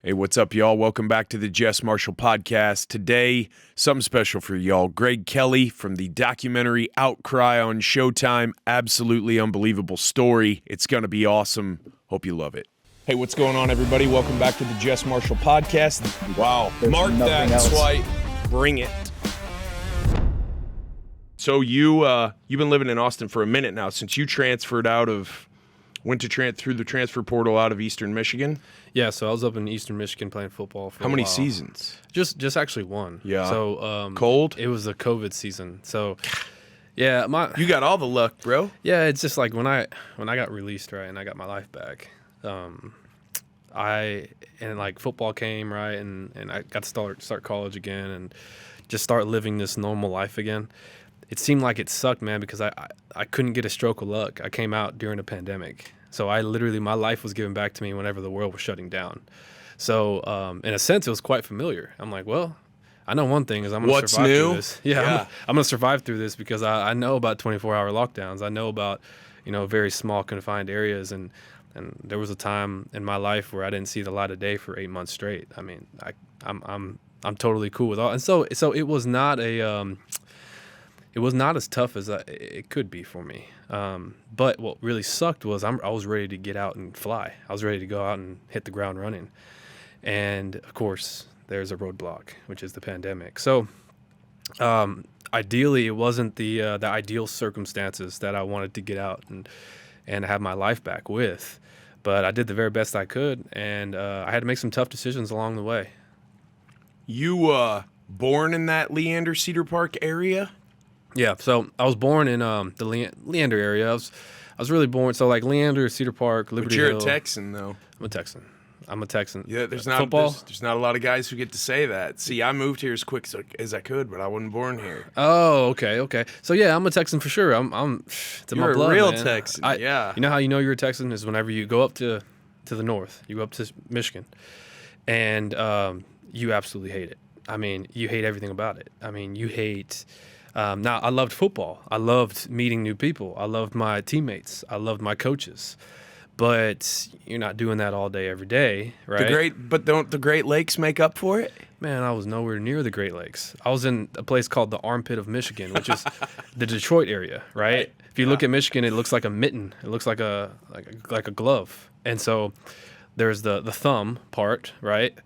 Hey, what's up, y'all? Welcome back to the Jess Marshall Podcast. Today, something special for y'all. Greg Kelley from the documentary Outcry on Showtime. Absolutely unbelievable story. It's going to be awesome. Hope you love it. Hey, what's going on, everybody? Welcome back to the Jess Marshall Podcast. Wow. Mark that swipe. Bring it. So you've been living in Austin for a minute now since you transferred through the transfer portal out of Eastern Michigan. Yeah, so I was up in Eastern Michigan playing football for How a many while. seasons? Just actually one. Yeah. So Cold? It was the COVID season. So yeah, You got all the luck, bro. yeah, it's just like when I got released, right, and I got my life back. Football came, right, and I got to start college again and just start living this normal life again. It seemed like it sucked, man, because I couldn't get a stroke of luck. I came out during a pandemic. So my life was given back to me whenever the world was shutting down. So in a sense, it was quite familiar. I'm like, well, I know one thing is I'm going to survive through this. Yeah. I'm going to survive through this because I know about 24-hour lockdowns. I know about, very small confined areas. And there was a time in my life where I didn't see the light of day for 8 months straight. I mean, I'm totally cool with all. And so it was not it was not as tough as it could be for me. But what really sucked was I was ready to get out and fly. I was ready to go out and hit the ground running. And, of course, there's a roadblock, which is the pandemic. So ideally, it wasn't the ideal circumstances that I wanted to get out and have my life back with. But I did the very best I could, and I had to make some tough decisions along the way. You born in that Leander, Cedar Park area? Yeah, so I was born in the Leander area. I was really born, so like Leander, Cedar Park, Liberty But you're Hill. a Texan, though. I'm a Texan. Yeah, there's not a lot of guys who get to say that. See, I moved here as quick as I could, but I wasn't born here. Oh, okay. So yeah, I'm a Texan for sure. It's in my blood, You're a real man. Texan, yeah. You know how you know you're a Texan is whenever you go up to the north, you go up to Michigan, and you absolutely hate it. I mean, you hate everything about it. I mean, you hate. Now, I loved football. I loved meeting new people. I loved my teammates. I loved my coaches. But you're not doing that all day, every day, right? But don't the Great Lakes make up for it? Man, I was nowhere near the Great Lakes. I was in a place called the Armpit of Michigan, which is the Detroit area, right? If you look at Michigan, it looks like a mitten. It looks like a glove. And so there's the thumb part, right?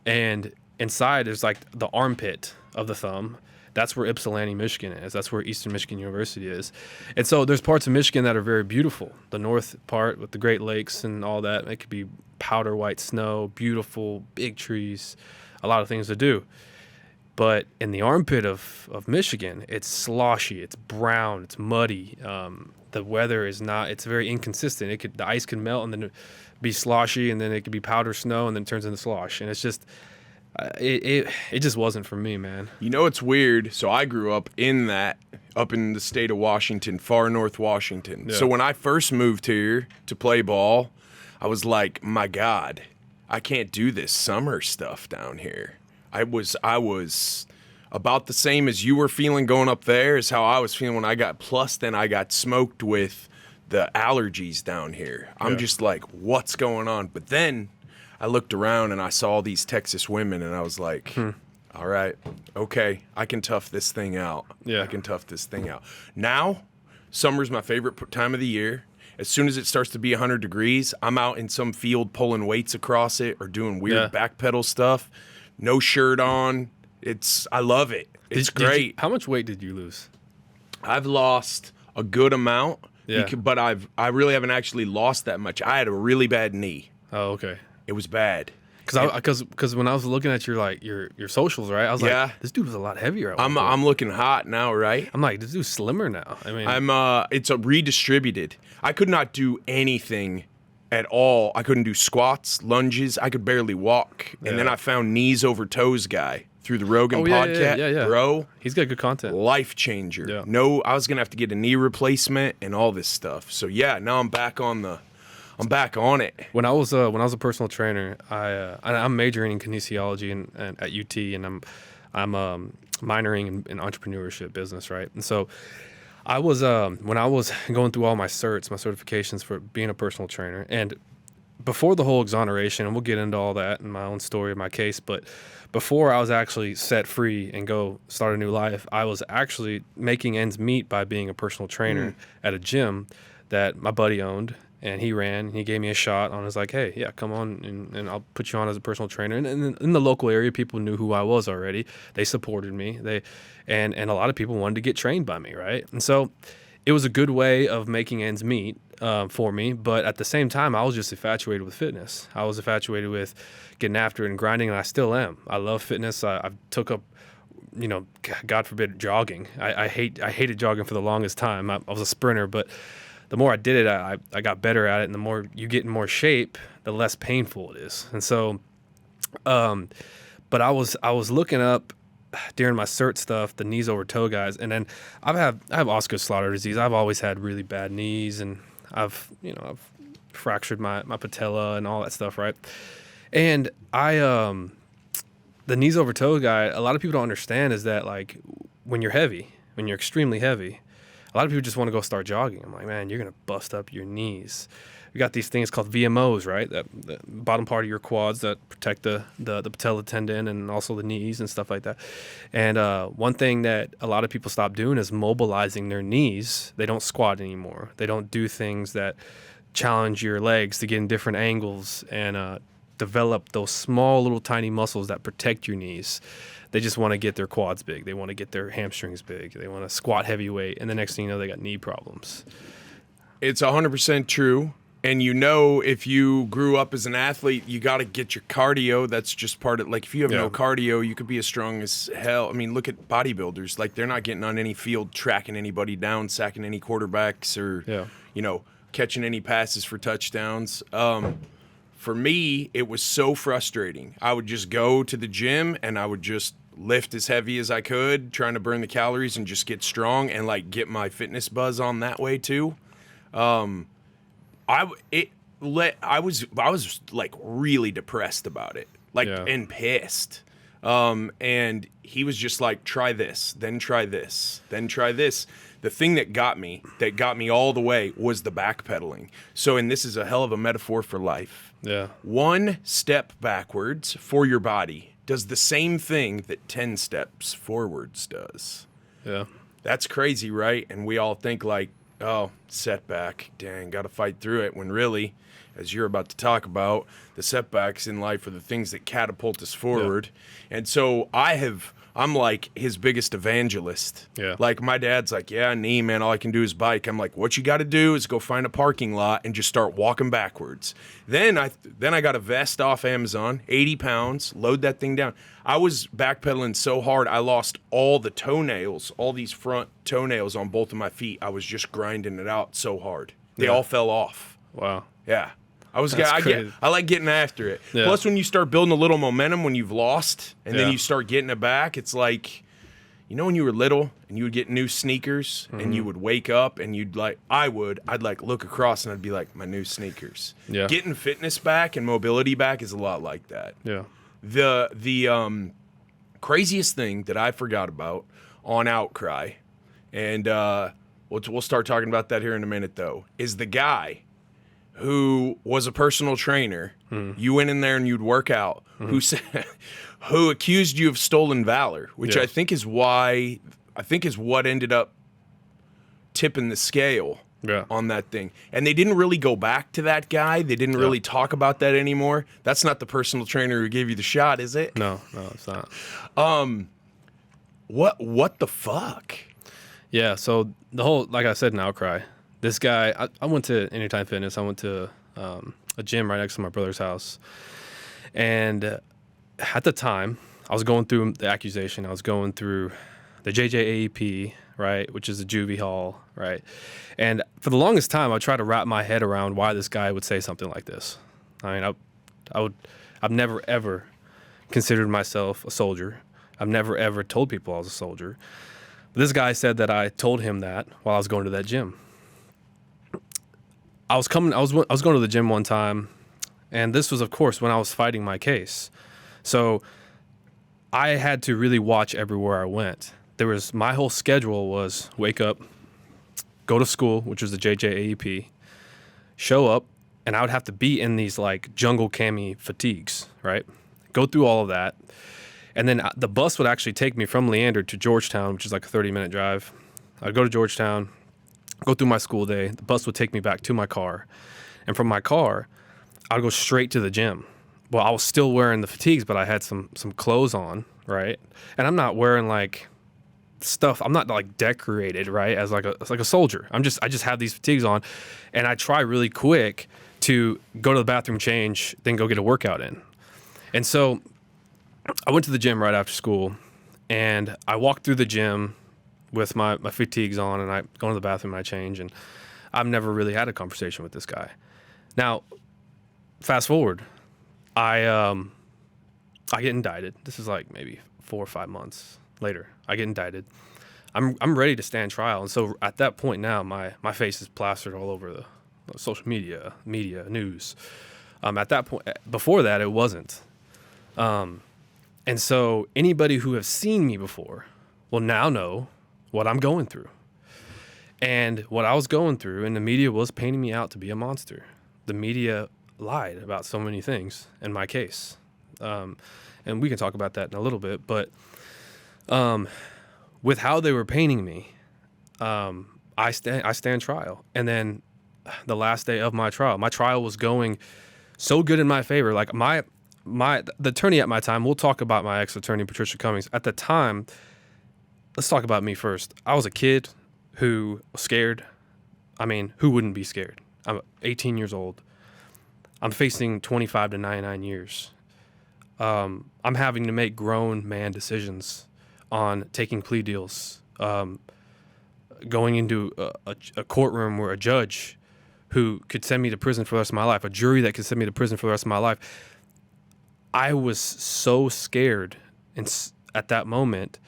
And inside there's like the armpit of the thumb. That's where Ypsilanti, Michigan is. That's where Eastern Michigan University is. And so there's parts of Michigan that are very beautiful. The north part with the Great Lakes and all that, it could be powder white snow, beautiful, big trees, a lot of things to do. But in the armpit of Michigan, it's sloshy, it's brown, it's muddy. The weather is not, it's very inconsistent. The ice can melt and then be sloshy, and then it could be powder snow and then it turns into slosh. And it's just, it just wasn't for me, man. You know, it's weird. So I grew up up in the state of Washington, far north Washington. Yeah. So when I first moved here to play ball, I was like, my God, I can't do this summer stuff down here. I was about the same as you were feeling going up there is how I was feeling when I got, plus then I got smoked with the allergies down here. I'm just like, what's going on? But then I looked around and I saw all these Texas women and I was like, all right, okay, I can tough this thing out. Yeah. I can tough this thing out. Now, summer's my favorite time of the year. As soon as it starts to be 100 degrees, I'm out in some field pulling weights across it or doing weird backpedal stuff. No shirt on. I love it. It's great. How much weight did you lose? I've lost a good amount, but I really haven't actually lost that much. I had a really bad knee. Oh, okay. It was bad. Because when I was looking at your socials, right, I was like, this dude was a lot heavier. I'm looking hot now, right? I'm like, this dude's slimmer now. I mean, it's a redistributed. I could not do anything at all. I couldn't do squats, lunges. I could barely walk. And then I found knees over toes guy through the Rogan podcast. Yeah. Bro, he's got good content. Life changer. Yeah. No, I was gonna have to get a knee replacement and all this stuff. So yeah, now I'm back on it. When I was a personal trainer, I'm majoring in kinesiology and at UT, and I'm minoring in entrepreneurship business, right? And so I was when I was going through all my certifications for being a personal trainer, and before the whole exoneration, and we'll get into all that in my own story of my case, but before I was actually set free and go start a new life, I was actually making ends meet by being a personal trainer at a gym that my buddy owned, and he ran. He gave me a shot on. I was like, hey, yeah, come on, and I'll put you on as a personal trainer. And in the local area, people knew who I was already. They supported me. And a lot of people wanted to get trained by me, right? And so it was a good way of making ends meet for me. But at the same time, I was just infatuated with fitness. I was infatuated with getting after it and grinding, and I still am. I love fitness. I took up, God forbid, jogging. I hated jogging for the longest time. I was a sprinter, but the more I did it, I got better at it, and the more you get in more shape, the less painful it is. And so, but I was looking up during my cert stuff, the knees over toe guys, and then I have Osgood-Schlatter disease. I've always had really bad knees, and I've fractured my patella and all that stuff, right? And the knees over toe guy, a lot of people don't understand is that, like, when you're extremely heavy, a lot of people just want to go start jogging. I'm like, man, you're going to bust up your knees. We got these things called VMOs, right? The bottom part of your quads that protect the patella tendon and also the knees and stuff like that. And one thing that a lot of people stop doing is mobilizing their knees. They don't squat anymore. They don't do things that challenge your legs to get in different angles and develop those small little tiny muscles that protect your knees. They just want to get their quads big. They want to get their hamstrings big. They want to squat heavyweight. And the next thing you know, they got knee problems. It's 100% true. And if you grew up as an athlete, you got to get your cardio. That's just part of, like, if you have no cardio, you could be as strong as hell. I mean, look at bodybuilders. Like, they're not getting on any field, tracking anybody down, sacking any quarterbacks, or, catching any passes for touchdowns. For me, it was so frustrating. I would just go to the gym and I would just lift as heavy as I could, trying to burn the calories and just get strong and, like, get my fitness buzz on that way too. I was like really depressed about it, and pissed. And he was just like, try this, then try this, then try this. The thing that got me all the way was the backpedaling. So, and this is a hell of a metaphor for life. Yeah. 1 step backwards for your body does the same thing that 10 steps forwards does. Yeah. That's crazy, right? And we all think like, oh, setback, dang, got to fight through it. When really, as you're about to talk about, the setbacks in life are the things that catapult us forward. Yeah. And so I'm like his biggest evangelist. Yeah. Like, my dad's like, yeah, knee, man, all I can do is bike. I'm like, what you got to do is go find a parking lot and just start walking backwards. Then I got a vest off Amazon, 80 pounds, load that thing down. I was backpedaling so hard, I lost all the toenails, all these front toenails on both of my feet. I was just grinding it out so hard. They all fell off. Wow. Yeah. I like getting after it. Yeah. Plus, when you start building a little momentum when you've lost, and then you start getting it back, it's like, when you were little and you would get new sneakers and you would wake up and I'd like look across and I'd be like, my new sneakers. Yeah. Getting fitness back and mobility back is a lot like that. Yeah. The craziest thing that I forgot about on Outcry, and we'll start talking about that here in a minute though, is the guy who was a personal trainer. You went in there and you'd work out, who accused you of stolen valor, which I think is what ended up tipping the scale on that thing. And they didn't really go back to that guy. They didn't really talk about that anymore. That's not the personal trainer who gave you the shot, is it? No, it's not. What the fuck? Yeah, so the whole, like I said in Outcry, this guy, I went to Anytime Fitness. I went to a gym right next to my brother's house. And at the time, I was going through the accusation. I was going through the JJAEP, right, which is a juvie hall, right? And for the longest time, I tried to wrap my head around why this guy would say something like this. I mean, I've never, ever considered myself a soldier. I've never, ever told people I was a soldier. But this guy said that I told him that while I was going to that gym. I was going to the gym one time, and this was, of course, when I was fighting my case. So I had to really watch everywhere I went. My whole schedule was wake up, go to school, which was the JJAEP, show up, and I would have to be in these like jungle cami fatigues, right? Go through all of that. And then the bus would actually take me from Leander to Georgetown, which is like a 30-minute drive. I'd go to Georgetown, go through my school day. The bus would take me back to my car. And from my car, I'd go straight to the gym. Well, I was still wearing the fatigues, but I had some clothes on, right? And I'm not wearing like stuff. I'm not like decorated, right? As like a soldier. I just have these fatigues on, and I try really quick to go to the bathroom, change, then go get a workout in. And so I went to the gym right after school, and I walked through the gym with my fatigues on, and I go to the bathroom and I change, and I've never really had a conversation with this guy. Now, fast forward, I get indicted. This is like maybe 4 or 5 months later. I get indicted. I'm ready to stand trial, and so at that point now, my face is plastered all over the social media, news. At that point, before that, it wasn't. And so anybody who has seen me before will now know what I'm going through. And what I was going through, and the media was painting me out to be a monster. The media lied about so many things in my case. And we can talk about that in a little bit. But with how they were painting me, I stand trial. And then the last day of my trial was going so good in my favor. Like the attorney at my time, we'll talk about my ex-attorney, Patricia Cummings. At the time, let's talk about me first. I was a kid who was scared. I mean, who wouldn't be scared? I'm 18 years old. I'm facing 25 to 99 years. I'm having to make grown man decisions on taking plea deals, going into a courtroom where a judge who could send me to prison for the rest of my life, a jury that could send me to prison for the rest of my life. I was so scared, and at that moment,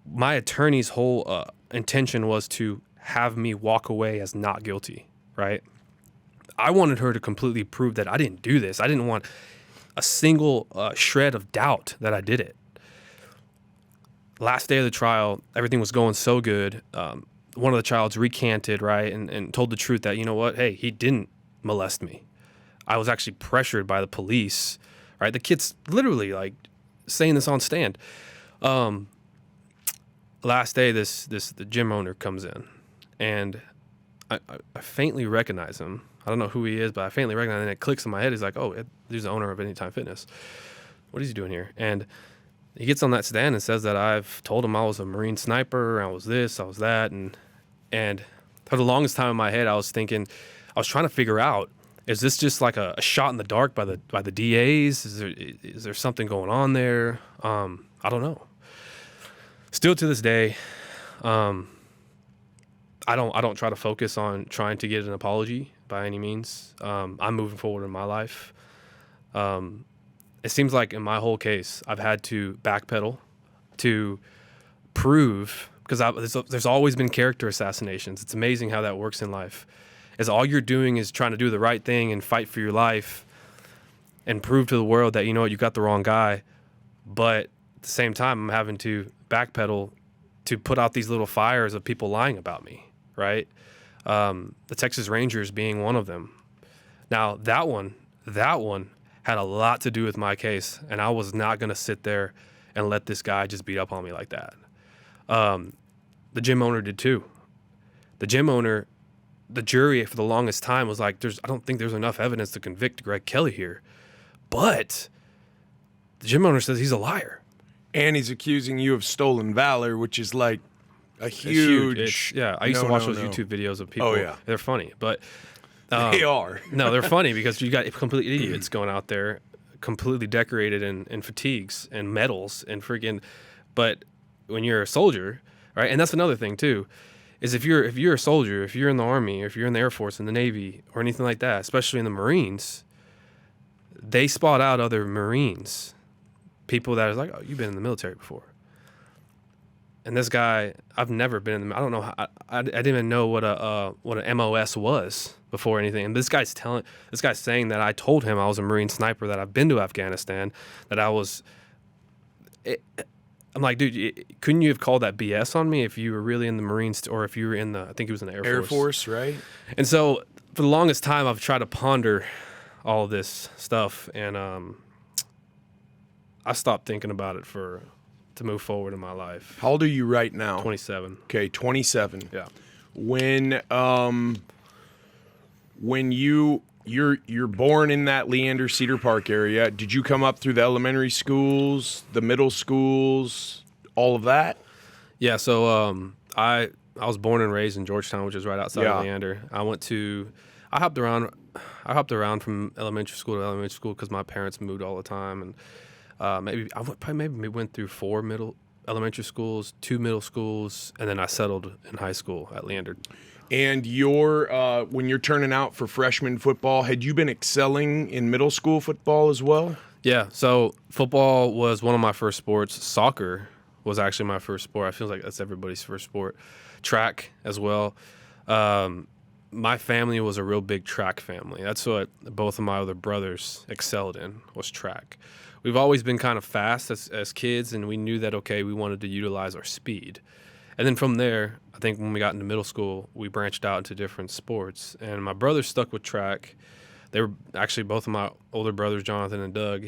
my attorney's whole intention was to have me walk away as not guilty, right? I wanted her to completely prove that I didn't do this. I didn't want a single shred of doubt that I did it. Last day of the trial, everything was going so good. One of the childs recanted, right, and told the truth that, you know what, hey, he didn't molest me. I was actually pressured by the police, right? The kid's literally like saying this on stand. Last day, the gym owner comes in, and I faintly recognize him. I don't know who he is, but I faintly recognize him, and it clicks in my head. He's like, oh, he's the owner of Anytime Fitness. What is he doing here? And he gets on that stand and says that I've told him I was a Marine sniper, I was this, I was that, and for the longest time in my head, I was thinking, I was trying to figure out, is this just like a shot in the dark by the DAs? Is there something going on there? I don't know. Still to this day, I don't try to focus on trying to get an apology by any means. I'm moving forward in my life. It seems like in my whole case, I've had to backpedal to prove, because there's always been character assassinations. It's amazing how that works in life. Is all you're doing is trying to do the right thing and fight for your life and prove to the world that, you know what, you got the wrong guy. But at the same time, I'm having to backpedal to put out these little fires of people lying about me, right? The Texas Rangers being one of them. Now, that one had a lot to do with my case, and I was not going to sit there and let this guy just beat up on me like that. The gym owner did too. The gym owner, the jury for the longest time was like, I don't think there's enough evidence to convict Greg Kelley here. But the gym owner says he's a liar. And he's accusing you of stolen valor, which is like a huge... I used to watch those YouTube videos of people. Oh, yeah. They're funny, but... they are. No, they're funny because you got complete idiots going out there, completely decorated in fatigues and medals and freaking... But when you're a soldier, right, and that's another thing too, is if you're a soldier, if you're in the Army, or if you're in the Air Force, in the Navy, or anything like that, especially in the Marines, they spot out other Marines, people that is like, oh, you've been in the military before. And this guy, I've never been in the, I don't know, I didn't even know what an MOS was before anything. And this guy's saying that I told him I was a Marine sniper, that I've been to Afghanistan, that I was, I'm like, dude, couldn't you have called that BS on me if you were really in the Marines, or if you were in the, I think it was in the Air Force. Air Force, right? And so for the longest time, I've tried to ponder all this stuff, and I stopped thinking about it to move forward in my life. How old are you right now? 27. Okay, 27. Yeah. When you're born in that Leander Cedar Park area, did you come up through the elementary schools, the middle schools, all of that? Yeah, so I was born and raised in Georgetown, which is right outside of Leander. I hopped around from elementary school to elementary school because my parents moved all the time, and maybe went through 4 elementary schools, 2 middle schools, and then I settled in high school at Leander. And when you're turning out for freshman football, had you been excelling in middle school football as well? Yeah, so football was one of my first sports. Soccer was actually my first sport. I feel like that's everybody's first sport. Track as well. My family was a real big track family. That's what both of my other brothers excelled in, was track. We've always been kind of fast as kids, and we knew that, okay, we wanted to utilize our speed. And then from there, I think when we got into middle school, we branched out into different sports. And my brothers stuck with track. They were actually, both of my older brothers, Jonathan and Doug,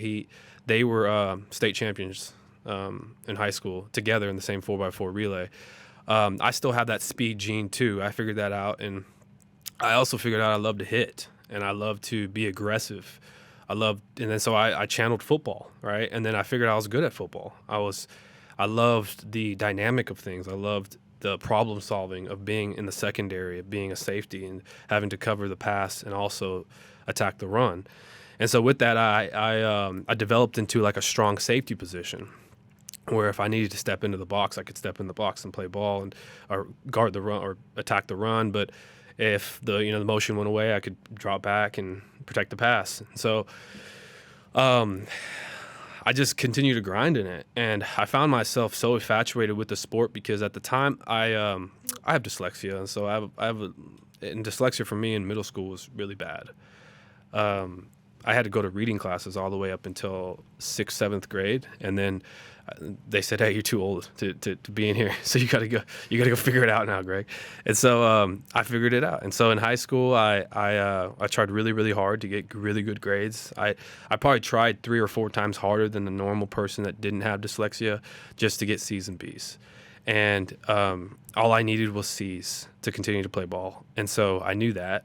they were state champions in high school together in the same 4x4 relay. I still have that speed gene too. I figured that out, and I also figured out I love to hit and I love to be aggressive. And then so I channeled football, right? And then I figured I was good at football. I loved the dynamic of things. I loved the problem solving of being in the secondary, of being a safety and having to cover the pass and also attack the run. And so with that, I developed into like a strong safety position, where if I needed to step into the box, I could step in the box and play ball or guard the run or attack the run. But if the motion went away, I could drop back and protect the pass. And so I just continued to grind in it, and I found myself so infatuated with the sport because at the time I have dyslexia, and so and dyslexia for me in middle school was really bad. I had to go to reading classes all the way up until 6th, 7th grade, and then they said, "Hey, you're too old to be in here, so you gotta go figure it out now, Greg." And so I figured it out. And so in high school, I tried really, really hard to get really good grades. I probably tried 3 or 4 times harder than the normal person that didn't have dyslexia just to get C's and B's. And all I needed was C's to continue to play ball. And so I knew that.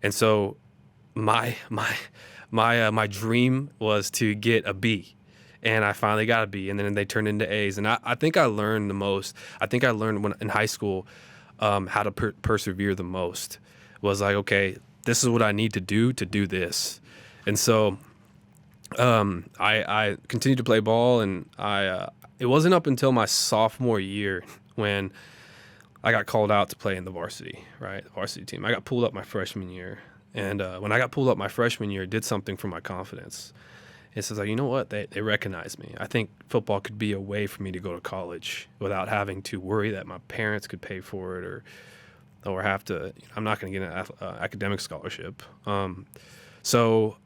And so my dream was to get a B. And I finally got a B, and then they turned into A's. And I think I learned the most. I think I learned when in high school how to persevere the most. Was like, okay, this is what I need to do this. And so I continued to play ball, and it wasn't up until my sophomore year when I got called out to play in the varsity, right? The varsity team. I got pulled up my freshman year. And when I got pulled up my freshman year, it did something for my confidence. It says, like, you know what? They recognize me. I think football could be a way for me to go to college without having to worry that my parents could pay for it or have to. I'm not going to get an academic scholarship. So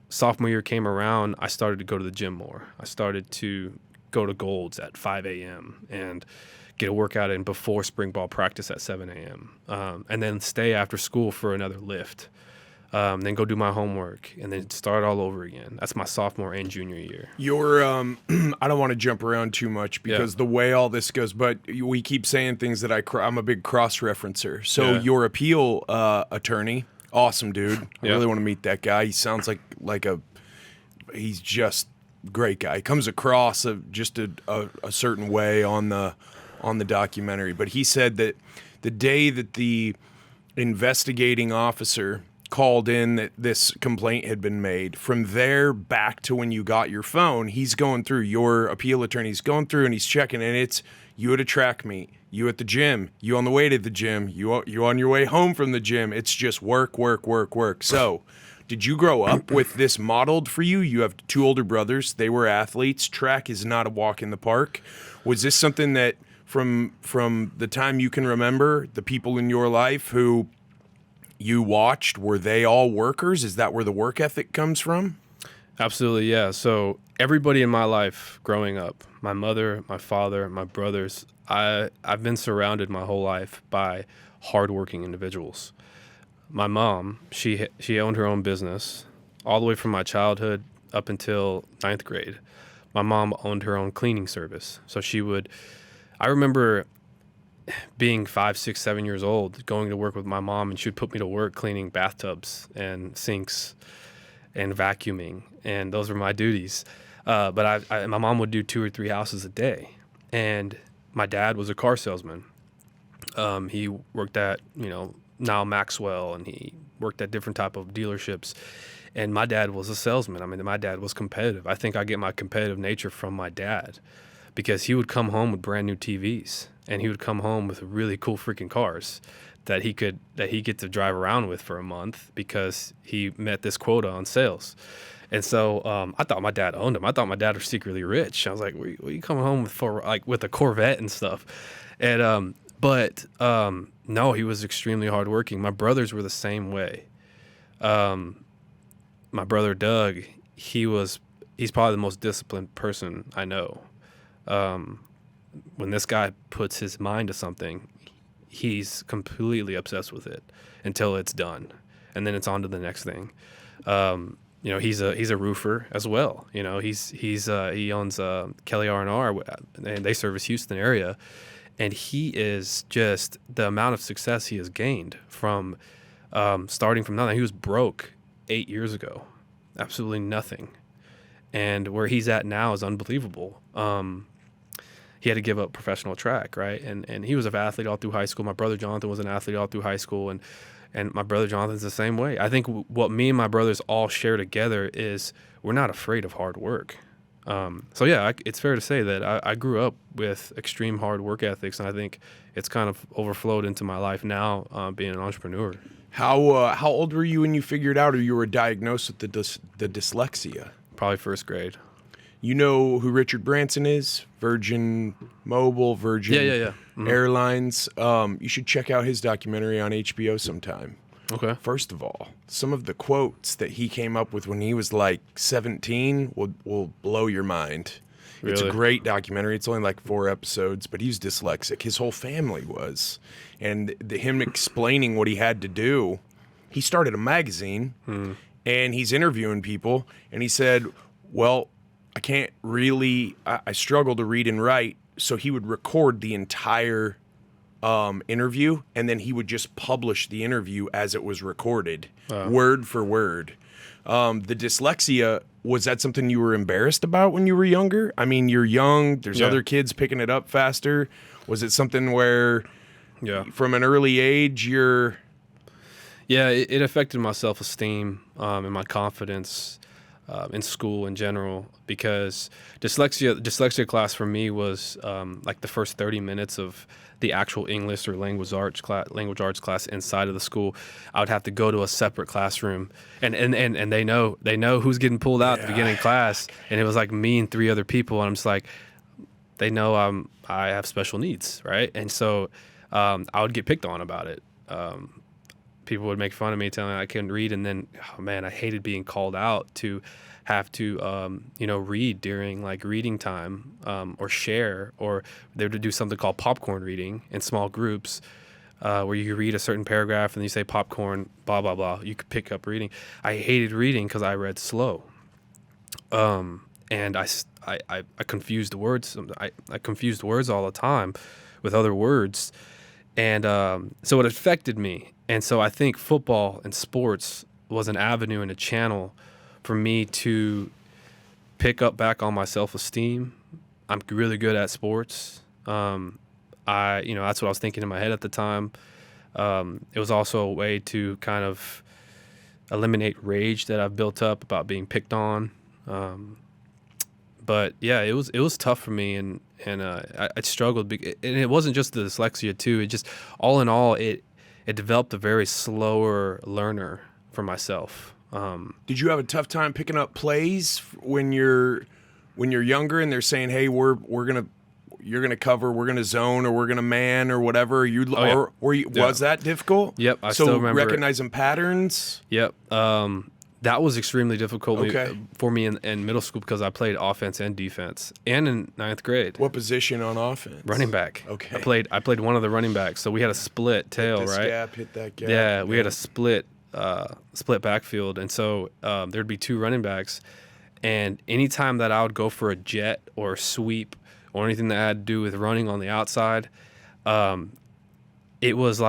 sophomore year came around, I started to go to the gym more. I started to go to Gold's at 5 a.m. and get a workout in before spring ball practice at 7 a.m. And then stay after school for another lift. Then go do my homework, and then start all over again. That's my sophomore and junior year. You're, I don't want to jump around too much because the way all this goes, but we keep saying things that I'm a big cross-referencer. So your appeal attorney, awesome dude. I really want to meet that guy. He sounds like he's just great guy. He comes across just a certain way on the documentary. But he said that the day that the investigating officer called in that this complaint had been made, from there back to when you got your phone, he's going through, your appeal attorney's going through and he's checking, and it's you at a track meet, you at the gym, you on the way to the gym, you on your way home from the gym. It's just work. So did you grow up with this modeled for you? You have 2 older brothers. They were athletes. Track is not a walk in the park. Was this something that from the time you can remember, the people in your life who you watched, were they all workers? Is that where the work ethic comes from? Absolutely, yeah. So everybody in my life growing up, my mother, my father, my brothers, I've been surrounded my whole life by hardworking individuals. my mom, she owned her own business all the way from my childhood up until 9th grade. My mom owned her own cleaning service. So I remember being 5, 6, 7 years old, going to work with my mom, and she would put me to work cleaning bathtubs and sinks and vacuuming. And those were my duties. But my mom would do 2 or 3 houses a day. And my dad was a car salesman. He worked at, now Maxwell, and he worked at different type of dealerships. And my dad was a salesman. I mean, my dad was competitive. I think I get my competitive nature from my dad, because he would come home with brand new TVs, and he would come home with really cool freaking cars that he get to drive around with for a month because he met this quota on sales. And so I thought my dad owned him. I thought my dad was secretly rich. I was like, "What are you coming home with a Corvette and stuff?" And but no, he was extremely hardworking. My brothers were the same way. My brother Doug, he's probably the most disciplined person I know. When this guy puts his mind to something, he's completely obsessed with it until it's done, and then it's on to the next thing. He's a roofer as well. He owns Kelley R&R, and they service Houston area, and he is just, the amount of success he has gained from starting from nothing. He was broke 8 years ago, absolutely nothing, and where he's at now is unbelievable. He had to give up professional track, right? And he was an athlete all through high school. My brother Jonathan was an athlete all through high school, and my brother Jonathan's the same way. I think what me and my brothers all share together is we're not afraid of hard work. It's fair to say that I grew up with extreme hard work ethics, and I think it's kind of overflowed into my life now, being an entrepreneur. How old were you when you figured out, or you were diagnosed with the dyslexia? Probably 1st grade. You know who Richard Branson is? Virgin Mobile, Virgin Mm-hmm. Airlines. You should check out his documentary on HBO sometime. Okay. First of all, some of the quotes that he came up with when he was like 17 will blow your mind. Really? It's a great documentary. It's only like 4 episodes, but he's dyslexic. His whole family was. And him explaining what he had to do, he started a magazine, and he's interviewing people, and he said, well, I can't really, I struggle to read and write, so he would record the entire interview, and then he would just publish the interview as it was recorded, word for word. The dyslexia, was that something you were embarrassed about when you were younger? I mean, you're young, there's other kids picking it up faster. Was it something where from an early age you're... Yeah, it affected my self-esteem and my confidence in school in general, because dyslexia class for me was like the first 30 minutes of the actual English or language arts class inside of the school. I would have to go to a separate classroom, and they know who's getting pulled out at the beginning of class, and it was like me and 3 other people, and I'm just like, they know I have special needs, right? And so I would get picked on about it. People would make fun of me, telling me I couldn't read, and then, oh man, I hated being called out to have to, read during like reading time, or share, or they would do something called popcorn reading in small groups, where you read a certain paragraph and you say popcorn, blah blah blah. You could pick up reading. I hated reading because I read slow, and I confused words. I confused words all the time with other words, and so it affected me. And so I think football and sports was an avenue and a channel for me to pick up back on my self-esteem. I'm really good at sports. That's what I was thinking in my head at the time. It was also a way to kind of eliminate rage that I've built up about being picked on. But yeah, it was tough for me, and I struggled. And it wasn't just the dyslexia too. It just, all in all, it developed a very slower learner for myself. Did you have a tough time picking up plays when you're younger and they're saying, "Hey, you're gonna cover, we're gonna zone, or we're gonna man, or whatever"? Was that difficult? Yep, I still remember recognizing patterns. Yep. That was extremely difficult Okay. for me in middle school because I played offense and defense, and in 9th grade. What position on offense? Running back. Okay. I played one of the running backs, so we had a split tail, Hit this right? gap, hit that gap. Yeah, we had a split backfield, and so there'd be 2 running backs, and anytime that I would go for a jet or a sweep or anything that had to do with running on the outside, it was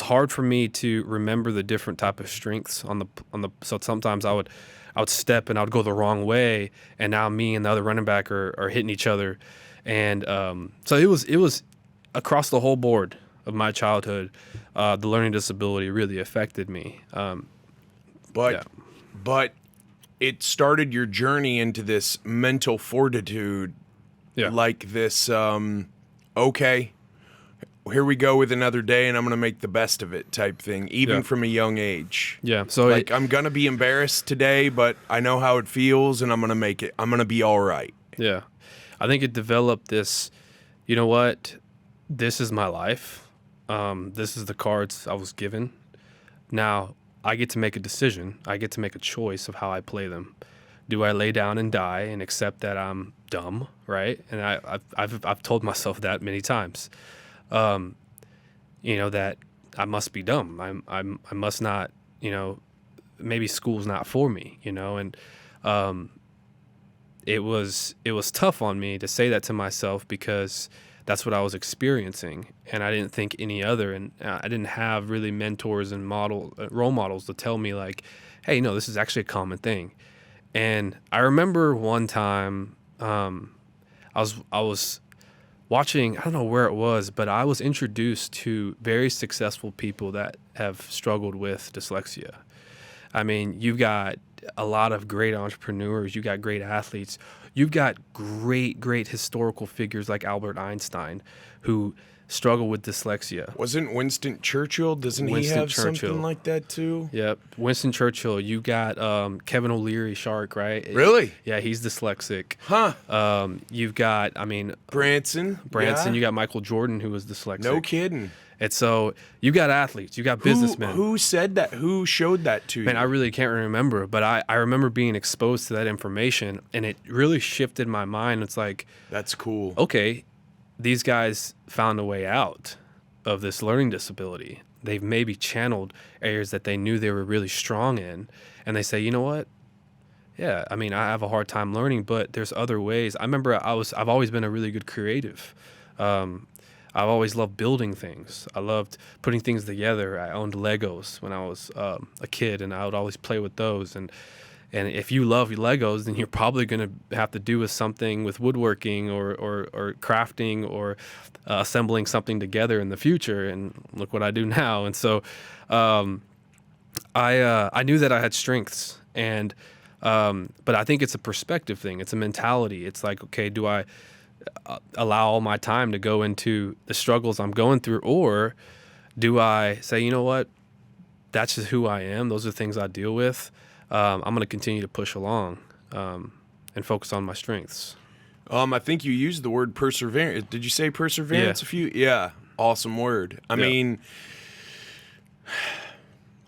hard for me to remember the different type of strengths on the. So sometimes I would step and I would go the wrong way, and now me and the other running back are hitting each other, and so it was across the whole board of my childhood. The learning disability really affected me. But it started your journey into this mental fortitude, like this. Okay, here we go with another day, and I'm gonna make the best of it, type thing. Even from a young age. Yeah. So like I'm gonna be embarrassed today, but I know how it feels, and I'm gonna make it. I'm gonna be all right. Yeah, I think it developed this. You know what? This is my life. This is the cards I was given. Now I get to make a decision. I get to make a choice of how I play them. Do I lay down and die and accept that I'm dumb, right? And I've told myself that many times. That I must be dumb. I must not. Maybe school's not for me. And it was tough on me to say that to myself because that's what I was experiencing, and I didn't think any other, and I didn't have really mentors and role models to tell me like, hey, no, this is actually a common thing. And I remember one time I was watching, I don't know where it was, but I was introduced to very successful people that have struggled with dyslexia. I mean, you've got a lot of great entrepreneurs, you got great athletes, you've got great historical figures like Albert Einstein who struggle with dyslexia. Wasn't Winston Churchill? Doesn't he have something like that too? Yep. Winston Churchill. You got Kevin O'Leary, Shark, right? Really? Yeah, he's dyslexic. Huh. You've got, Branson. Yeah. You got Michael Jordan, who was dyslexic. No kidding. And so you got athletes, you got businessmen. Who said that? Who showed that to you? Man, I really can't remember, but I remember being exposed to that information, and it really shifted my mind. It's like, that's cool. Okay, these guys found a way out of this learning disability. They've maybe channeled areas that they knew they were really strong in, and they say, you know what? Yeah, I have a hard time learning, but there's other ways. I remember I've always been a really good creative. I've always loved building things. I loved putting things together. I owned Legos when I was a kid, and I would always play with those. And if you love Legos, then you're probably going to have to do with something with woodworking or crafting or assembling something together in the future. And look what I do now. And so I knew that I had strengths, but I think it's a perspective thing. It's a mentality. It's like, okay, do I allow all my time to go into the struggles I'm going through, or do I say, you know what, that's just who I am, those are the things I deal with, I'm going to continue to push along and focus on my strengths. I think you used the word perseverance. Did you say perseverance? Yeah. Awesome word. I mean,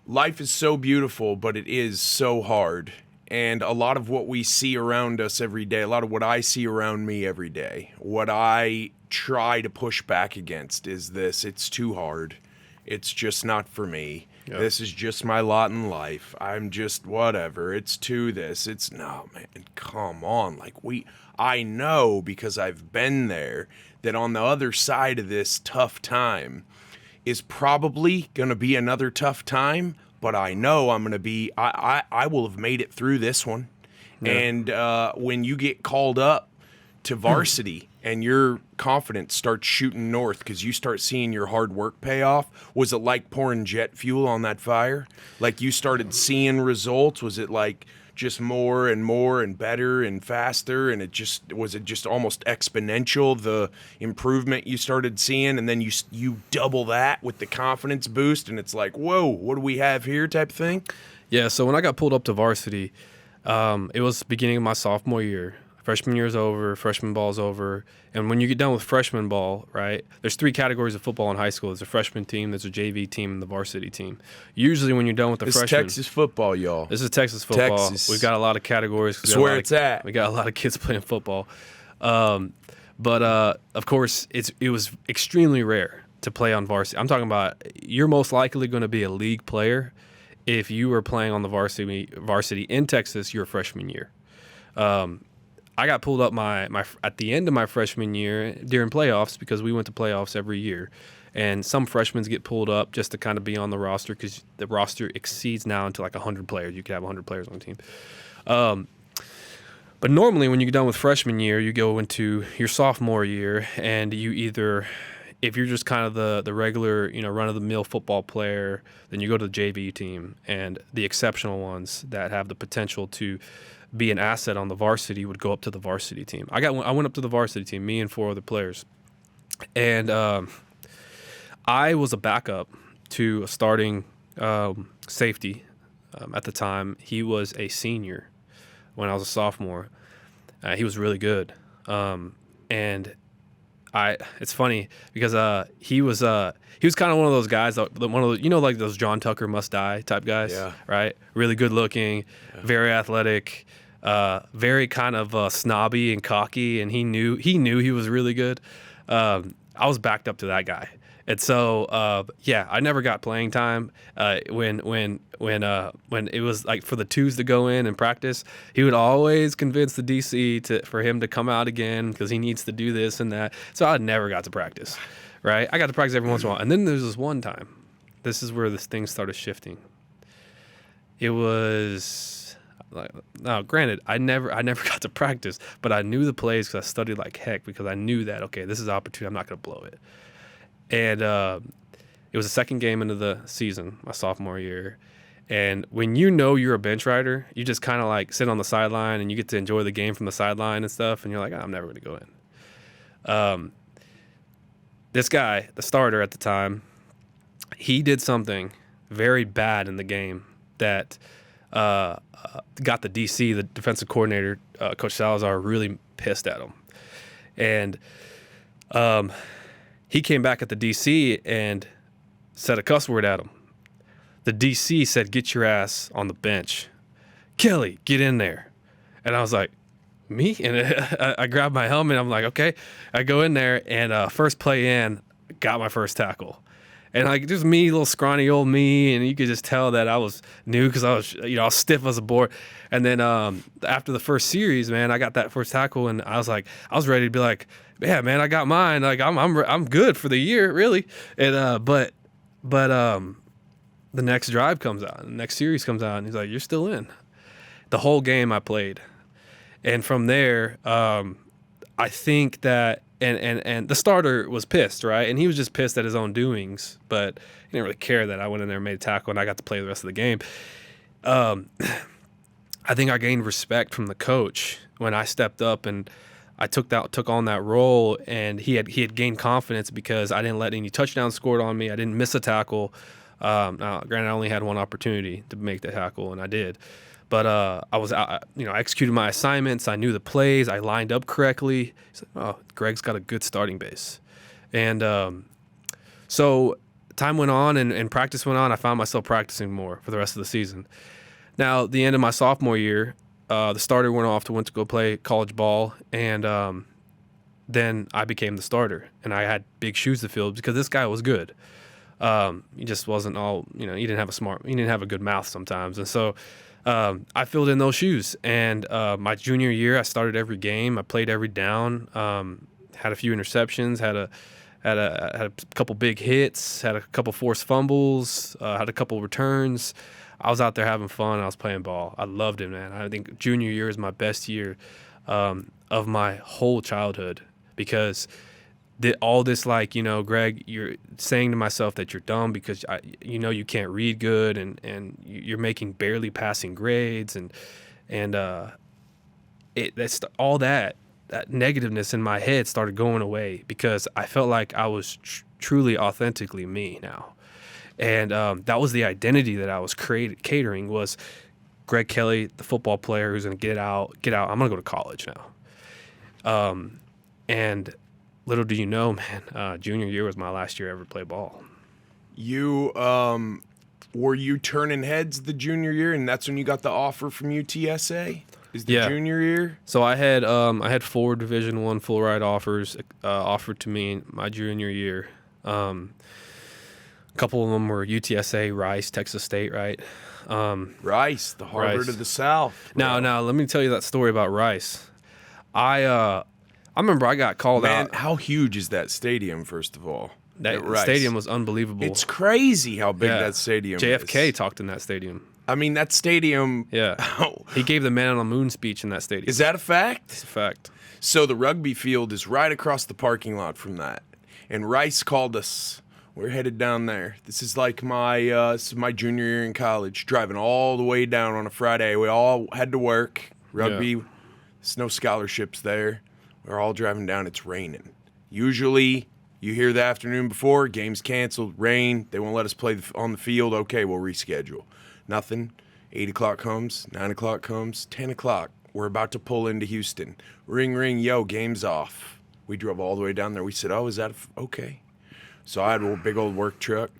life is so beautiful, but it is so hard. And a lot of what we see around us every day, a lot of what I see around me every day, what I try to push back against is this: it's too hard. It's just not for me. Yep. This is just my lot in life. I'm just whatever. It's to this. It's no, man, come on. I know because I've been there that on the other side of this tough time is probably going to be another tough time. But I know I'm going to be, I will have made it through this one. Yeah. And when you get called up to varsity and your confidence starts shooting north because you start seeing your hard work pay off, was it like pouring jet fuel on that fire? Like you started seeing results? Was it like just more and more and better and faster? And was it just almost exponential, the improvement you started seeing? And then you double that with the confidence boost, and it's like, whoa, what do we have here type of thing? Yeah, so when I got pulled up to varsity, it was the beginning of my sophomore year. Freshman year's over, freshman ball's over. And when you get done with freshman ball, right, there's 3 categories of football in high school. There's a freshman team, there's a JV team, and the varsity team. Usually when you're done with the freshman... This is Texas football, y'all. This is Texas football. Texas. We've got a lot of categories. That's where it's at. We got a lot of kids playing football. But of course, it was extremely rare to play on varsity. I'm talking about you're most likely going to be a league player if you were playing on the varsity in Texas your freshman year. I got pulled up my at the end of my freshman year during playoffs because we went to playoffs every year. And some freshmen get pulled up just to kind of be on the roster because the roster exceeds now into like 100 players. You could have 100 players on the team. But normally when you get done with freshman year, you go into your sophomore year and you either, if you're just kind of the regular, run-of-the-mill football player, then you go to the JV team. And the exceptional ones that have the potential to be an asset on the varsity would go up to the varsity team. I went up to the varsity team, me and 4 other players. And I was a backup to a starting safety at the time. He was a senior when I was a sophomore. He was really good. And it's funny because he was kind of one of those guys, like those John Tucker must die type guys, right? Really good looking, very athletic, very kind of snobby and cocky, and he knew he was really good. I was backed up to that guy, and so I never got playing time. When it was like for the twos to go in and practice, he would always convince the DC for him to come out again because he needs to do this and that. So I never got to practice. Right, I got to practice every once in a while, and then there's this one time. This is where this thing started shifting. It was now, granted, I never got to practice, but I knew the plays because I studied like heck because I knew that okay, this is an opportunity. I'm not going to blow it. And it was the second game into the season, my sophomore year. And when you're a bench rider, you just kind of like sit on the sideline and you get to enjoy the game from the sideline and stuff. And you're like, I'm never going to go in. This guy, the starter at the time, he did something very bad in the game that got the DC, the defensive coordinator, Coach Salazar, really pissed at him. And he came back at the DC and said a cuss word at him. The DC said, "Get your ass on the bench. Kelley, get in there." And I was like, me? And I grabbed my helmet. I'm like, okay. I go in there, and first play in, got my first tackle. And like just me, little scrawny old me, and you could just tell that I was new because I was, I was stiff as a board. And then after the first series, man, I got that first tackle, and I was ready to be like, yeah, man, I got mine. Like I'm good for the year, really. And but the next drive comes out, the next series comes out, and he's like, you're still in. The whole game I played. And from there, I think that, and the starter was pissed, right? And he was just pissed at his own doings, but he didn't really care that I went in there and made a tackle and I got to play the rest of the game. I think I gained respect from the coach when I stepped up and I took on that role, and he had gained confidence because I didn't let any touchdowns scored on me. I didn't miss a tackle. Now, granted, I only had one opportunity to make the tackle, and I did. But I executed my assignments. I knew the plays. I lined up correctly. He's like, oh, Greg's got a good starting base. And so time went on and practice went on. I found myself practicing more for the rest of the season. Now, the end of my sophomore year, the starter went to go play college ball, and then I became the starter. And I had big shoes to fill because this guy was good. He just wasn't all, he didn't have a good mouth sometimes. And so I filled in those shoes, and my junior year, I started every game. I played every down. Had a few interceptions. Had a couple big hits. Had a couple forced fumbles. Had a couple returns. I was out there having fun. I was playing ball. I loved it, man. I think junior year is my best year of my whole childhood because all this, Greg, you're saying to myself that you're dumb because you can't read good and you're making barely passing grades and that's all that negativeness in my head started going away because I felt like I was truly authentically me now. And that was the identity that I was catering was Greg Kelley, the football player who's going to get out. I'm going to go to college now. And little do you know, man, junior year was my last year ever play ball. You were you turning heads the junior year, and that's when you got the offer from UTSA? Is the junior year? So I had 4 Division I full ride offers offered to me in my junior year. A couple of them were UTSA, Rice, Texas State, right? Rice, the Harvard of the South. Now, let me tell you that story about Rice. I remember I got called out. How huge is that stadium, first of all? That stadium was unbelievable. It's crazy how big that stadium is. JFK talked in that stadium. I mean, that stadium... Yeah. He gave the Man on the Moon speech in that stadium. Is that a fact? It's a fact. So the rugby field is right across the parking lot from that. And Rice called us. We're headed down there. This is like my junior year in college, driving all the way down on a Friday. We all had to work. Rugby, there's no scholarships there. We're all driving down. It's raining. Usually... You hear the afternoon before, game's canceled, rain, they won't let us play on the field. Okay, we'll reschedule. Nothing. 8 o'clock comes, 9 o'clock comes, 10 o'clock. We're about to pull into Houston. Ring, ring, yo, game's off. We drove all the way down there. We said, oh, is that okay? So I had a big old work truck.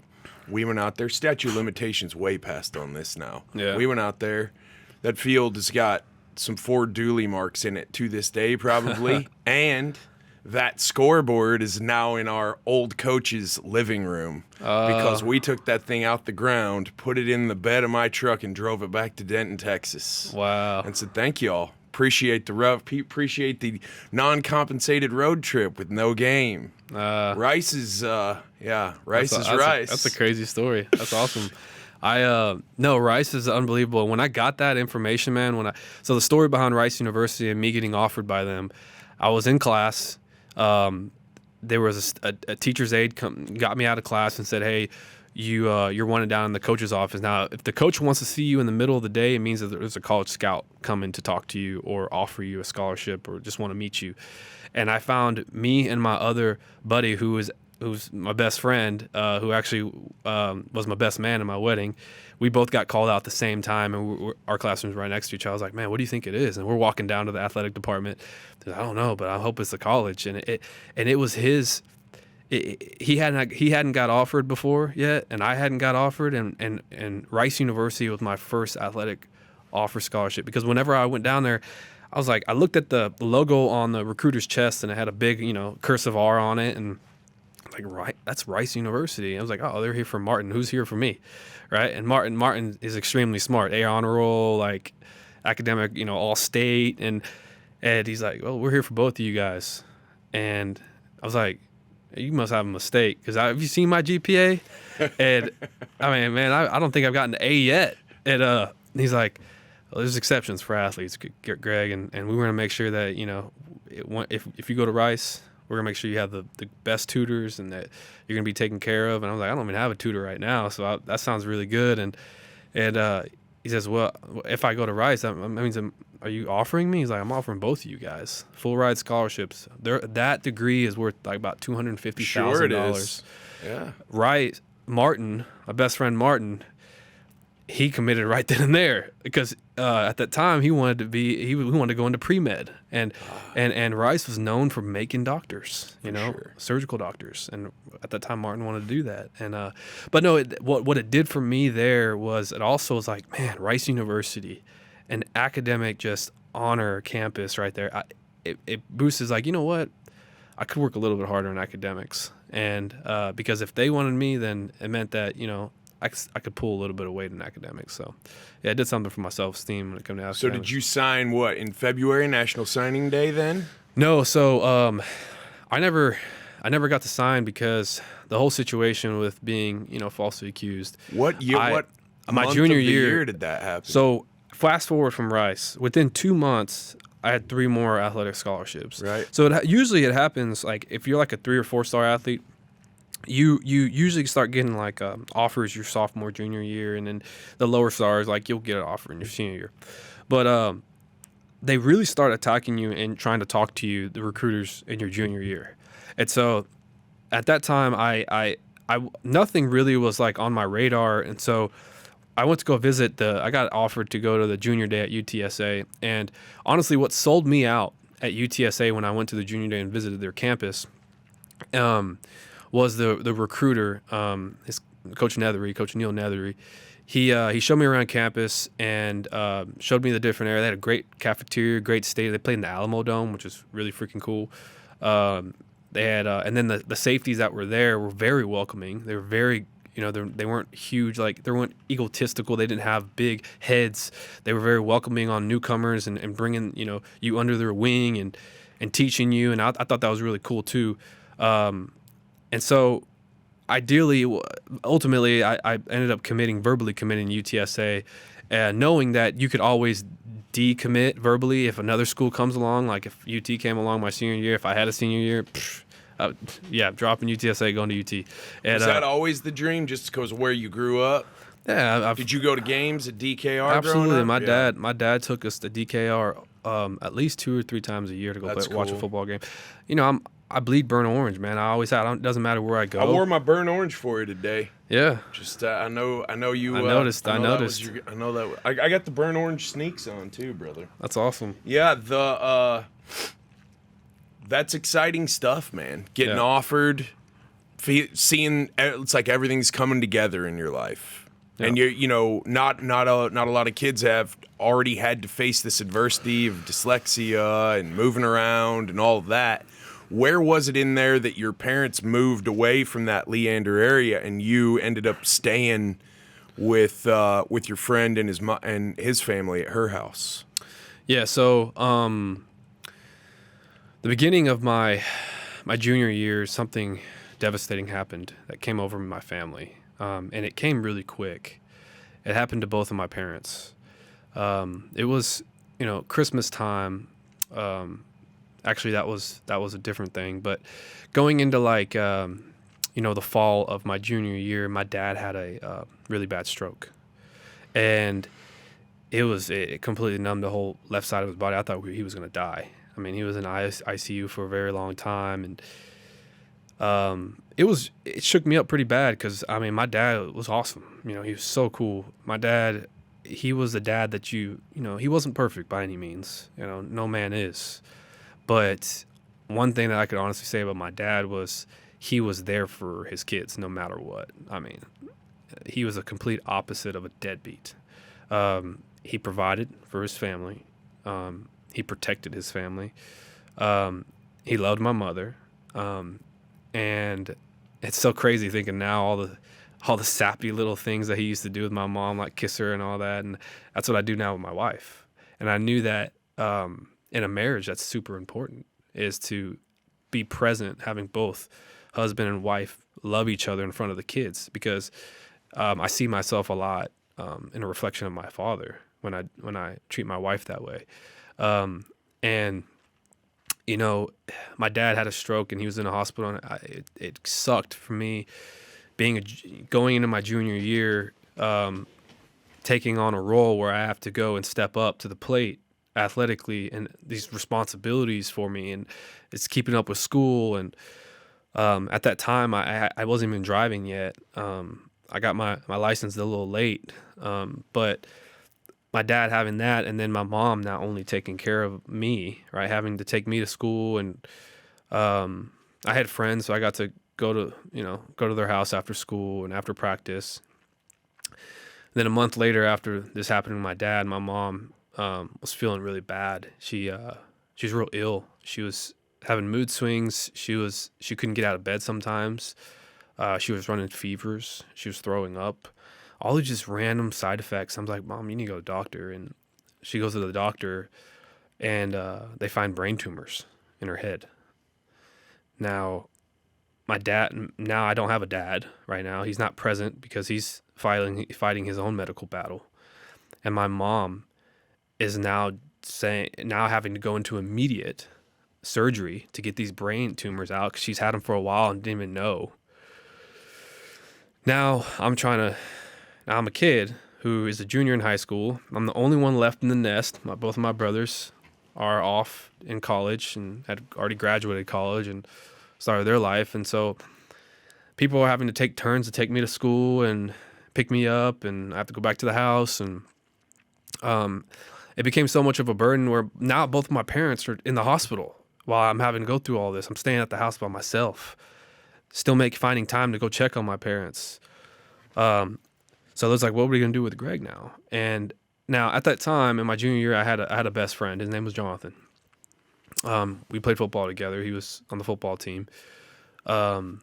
We went out there. Statute of limitations way past on this now. Yeah. We went out there. That field has got some Ford Dooley marks in it to this day probably. And... that scoreboard is now in our old coach's living room because we took that thing out the ground, put it in the bed of my truck, and drove it back to Denton, Texas. Wow. And said, thank y'all. Appreciate the non-compensated road trip with no game. Rice is Rice. That's a crazy story. That's awesome. No, Rice is unbelievable. When I got that information, man, so the story behind Rice University and me getting offered by them, I was in class. There was a teacher's aide got me out of class and said, hey, you're wanted down in the coach's office. Now, if the coach wants to see you in the middle of the day, it means that there's a college scout coming to talk to you or offer you a scholarship or just want to meet you. And I found me and my other buddy who's my best friend, who actually was my best man in my wedding. We both got called out at the same time, and our classrooms right next to each other. I was like, man, what do you think it is? And we're walking down to the athletic department. I don't know, but I hope it's the college. And it was his. He hadn't got offered before yet, and I hadn't got offered. And Rice University was my first athletic offer scholarship, because whenever I went down there, I was like, I looked at the logo on the recruiter's chest, and it had a big, cursive R on it, and like, right, that's Rice University. I was like, oh, they're here for Martin. Who's here for me, right? And Martin is extremely smart, honor roll, like academic, all state, and he's like, well, we're here for both of you guys. And I was like, you must have a mistake, because have you seen my GPA? And I mean, man, I don't think I've gotten an A yet. And he's like, well, there's exceptions for athletes, Greg, and we want to make sure that if you go to Rice, we're going to make sure you have the best tutors and that you're going to be taken care of. And I was like, I don't even have a tutor right now, so that sounds really good. And he says, well, if I go to Rice, that means are you offering me? He's like, I'm offering both of you guys full ride scholarships. That degree is worth like about $250,000. Sure it is. Yeah. Rice, Martin, my best friend Martin, he committed right then and there, because at that time he wanted to go into pre-med, and Rice was known for making doctors, sure. Surgical doctors, and at that time Martin wanted to do that. And but no, what it did for me there was it also was like, man, Rice University, an academic just honor campus right there. It boosts, like, you know what, I could work a little bit harder in academics, and because if they wanted me, then it meant that I could pull a little bit of weight in academics. So, yeah, I did something for my self-esteem when it came to academics. So did you sign, in February, National Signing Day then? No, so I never got to sign because the whole situation with being, falsely accused. What year, my month junior of the year did that happen? So fast forward from Rice, within 2 months, I had 3 more athletic scholarships. Right. So usually it happens, like, if you're like a 3 or 4 star athlete, you usually start getting like offers your sophomore, junior year, and then the lower stars, like, you'll get an offer in your senior year. But they really start attacking you and trying to talk to you, the recruiters, in your junior year. And so at that time, I nothing really was like on my radar, and so I went to go visit I got offered to go to the junior day at UTSA, and honestly, what sold me out at UTSA when I went to the junior day and visited their campus was the recruiter, his Coach Neil Nethery. He showed me around campus and showed me the different area. They had a great cafeteria, great stadium. They played in the Alamo Dome, which is really freaking cool. They had, and then the safeties that were there were very welcoming. They were very, they weren't huge, like they weren't egotistical. They didn't have big heads. They were very welcoming on newcomers and bringing, you under their wing and teaching you. And I thought that was really cool too. And so ultimately, I ended up verbally committing UTSA, knowing that you could always decommit verbally if another school comes along. Like if UT came along my senior year, if I had a senior year, dropping UTSA, going to UT. And, was that always the dream, just because where you grew up? Yeah. Did you go to games at DKR? Absolutely. Growing up? My dad took us to DKR at least 2 or 3 times a year to go watch a football game. I bleed burnt orange, man. I always have. It doesn't matter where I go. I wore my burnt orange for you today. Yeah. Just I know you. I noticed. I know that. I got the burnt orange sneaks on too, brother. That's awesome. Yeah. That's exciting stuff, man. Getting offered, seeing it's like everything's coming together in your life, and not a lot of kids have already had to face this adversity of dyslexia and moving around and all of that. Where was it in there that your parents moved away from that Leander area and you ended up staying with your friend and his family at her house? Yeah, so the beginning of my junior year, something devastating happened that came over my family, and it came really quick. It happened to both of my parents. It was, Christmas time. Actually, that was a different thing. But going into the fall of my junior year, my dad had a really bad stroke, and it completely numbed the whole left side of his body. I thought he was going to die. I mean, he was in ICU for a very long time, and it shook me up pretty bad because my dad was awesome. He was so cool. My dad, he was the dad that he wasn't perfect by any means. No man is. But one thing that I could honestly say about my dad was he was there for his kids no matter what. He was a complete opposite of a deadbeat. He provided for his family. He protected his family. He loved my mother. And it's so crazy thinking now all the sappy little things that he used to do with my mom, like kiss her and all that. And that's what I do now with my wife. And I knew that in a marriage, that's super important, is to be present, having both husband and wife love each other in front of the kids, because I see myself a lot in a reflection of my father when I treat my wife that way. And my dad had a stroke and he was in a hospital, and it sucked for me going into my junior year, taking on a role where I have to go and step up to the plate athletically, and these responsibilities for me, and it's keeping up with school. And at that time I wasn't even driving yet. I got my license a little late, but my dad having that, and then my mom not only taking care of me, right, having to take me to school, and I had friends, so I got to go to their house after school and after practice. Then a month later, after this happened to my dad, my mom was feeling really bad. She was real ill. She was having mood swings. She couldn't get out of bed sometimes. She was running fevers. She was throwing up. All of just random side effects. I was like, Mom, you need to go to the doctor. And she goes to the doctor, and they find brain tumors in her head. Now, my dad. Now I don't have a dad right now. He's not present because he's fighting his own medical battle, and my mom is now having to go into immediate surgery to get these brain tumors out because she's had them for a while and didn't even know. Now I'm a kid who is a junior in high school. I'm the only one left in the nest. Both of my brothers are off in college and had already graduated college and started their life. And so people are having to take turns to take me to school and pick me up, and I have to go back to the house. And it became so much of a burden where now both of my parents are in the hospital while I'm having to go through all this. I'm staying at the house by myself, still finding time to go check on my parents. So it was like, what are we going to do with Greg now? And now at that time in my junior year, I had a best friend. His name was Jonathan. We played football together. He was on the football team. And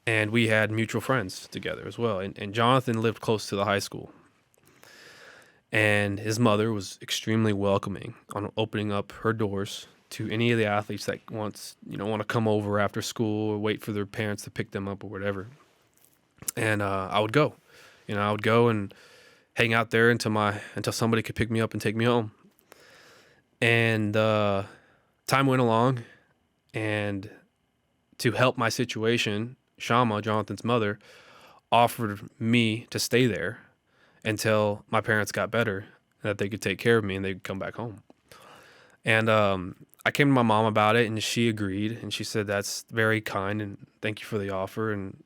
we had mutual friends together as well. And Jonathan lived close to the high school. And his mother was extremely welcoming on opening up her doors to any of the athletes that want to come over after school or wait for their parents to pick them up or whatever. And I would go. I would go and hang out there until somebody could pick me up and take me home. And time went along, and to help my situation, Shama, Jonathan's mother, offered me to stay there until my parents got better, that they could take care of me and they could come back home. And I came to my mom about it, and she agreed, and she said, that's very kind, and thank you for the offer. And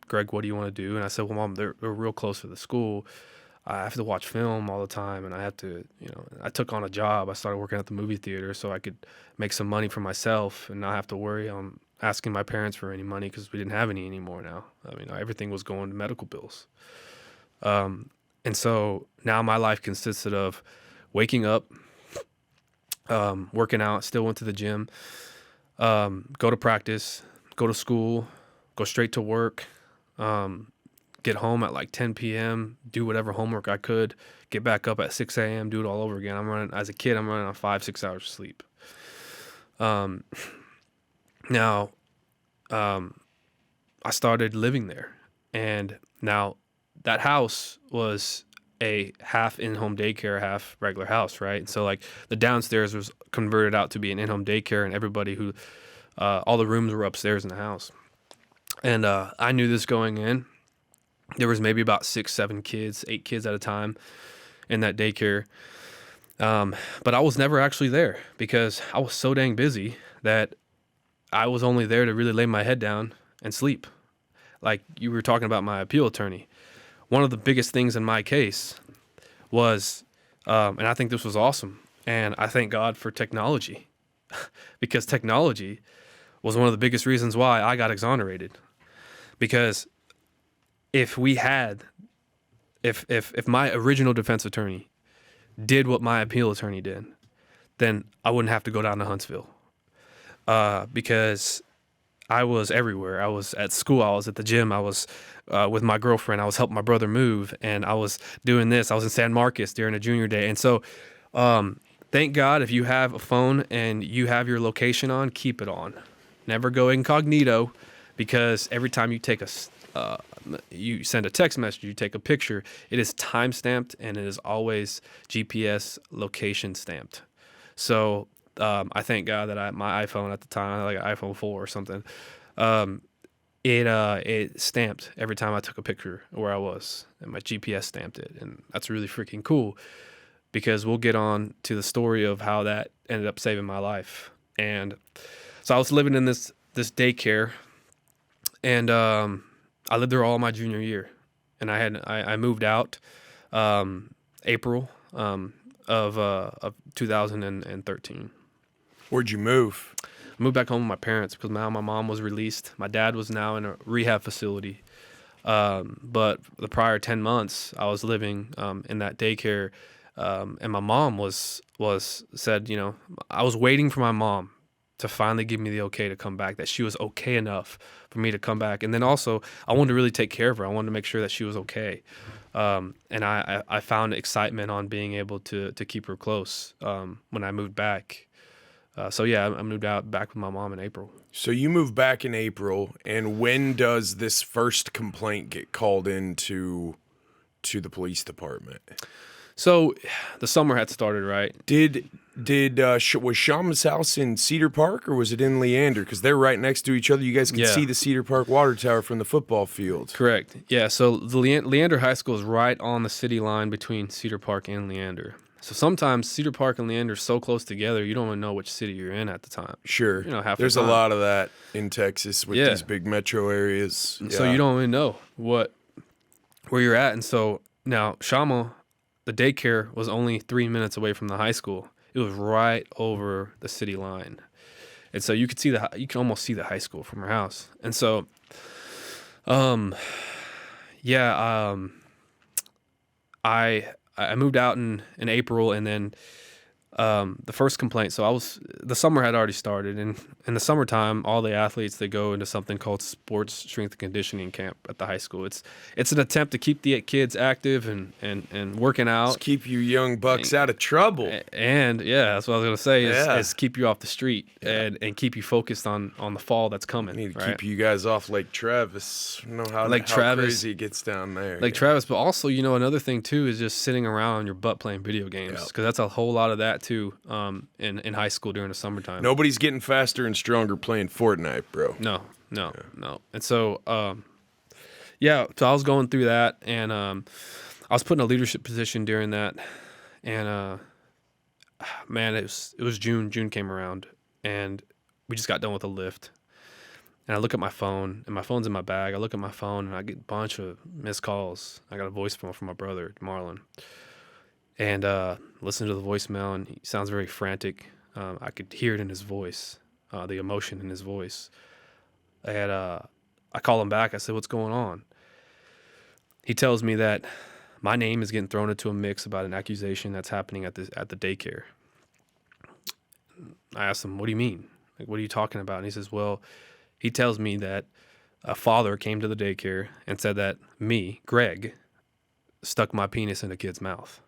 Greg, what do you want to do? And I said, well, Mom, they're real close to the school. I have to watch film all the time, and I have to, I took on a job. I started working at the movie theater so I could make some money for myself and not have to worry on asking my parents for any money, because we didn't have any anymore now. I mean, everything was going to medical bills. And so now my life consisted of waking up, working out, still went to the gym, go to practice, go to school, go straight to work, get home at like 10 p.m., do whatever homework I could, get back up at 6 a.m., do it all over again. As a kid, I'm running on 5-6 hours of sleep. Now, I started living there, and now that house was a half in-home daycare, half regular house, right? And so like the downstairs was converted out to be an in-home daycare, and everybody all the rooms were upstairs in the house. And I knew this going in. There was maybe about 6-7 kids, 8 kids at a time in that daycare. But I was never actually there because I was so dang busy that I was only there to really lay my head down and sleep. Like you were talking about my appeal attorney. One of the biggest things in my case was, and I think this was awesome, and I thank God for technology because technology was one of the biggest reasons why I got exonerated. Because if my original defense attorney did what my appeal attorney did, then I wouldn't have to go down to Huntsville. Because I was everywhere. I was at school. I was at the gym. I was with my girlfriend. I was helping my brother move, and I was doing this. I was in San Marcos during a junior day. And so thank God if you have a phone and you have your location on, keep it on. Never go incognito, because every time you take you send a text message, you take a picture, it is time stamped, and it is always GPS location stamped. So I thank God that my iPhone at the time, like an iPhone 4 or something, it stamped every time I took a picture of where I was, and my GPS stamped it, and that's really freaking cool, because we'll get on to the story of how that ended up saving my life. And so I was living in this daycare, and I lived there all my junior year, and I moved out April of 2013. Where'd you move? I moved back home with my parents because now my mom was released. My dad was now in a rehab facility. But the prior 10 months, I was living in that daycare, and my mom said, I was waiting for my mom to finally give me the okay to come back, that she was okay enough for me to come back. And then also, I wanted to really take care of her. I wanted to make sure that she was okay. And I found excitement on being able to keep her close when I moved back. So yeah, I moved out back with my mom in April. So you moved back in April, and when does this first complaint get called into the police department? So the summer had started, right? Was Shama's house in Cedar Park, or was it in Leander? Because they're right next to each other. You guys can see the Cedar Park water tower from the football field. Correct. Yeah, so the Leander High School is right on the city line between Cedar Park and Leander. So sometimes Cedar Park and Leander are so close together, you don't even know which city you're in at the time. Sure. There's a lot of that in Texas with these big metro areas. So you don't even know where you're at. And so now Shama the daycare was only 3 minutes away from the high school. It was right over the city line. And so you can almost see the high school from her house. And so, I moved out in April, and then the first complaint. So the summer had already started, and in the summertime, all the athletes, they go into something called sports strength and conditioning camp at the high school. It's an attempt to keep the kids active and working out. Just keep you young bucks out of trouble. And that's what I was gonna say is keep you off the street and keep you focused on the fall that's coming. Need to keep you guys off Lake Travis. You know how crazy it gets down there. Lake Travis, but also another thing too is just sitting around on your butt playing video games, because that's a whole lot of that too in high school during the summertime. Nobody's getting faster and stronger playing Fortnite, bro. No. And so so I was going through that, and I was put in a leadership position during that, and man, it was June came around, and we just got done with a lift, and I look at my phone, and my phone's in my bag. I look at my phone, and I get a bunch of missed calls. I got a voicemail from my brother, Marlon, and listen to the voicemail, and he sounds very frantic. I could hear it in his voice, the emotion in his voice. And I call him back. I said, "What's going on?" He tells me that my name is getting thrown into a mix about an accusation that's happening at the daycare. I asked him, "What do you mean? Like, what are you talking about?" And he says, "Well," he tells me that a father came to the daycare and said that me, Greg, stuck my penis in a kid's mouth.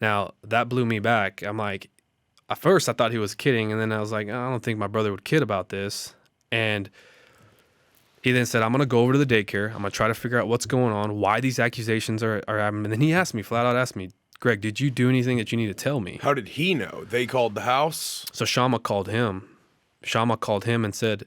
Now, that blew me back. I'm like, at first I thought he was kidding, and then I was like, I don't think my brother would kid about this. And he then said, "I'm going to go over to the daycare. I'm going to try to figure out what's going on, why these accusations are happening." And then he flat out asked me, "Greg, did you do anything that you need to tell me?" How did he know? They called the house? So Shama called him. Shama called him and said,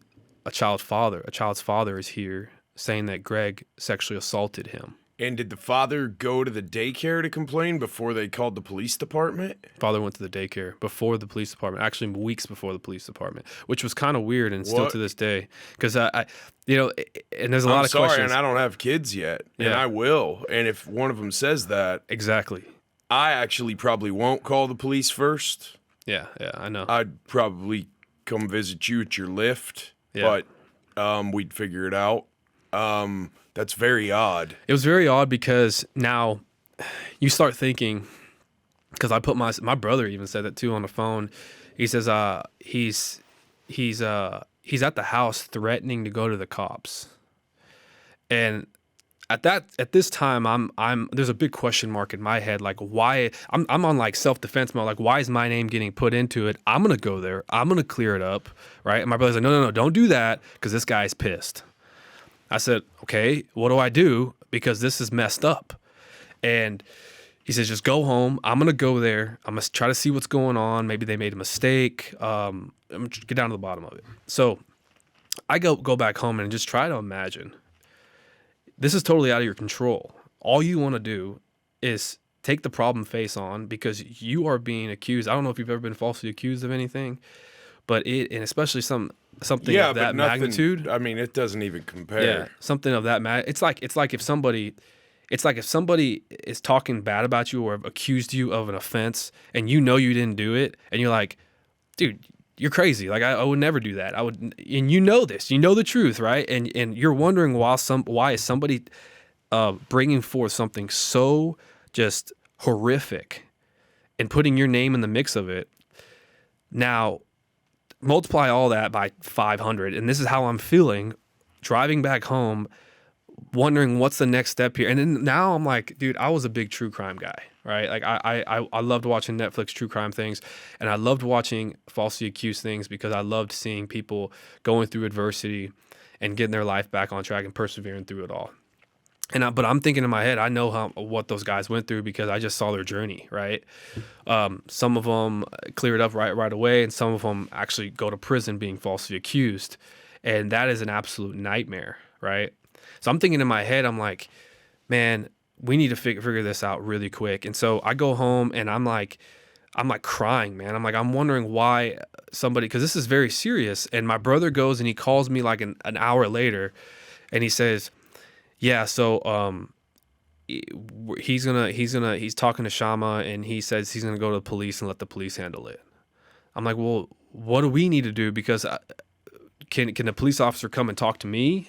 a child's father is here saying that Greg sexually assaulted him. And did the father go to the daycare to complain before they called the police department? Father went to the daycare before the police department, actually weeks before the police department, which was kind of weird, and still to this day. Because, and there's a lot of questions. I'm sorry, and I don't have kids yet, and I will. And if one of them says that. Exactly. I actually probably won't call the police first. Yeah, I know. I'd probably come visit you at your lift, but we'd figure it out. That's very odd. It was very odd because now you start thinking, because I put my brother even said that too on the phone. He says he's at the house threatening to go to the cops, and at this time I'm there's a big question mark in my head, like why I'm on like self-defense mode, like why is my name getting put into it? I'm gonna go there, I'm gonna clear it up, right? And my brother's like, no, don't do that, because this guy's pissed. I said, okay, what do I do? Because this is messed up. And he says, just go home. I'm going to go there. I'm going to try to see what's going on. Maybe they made a mistake. I'm going to get down to the bottom of it. So I go back home and just try to imagine. This is totally out of your control. All you want to do is take the problem face on, because you are being accused. I don't know if you've ever been falsely accused of anything, but and especially something of that magnitude. I mean, it doesn't even compare. Yeah, something of that magnitude. It's like if somebody is talking bad about you or accused you of an offense, and you know you didn't do it, and you're like, dude, you're crazy. Like I would never do that. And you know this. You know the truth, right? And you're wondering why is somebody bringing forth something so just horrific and putting your name in the mix of it. Now, multiply all that by 500, and this is how I'm feeling driving back home, wondering what's the next step here. And then now I'm like, dude, I was a big true crime guy, right? Like I loved watching Netflix true crime things, and I loved watching falsely accused things, because I loved seeing people going through adversity and getting their life back on track and persevering through it all. But I'm thinking in my head, I know what those guys went through, because I just saw their journey, right? Some of them clear it up right away, and some of them actually go to prison being falsely accused, and that is an absolute nightmare, right? So I'm thinking in my head, I'm like, man, we need to figure this out really quick. And so I go home, and I'm like crying, man. I'm wondering why somebody, because this is very serious. And my brother goes and he calls me like an hour later, and he says, yeah, so he's talking to Shama, and he says he's gonna go to the police and let the police handle it. I'm like, well, what do we need to do? Because can the police officer come and talk to me?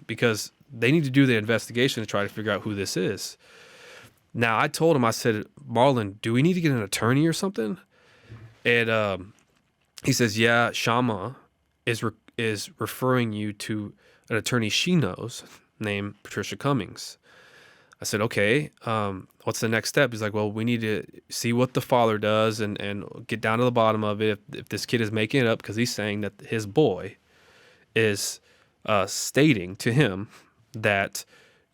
Because they need to do the investigation to try to figure out who this is. Now, I told him, I said, Marlon, do we need to get an attorney or something? And he says, yeah, Shama is referring you to an attorney she knows named Patricia Cummings. I said, okay, what's the next step? He's like, well, we need to see what the father does and get down to the bottom of it. If this kid is making it up, because he's saying that his boy is stating to him that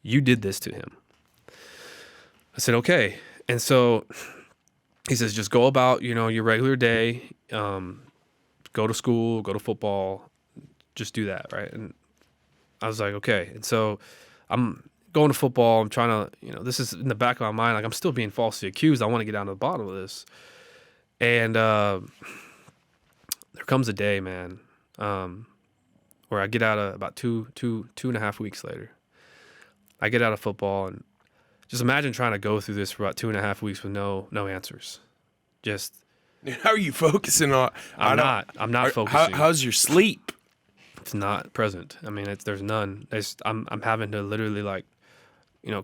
you did this to him. I said, okay. And so he says, just go about, your regular day, go to school, go to football, just do that, right? And I was like, okay. And so I'm going to football. I'm trying to, this is in the back of my mind, like I'm still being falsely accused. I want to get down to the bottom of this. And there comes a day, man, where I get out of about two and a half weeks later. I get out of football, and just imagine trying to go through this for about 2.5 weeks with no answers. Just how are you focusing on? I'm not focusing. How's your sleep? It's not present. I mean, there's none. I'm having to literally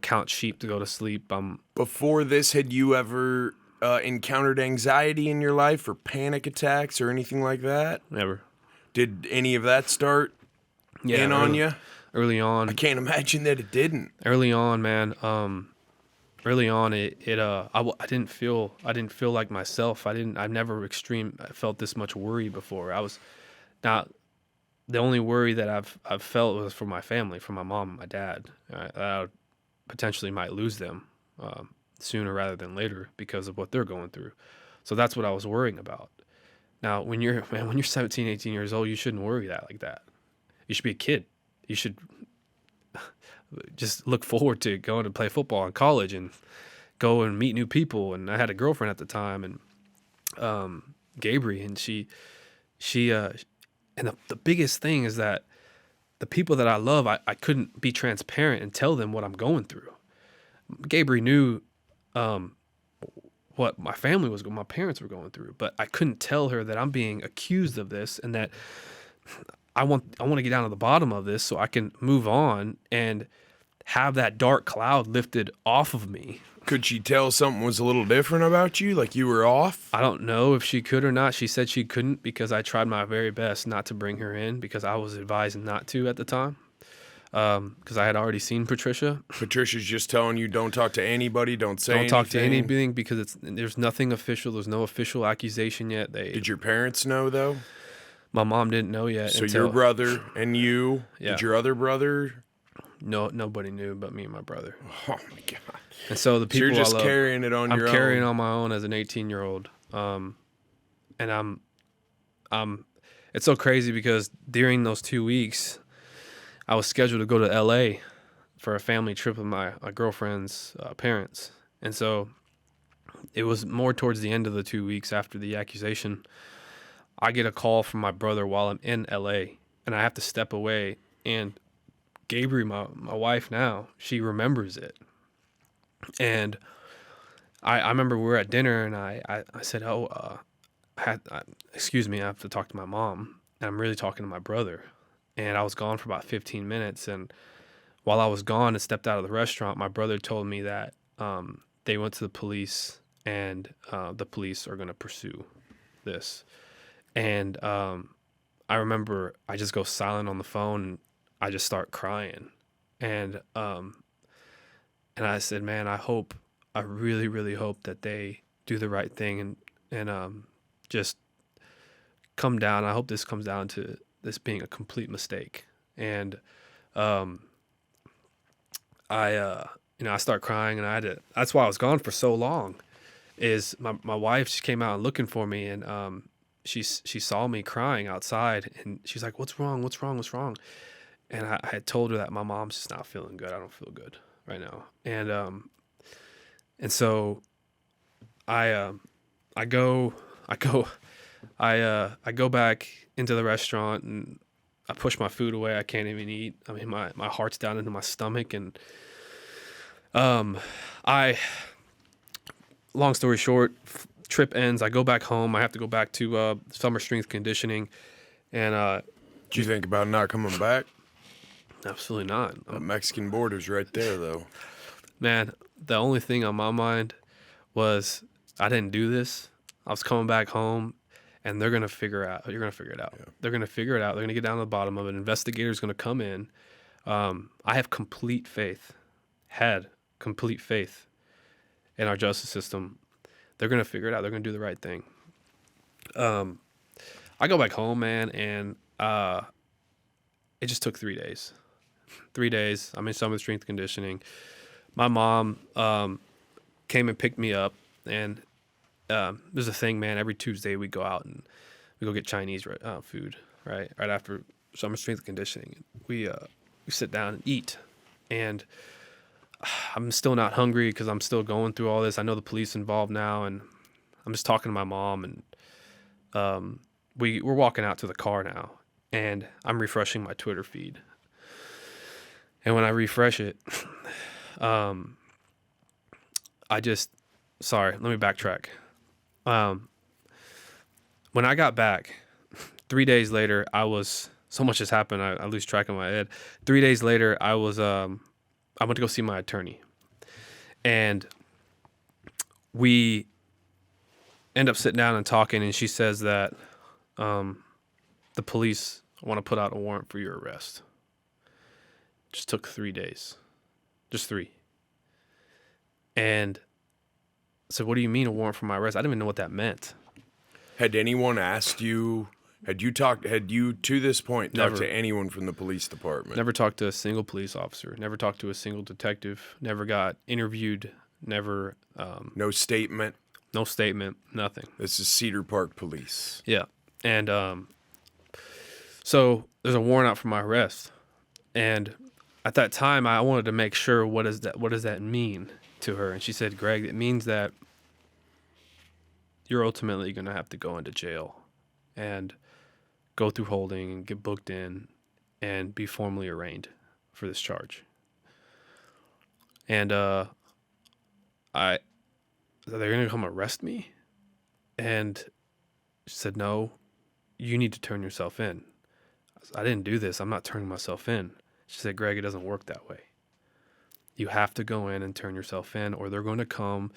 count sheep to go to sleep. Before this, had you ever encountered anxiety in your life or panic attacks or anything like that? Never. Did any of that start on you? Early on. I can't imagine that it didn't. Early on, man. Early on, I didn't feel like myself. I felt this much worry before. I was not. The only worry that I've felt was for my family, for my mom and my dad. I potentially might lose them sooner rather than later because of what they're going through. So that's what I was worrying about. Now, when you're 17, 18 years old, you shouldn't worry like that. You should be a kid. You should just look forward to going to play football in college and go and meet new people. And I had a girlfriend at the time, and Gabriel, and she and the biggest thing is that the people that I love, I couldn't be transparent and tell them what I'm going through. Gabriel knew what my parents were going through, but I couldn't tell her that I'm being accused of this and that I want to get down to the bottom of this so I can move on and have that dark cloud lifted off of me. Could she tell something was a little different about you, like you were off? I don't know if she could or not. She said she couldn't because I tried my very best not to bring her in because I was advised not to at the time because I had already seen Patricia. Patricia's just telling you don't talk to anybody, don't say anything. Don't talk to anything because there's nothing official. There's no official accusation yet. Did your parents know, though? My mom didn't know yet. So your brother and you, yeah. Did your other brother? No, nobody knew but me and my brother. Oh, my God. And so the people you're just carrying it on your own. I'm carrying on my own as an 18-year-old. And it's so crazy because during those 2 weeks, I was scheduled to go to LA for a family trip with my girlfriend's parents. And so it was more towards the end of the 2 weeks after the accusation. I get a call from my brother while I'm in LA, and I have to step away. And Gabriel, my wife now, she remembers it. And I remember we were at dinner, and I said, excuse me, I have to talk to my mom. And I'm really talking to my brother. And I was gone for about 15 minutes. And while I was gone and stepped out of the restaurant, my brother told me that they went to the police, and the police are going to pursue this. And I remember I just go silent on the phone, and I just start crying. And I said, man, I really, really hope that they do the right thing and just come down. I hope this comes down to this being a complete mistake. And I start crying, and that's why I was gone for so long. Is my wife, she came out looking for me, and she saw me crying outside, and she's like, "What's wrong? What's wrong? What's wrong?" And I had told her that my mom's just not feeling good. I don't feel good right now. And so I go back into the restaurant, and I push my food away. I can't even eat. I mean, my heart's down into my stomach, and Long story short, trip ends. I go back home. I have to go back to summer strength conditioning. And Did you think about not coming back? absolutely not. The Mexican border's right there, though. Man, the only thing on my mind was I didn't do this. I was coming back home, and they're going to figure it out. You're going to figure it out. Yeah. They're going to figure it out. They're going to get down to the bottom of it. Investigator's going to come in. I have complete faith, had complete faith in our justice system. They're going to figure it out. They're going to do the right thing. I go back home, man, and it just took 3 days. 3 days. I'm in summer strength conditioning. My mom came and picked me up, and there's a thing, man. Every Tuesday we go out and we go get Chinese food, right after summer strength conditioning. We sit down and eat, and I'm still not hungry because I'm still going through all this. I know the police involved now, and I'm just talking to my mom, and we're walking out to the car now, and I'm refreshing my Twitter feed. And when I refresh it, let me backtrack. When I got back, 3 days later, so much has happened, I lose track of my head. 3 days later, I went to go see my attorney. And we end up sitting down and talking, and she says that the police want to put out a warrant for your arrest. Just took 3 days. Just 3. And I said, what do you mean a warrant for my arrest? I didn't even know what that meant. Had anyone asked you, had you to this point talked Never. to anyone from the police department? Never talked to a single police officer. Never talked to a single detective. Never got interviewed. Never. No statement? No statement. Nothing. This is Cedar Park Police. Yeah. And so there's a warrant out for my arrest. And at that time, I wanted to make sure, what does that mean to her? And she said, Greg, it means that you're ultimately going to have to go into jail and go through holding and get booked in and be formally arraigned for this charge. And they're going to come arrest me? And she said, no, you need to turn yourself in. I didn't do this. I'm not turning myself in. She said, Greg, it doesn't work that way. You have to go in and turn yourself in, or they're going to come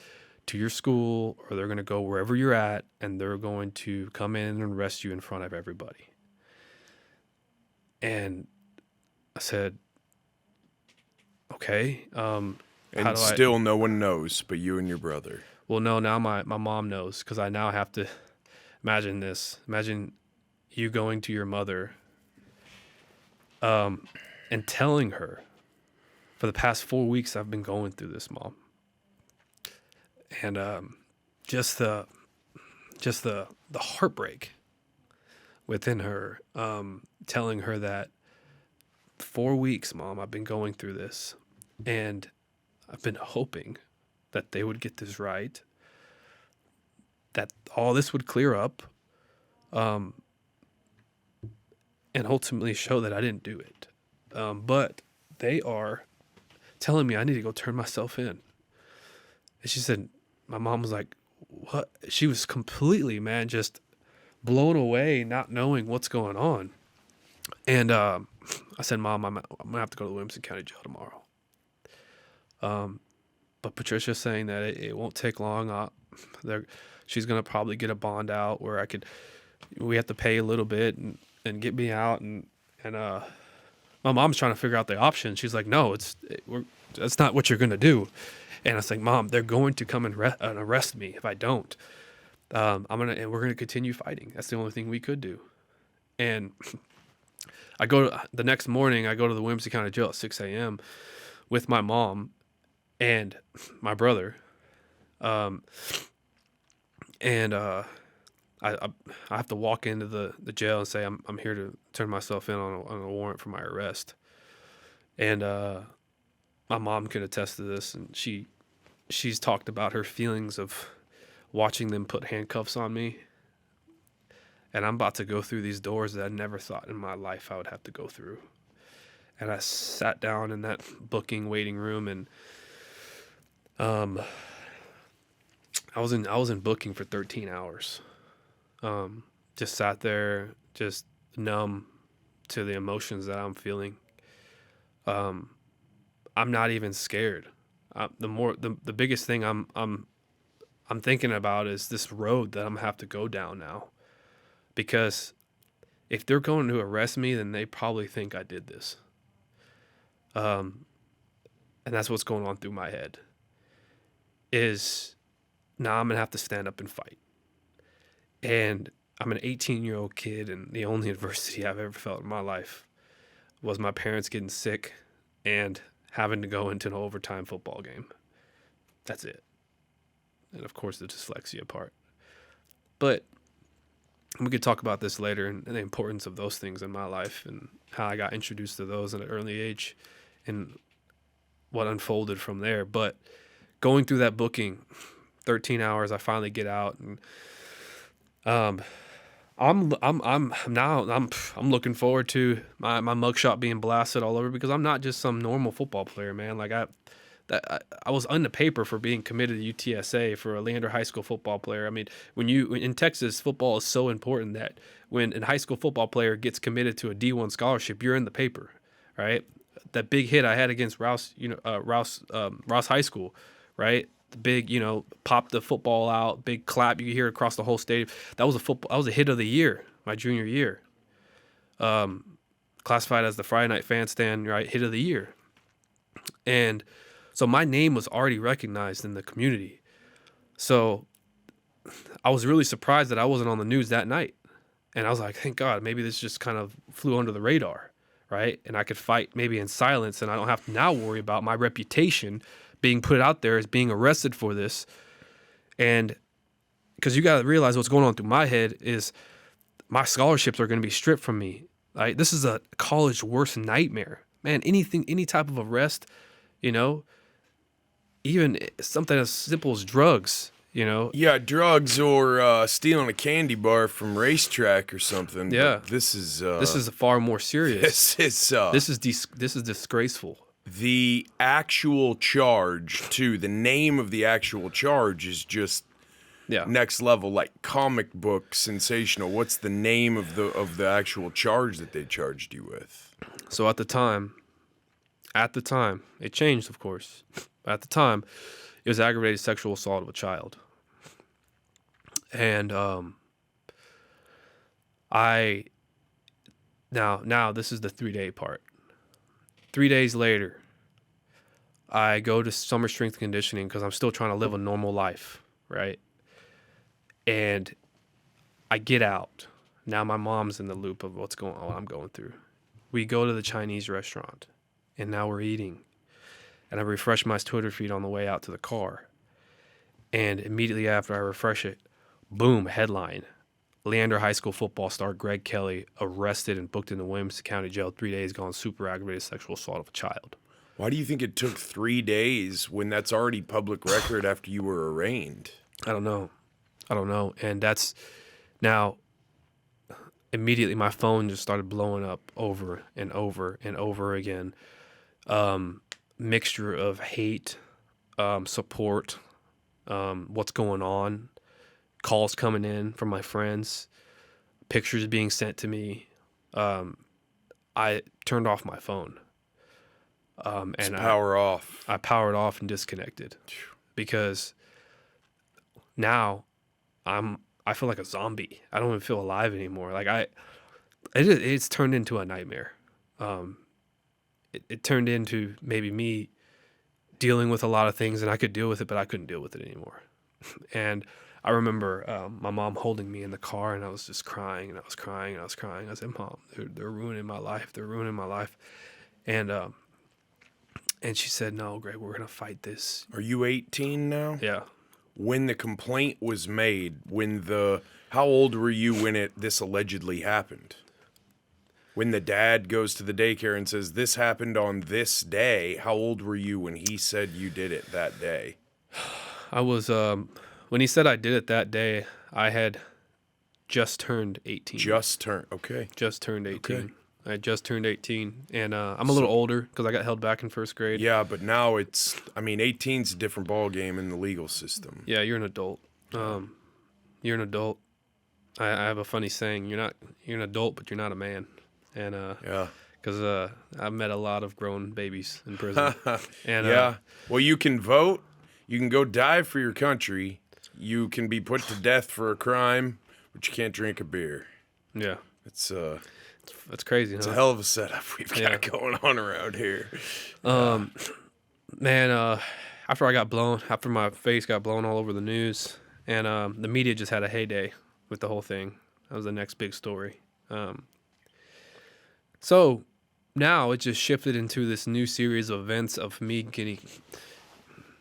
to your school, or they're going to go wherever you're at, and they're going to come in and arrest you in front of everybody. And I said, okay. And still no one knows but you and your brother. Well, no, now my mom knows, because I now have to imagine this. Imagine you going to your mother and telling her, for the past 4 weeks, I've been going through this, Mom. And just the heartbreak within her, telling her that 4 weeks, Mom, I've been going through this, and I've been hoping that they would get this right, that all this would clear up, and ultimately show that I didn't do it. But they are telling me I need to go turn myself in. And she said, my mom was like, what? She was completely, man, just blown away, not knowing what's going on. And I said, Mom, I'm going to have to go to the Williamson County Jail tomorrow. But Patricia's saying that it won't take long. She's going to probably get a bond out where we have to pay a little bit and get me out. And my mom's trying to figure out the option. She's like, no, that's not what you're going to do. And I was like, Mom, they're going to come and arrest me if I don't. And we're going to continue fighting. That's the only thing we could do. And the next morning, I go to the Williamson County Jail at 6 a.m. with my mom and my brother. I have to walk into the jail and say, I'm here to turn myself in on a warrant for my arrest. And my mom can attest to this, and she's talked about her feelings of watching them put handcuffs on me. And I'm about to go through these doors that I never thought in my life I would have to go through. And I sat down in that booking waiting room, and I was in booking for 13 hours. Just sat there, just numb to the emotions that I'm feeling. I'm not even scared. The biggest thing I'm thinking about is this road that I'm gonna have to go down now, because if they're going to arrest me, then they probably think I did this. And that's what's going on through my head. Is now I'm gonna have to stand up and fight. And I'm an 18-year-old kid, and the only adversity I've ever felt in my life was my parents getting sick and having to go into an overtime football game. That's it. And of course the dyslexia part. But we could talk about this later, and the importance of those things in my life and how I got introduced to those at an early age and what unfolded from there. But going through that booking, 13 hours, I finally get out, and I'm looking forward to my mugshot being blasted all over, because I'm not just some normal football player, man. Like I was on the paper for being committed to UTSA for a Leander High School football player. I mean, in Texas, football is so important that when a high school football player gets committed to a D1 scholarship, you're in the paper, right? That big hit I had against Rouse High School, right? The big, pop the football out, big clap you hear across the whole stadium. That was a hit of the year, my junior year. Classified as the Friday Night Fan Stand, right? Hit of the year. And so my name was already recognized in the community. So I was really surprised that I wasn't on the news that night. And I was like, thank God, maybe this just kind of flew under the radar, right? And I could fight maybe in silence, and I don't have to now worry about my reputation being put out there as being arrested for this. And because you got to realize what's going on through my head is my scholarships are going to be stripped from me. Right? This is a college worst nightmare, man. Any type of arrest, even something as simple as drugs, Yeah, drugs or stealing a candy bar from racetrack or something. Yeah. But this is far more serious. This is disgraceful. The actual charge, too, the name of the actual charge is just next level, like comic book sensational. What's the name of the actual charge that they charged you with? So at the time, it changed, of course. At the time, it was aggravated sexual assault of a child. And now this is the 3-day part. 3 days later, I go to summer strength conditioning because I'm still trying to live a normal life, right? And I get out. Now my mom's in the loop of what I'm going through. We go to the Chinese restaurant, and now we're eating. And I refresh my Twitter feed on the way out to the car. And immediately after I refresh it, boom, headline. Leander High School football star Greg Kelley arrested and booked into Williamson County Jail 3 days ago on super aggravated sexual assault of a child. Why do you think it took 3 days when that's already public record after you were arraigned? I don't know. And that's now immediately my phone just started blowing up over and over and over again. Mixture of hate, support, what's going on. Calls coming in from my friends, pictures being sent to me. I turned off my phone. And power off. I powered off and disconnected because now I feel like a zombie. I don't even feel alive anymore. Like it's turned into a nightmare. It turned into maybe me dealing with a lot of things, and I could deal with it, but I couldn't deal with it anymore. And I remember my mom holding me in the car, and I was just crying, and I was crying, and I was crying. I said, "Mom, they're ruining my life. They're ruining my life." And she said, "No, Greg, we're going to fight this." Are you 18 now? Yeah. When the complaint was made, how old were you when this allegedly happened? When the dad goes to the daycare and says, this happened on this day, how old were you when he said you did it that day? I was, when he said I did it that day, I had just turned 18. Okay. Just turned 18. Okay. I just turned 18, and I'm a little older because I got held back in first grade. Yeah, but now 18's a different ball game in the legal system. Yeah, you're an adult. You're an adult. I have a funny saying: you're an adult, but you're not a man. And yeah, because I've met a lot of grown babies in prison. And yeah. Well, you can vote. You can go die for your country. You can be put to death for a crime, but you can't drink a beer. Yeah, It's crazy. It's a hell of a setup we've got going on around here. Man, after my face got blown all over the news, and the media just had a heyday with the whole thing. That was the next big story. So now it just shifted into this new series of events of me getting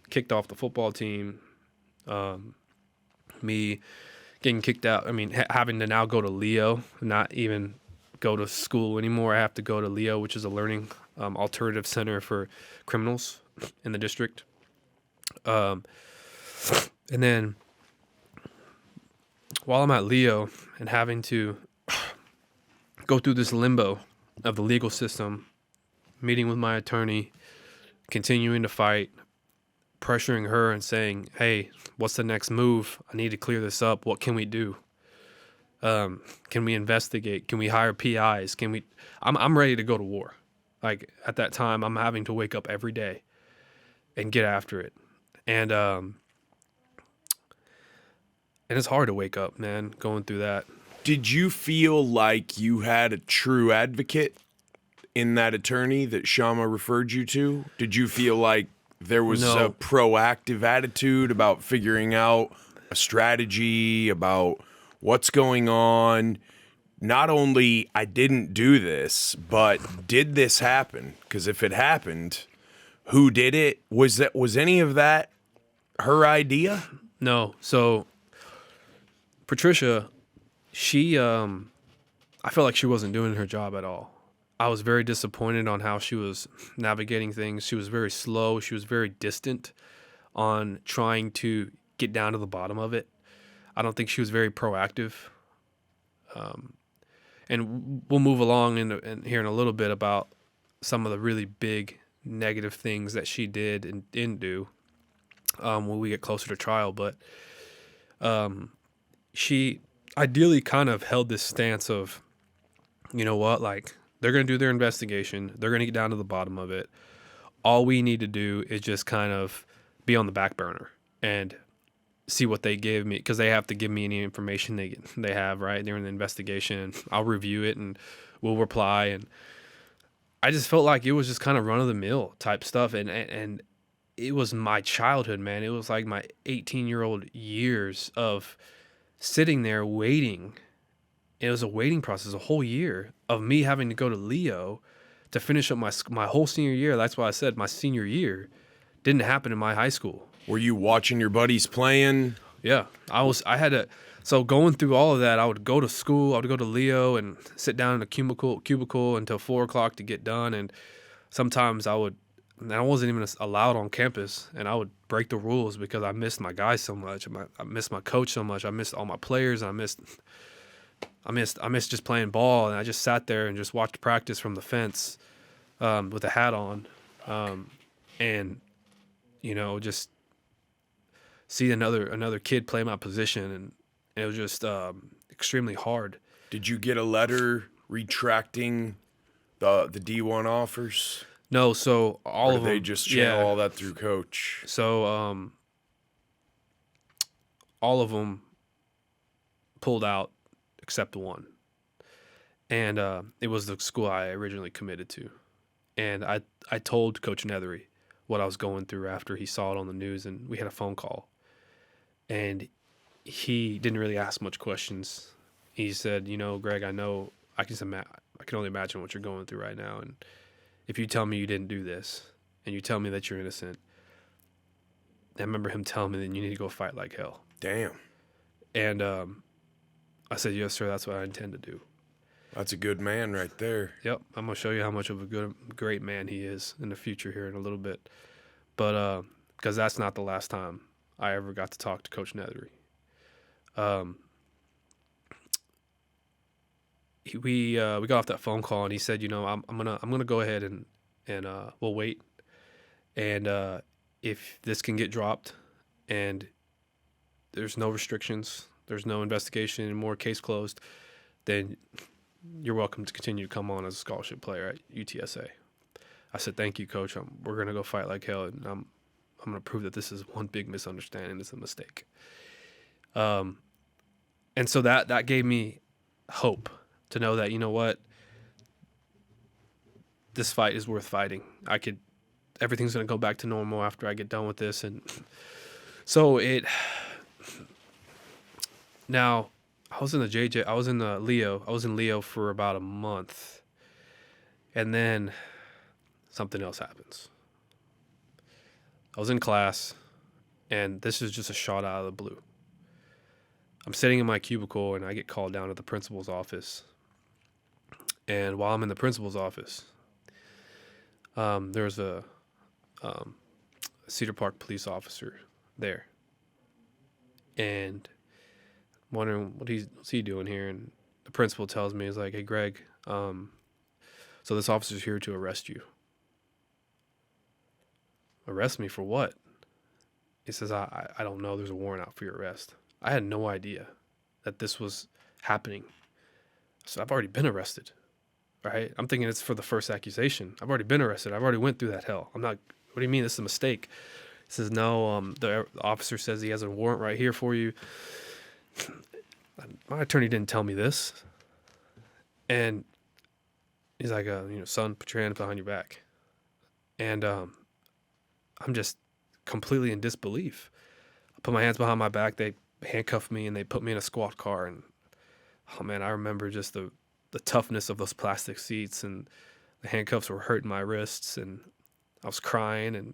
kicked off the football team, me getting kicked out. I mean, having to now go to Leo, not even go to school anymore. I have to go to Leo, which is a learning alternative center for criminals in the district. And then while I'm at Leo and having to go through this limbo of the legal system, meeting with my attorney, continuing to fight, pressuring her and saying, hey, what's the next move? I need to clear this up. What can we do? Can we investigate? Can we hire PIs? I'm ready to go to war. Like at that time, I'm having to wake up every day and get after it. And it's hard to wake up, man, going through that. Did you feel like you had a true advocate in that attorney that Shama referred you to? Did you feel like there was a proactive attitude about figuring out a strategy, about what's going on? Not only I didn't do this, but did this happen? Because if it happened, who did it? Was any of that her idea? No. So Patricia, I felt like she wasn't doing her job at all. I was very disappointed on how she was navigating things. She was very slow. She was very distant on trying to get down to the bottom of it. I don't think she was very proactive. And we'll move along in here in a little bit about some of the really big negative things that she did and didn't do when we get closer to trial. But she ideally kind of held this stance of, you know what, like, they're going to do their investigation. They're going to get down to the bottom of it. All we need to do is just kind of be on the back burner and see what they give me, because they have to give me any information they have, right, during the investigation. I'll review it and we'll reply. And I just felt like it was just kind of run-of-the-mill type stuff. And it was my childhood, man. It was like my 18-year-old years of sitting there waiting. It was a waiting process, a whole year of me having to go to Leo to finish up my whole senior year. That's why I said my senior year didn't happen in my high school. Were you watching your buddies playing? Yeah, so going through all of that, I would go to school, I would go to Leo and sit down in a cubicle until 4:00 to get done. And sometimes I wasn't even allowed on campus, and I would break the rules because I missed my guys so much. I missed my coach so much. I missed all my players. I missed just playing ball, and I just sat there and just watched practice from the fence with a hat on, and just see another kid play my position, and it was just extremely hard. Did you get a letter retracting the D1 offers? No, so all of them. They just channel all that through coach. So all of them pulled out except one. And it was the school I originally committed to. And I told Coach Nethery what I was going through after he saw it on the news, and we had a phone call. And he didn't really ask much questions. He said, Greg, I know I can only imagine what you're going through right now. And if you tell me you didn't do this and you tell me that you're innocent, I remember him telling me that you need to go fight like hell. Damn. And I said, yes, sir, that's what I intend to do. That's a good man right there. Yep. I'm going to show you how much of a great man he is in the future here in a little bit. But because that's not the last time I ever got to talk to Coach Nethery. we got off that phone call, and he said, I'm gonna go ahead and we'll wait, and if this can get dropped, and there's no restrictions, there's no investigation anymore, case closed, then you're welcome to continue to come on as a scholarship player at UTSA. I said, thank you, Coach. We're gonna go fight like hell, and I'm gonna prove that this is one big misunderstanding. It's a mistake. And so that gave me hope to know that, you know what, this fight is worth fighting. Everything's gonna go back to normal after I get done with this, and so now I was in Leo for about a month, and then something else happens. I was in class, and this is just a shot out of the blue. I'm sitting in my cubicle, and I get called down to the principal's office. And while I'm in the principal's office, there's a Cedar Park police officer there. And I'm wondering what's he doing here. And the principal tells me, he's like, hey, Greg, so this officer's here to arrest you. Arrest me for what? He says, I don't know. There's a warrant out for your arrest. I had no idea that this was happening. So I've already been arrested, right? I'm thinking it's for the first accusation. I've already been arrested. I've already went through that hell. I'm not, what do you mean this is a mistake? He says, no, the officer says he has a warrant right here for you. My attorney didn't tell me this. And he's like, son, put your hands behind your back. And I'm just completely in disbelief. I put my hands behind my back. They handcuffed me and they put me in a squad car. And oh man, I remember just the toughness of those plastic seats, and the handcuffs were hurting my wrists, and I was crying. And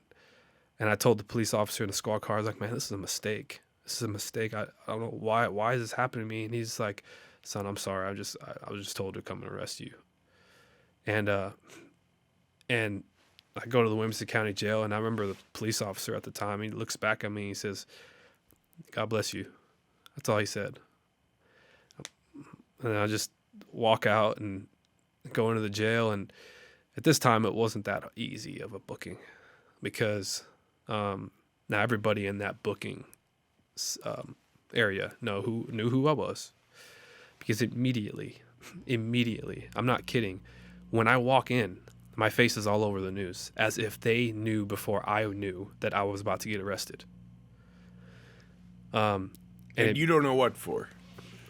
I told the police officer in the squad car, I was like, man, this is a mistake. This is a mistake. I don't know why is this happening to me? And he's like, son, I'm sorry. I was just told to come and arrest you. And I go to the Williamson County jail, and I remember the police officer at the time, he looks back at me and he says, God bless you. That's all he said. And I just walk out and go into the jail. And at this time, it wasn't that easy of a booking, because now everybody in that booking area knew who I was. Because immediately, I'm not kidding, when I walk in, my face is all over the news, as if they knew before I knew that I was about to get arrested. And you don't know what for.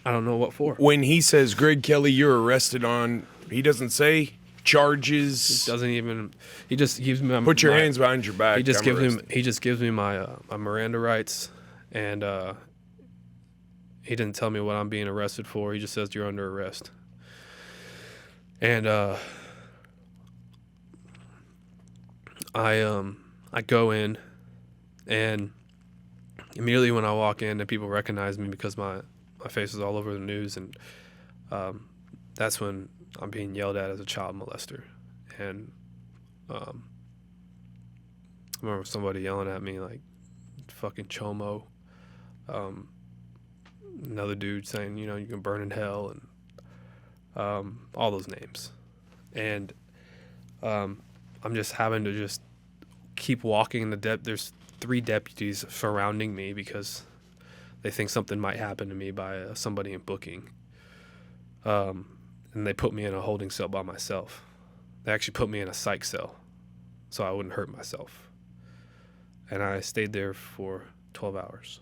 I don't know what for. When he says, Greg Kelley, you're arrested on, he doesn't say charges. He doesn't even. He just gives me. Put your hands behind your back. He just gives me my Miranda rights, and he didn't tell me what I'm being arrested for. He just says you're under arrest. And I go in, and immediately when I walk in, the people recognize me because my face is all over the news, and that's when I'm being yelled at as a child molester. And I remember somebody yelling at me like, fucking chomo. Another dude saying, you can burn in hell, and all those names. And I'm just having to just keep walking in the there's 3 deputies surrounding me because they think something might happen to me by somebody in booking. And they put me in a holding cell by myself. They actually put me in a psych cell so I wouldn't hurt myself. And I stayed there for 12 hours.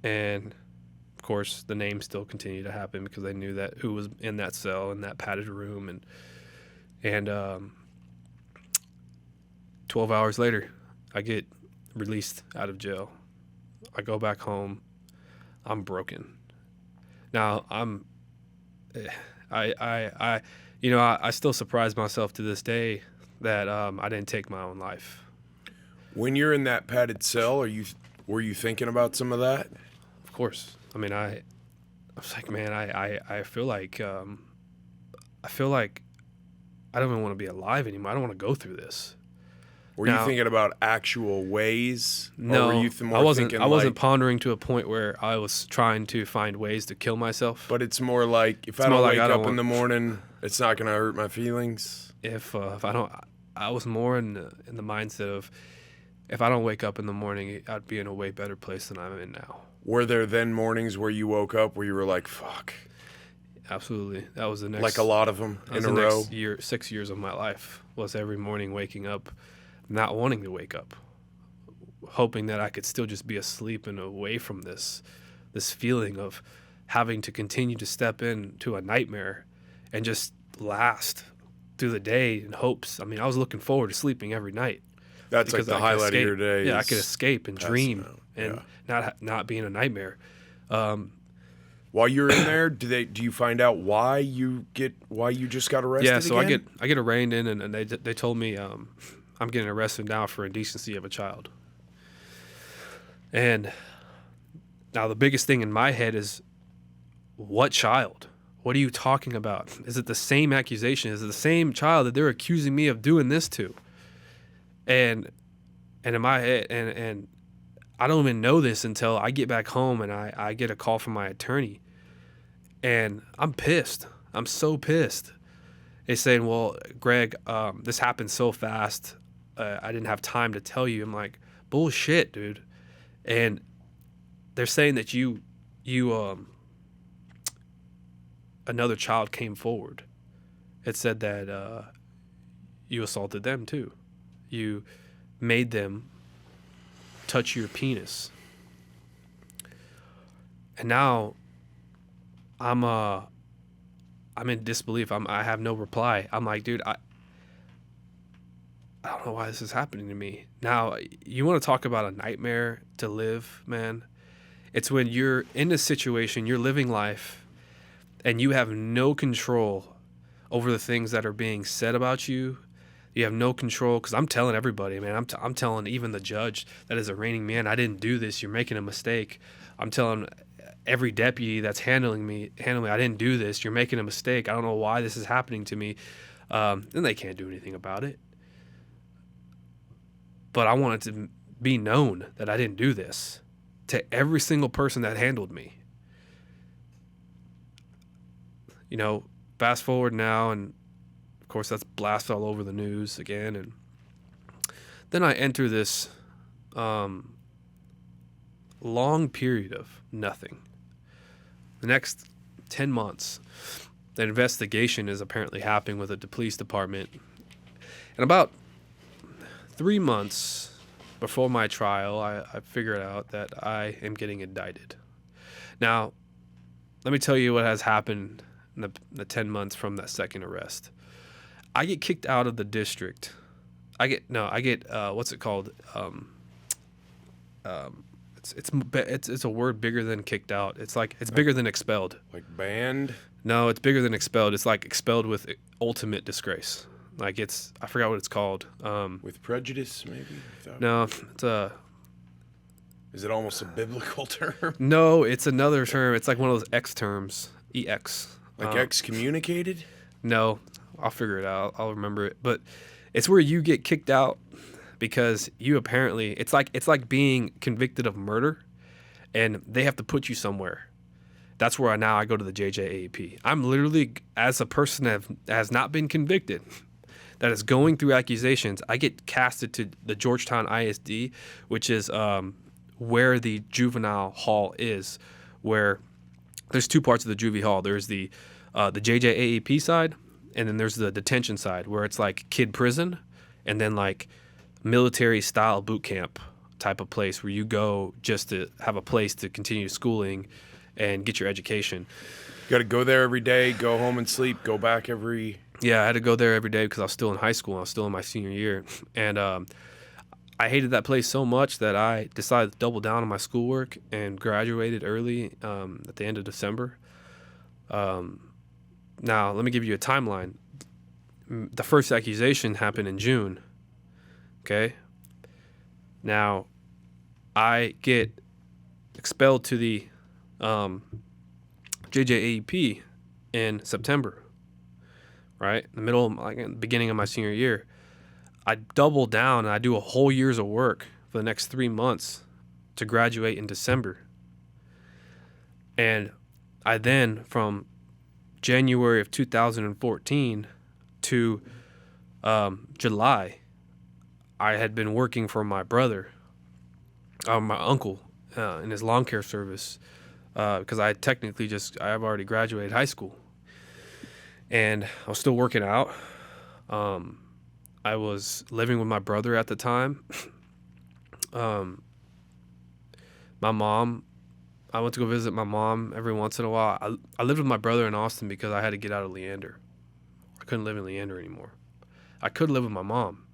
And of course the names still continue to happen because they knew that who was in that cell, in that padded room. And 12 hours later, I get released out of jail. I go back home. I'm broken. Now I still surprise myself to this day that I didn't take my own life. When you're in that padded cell, were you thinking about some of that? Of course. I mean, I was like, man, I feel like I don't even want to be alive anymore. I don't want to go through this. Were you thinking about actual ways? No, or were you I wasn't. Thinking I wasn't pondering to a point where I was trying to find ways to kill myself. But it's more like if I don't wake up in the morning, it's not going to hurt my feelings. If I don't, I was more in the mindset of if I don't wake up in the morning, I'd be in a way better place than I'm in now. Were there then mornings where you woke up where you were like, "Fuck"? Absolutely, that was the next. Like a lot of them in a row. Next 6 years of my life was every morning waking up, not wanting to wake up, hoping that I could still just be asleep and away from this feeling of having to continue to step into a nightmare and just last through the day in hopes. I mean, I was looking forward to sleeping every night. That's like the highlight of your day. Yeah, I could escape and dream and not be in a nightmare. While you're in there, do you find out why you just got arrested? Yeah, so again? I get arraigned in, and they told me I'm getting arrested now for indecency of a child. And now the biggest thing in my head is, what child? What are you talking about? Is it the same accusation? Is it the same child that they're accusing me of doing this to? And in my head, and I don't even know this until I get back home and I get a call from my attorney. And I'm pissed. I'm so pissed. They're saying, well, Greg, this happened so fast. I didn't have time to tell you. I'm like, bullshit, dude. And they're saying that you another child came forward. It said that you assaulted them too. You made them touch your penis. And now I'm in disbelief. I have no reply. I'm like, dude, I don't know why this is happening to me. Now, you want to talk about a nightmare to live, man? It's when you're in a situation, you're living life, and you have no control over the things that are being said about you. You have no control, because I'm telling everybody, man. I'm telling even the judge that is arraigning me, and I didn't do this. You're making a mistake. I'm telling every deputy that's handling me, I didn't do this. You're making a mistake. I don't know why this is happening to me. And they can't do anything about it. But I want it to be known that I didn't do this to every single person that handled me. You know, fast forward now, and of course that's blasted all over the news again. And then I enter this long period of nothing. The next 10 months, the investigation is apparently happening with the police department. And about 3 months before my trial, I figured out that I am getting indicted. Now, let me tell you what has happened in the 10 months from that second arrest. I get kicked out of the district. I get what's it called? It's a word bigger than kicked out. It's bigger than expelled. Like banned? No, it's bigger than expelled. It's like expelled with ultimate disgrace. Like I forgot what it's called. With prejudice, maybe? No, it's a. Is it almost a biblical term? No, it's another term. It's like one of those X terms. EX. Like excommunicated? No, I'll figure it out. I'll remember it. But it's where you get kicked out because you apparently it's like being convicted of murder, and they have to put you somewhere. That's where I go to the JJAP. I'm literally, as a person that has not been convicted, that is going through accusations, I get casted to the Georgetown ISD, which is where the juvenile hall is, where there's two parts of the juvie hall. There's the JJAP side, and then there's the detention side, where it's like kid prison, and then like military style boot camp type of place where you go just to have a place to continue schooling and get your education. You got to go there every day, go home and sleep, go back every... Yeah, I had to go there every day because I was still in high school. I was still in my senior year. And I hated that place so much that I decided to double down on my schoolwork and graduated early at the end of December. Now, let me give you a timeline. The first accusation happened in June. Okay? Now, I get expelled to the JJAP in September, right? In the beginning of my senior year. I double down and I do a whole year's of work for the next 3 months to graduate in December. And I then, from January of 2014 to July, I had been working for my brother, my uncle, in his lawn care service, because I've already graduated high school. And I was still working out. I was living with my brother at the time. My mom, I went to go visit my mom every once in a while. I lived with my brother in Austin because I had to get out of Leander. I couldn't live in Leander anymore. I could live with my mom,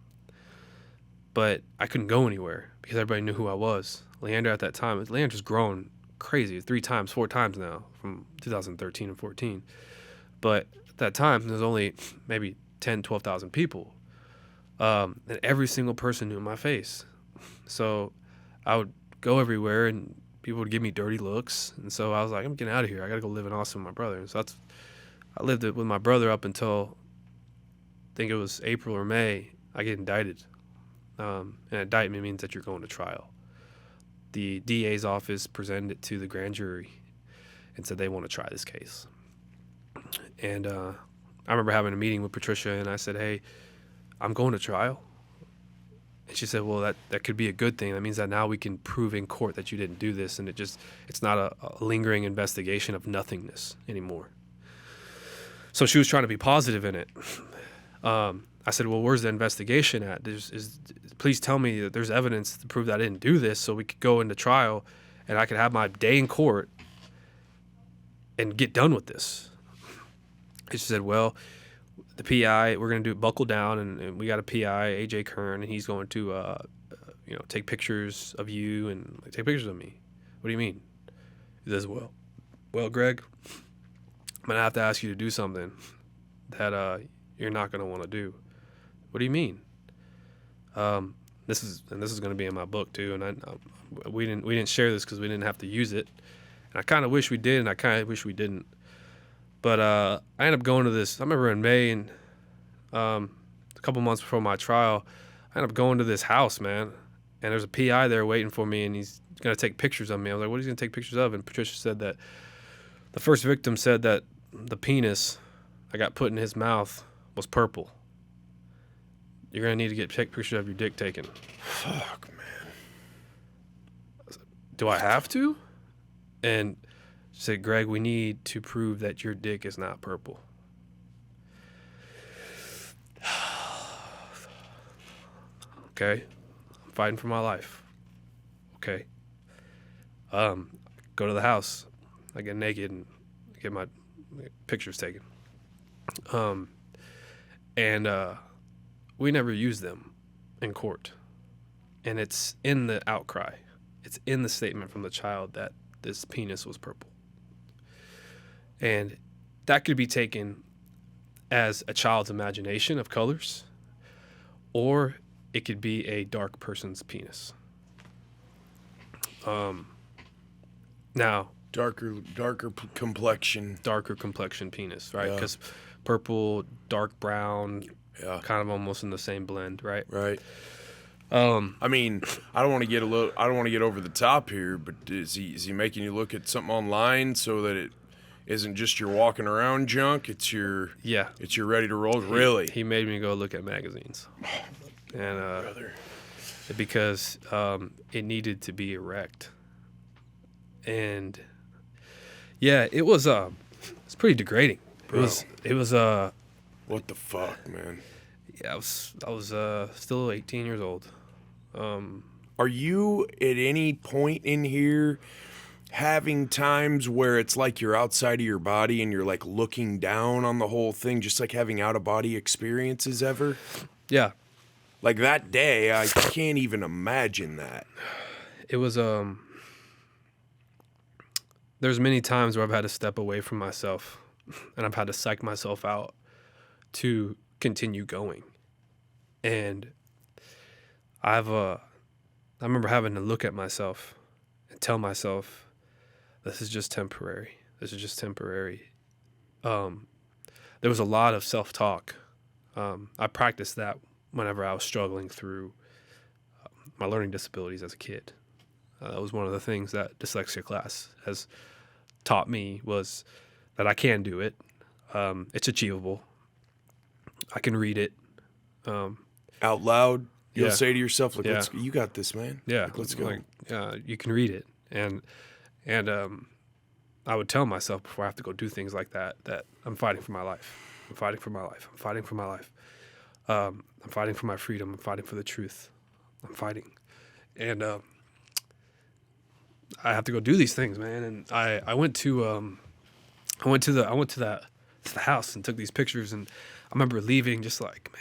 but I couldn't go anywhere because everybody knew who I was. Leander at that time, Leander's grown crazy, 4 times now from 2013 and 14. But at that time, there's only maybe 10, 12,000 people. And every single person knew my face. So I would go everywhere and people would give me dirty looks. And so I was like, I'm getting out of here. I got to go live in Austin with my brother. And so I lived with my brother up until I think it was April or May. I get indicted. And indictment means that you're going to trial. The DA's office presented it to the grand jury and said they want to try this case. And I remember having a meeting with Patricia, and I said, hey, I'm going to trial. And she said, well, that could be a good thing. That means that now we can prove in court that you didn't do this, and it's not a lingering investigation of nothingness anymore. So she was trying to be positive in it. I said, well, where's the investigation at? Please tell me that there's evidence to prove that I didn't do this so we could go into trial and I could have my day in court and get done with this. And she said, well, the PI, we're going to buckle down, and we got a PI, AJ Kern, and he's going to, take pictures of you and take pictures of me. What do you mean? He says, well, Greg, I'm going to have to ask you to do something that you're not going to want to do. What do you mean? This is going to be in my book too, and we didn't share this because we didn't have to use it, and I kind of wish we did, and I kind of wish we didn't. But I ended up going to this. I remember in May, and a couple months before my trial, I ended up going to this house, man, and there's a PI there waiting for me, and he's going to take pictures of me. I was like, what is he going to take pictures of? And Patricia said that the first victim said that the penis I got put in his mouth was purple. You're going to need to get pictures of your dick taken. Fuck, man. Do I have to? And she said, Greg, we need to prove that your dick is not purple. Okay. I'm fighting for my life. Okay. Go to the house. I get naked and get my pictures taken. And we never use them in court. And it's in the outcry. It's in the statement from the child that this penis was purple. And that could be taken as a child's imagination of colors, or it could be a dark person's penis. Now, darker complexion penis, right? Because purple, dark brown, kind of almost in the same blend, right? Right. I mean, I don't want to get over the top here, but is he making you look at something online so that it isn't just your walking around junk? It's your ready to roll. Really? He made me go look at magazines, and because it needed to be erect, and it was it's pretty degrading. Bro. It was what the fuck, man? Yeah, I was still 18 years old. Are you at any point in here having times where it's like you're outside of your body and you're like looking down on the whole thing, just like having out of body experiences ever? Yeah. Like that day, I can't even imagine that. It was there's many times where I've had to step away from myself and I've had to psych myself out to continue going. And I remember having to look at myself and tell myself, this is just temporary. This is just temporary. There was a lot of self-talk. I practiced that whenever I was struggling through my learning disabilities as a kid. That was one of the things that dyslexia class has taught me, was that I can do it. It's achievable. I can read it. Out loud, you'll Yeah. say to yourself, like, Yeah. you got this, man. Yeah, Like, let's go. You can read it, and I would tell myself before I have to go do things like that I'm fighting for my life. I'm fighting for my life. I'm fighting for my life. I'm fighting for my freedom. I'm fighting for the truth. I'm fighting, and I have to go do these things, man. And I went to the house and took these pictures, and I remember leaving just like,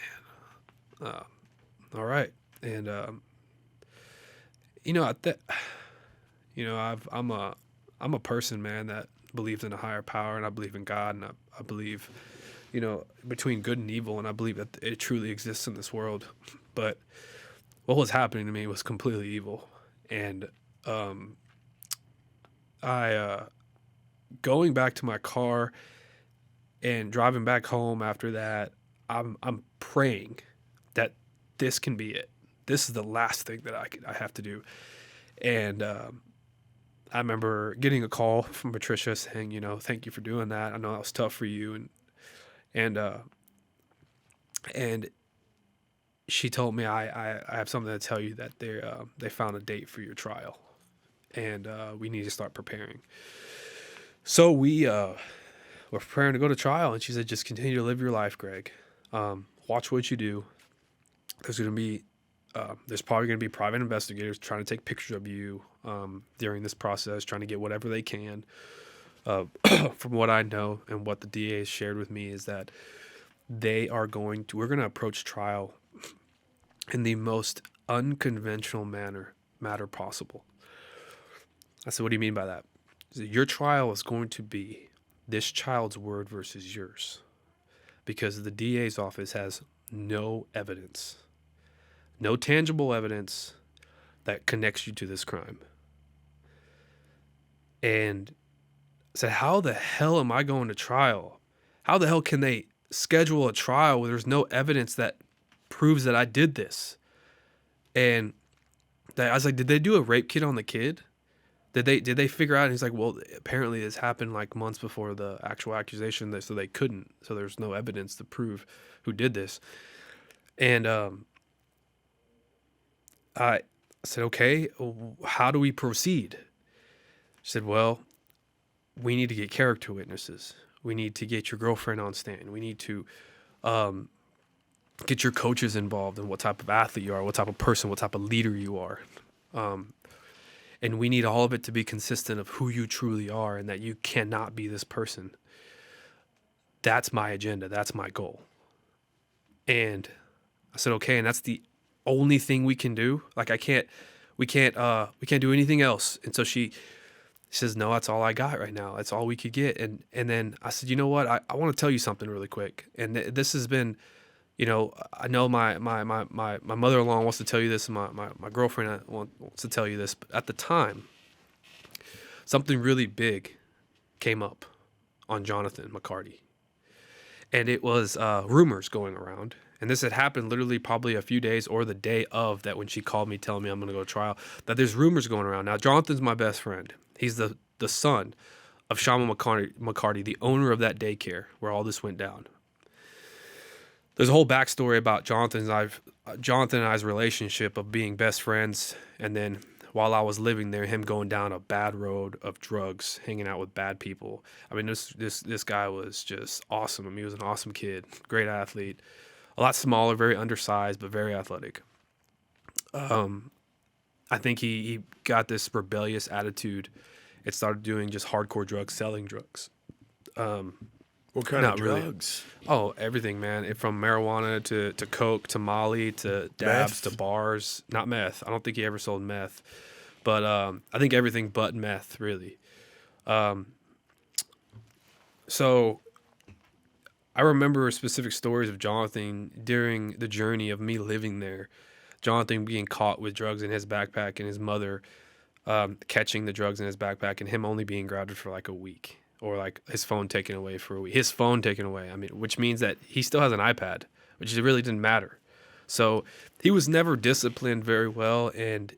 man, all right. And I'm a person, man, that believes in a higher power, and I believe in God, and I believe, between good and evil, and I believe that it truly exists in this world. But what was happening to me was completely evil, and I going back to my car and driving back home after that, I'm praying that this can be it. This is the last thing that I have to do. And I remember getting a call from Patricia saying, thank you for doing that. I know that was tough for you. And she told me, I have something to tell you, that they found a date for your trial, and we need to start preparing. So we were preparing to go to trial, and she said, just continue to live your life, Greg. Watch what you do. There's probably going to be private investigators trying to take pictures of you during this process, trying to get whatever they can. From what I know and what the DA has shared with me is that we're going to approach trial in the most unconventional matter possible. I said, what do you mean by that? He said, your trial is going to be this child's word versus yours, because the DA's office has no evidence, no tangible evidence that connects you to this crime. And I said, how the hell am I going to trial? How the hell can they schedule a trial where there's no evidence that proves that I did this? And I was like, did they do a rape kit on the kid? Did they figure out? And he's like, well, apparently this happened like months before the actual accusation, so they couldn't. So there's no evidence to prove who did this. And I said, okay, how do we proceed? She said, well, we need to get character witnesses. We need to get your girlfriend on stand. We need to get your coaches involved in what type of athlete you are, what type of person, what type of leader you are. And we need all of it to be consistent of who you truly are, and that you cannot be this person. That's my agenda. That's my goal. And I said, okay, and that's the only thing we can do. Like, we can't do anything else. And so she says, no, that's all I got right now. That's all we could get. And then I said, you know what? I want to tell you something really quick. And this has been, I know my mother-in-law wants to tell you this, and my girlfriend wants to tell you this. But at the time, something really big came up on Jonathan McCarty. And it was rumors going around. And this had happened literally probably a few days or the day of that, when she called me telling me I'm going to go to trial, that there's rumors going around. Now, Jonathan's my best friend. He's the son of Shama McCarty, the owner of that daycare where all this went down. There's a whole backstory about Jonathan and I's relationship of being best friends, and then while I was living there, him going down a bad road of drugs, hanging out with bad people. I mean, this guy was just awesome. I mean, he was an awesome kid, great athlete, a lot smaller, very undersized, but very athletic. I think he got this rebellious attitude. It started doing just hardcore drugs, selling drugs. What kind of drugs? Really. Oh, everything, man. From marijuana to coke to Molly to dabs to bars. Not meth. I don't think he ever sold meth. But I think everything but meth, really. So I remember specific stories of Jonathan during the journey of me living there. Jonathan being caught with drugs in his backpack, and his mother catching the drugs in his backpack, and him only being grounded for like a week. Or like his phone taken away for a week. His phone taken away. I mean, which means that he still has an iPad, which really didn't matter. So he was never disciplined very well, and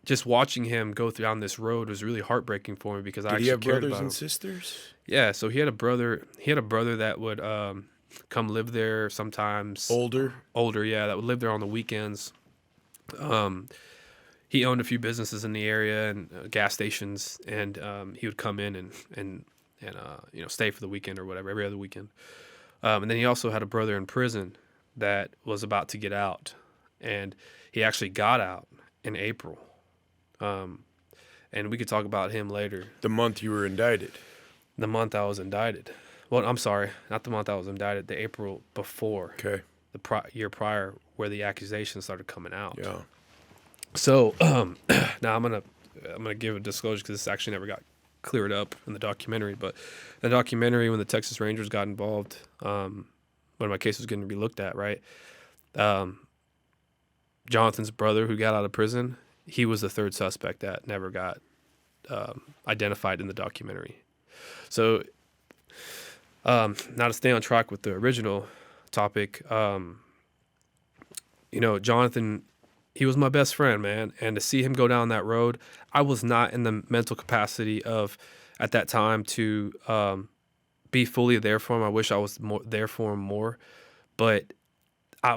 just watching him go down this road was really heartbreaking for me because I actually cared about him. Did he have brothers and sisters? Yeah, so he had a brother. He had a brother that would come live there sometimes. Older, yeah, that would live there on the weekends. He owned a few businesses in the area and gas stations, and he would come in and stay for the weekend or whatever, every other weekend. And then he also had a brother in prison that was about to get out, and he actually got out in April. And we could talk about him later. The month you were indicted. The month I was indicted. Well, I'm sorry, not the month I was indicted. The April before. Okay. The year prior, where the accusations started coming out. Yeah. So now I'm gonna give a disclosure because this actually never got cleared up in the documentary. But the documentary, when the Texas Rangers got involved, when my case was getting relooked at, right? Jonathan's brother, who got out of prison, he was the third suspect that never got identified in the documentary. So now to stay on track with the original topic, Jonathan, he was my best friend, man. And to see him go down that road, I was not in the mental capacity of, at that time, to be fully there for him. I wish I was there for him more. But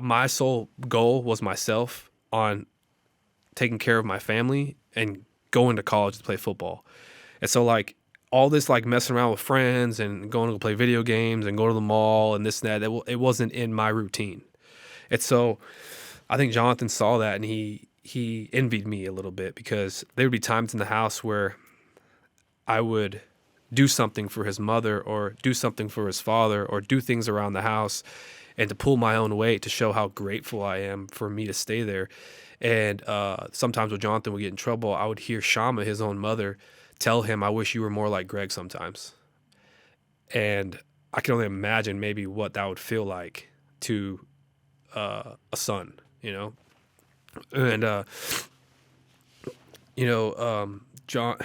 my sole goal was myself on taking care of my family and going to college to play football. And so, like, all this, like, messing around with friends and going to play video games and go to the mall and this and that, it wasn't in my routine. And so I think Jonathan saw that, and he envied me a little bit, because there would be times in the house where I would do something for his mother or do something for his father or do things around the house, and to pull my own weight to show how grateful I am for me to stay there. And sometimes when Jonathan would get in trouble, I would hear Shama, his own mother, tell him, "I wish you were more like Greg sometimes." And I can only imagine maybe what that would feel like to a son, And, John,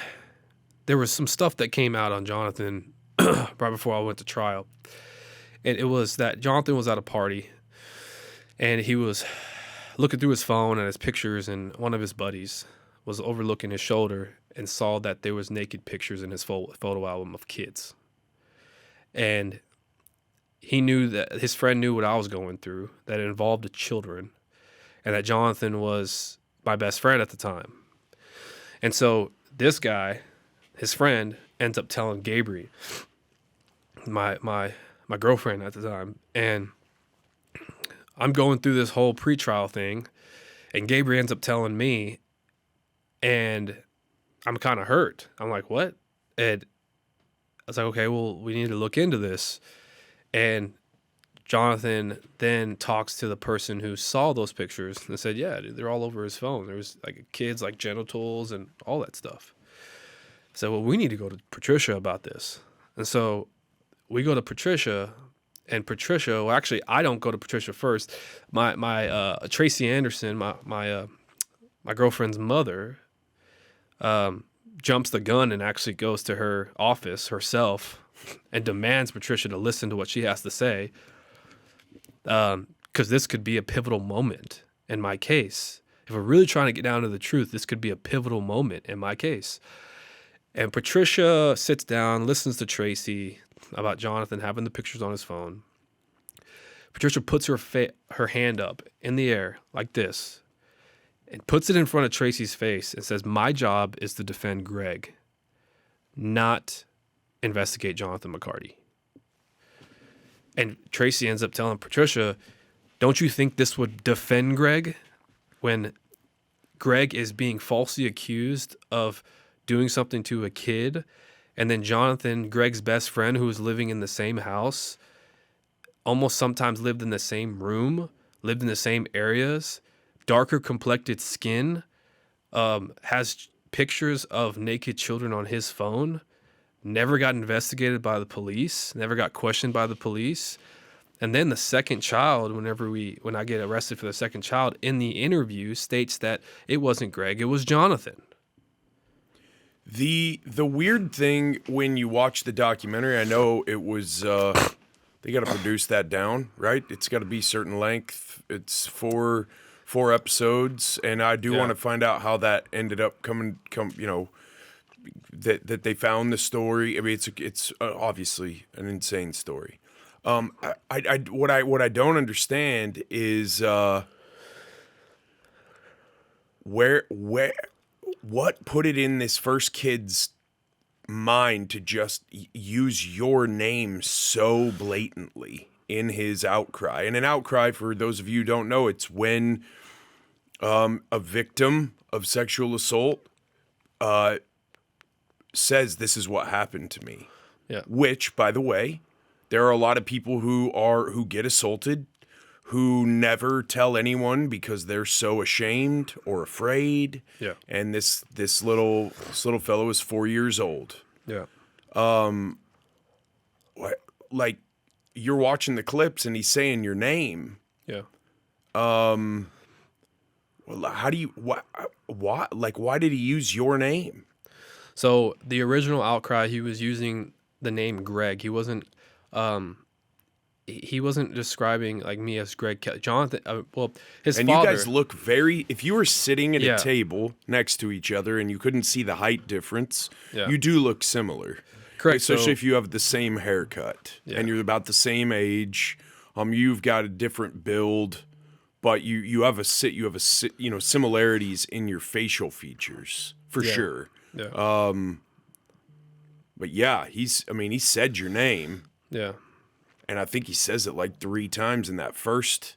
there was some stuff that came out on Jonathan right before I went to trial. And it was that Jonathan was at a party, and he was looking through his phone and his pictures, and one of his buddies was overlooking his shoulder and saw that there was naked pictures in his photo album of kids. And he knew that his friend knew what I was going through, that it involved the children, and that Jonathan was my best friend at the time. And so this guy, his friend, ends up telling Gabriel, my girlfriend at the time, and I'm going through this whole pretrial thing, and Gabriel ends up telling me, and I'm kind of hurt. I'm like, what? And I was like, okay, well, we need to look into this. And Jonathan then talks to the person who saw those pictures and said, yeah, dude, they're all over his phone. There was like kids, like genitals and all that stuff. So, well, we need to go to Patricia about this. And so we go to Patricia, and Patricia, well, actually, I don't go to Patricia first. My Tracy Anderson, my girlfriend's mother, jumps the gun and actually goes to her office herself and demands Patricia to listen to what she has to say, because this could be a pivotal moment in my case. If we're really trying to get down to the truth, this could be a pivotal moment in my case. And Patricia sits down, listens to Tracy about Jonathan having the pictures on his phone. Patricia puts her hand up in the air like this and puts it in front of Tracy's face and says, my job is to defend Greg, not investigate Jonathan McCarty. And Tracy ends up telling Patricia, don't you think this would defend Greg when Greg is being falsely accused of doing something to a kid, and then Jonathan, Greg's best friend, who was living in the same house, almost sometimes lived in the same room, lived in the same areas, darker complected skin, has pictures of naked children on his phone, never got investigated by the police, never got questioned by the police. And then the second child, when I get arrested for the second child, in the interview states that it wasn't Greg, it was Jonathan. The weird thing when you watch the documentary, I know it was they got to produce that down, right? It's got to be certain length. It's four episodes, and I do want to find out how that ended up that they found the story. I mean, it's obviously an insane story. What I don't understand is what put it in this first kid's mind to just use your name so blatantly in his outcry. And an outcry, for those of you who don't know, it's when a victim of sexual assault says, this is what happened to me. Yeah. Which, by the way, there are a lot of people who get assaulted who never tell anyone because they're so ashamed or afraid. Yeah. And this little fellow is 4 years old. Yeah. Like, you're watching the clips and he's saying your name. Yeah. Well, how do you why did he use your name? So the original outcry, he was using the name Greg. He wasn't describing like me as Greg Kelley. Jonathan, his and father. You guys look very. If you were sitting at a table next to each other and you couldn't see the height difference, you do look similar. Correct. Especially if you have the same haircut and you're about the same age. You've got a different build, but you have similarities in your facial features for sure. Yeah. But yeah, he said your name. Yeah. And I think he says it like 3 times in the first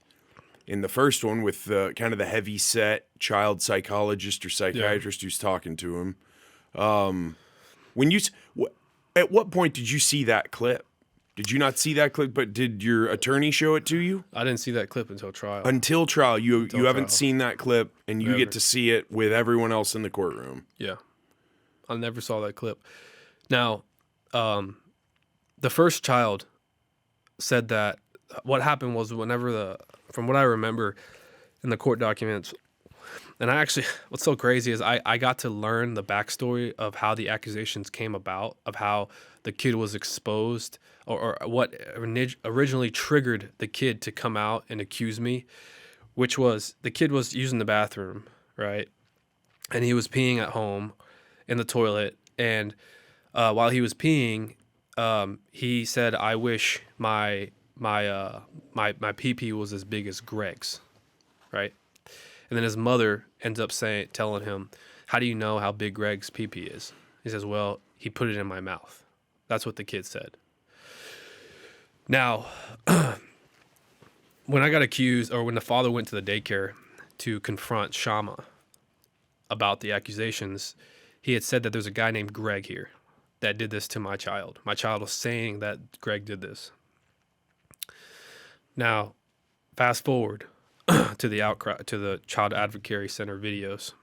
one with kind of the heavy set child psychologist or psychiatrist who's talking to him. At what point did you see that clip? Did you not see that clip? But did your attorney show it to you? I didn't see that clip until trial. Until trial, you haven't seen that clip, and you get to see it with everyone else in the courtroom. Yeah, I never saw that clip. Now, the first child said that what happened was from what I remember in the court documents, and what's so crazy is I got to learn the backstory of how the accusations came about, of how the kid was exposed, or what originally triggered the kid to come out and accuse me, which was the kid was using the bathroom, right? And he was peeing at home in the toilet, and while he was peeing, he said, "I wish my pee-pee was as big as Greg's," right? And then his mother ends up telling him, "How do you know how big Greg's pee-pee is?" He says, "Well, he put it in my mouth." That's what the kid said. Now, when I got accused, or when the father went to the daycare to confront Shama about the accusations, he had said that there's a guy named Greg here that did this to my child. My child was saying that Greg did this. Now, fast forward to the outcry, to the Child Advocacy Center videos,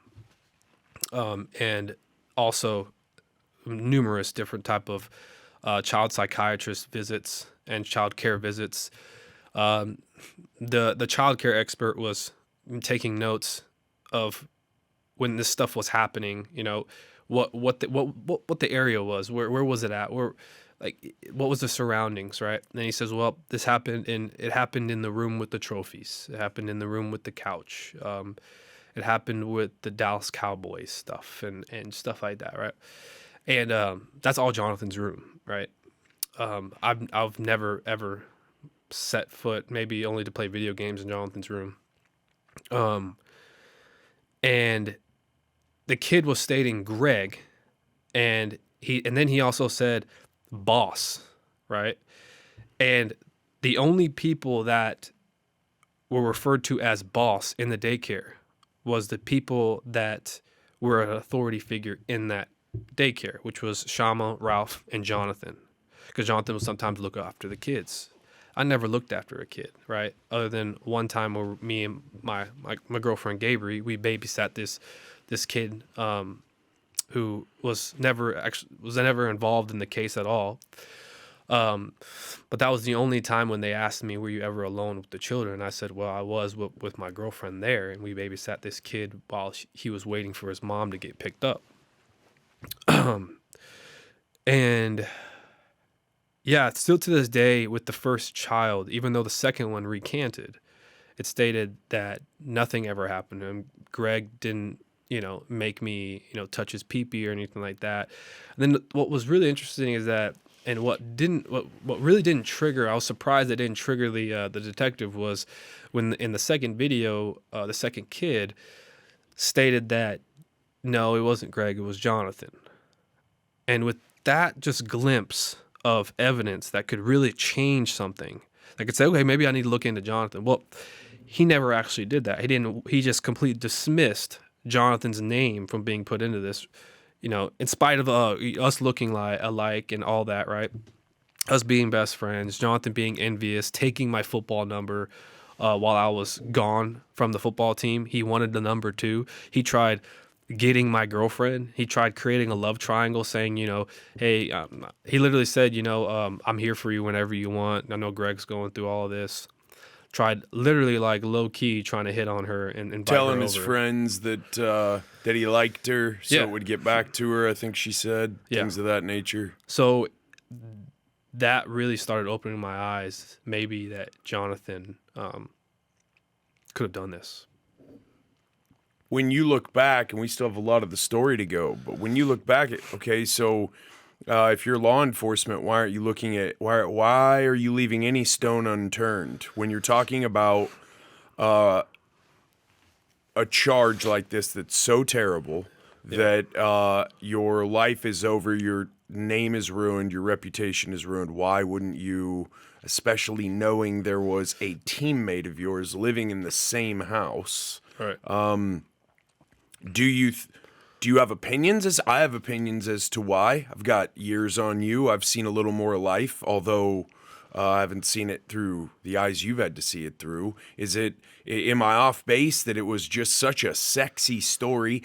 and also numerous different type of child psychiatrist visits and child care visits. The child care expert was taking notes of when this stuff was happening. You know, what the area was, where was it at, what was the surroundings, right? And he says, well, it happened in the room with the trophies. It happened in the room with the couch. It happened with the Dallas Cowboys stuff and stuff like that, right? And that's all Jonathan's room, right? I've never ever set foot, maybe only to play video games, in Jonathan's room. And the kid was stating Greg, and then he also said boss, right? And the only people that were referred to as boss in the daycare was the people that were an authority figure in that daycare, which was Shama, Ralph, and Jonathan, because Jonathan would sometimes look after the kids. I never looked after a kid, right? Other than one time where me and my girlfriend Gabriel, we babysat this kid who was never involved in the case at all. But that was the only time when they asked me, were you ever alone with the children? I said, well, I was with my girlfriend there, and we babysat this kid while he was waiting for his mom to get picked up. And Yeah, still to this day with the first child, even though the second one recanted, it stated that nothing ever happened to him. Greg didn't, make me, touch his pee-pee or anything like that. And then what was really interesting is that, and what really didn't trigger, I was surprised it didn't trigger the detective, was when in the second video, the second kid stated that, no, it wasn't Greg, it was Jonathan. And with that just glimpse of evidence that could really change something, I could say, okay, maybe I need to look into Jonathan. Well, he never actually did that. He just completely dismissed Jonathan's name from being put into this, in spite of us looking alike and all that, right? Us being best friends, Jonathan being envious, taking my football number while I was gone from the football team. He wanted the number too. He tried getting my girlfriend. He tried creating a love triangle, saying, hey, he literally said, I'm here for you whenever you want. I know Greg's going through all of this. Tried literally like low key trying to hit on her and telling his friends that he liked her, so it would get back to her. I think she said things of that nature. So that really started opening my eyes. Maybe that Jonathan could have done this. When you look back, and we still have a lot of the story to go, but when you look back at, okay, so if you're law enforcement, why aren't you looking at, why are you leaving any stone unturned when you're talking about a charge like this that's so terrible that your life is over, your name is ruined, your reputation is ruined? Why wouldn't you, especially knowing there was a teammate of yours living in the same house? Right. Do you have opinions? I have opinions as to why. I've got years on you. I've seen a little more life, although I haven't seen it through the eyes you've had to see it through. Am I off base that it was just such a sexy story?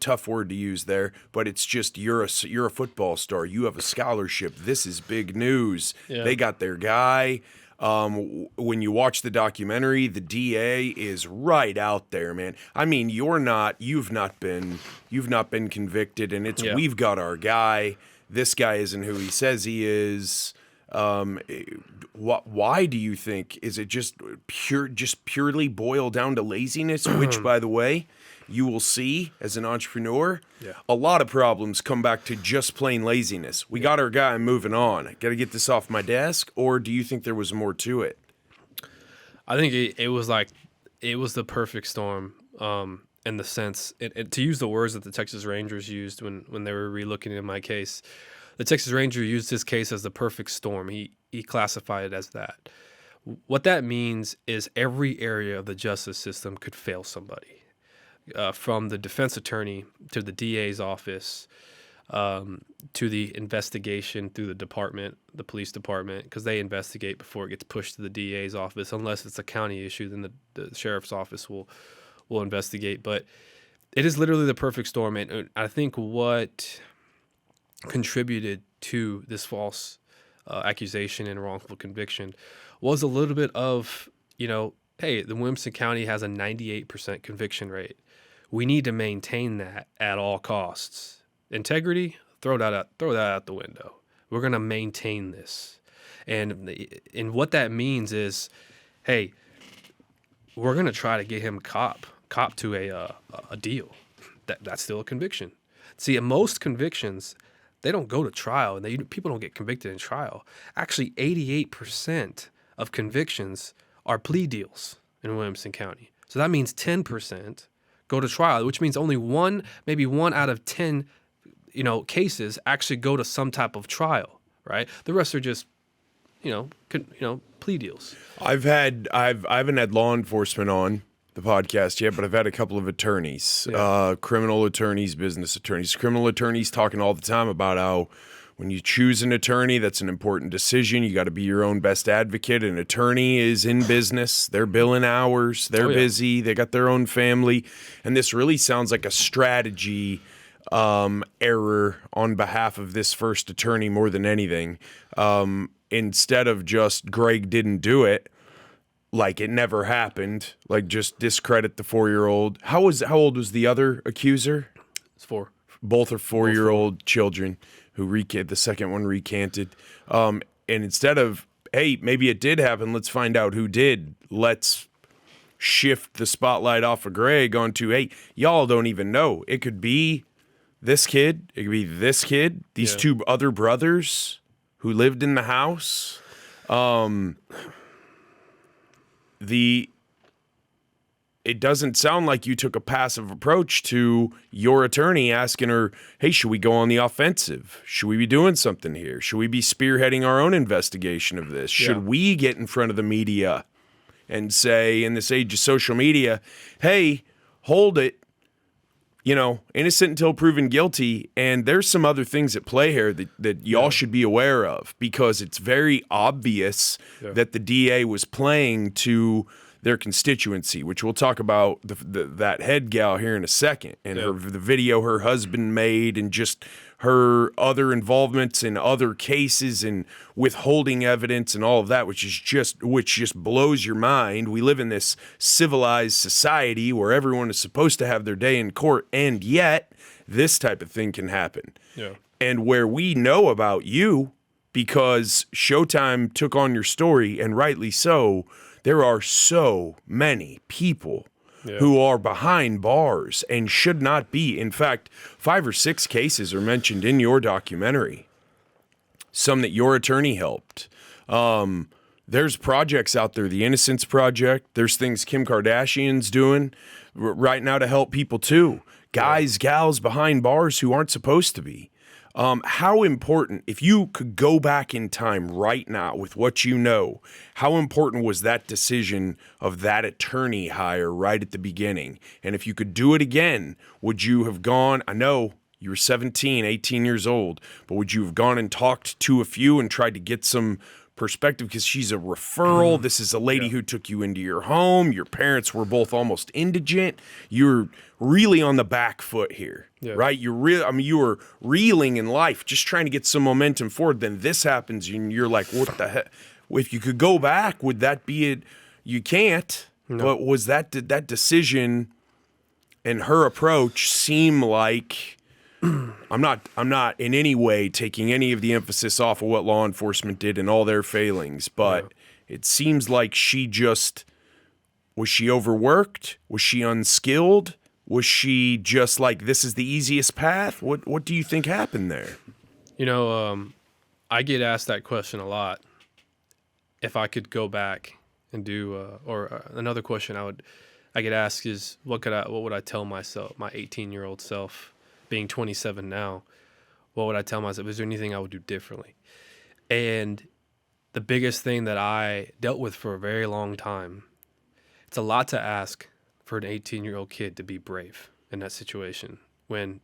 Tough word to use there, but it's just you're a football star. You have a scholarship. This is big news. Yeah. They got their guy. When you watch the documentary, the DA is right out there, man. I mean, you've not been convicted, and it's we've got our guy. This guy isn't who he says he is. Why do you think? Is it just purely boil down to laziness? Which, by the way, you will see as an entrepreneur, a lot of problems come back to just plain laziness. We got our guy, moving on. Got to get this off my desk. Or do you think there was more to it? I think it was the perfect storm in the sense, to use the words that the Texas Rangers used when they were relooking at my case. The Texas Ranger used his case as the perfect storm. He classified it as that. What that means is every area of the justice system could fail somebody. From the defense attorney to the DA's office, to the investigation through the police department, because they investigate before it gets pushed to the DA's office. Unless it's a county issue, then the sheriff's office will investigate. But it is literally the perfect storm. And I think what contributed to this false accusation and wrongful conviction was a little bit of, hey, the Williamson County has a 98% conviction rate. We need to maintain that at all costs. Integrity, throw that out the window. We're going to maintain this. And what that means is, hey, we're going to try to get him cop to a deal. That's still a conviction. See, in most convictions, they don't go to trial, and people don't get convicted in trial. Actually, 88% of convictions are plea deals in Williamson County. So that means 10% go to trial, which means only maybe one out of 10, cases actually go to some type of trial, right? The rest are just, plea deals. I haven't had law enforcement on the podcast yet, but I've had a couple of attorneys, criminal attorneys, business attorneys. Criminal attorneys talking all the time about how when you choose an attorney, that's an important decision. You got to be your own best advocate. An attorney is in business. They're billing hours. They're busy. They got their own family. And this really sounds like a strategy error on behalf of this first attorney more than anything. Instead of just Greg didn't do it, like it never happened, like just discredit the 4-year-old. How old was the other accuser? It's 4. Both are 4-year-old children who the second one recanted. And instead of, hey, maybe it did happen, let's find out who did. Let's shift the spotlight off of Greg onto, hey, y'all don't even know. It could be this kid. It could be this kid. These two other brothers who lived in the house. It doesn't sound like you took a passive approach to your attorney asking her, hey, should we go on the offensive? Should we be doing something here? Should we be spearheading our own investigation of this? Should we get in front of the media and say, in this age of social media, hey, hold it, innocent until proven guilty. And there's some other things at play here that y'all should be aware of, because it's very obvious that the DA was playing to their constituency, which we'll talk about that head gal here in a second, and the video her husband made, and just her other involvements in other cases and withholding evidence and all of that, which just blows your mind. We live in this civilized society where everyone is supposed to have their day in court, and yet this type of thing can happen. Yeah. And where we know about you, because Showtime took on your story, and rightly so, there are so many people who are behind bars and should not be. In fact, 5 or 6 cases are mentioned in your documentary, some that your attorney helped. There's projects out there, the Innocence Project. There's things Kim Kardashian's doing right now to help people too. Guys, gals behind bars who aren't supposed to be. How important, if you could go back in time right now with what you know, how important was that decision of that attorney hire right at the beginning? And if you could do it again, would you have gone, I know you were 17, 18 years old, but would you have gone and talked to a few and tried to get some perspective? Because she's a referral. This is a lady who took you into your home. Your parents were both almost indigent. You're really on the back foot here, right? You were reeling in life, just trying to get some momentum forward. Then this happens, and you're like, what the heck? If you could go back, would that be it? You can't. No. But was that decision and her approach seem like, I'm not in any way taking any of the emphasis off of what law enforcement did and all their failings, but it seems like was she overworked? Was she unskilled? Was she just like, this is the easiest path? What do you think happened there? I get asked that question a lot. If I could go back and do, another question I get asked is, what would I tell myself, my 18-year-old self, being 27 now? What would I tell myself? Is there anything I would do differently? And the biggest thing that I dealt with for a very long time, it's a lot to ask for an 18-year-old kid to be brave in that situation when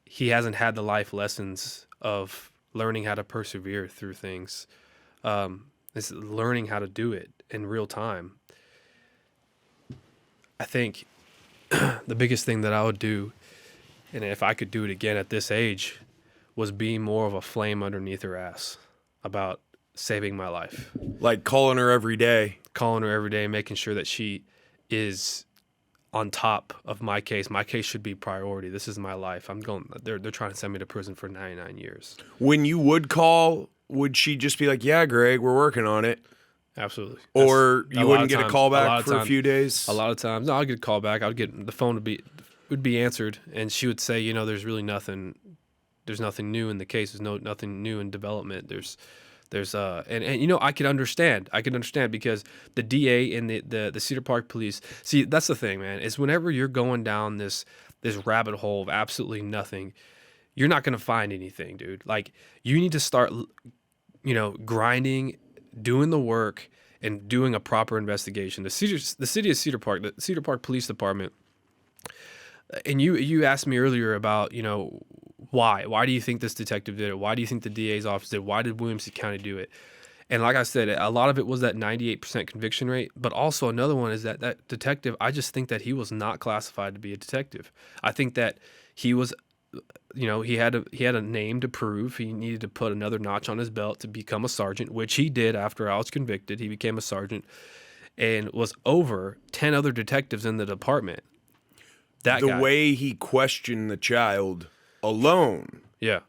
he hasn't had the life lessons of learning how to persevere through things. It's learning how to do it in real time. I think the biggest thing that I would do, and if I could do it again at this age, was be more of a flame underneath her ass about saving my life. Like calling her every day, making sure that she is on top of my case. My case should be priority. This is my life. They're trying to send me to prison for 99 years. When you would call, would she just be like, yeah, Greg, we're working on it? Absolutely. Or you wouldn't get a call back for a few days? A lot of times. No, I'd get a call back. The phone would be answered, and she would say, there's really nothing new in the case. There's nothing new in development. I could understand. Because the DA and the Cedar Park police, see, that's the thing, man, is whenever you're going down this rabbit hole of absolutely nothing, you're not going to find anything, dude. Like, you need to start, grinding, doing the work, and doing a proper investigation. The city of Cedar Park, the Cedar Park Police Department, and you asked me earlier about, why do you think this detective did it? Why do you think the DA's office did it? Why did Williamson County do it? And like I said, a lot of it was that 98% conviction rate, but also another one is that detective, I just think that he was not classified to be a detective. I think that he was, he had a name to prove. He needed to put another notch on his belt to become a sergeant, which he did after I was convicted. He became a sergeant and was over 10 other detectives in the department. The way he questioned the child alone. Yeah.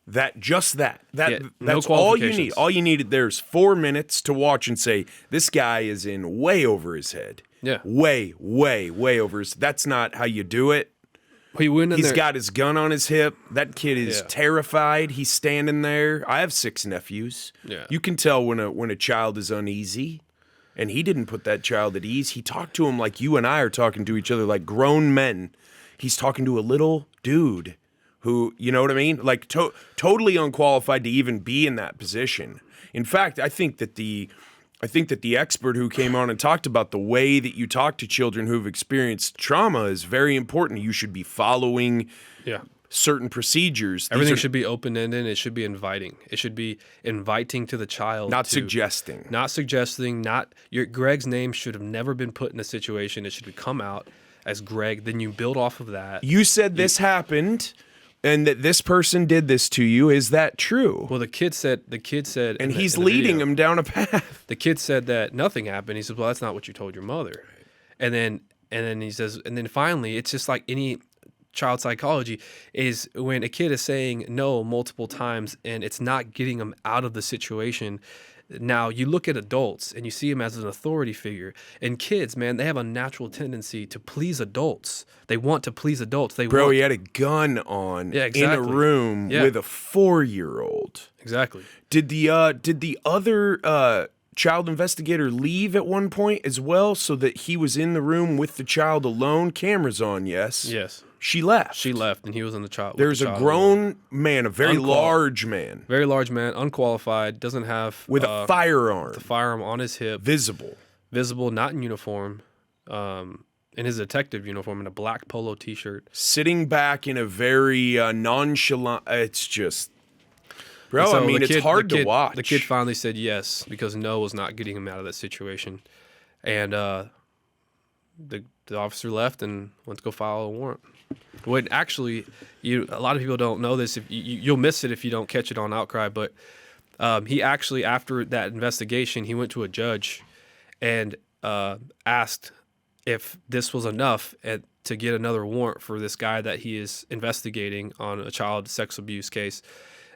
That's all you need. All you needed, there's 4 minutes to watch and say, this guy is in way over his head. Yeah. Way over his. That's not how you do it. He's got his gun on his hip. That kid is terrified. He's standing there. I have 6 nephews. Yeah. You can tell when a child is uneasy. And he didn't put that child at ease. He talked to him like you and I are talking to each other, like grown men. He's talking to a little dude who, you know what I mean? Like totally unqualified to even be in that position. In fact, I think that the expert who came on and talked about the way that you talk to children who've experienced trauma is very important. You should be following certain procedures. Everything should be open-ended. It should be inviting. It should be inviting to the child. Not suggesting. Not suggesting. Greg's name should have never been put in a situation. It should come out as Greg. Then you build off of that. You said this happened and that this person did this to you. Is that true? Well, the kid said, and he's leading him down a path. The kid said that nothing happened. He said, well, that's not what you told your mother. And then he says, and then finally, it's just like any child psychology is when a kid is saying no multiple times and it's not getting them out of the situation. Now you look at adults and you see them as an authority figure, and kids, man, they have a natural tendency to please adults. They want to please adults. He had a gun on in a room with a 4-year-old. Exactly. Did the other child investigator leave at one point as well, so that he was in the room with the child alone? Cameras on, yes. Yes. She left, and he was in the child. There's a grown man, a very large man. Very large man, unqualified, doesn't have... With a firearm. The firearm on his hip. Visible, not in uniform. In his detective uniform, in a black polo T-shirt. Sitting back in a very nonchalant... It's just... Bro, so it's hard to watch. The kid finally said yes, because no was not getting him out of that situation. And the officer left and went to go file a warrant. When actually, a lot of people don't know this. If you'll miss it if you don't catch it on Outcry. But he actually, after that investigation, he went to a judge and asked if this was enough to get another warrant for this guy that he is investigating on a child sex abuse case.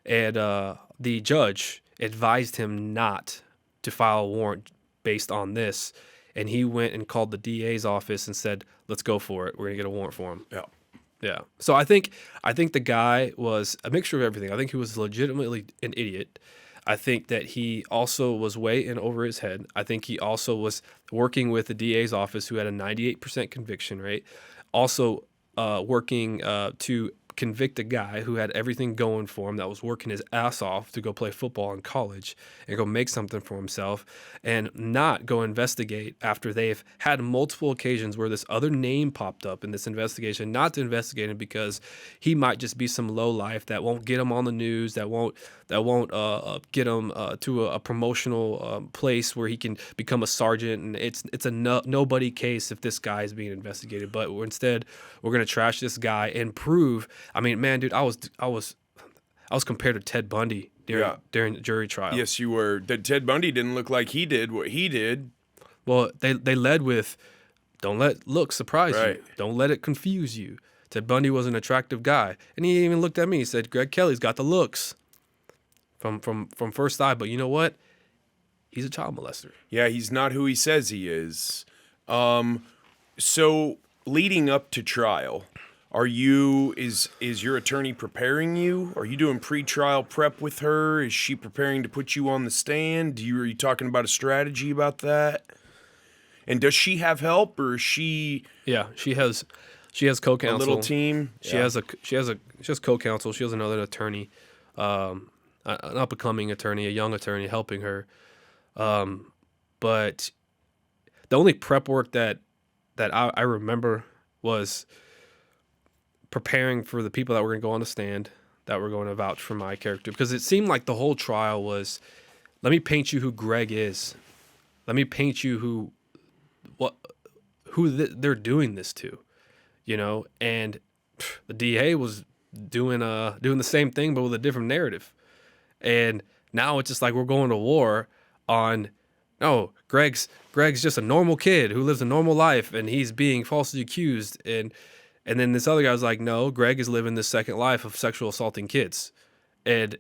And the judge advised him not to file a warrant based on this. And he went and called the DA's office and said, let's go for it. We're going to get a warrant for him. Yeah. Yeah. So I think the guy was a mixture of everything. I think he was legitimately an idiot. I think that he also was way in over his head. I think he also was working with the DA's office, who had a 98% conviction rate. Also working to convict a guy who had everything going for him, that was working his ass off to go play football in college and go make something for himself, and not go investigate after they've had multiple occasions where this other name popped up in this investigation, not to investigate him because he might just be some low life that won't get him on the news, that won't get him to a promotional place where he can become a sergeant, and it's a nobody case if this guy is being investigated. But instead, we're gonna trash this guy and prove. I mean, man, dude, I was compared to Ted Bundy during the jury trial. Yes, you were. Ted Bundy didn't look like he did what he did. Well, they led with, don't let looks surprise you. Don't let it confuse you. Ted Bundy was an attractive guy, and he even looked at me. He said, "Greg Kelley's got the looks." From first eye, but you know what? He's a child molester. Yeah, he's not who he says he is. So leading up to trial, is your attorney preparing you? Are you doing pre-trial prep with her? Is she preparing to put you on the stand? Are you talking about a strategy about that? And does she have help, or is she? Yeah, she has co-counsel. A little team. An up-and-coming attorney, a young attorney helping her. But the only prep work that I remember was preparing for the people that were going to go on the stand, that were going to vouch for my character. Because it seemed like the whole trial was, let me paint you who Greg is. Let me paint you who they're doing this to, And the DA was doing the same thing, but with a different narrative. And now it's just like we're going to war on, Greg's just a normal kid who lives a normal life, and he's being falsely accused. And then this other guy was like, no, Greg is living this second life of sexual assaulting kids. And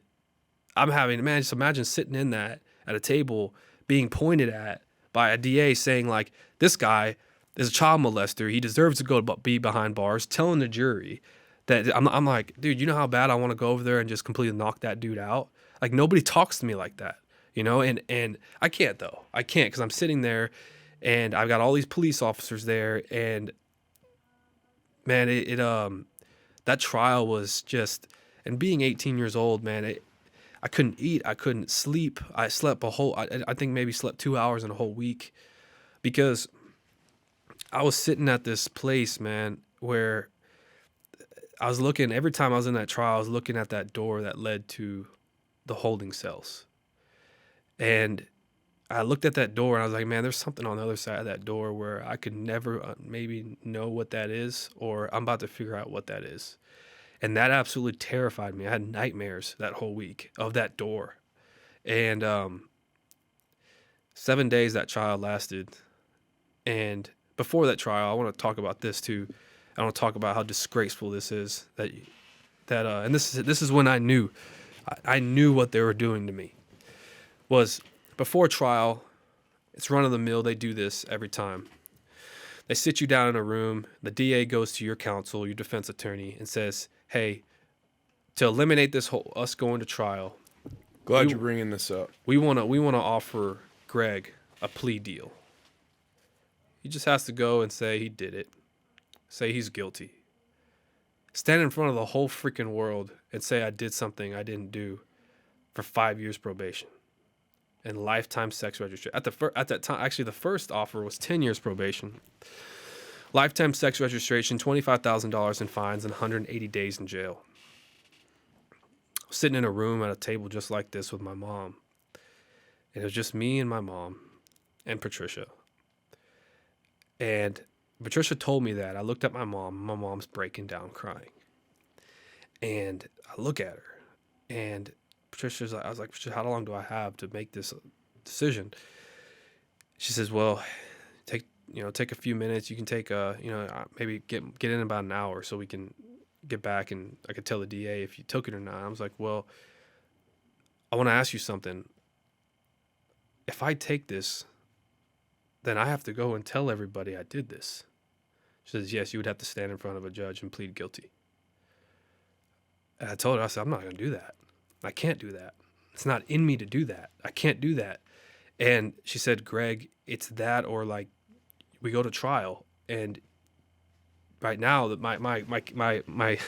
just imagine sitting in that at a table being pointed at by a DA saying, like, this guy is a child molester. He deserves to be behind bars, telling the jury that I'm like, dude, you know how bad I want to go over there and just completely knock that dude out? Like, nobody talks to me like that, you know? And I can't, though. I can't, because I'm sitting there and I've got all these police officers there. And man, that trial was just, and being 18 years old, man, I couldn't eat. I couldn't sleep. I slept I think maybe slept 2 hours in a whole week, because I was sitting at this place, man, where I was looking, every time I was in that trial, I was looking at that door that led to the holding cells. And I looked at that door and I was like, man, there's something on the other side of that door where I could never maybe know what that is, or I'm about to figure out what that is. And that absolutely terrified me. I had nightmares that whole week of that door. And 7 days that trial lasted. And before that trial, I want to talk about this too. I want to talk about how disgraceful this is. And this is when I knew what they were doing to me. Was before trial, it's run of the mill. They do this every time. They sit you down in a room. The DA goes to your counsel, your defense attorney, and says, hey, to eliminate this whole us going to trial. Glad you're bringing this up. We want to offer Greg a plea deal. He just has to go and say he did it. Say he's guilty. Stand in front of the whole freaking world and say I did something I didn't do for 5 years probation and lifetime sex registration. At that time, actually, the first offer was 10 years probation, lifetime sex registration, $25,000 in fines, and 180 days in jail. Sitting in a room at a table just like this with my mom. And it was just me and my mom and Patricia. And Patricia told me that. I looked at my mom. My mom's breaking down crying. And I look at her. And I was like, Patricia, how long do I have to make this decision? She says, well, take a few minutes. You can take maybe get in about an hour so we can get back and I could tell the DA if you took it or not. I was like, well, I want to ask you something. If I take this, then I have to go and tell everybody I did this. She says, yes, you would have to stand in front of a judge and plead guilty. And I told her, I said, I'm not going to do that. I can't do that. It's not in me to do that. I can't do that. And she said, Greg, it's that or like we go to trial. And right now that my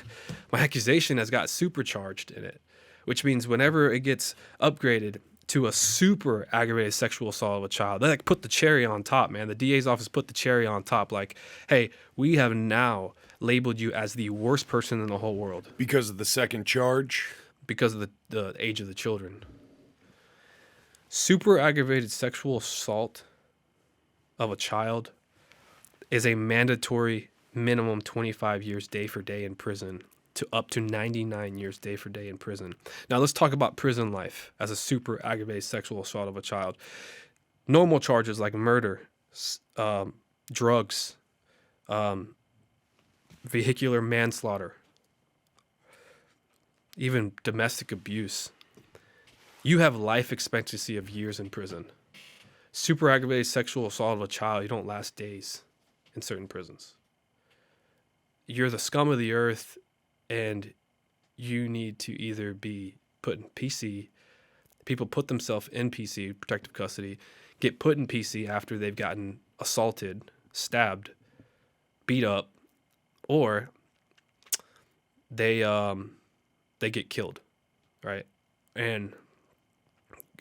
accusation has got supercharged in it, which means whenever it gets upgraded to a super aggravated sexual assault of a child, they like put the cherry on top, man. The DA's office put the cherry on top. Like, hey, we have now labeled you as the worst person in the whole world. Because of the second charge? Because of the age of the children. Super aggravated sexual assault of a child is a mandatory minimum 25 years day for day in prison to up to 99 years day for day in prison. Now let's talk about prison life as a super aggravated sexual assault of a child. Normal charges like murder, drugs, vehicular manslaughter, even domestic abuse. You have life expectancy of years in prison. Super aggravated sexual assault of a child, you don't last days in certain prisons. You're the scum of the earth, and you need to either be put in PC. People put themselves in PC, protective custody, get put in PC after they've gotten assaulted, stabbed, beat up, or they get killed, right? And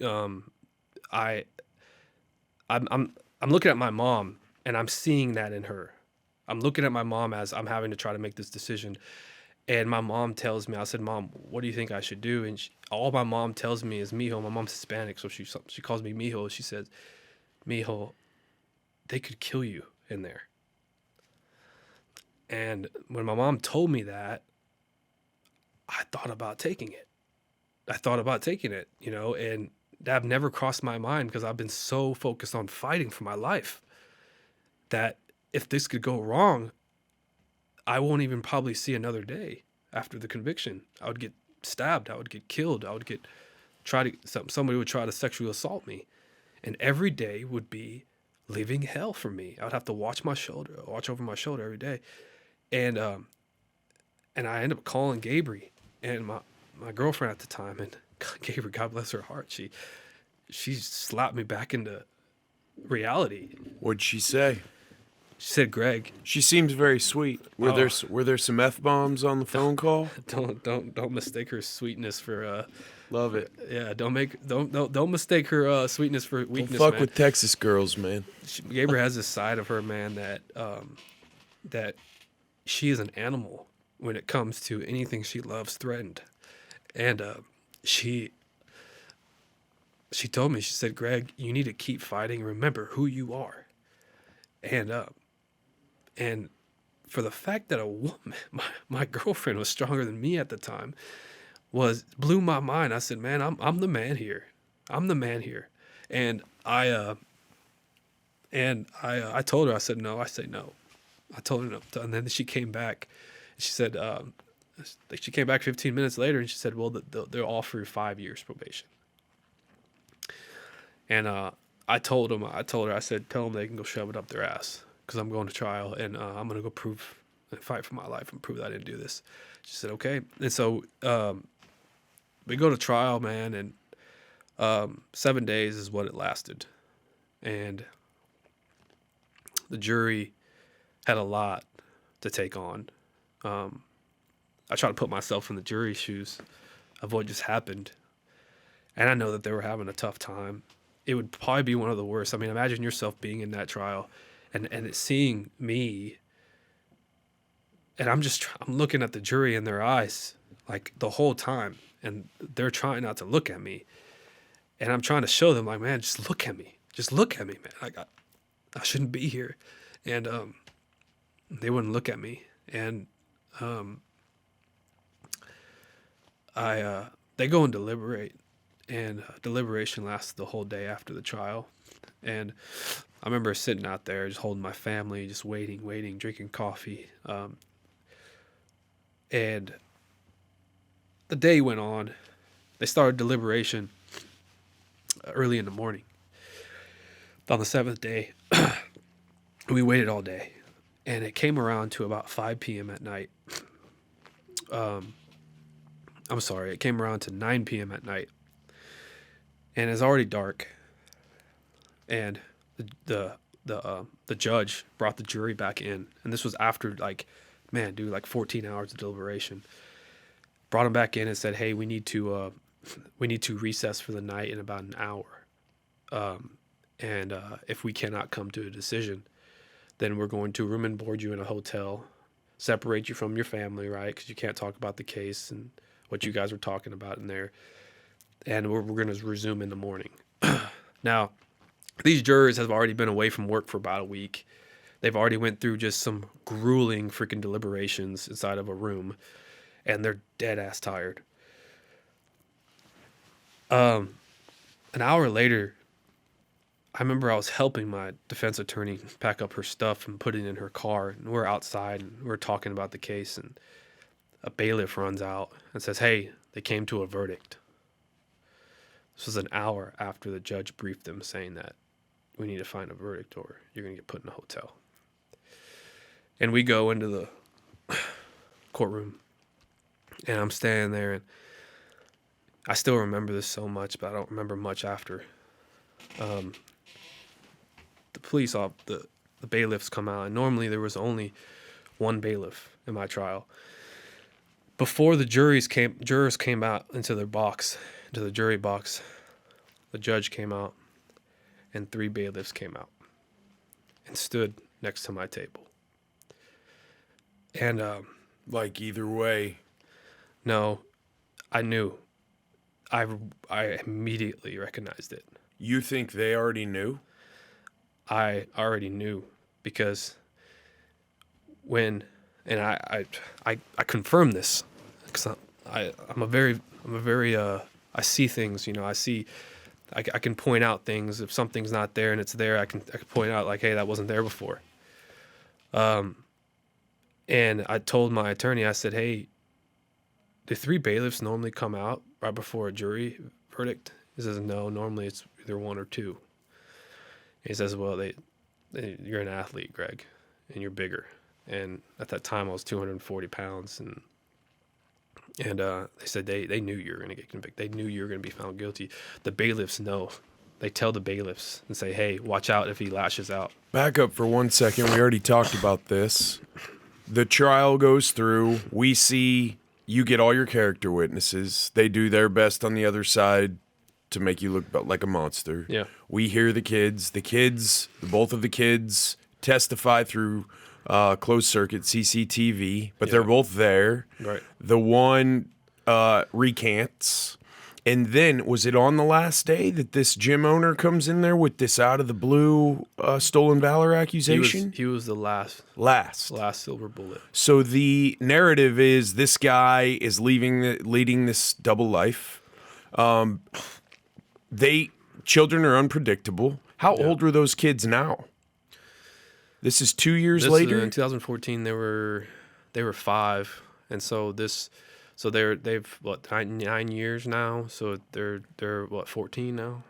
I'm looking at my mom, and I'm seeing that in her. I'm looking at my mom as I'm having to try to make this decision. And my mom tells me, I said, Mom, what do you think I should do? And all my mom tells me is, Mijo, my mom's Hispanic, so she calls me Mijo. She says, Mijo, they could kill you in there. And when my mom told me that, I thought about taking it. And that never crossed my mind because I've been so focused on fighting for my life that if this could go wrong, I won't even probably see another day after the conviction. I would get stabbed. I would get killed. Somebody would try to sexually assault me. And every day would be living hell for me. I would have to watch over my shoulder every day. And I ended up calling Gabriel and my girlfriend at the time, and Gabriel, God bless her heart, she slapped me back into reality. What'd she say? She said, Greg. She seems very sweet. Were there some F-bombs on the phone call? Don't mistake her sweetness for love it. Yeah, don't mistake her sweetness for weakness. Don't fuck with Texas girls, man. Gabriel has this side of her, man, that she is an animal when it comes to anything she loves threatened. And she told me, she said, Greg, you need to keep fighting. Remember who you are. And for the fact that a woman, my girlfriend was stronger than me at the time, blew my mind. I said, man, I'm the man here. I'm the man here. And I told her, I said, no, I say no. I told her no. And then she came back. She said, she came back 15 minutes later and she said, well, they'll offer 5 years probation. And I told her, I said, tell them they can go shove it up their ass because I'm going to trial and I'm going to go fight for my life and prove that I didn't do this. She said, okay. And so we go to trial, man, and 7 days is what it lasted. And the jury had a lot to take on. I try to put myself in the jury's shoes of what just happened. And I know that they were having a tough time. It would probably be one of the worst. I mean, imagine yourself being in that trial and it's seeing me. And I'm looking at the jury in their eyes like the whole time. And they're trying not to look at me. And I'm trying to show them like, man, just look at me. Just look at me, man. Like I shouldn't be here. And they wouldn't look at me. And they go and deliberate. And deliberation lasts the whole day after the trial. And I remember sitting out there just holding my family, just waiting, drinking coffee. And the day went on. They started deliberation early in the morning. On the 7th day, we waited all day. And it came around to about 5 p.m. at night. I'm sorry, it came around to 9 p.m. at night. And it's already dark. And the judge brought the jury back in. And this was after, 14 hours of deliberation. Brought them back in and said, hey, we need to recess for the night in about an hour. And if we cannot come to a decision, then we're going to room and board you in a hotel, separate you from your family, right? Because you can't talk about the case and what you guys were talking about in there. And we're going to resume in the morning. Now, these jurors have already been away from work for about a week. They've already went through just some grueling freaking deliberations inside of a room, and they're dead ass tired. An hour later, I remember I was helping my defense attorney pack up her stuff and put it in her car, and we're outside and we're talking about the case, and a bailiff runs out and says, hey, they came to a verdict. This was an hour after the judge briefed them saying that we need to find a verdict or you're going to get put in a hotel. And we go into the courtroom, and I'm standing there, and I still remember this so much, but I don't remember much after. The bailiffs come out, and normally there was only one bailiff in my trial. Before the jurors came out into the jury box, the judge came out, and 3 bailiffs came out and stood next to my table. And either way. No, I knew. I immediately recognized it. You think they already knew? I already knew because I confirm this because I see things, I can point out things. If something's not there and it's there, I can point out like, hey, that wasn't there before. And I told my attorney, I said, hey, the 3 bailiffs normally come out right before a jury verdict? He says, no, normally it's either 1 or 2. He says, well, you're an athlete, Greg, and you're bigger. And at that time, I was 240 pounds, and they said they knew you were going to get convicted. They knew you were going to be found guilty. The bailiffs know. They tell the bailiffs and say, hey, watch out if he lashes out. Back up for 1 second. We already talked about this. The trial goes through. We see you get all your character witnesses. They do their best on the other side to make you look like a monster. Yeah. We hear the kids. Both of the kids testify through closed circuit CCTV, but they're both there. Right. The one recants. And then, was it on the last day that this gym owner comes in there with this out of the blue stolen valor accusation? He was the last silver bullet. So the narrative is this guy is leading this double life. Children are unpredictable. How old were those kids now? This is 2 years later. In 2014, they were 5, and so they've what 9 years now. So they're what 14 now.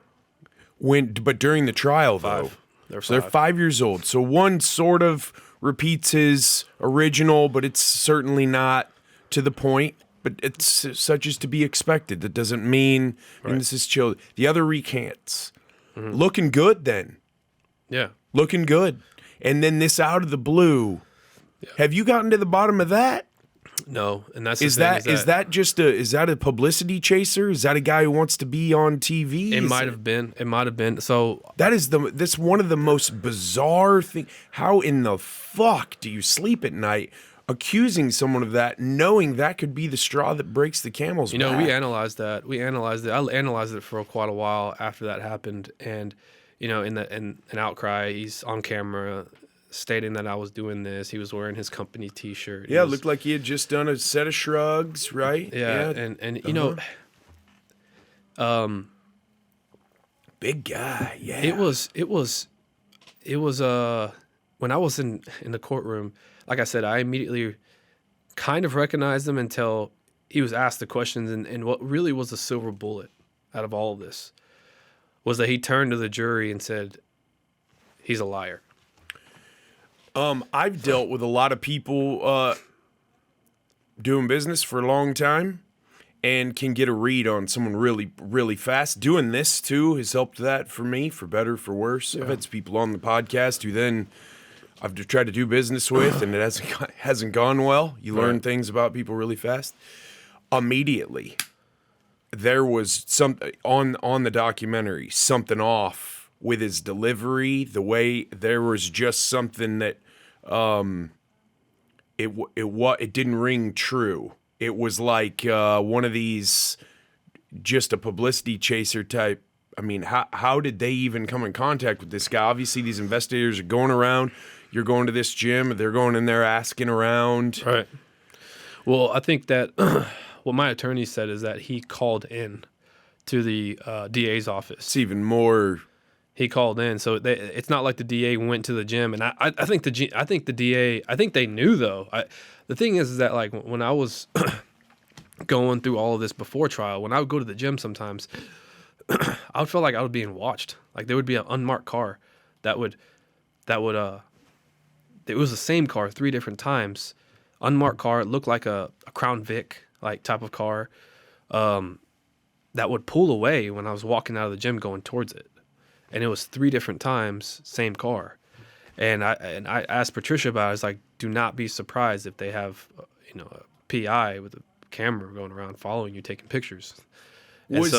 But during the trial, though, they're 5. They're 5 years old. So one sort of repeats his original, but it's certainly not to the point. But it's such as to be expected. That doesn't mean, and this is chill. The other recants, looking good then. Yeah, looking good. And then this out of the blue. Yeah. Have you gotten to the bottom of that? No, and that's is that a publicity chaser? Is that a guy who wants to be on TV? It might have been. It might have been. So that's one of the most bizarre things. How in the fuck do you sleep at night accusing someone of that, knowing that could be the straw that breaks the camel's back? We analyzed that. I analyzed it for quite a while after that happened, and in Outcry, he's on camera stating that I was doing this. He was wearing his company T-shirt. Yeah, it looked like he had just done a set of shrugs, right? Yeah. And big guy. Yeah, it was when I was in the courtroom. Like I said, I immediately kind of recognized him until he was asked the questions, and what really was the silver bullet out of all of this was that he turned to the jury and said, "He's a liar." I've dealt with a lot of people doing business for a long time and can get a read on someone really, really fast. Doing this, too, has helped that for me, for better, for worse. Yeah. I've had some people on the podcast who then I've tried to do business with, and it hasn't gone well. You learn things about people really fast. Immediately, there was something on the documentary, something off with his delivery, the way there was just something that it didn't ring true. It was like one of these, just a publicity chaser type. I mean, how did they even come in contact with this guy? Obviously, these investigators are going around. You're going to this gym. They're going in there asking around. Right. Well, I think that what my attorney said is that he called in to the DA's office. It's even more. He called in, so it's not like the DA went to the gym, and I think the DA. I think they knew though. The thing is that like when I was going through all of this before trial, when I would go to the gym sometimes, I would feel like I was being watched. Like there would be an unmarked car that would it was the same car 3 different times. Unmarked car, it looked like a Crown Vic like type of car that would pull away when I was walking out of the gym going towards it. And it was 3 different times, same car. And I asked Patricia about it. I was like, do not be surprised if they have a PI with a camera going around following you, taking pictures. Was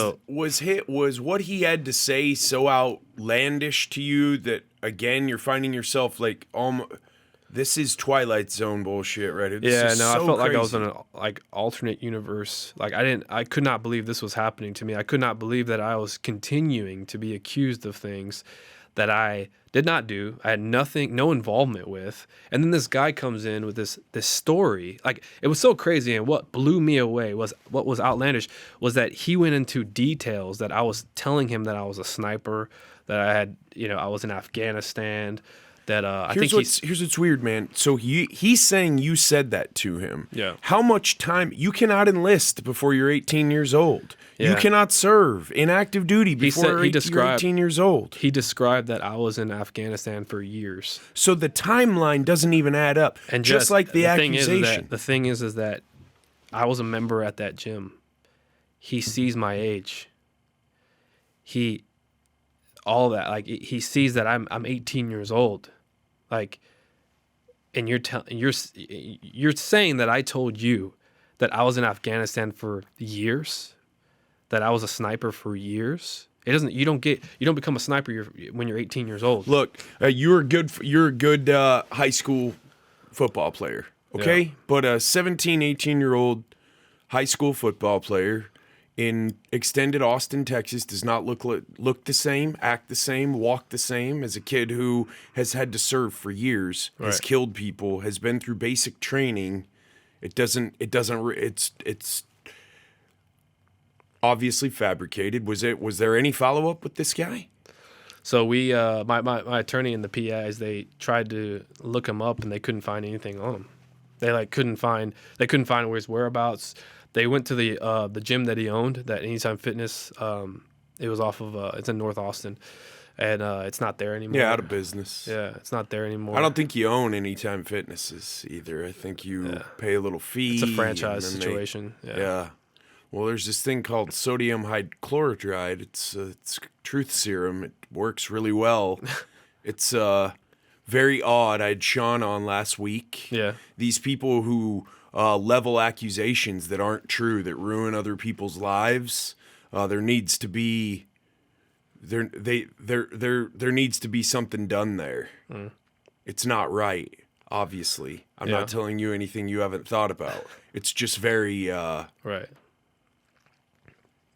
what he had to say so outlandish to you that again you're finding yourself like this is Twilight Zone bullshit, right? I felt like I was in a alternate universe. Like I could not believe this was happening to me. I could not believe that I was continuing to be accused of things that I did not do. I had no involvement with. And then this guy comes in with this story. Like it was so crazy, and what blew me away what was outlandish was that he went into details that I was telling him that I was a sniper, that I had, I was in Afghanistan, that I think here's what's weird, man. So he's saying you said that to him. Yeah. How much time you cannot enlist before you're 18 years old. Yeah. You cannot serve in active duty before you're 18 years old. He described that I was in Afghanistan for years. So the timeline doesn't even add up. And just like the accusation. The thing is that I was a member at that gym. He sees my age. All that, like, he sees that I'm 18 years old. Like, and you're saying that I told you that I was in Afghanistan for years, that I was a sniper for years. You don't become a sniper when you're 18 years old. Look, you're a good high school football player, okay? Yeah. But a 17, 18-year-old high school football player in extended Austin, Texas, does not look the same, act the same, walk the same as a kid who has had to serve for years, has killed people, has been through basic training. It's obviously fabricated. Was there any follow-up with this guy? So we, my attorney and the PIs, they tried to look him up and they couldn't find anything on him. They couldn't find where his whereabouts. They went to the gym that he owned, that Anytime Fitness. It was off of it's in North Austin, and it's not there anymore. Yeah, out of business. Yeah, it's not there anymore. I don't think you own Anytime Fitnesses either. I think you pay a little fee. It's a franchise situation. Yeah. Well, there's this thing called sodium hydrochloride. It's truth serum. It works really well. It's very odd. I had Sean on last week. Yeah. These people who level accusations that aren't true, that ruin other people's lives. There needs to be there needs to be something done there. Mm. It's not right. Obviously, I'm not telling you anything you haven't thought about. It's just very right.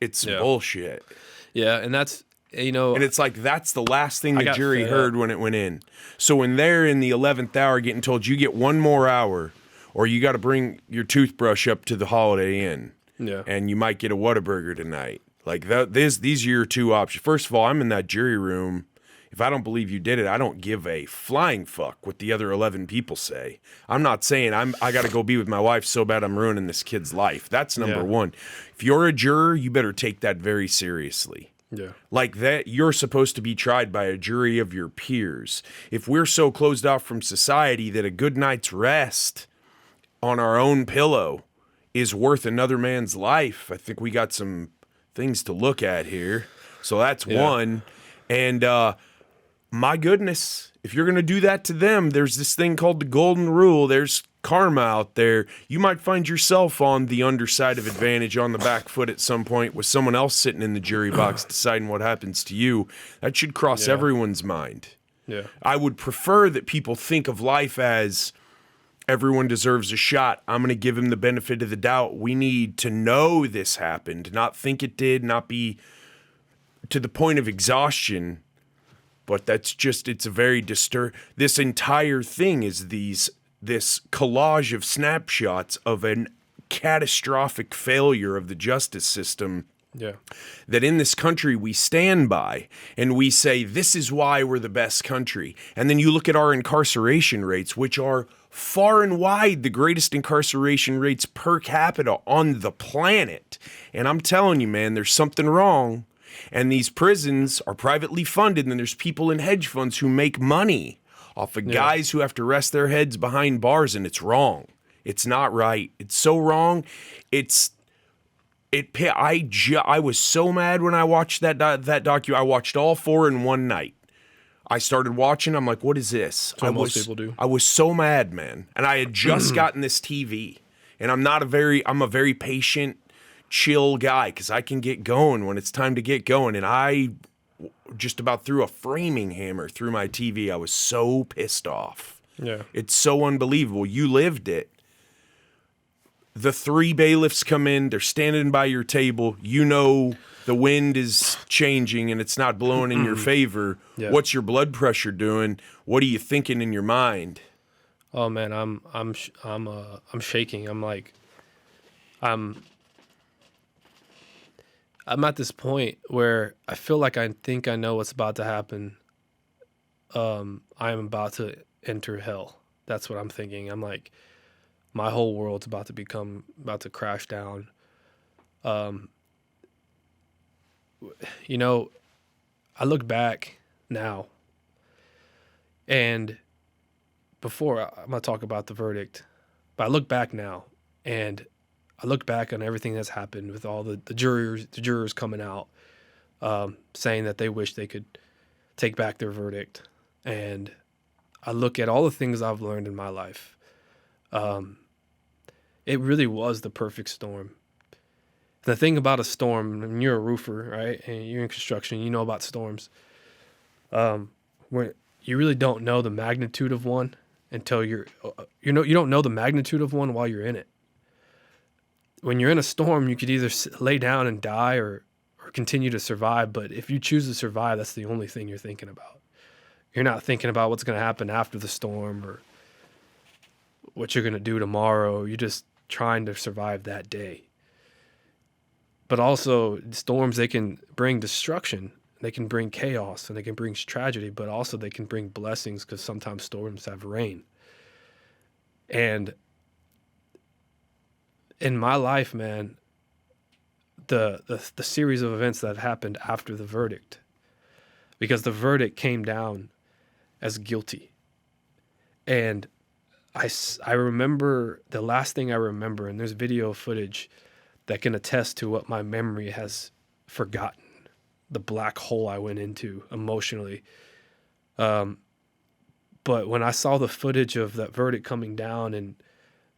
It's bullshit. Yeah, and that's and it's like that's the last thing the jury heard when it went in. So when they're in the 11th hour getting told you get one more hour, or you got to bring your toothbrush up to the Holiday Inn, and you might get a Whataburger tonight. Like these are your two options. First of all, I'm in that jury room. If I don't believe you did it, I don't give a flying fuck what the other 11 people say. I'm not saying I got to go be with my wife so bad I'm ruining this kid's life. That's number one. If you're a juror, you better take that very seriously. Yeah. Like that, you're supposed to be tried by a jury of your peers. If we're so closed off from society that a good night's rest on our own pillow is worth another man's life, I think we got some things to look at here. So that's one. And my goodness, if you're going to do that to them, there's this thing called the golden rule. There's karma out there. You might find yourself on the underside of advantage on the back foot at some point with someone else sitting in the jury box deciding what happens to you. That should cross everyone's mind. Yeah. I would prefer that people think of life as everyone deserves a shot. I'm going to give him the benefit of the doubt. We need to know this happened, not think it did, not be to the point of exhaustion. But that's just, it's a very this entire thing is this collage of snapshots of an catastrophic failure of the justice system. Yeah. That in this country we stand by and we say, this is why we're the best country. And then you look at our incarceration rates, which are far and wide the greatest incarceration rates per capita on the planet. And I'm telling you, man, there's something wrong. And these prisons are privately funded, and there's people in hedge funds who make money off of guys who have to rest their heads behind bars, and it's wrong. It's not right. It's so wrong. I was so mad when I watched that docu. I watched all 4 in one night. I started watching. I'm like, what is this? Most people do. I was so mad, man. And I had just gotten this TV, and I'm a very patient, chill guy because I can get going when it's time to get going. And I just about threw a framing hammer through my TV. I was so pissed off. Yeah. It's so unbelievable. You lived it. The 3 bailiffs come in. They're standing by your table. You know the wind is changing and it's not blowing in your favor. Yeah. What's your blood pressure doing? What are you thinking in your mind? Oh man, I'm shaking. I'm at this point where I feel like I think I know what's about to happen. I am about to enter hell. That's what I'm thinking. I'm like, my whole world's about to crash down. You know, I look back now, and I'm going to talk about the verdict, but I look back now, and I look back on everything that's happened with all the jurors coming out, saying that they wish they could take back their verdict. And I look at all the things I've learned in my life. It really was the perfect storm. The thing about a storm, and you're a roofer, right? And you're in construction, you know about storms. Where you really don't know the magnitude of one until you don't know the magnitude of one while you're in it. When you're in a storm, you could either lay down and die or continue to survive. But if you choose to survive, that's the only thing you're thinking about. You're not thinking about what's going to happen after the storm or what you're going to do tomorrow. You're just trying to survive that day. But also, storms, they can bring destruction. They can bring chaos and they can bring tragedy, but also they can bring blessings because sometimes storms have rain. And in my life, man, the series of events that happened after the verdict, because the verdict came down as guilty. And I remember, the last thing I remember, and there's video footage that can attest to what my memory has forgotten, the black hole I went into emotionally. But when I saw the footage of that verdict coming down and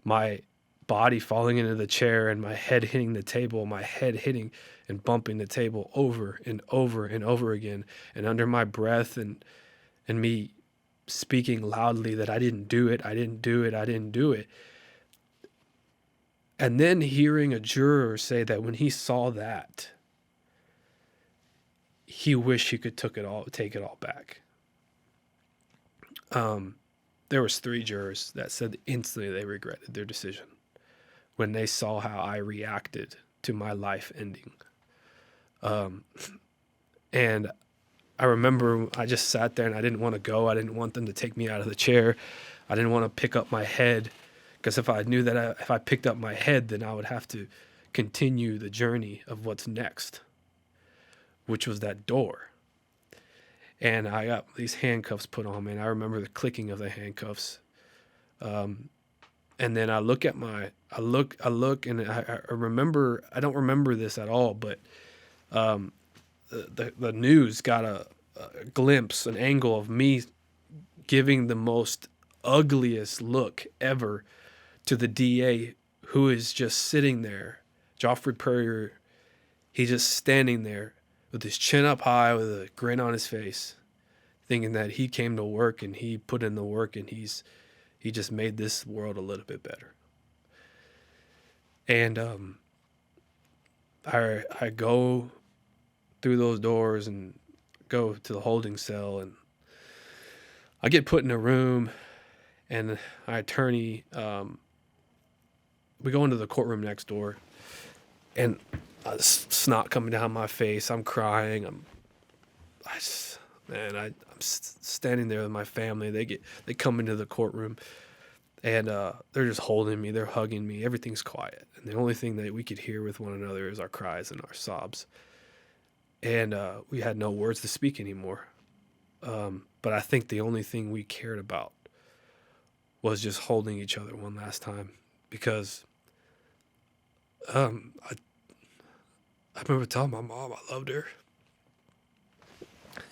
my body falling into the chair and my head hitting the table, my head hitting and bumping the table over and over and over again, and under my breath and me speaking loudly that I didn't do it, I didn't do it, I didn't do it. And then hearing a juror say that when he saw that, he wished he could take it all back. There was 3 jurors that said instantly they regretted their decision when they saw how I reacted to my life ending. And I remember I just sat there and I didn't want to go. I didn't want them to take me out of the chair. I didn't want to pick up my head, because if I knew that if I picked up my head, then I would have to continue the journey of what's next, which was that door. And I got these handcuffs put on me, and I remember the clicking of the handcuffs. And then I look, and I remember, I don't remember this at all, but the news got a glimpse, an angle of me giving the most ugliest look ever to the DA, who is just sitting there. Joffrey Purrier, he's just standing there with his chin up high with a grin on his face, thinking that he came to work and he put in the work and he just made this world a little bit better. And I go through those doors and go to the holding cell, and I get put in a room, and my attorney, we go into the courtroom next door, and snot coming down my face. I'm crying. I'm standing there with my family. They come into the courtroom, and they're just holding me. They're hugging me. Everything's quiet, and the only thing that we could hear with one another is our cries and our sobs. And we had no words to speak anymore. But I think the only thing we cared about was just holding each other one last time, because I remember telling my mom I loved her,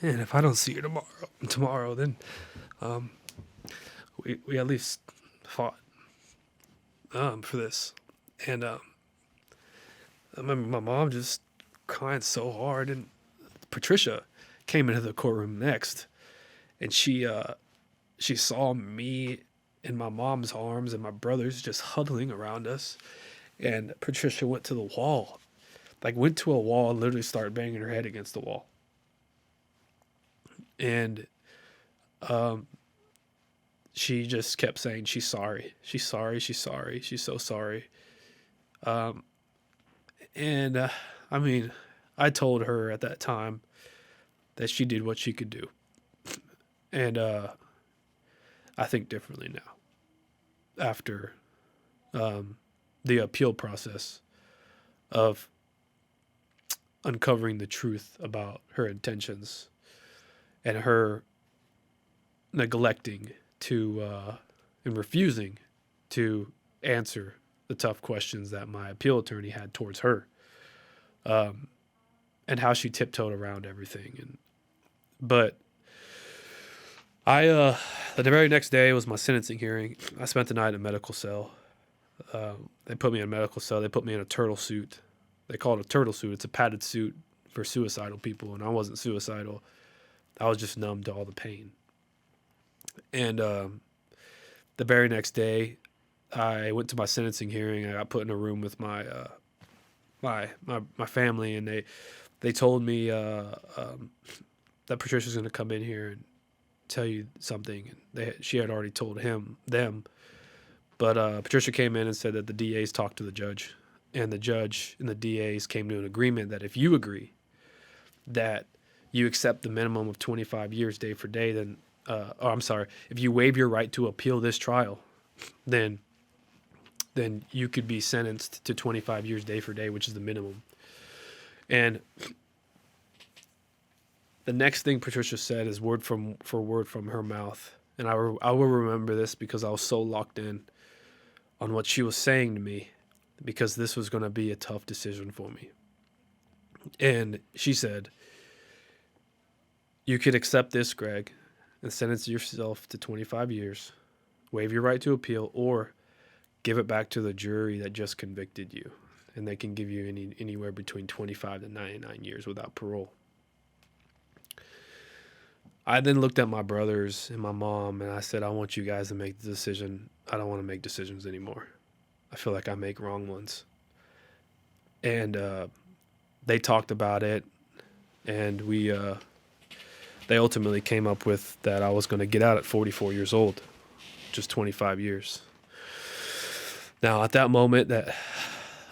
and if I don't see her tomorrow, then we at least fought for this. And I remember my mom just crying so hard, and Patricia came into the courtroom next, and she saw me in my mom's arms and my brothers just huddling around us, and Patricia went to a wall and literally started banging her head against the wall. And she just kept saying she's sorry, she's sorry, she's sorry, she's so sorry. And I mean, I told her at that time that she did what she could do. And I think differently now after the appeal process of uncovering the truth about her intentions and her neglecting to and refusing to answer the tough questions that my appeal attorney had towards her, and how she tiptoed around everything. But the very next day was my sentencing hearing. I spent the night in a medical cell. They put me in a medical cell. They put me in a turtle suit. They call it a turtle suit. It's a padded suit for suicidal people, and I wasn't suicidal. I was just numb to all the pain. And the very next day, I went to my sentencing hearing. I got put in a room with my family, and they told me that Patricia's going to come in here and tell you something. And she had already told them. But Patricia came in and said that the DAs talked to the judge, and the judge and the DAs came to an agreement that if you agree that you accept the minimum of 25 years day for day, then, if you waive your right to appeal this trial, then you could be sentenced to 25 years day for day, which is the minimum. And the next thing Patricia said is word from her mouth. And I will remember this because I was so locked in on what she was saying to me, because this was going to be a tough decision for me. And she said, "You could accept this, Greg, and sentence yourself to 25 years, waive your right to appeal, or give it back to the jury that just convicted you, and they can give you anywhere between 25 to 99 years without parole." I then looked at my brothers and my mom, and I said, "I want you guys to make the decision. I don't want to make decisions anymore. I feel like I make wrong ones." And they talked about it, and they ultimately came up with that I was going to get out at 44 years old, just 25 years. Now, at that moment, that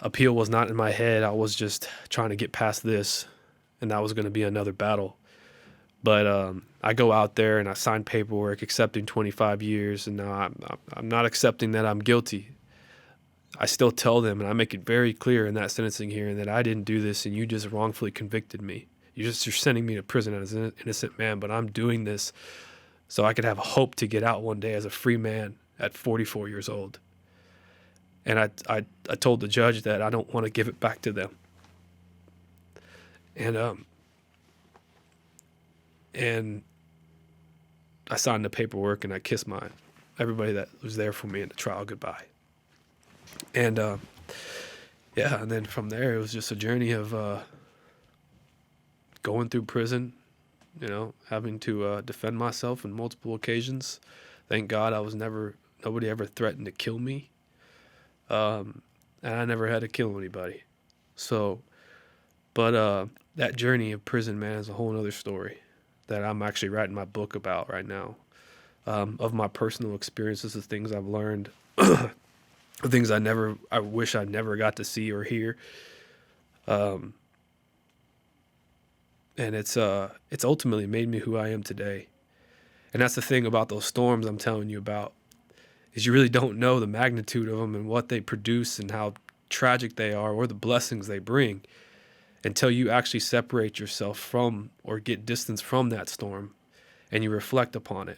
appeal was not in my head. I was just trying to get past this, and that was going to be another battle. But I go out there and I sign paperwork accepting 25 years, and now I'm not accepting that I'm guilty. I still tell them, and I make it very clear in that sentencing hearing, that I didn't do this and you just wrongfully convicted me. You're sending me to prison as an innocent man, but I'm doing this so I could have a hope to get out one day as a free man at 44 years old. And I told the judge that I don't want to give it back to them. And I signed the paperwork, and I kissed everybody that was there for me in the trial goodbye. And and then from there, it was just a journey of going through prison, having to defend myself on multiple occasions. Thank God nobody ever threatened to kill me. And I never had to kill anybody. But that journey of prison, man, is a whole other story that I'm actually writing my book about right now, of my personal experiences, the things I've learned, the things I wish I never got to see or hear. And it's ultimately made me who I am today. And that's the thing about those storms I'm telling you about, is you really don't know the magnitude of them and what they produce and how tragic they are or the blessings they bring until you actually separate yourself from or get distance from that storm and you reflect upon it.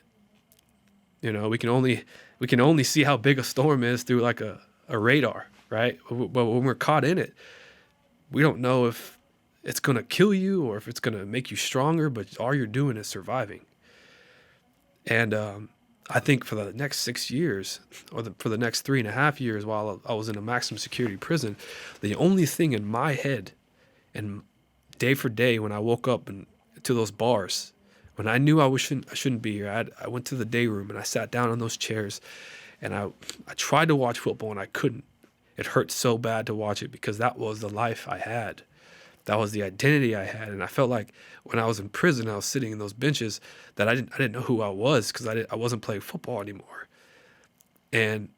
We can only see how big a storm is through like a radar, right? But when we're caught in it, we don't know if it's going to kill you or if it's going to make you stronger, but all you're doing is surviving. And I think for the next 6 years, or for the next 3.5 years while I was in a maximum security prison, the only thing in my head, and day for day when I woke up to those bars, when I knew I shouldn't be here, I went to the day room and I sat down on those chairs, and I tried to watch football and I couldn't. It hurt so bad to watch it because that was the life I had. That was the identity I had. And I felt like when I was in prison, I was sitting in those benches that I didn't know who I was because I wasn't playing football anymore. And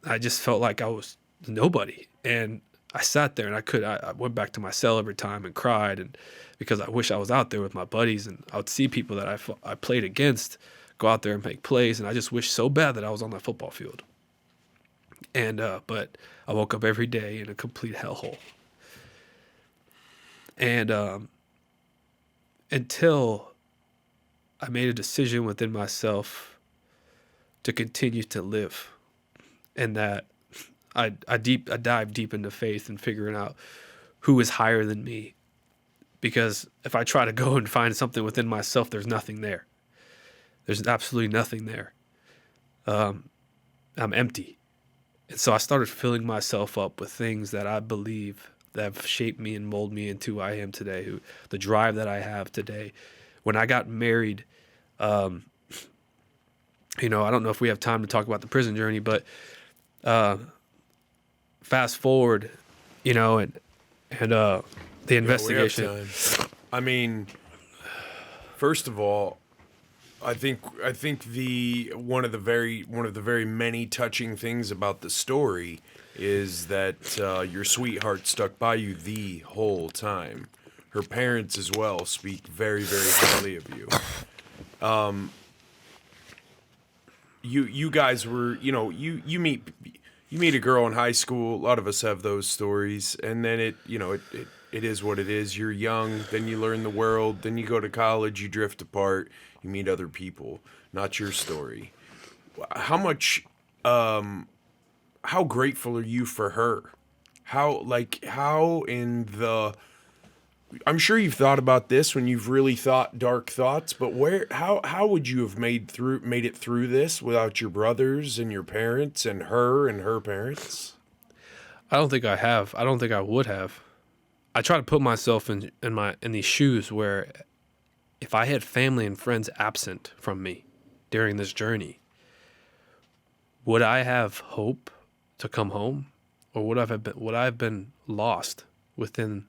I just felt like I was nobody. And I sat there and I went back to my cell every time and cried, and because I wish I was out there with my buddies, and I would see people that I played against go out there and make plays, and I just wish so bad that I was on that football field. And but I woke up every day in a complete hellhole. And until I made a decision within myself to continue to live, and that I dive deep into faith and figuring out who is higher than me. Because if I try to go and find something within myself, there's nothing there. There's absolutely nothing there. I'm empty. And so I started filling myself up with things that I believe that have shaped me and molded me into who I am today, the drive that I have today. When I got married, I don't know if we have time to talk about the prison journey, but fast forward, and the investigation. We have time. I mean, first of all, I think one of the very many touching things about the story is that your sweetheart stuck by you the whole time. Her parents as well speak very, very highly of you. You guys were, you meet a girl in high school. A lot of us have those stories, and then it is what it is. You're young, then you learn the world, then you go to college, you drift apart, you meet other people. Not your story. How grateful are you for her? I'm sure you've thought about this when you've really thought dark thoughts, but how would you have made it through this without your brothers and your parents and her parents? I don't think I have. I don't think I would have. I try to put myself in these shoes where if I had family and friends absent from me during this journey, would I have hope to come home, or would I have been lost within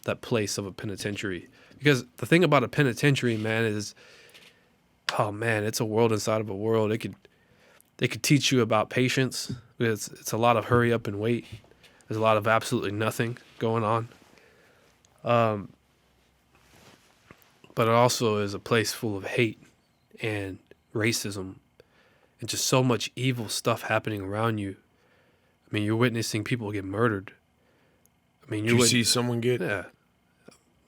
that place of a penitentiary? Because the thing about a penitentiary, man, is, oh man, it's a world inside of a world. They could teach you about patience. It's a lot of hurry up and wait. There's a lot of absolutely nothing going on. But it also is a place full of hate and racism and just so much evil stuff happening around you. I mean, you're witnessing people get murdered. I mean, Did you see someone get? Yeah,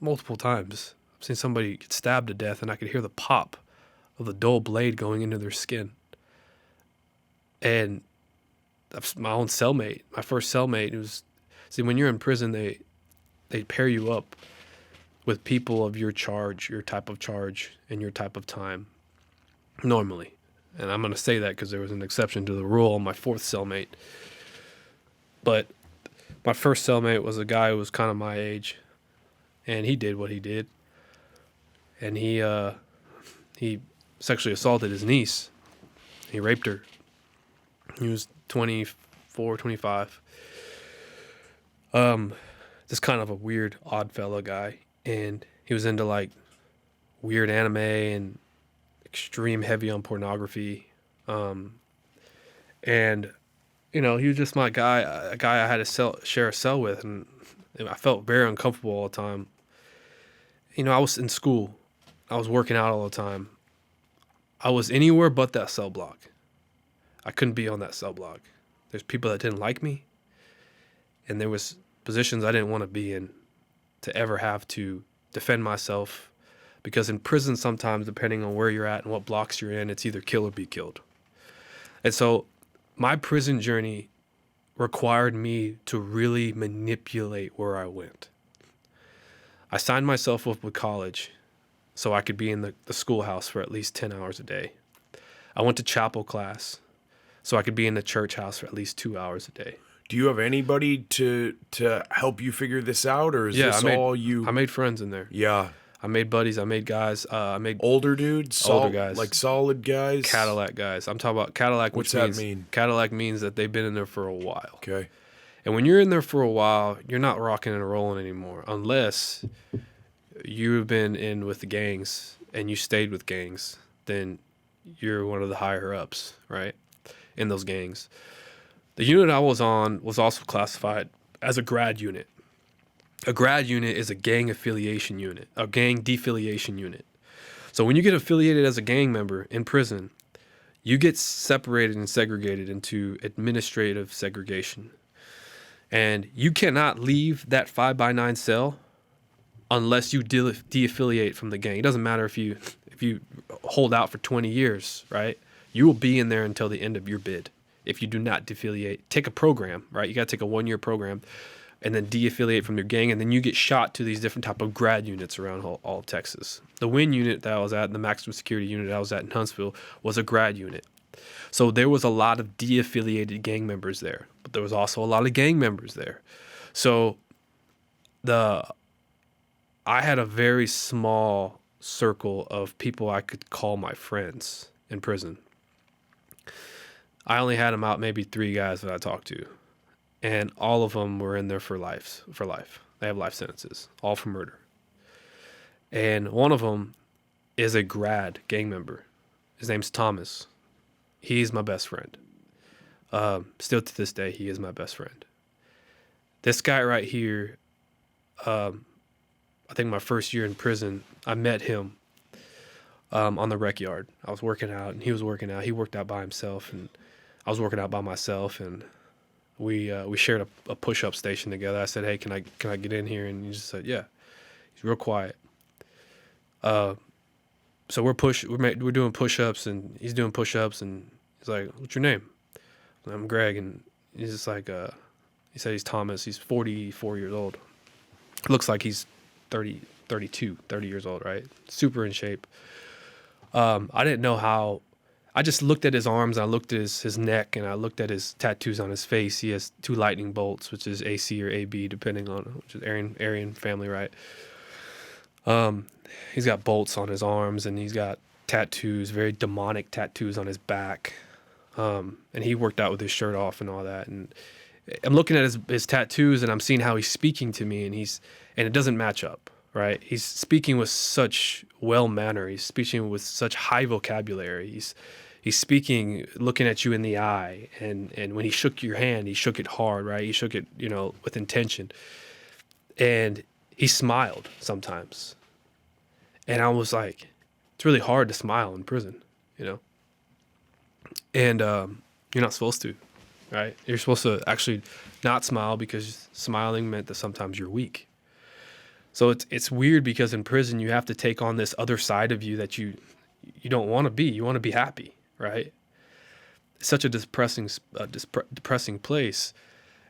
multiple times. I've seen somebody get stabbed to death, and I could hear the pop of the dull blade going into their skin. And that's my own cellmate, my first cellmate. When you're in prison, they pair you up with people of your charge, your type of charge, and your type of time, normally. And I'm going to say that because there was an exception to the rule on my fourth cellmate. But my first cellmate was a guy who was kind of my age, and he did what he did. And he sexually assaulted his niece. He raped her. He was 24, 25. This kind of a weird, odd fella guy. And he was into like weird anime and extreme heavy on pornography. And he was just my guy, a guy I had to share a cell with. And I felt very uncomfortable all the time. I was in school. I was working out all the time. I was anywhere but that cell block. I couldn't be on that cell block. There's people that didn't like me. And there was positions I didn't want to be in, to ever have to defend myself. Because in prison sometimes, depending on where you're at and what blocks you're in, it's either kill or be killed. And so my prison journey required me to really manipulate where I went. I signed myself up with college so I could be in the schoolhouse for at least 10 hours a day. I went to chapel class so I could be in the church house for at least 2 hours a day. Do you have anybody to help you figure this out, or is this all you? I made friends in there. Yeah. I made buddies. I made guys. I made older dudes, older guys, like solid guys. Cadillac guys. I'm talking about Cadillac. What's that mean? Cadillac means that they've been in there for a while. Okay. And when you're in there for a while, you're not rocking and rolling anymore, unless you've been in with the gangs and you stayed with gangs. Then you're one of the higher ups, right? In those gangs. The unit I was on was also classified as a grad unit. A grad unit is a gang affiliation unit, a gang defiliation unit. So when you get affiliated as a gang member in prison, you get separated and segregated into administrative segregation. And you cannot leave that 5x9 cell unless you de-affiliate from the gang. It doesn't matter if you hold out for 20 years, right? You will be in there until the end of your bid if you do not defiliate. Take a program, right? You got to take a 1-year program and then de-affiliate from your gang, and then you get shot to these different type of grad units around all of Texas. The WIN unit that I was at, the maximum security unit I was at in Huntsville, was a grad unit. So there was a lot of de-affiliated gang members there, but there was also a lot of gang members there. So I had a very small circle of people I could call my friends in prison. I only had about maybe 3 guys that I talked to. And all of them were in there for life. They have life sentences, all for murder. And one of them is a grad gang member. His name's Thomas. He's my best friend. Still to this day, he is my best friend. This guy right here, I think my first year in prison, I met him on the rec yard. I was working out, and he was working out. He worked out by himself, and I was working out by myself, and we shared a push-up station together. I said, "Hey, can I get in here?" And he just said, "Yeah." He's real quiet. So we're doing push-ups, and he's doing push-ups, and he's like, "What's your name?" And I'm Greg, and he's just like, he said he's Thomas. He's 44 years old. Looks like he's 30 years old, right? Super in shape. I didn't know how. I just looked at his arms, and I looked at his neck, and I looked at his tattoos on his face. He has 2 lightning bolts, which is AC or AB, depending on which is Aryan family, right? He's got bolts on his arms, and he's got tattoos, very demonic tattoos on his back. And he worked out with his shirt off and all that. And I'm looking at his tattoos, and I'm seeing how he's speaking to me, and it doesn't match up, right? He's speaking with such well manner. He's speaking with such high vocabulary. He's speaking, looking at you in the eye, and when he shook your hand, he shook it hard, right? He shook it, with intention. And he smiled sometimes. And I was like, it's really hard to smile in prison, And you're not supposed to, right? You're supposed to actually not smile, because smiling meant that sometimes you're weak. So it's weird, because in prison you have to take on this other side of you that you don't want to be. You want to be happy, right? It's such a depressing place.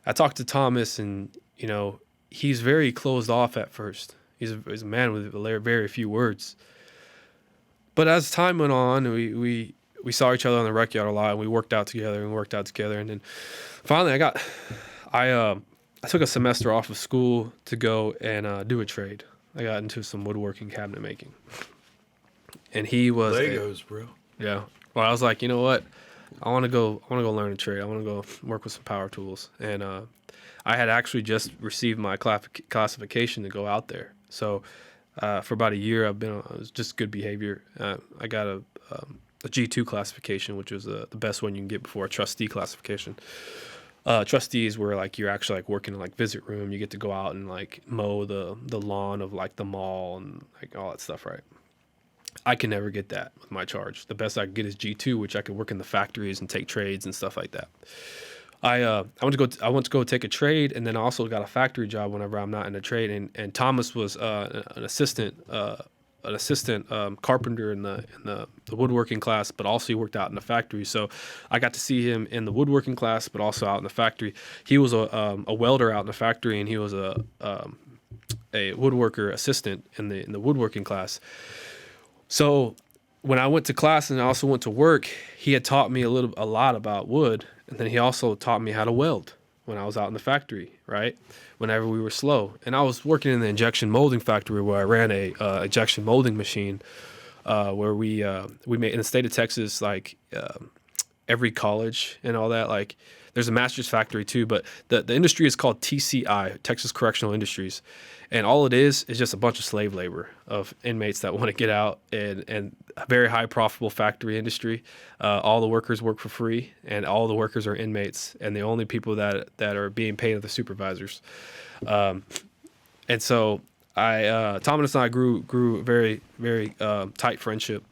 I talked to Thomas, and he's very closed off at first. He's a man with very few words. But as time went on, we saw each other on the rec yard a lot, and we worked out together, and then finally I took a semester off of school to go and do a trade. I got into some woodworking, cabinet making. And he was Legos, bro. Yeah. Well, I was like, you know what? I want to go learn a trade. I want to go work with some power tools. And I had actually just received my classification to go out there. So for about a year, it was just good behavior. I got a G2 classification, which was the best one you can get before a trustee classification. Trustees were like, you're actually like working in like visit room. You get to go out and like mow the lawn of like the mall and like all that stuff, right? I can never get that with my charge. The best I could get is G2, which I could work in the factories and take trades and stuff like that. I went to go take a trade, and then I also got a factory job whenever I'm not in a trade. And Thomas was an assistant carpenter in the woodworking class, but also he worked out in the factory. So I got to see him in the woodworking class, but also out in the factory. He was a welder out in the factory, and he was a woodworker assistant in the woodworking class. So when I went to class and I also went to work, he had taught me a lot about wood, and then he also taught me how to weld when I was out in the factory, right? Whenever we were slow. And I was working in the injection molding factory where I ran a injection molding machine where we made, in the state of Texas, like every college and all that. Like, there's a master's factory too, but the industry is called TCI, Texas Correctional Industries. And all it is just a bunch of slave labor of inmates that want to get out, and a very high profitable factory industry. All the workers work for free, and all the workers are inmates, and the only people that are being paid are the supervisors. And so Thomas and I grew very, very tight friendship.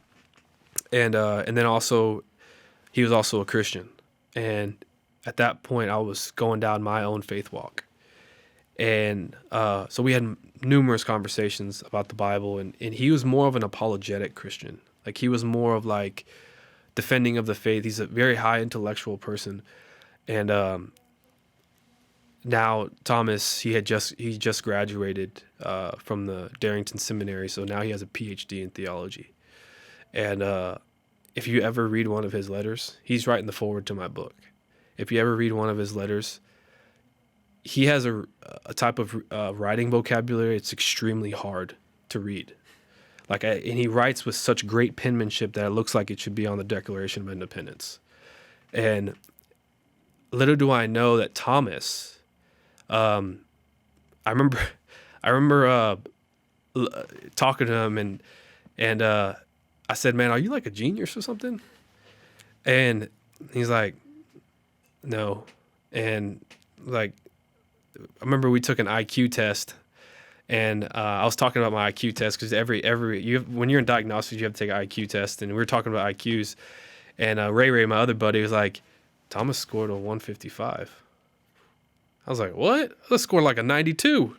And then also, he was also a Christian. And at that point, I was going down my own faith walk. And so we had numerous conversations about the Bible, and he was more of an apologetic Christian. Like, he was more of like defending of the faith. He's a very high intellectual person. And now Thomas, he just graduated from the Darrington Seminary, so now he has a PhD in theology. And if you ever read one of his letters, he's writing the foreword to my book. If you ever read one of his letters, he has a type of writing vocabulary. It's extremely hard to read. And he writes with such great penmanship that it looks like it should be on the Declaration of Independence. And little do I know that Thomas, I remember talking to him, and I said, "Man, are you like a genius or something?" And he's like, "No." And like, I remember we took an IQ test, and I was talking about my IQ test because when you're in diagnostics, you have to take an IQ test, and we were talking about IQs, and Ray, my other buddy, was like, "Thomas scored a 155." I was like, "What?" I scored like a 92,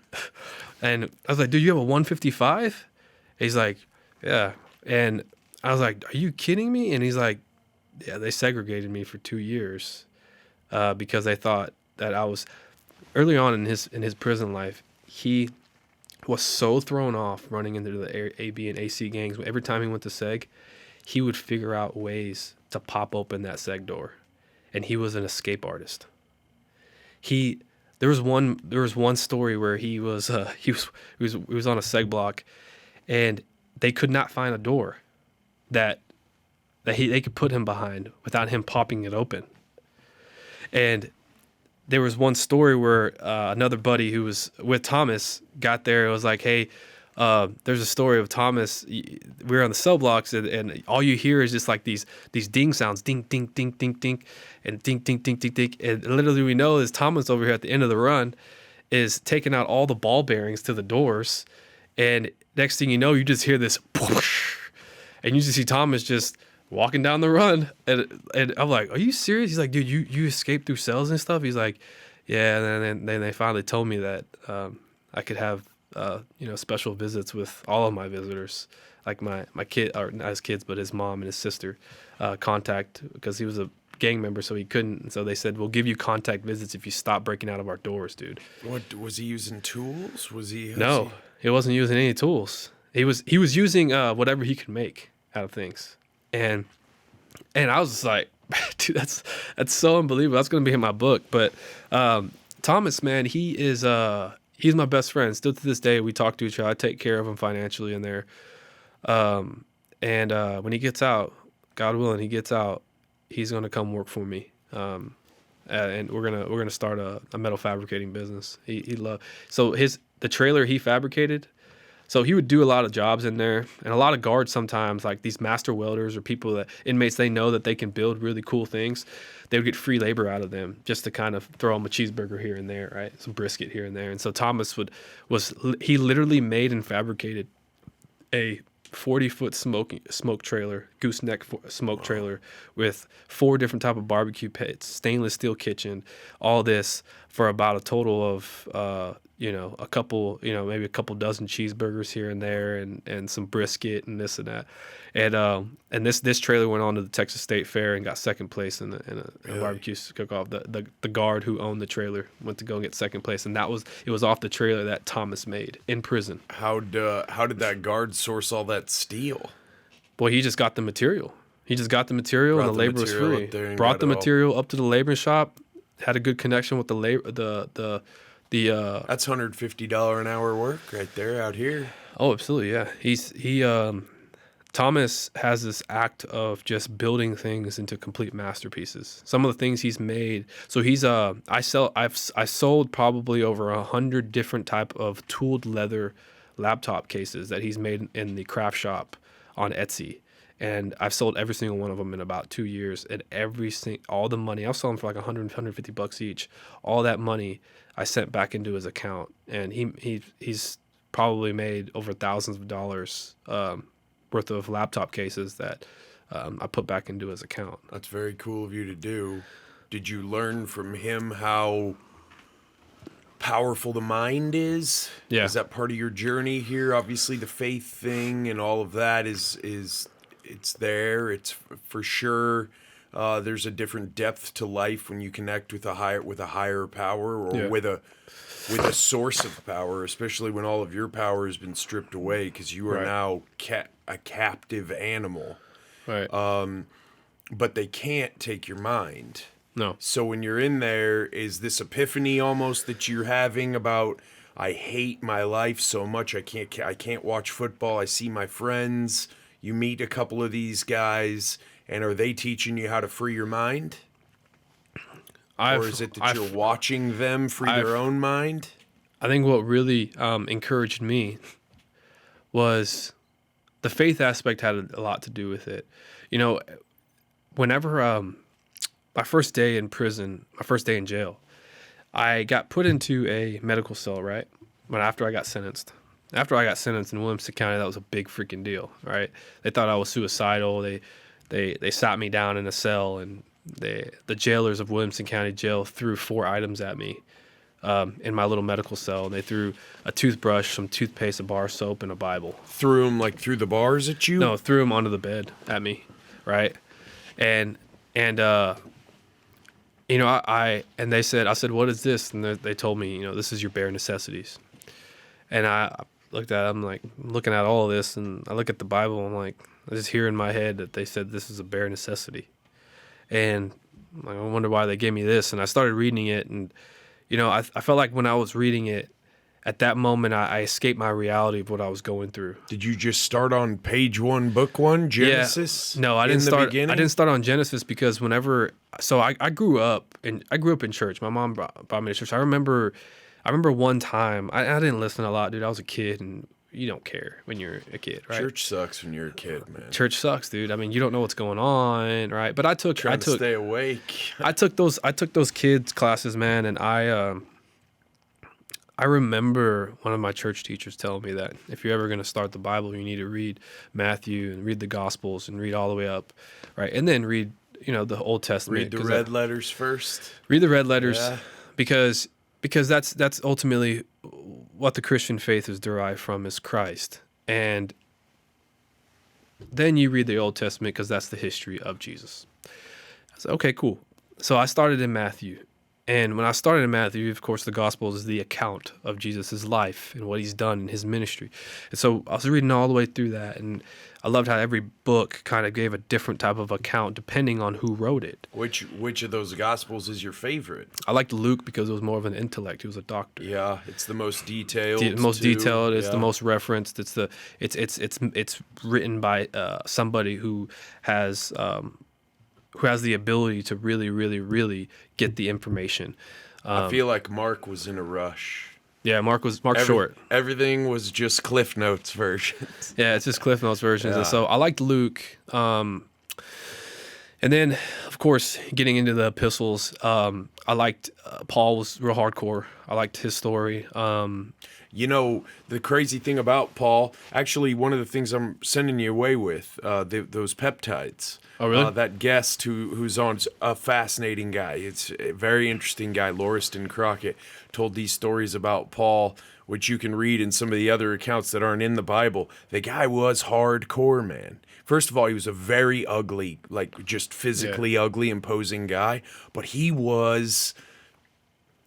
and I was like, "Dude, you have a 155?" He's like, "Yeah," and I was like, "Are you kidding me?" And he's like, "Yeah, they segregated me for 2 years because they thought that I was." Early on in his prison life, he was so thrown off running into the AB and AC gangs. Every time he went to seg, he would figure out ways to pop open that seg door, and he was an escape artist. There was one story where he was on a seg block, and they could not find a door that they could put him behind without him popping it open. And there was one story where another buddy who was with Thomas got there. It was like, "Hey, there's a story of Thomas. We're on the cell blocks, and all you hear is just like these ding sounds, ding, ding, ding, ding, ding, and ding, ding, ding, ding, ding." And literally, we know is Thomas over here at the end of the run is taking out all the ball bearings to the doors, and next thing you know, you just hear this, whoosh, and you just see Thomas just walking down the run, and I'm like, "Are you serious?" He's like, "Dude, you escaped through cells and stuff?" He's like, "Yeah." And then they finally told me that I could have special visits with all of my visitors, like my kid, or not his kids, but his mom and his sister, contact, because he was a gang member, so he couldn't. And so they said, "We'll give you contact visits if you stop breaking out of our doors, dude." What was he using? Tools? No, he wasn't using any tools. He was using whatever he could make out of things. And I was just like, "Dude, that's so unbelievable." That's going to be in my book. But Thomas, man, he's my best friend. Still to this day, we talk to each other. I take care of him financially in there. And when he gets out, God willing, he's going to come work for me. And we're gonna start a metal fabricating business. The trailer he fabricated. So he would do a lot of jobs in there, and a lot of guards sometimes, like these master welders or inmates, they know that they can build really cool things. They would get free labor out of them just to kind of throw them a cheeseburger here and there, right? Some brisket here and there. And so Thomas he literally made and fabricated a 40-foot smoke trailer, gooseneck smoke trailer with 4 different type of barbecue pits, stainless steel kitchen, all this for about a total of a couple, maybe a couple dozen cheeseburgers here and there, and some brisket and this and that. And this trailer went on to the Texas State Fair and got second place in a barbecue cook-off. The guard who owned the trailer went to go and get second place, and it was off the trailer that Thomas made in prison. How did that guard source all that steel? Boy, he just got the material. And the labor was free. Brought the material up to the labor shop, had a good connection with the labor, that's $150 an hour work right there out here. Oh, absolutely, yeah. Thomas has this act of just building things into complete masterpieces. Some of the things he's made. So he's I sold probably over 100 different type of tooled leather laptop cases that he's made in the craft shop on Etsy. And I've sold every single one of them in about 2 years. And all the money, I was selling for like 150 bucks each. All that money I sent back into his account. And he's probably made over thousands of dollars worth of laptop cases that I put back into his account. That's very cool of you to do. Did you learn from him how powerful the mind is? Yeah. Is that part of your journey here? Obviously, the faith thing and all of that is it's there. It's for sure. There's a different depth to life when you connect with a higher power or with a source of power, especially when all of your power has been stripped away because you are now a captive animal. Right. But they can't take your mind. No. So when you're in there, is this epiphany almost that you're having about, I hate my life so much I can't watch football. I see my friends. You meet a couple of these guys, and are they teaching you how to free your mind? Or is it that you're watching them free their own mind? I think what really encouraged me was the faith aspect had a lot to do with it. You know, whenever my first day in prison, my first day in jail, I got put into a medical cell, right? But after I got sentenced. After I got sentenced in Williamson County, that was a big freaking deal, right? They thought I was suicidal. They sat me down in a cell, and the jailers of Williamson County Jail threw 4 items at me in my little medical cell. And they threw a toothbrush, some toothpaste, a bar of soap, and a Bible. Threw them like through the bars at you? No, threw them onto the bed at me, right? And you know, I said, what is this? And they told me, you know, this is your bare necessities. And I looked at it, I'm like looking at all of this, and I look at the Bible, I'm like, I just hear in my head that they said this is a bare necessity. And I'm like, I wonder why they gave me this. And I started reading it, and, you know, I felt like when I was reading it, at that moment, I escaped my reality of what I was going through. Did you just start on page 1, book 1, Genesis? Yeah. No, I didn't start. I didn't start on Genesis because I grew up in church. My mom brought me to church. I remember one time I didn't listen a lot, dude. I was a kid, and you don't care when you're a kid, right? Church sucks when you're a kid, man. Church sucks, dude. I mean, you don't know what's going on, right? But I took stay awake. I took those kids classes, man, and I remember one of my church teachers telling me that if you're ever going to start the Bible, you need to read Matthew and read the Gospels and read all the way up, right? And then read, you know, the Old Testament. Read the red letters first. Read the red letters, because that's ultimately what the Christian faith is derived from, is Christ. And then you read the Old Testament because that's the history of Jesus. I said, okay, cool. So I started in Matthew. And when I started in Matthew, of course, the Gospels is the account of Jesus' life and what he's done in his ministry. And so I was reading all the way through that, and I loved how every book kind of gave a different type of account depending on who wrote it. Which of those Gospels is your favorite? I liked Luke because it was more of an intellect. He was a doctor. Yeah, it's the most detailed. Detailed. It's the most referenced. It's written by somebody who has the ability to really, really, really get the information. I feel like Mark was in a rush. Yeah, Mark's short. Everything was just Cliff Notes versions. Yeah, it's just Cliff Notes versions. Yeah. And so I liked Luke. And then, of course, getting into the epistles, I liked Paul was real hardcore. I liked his story. You know, the crazy thing about Paul, actually, one of the things I'm sending you away with, those peptides. Oh, really? That guest who's on, a fascinating guy. It's a very interesting guy, Lauriston Crockett, told these stories about Paul, which you can read in some of the other accounts that aren't in the Bible. The guy was hardcore, man. First of all, he was a very ugly, like just physically ugly, imposing guy. But he was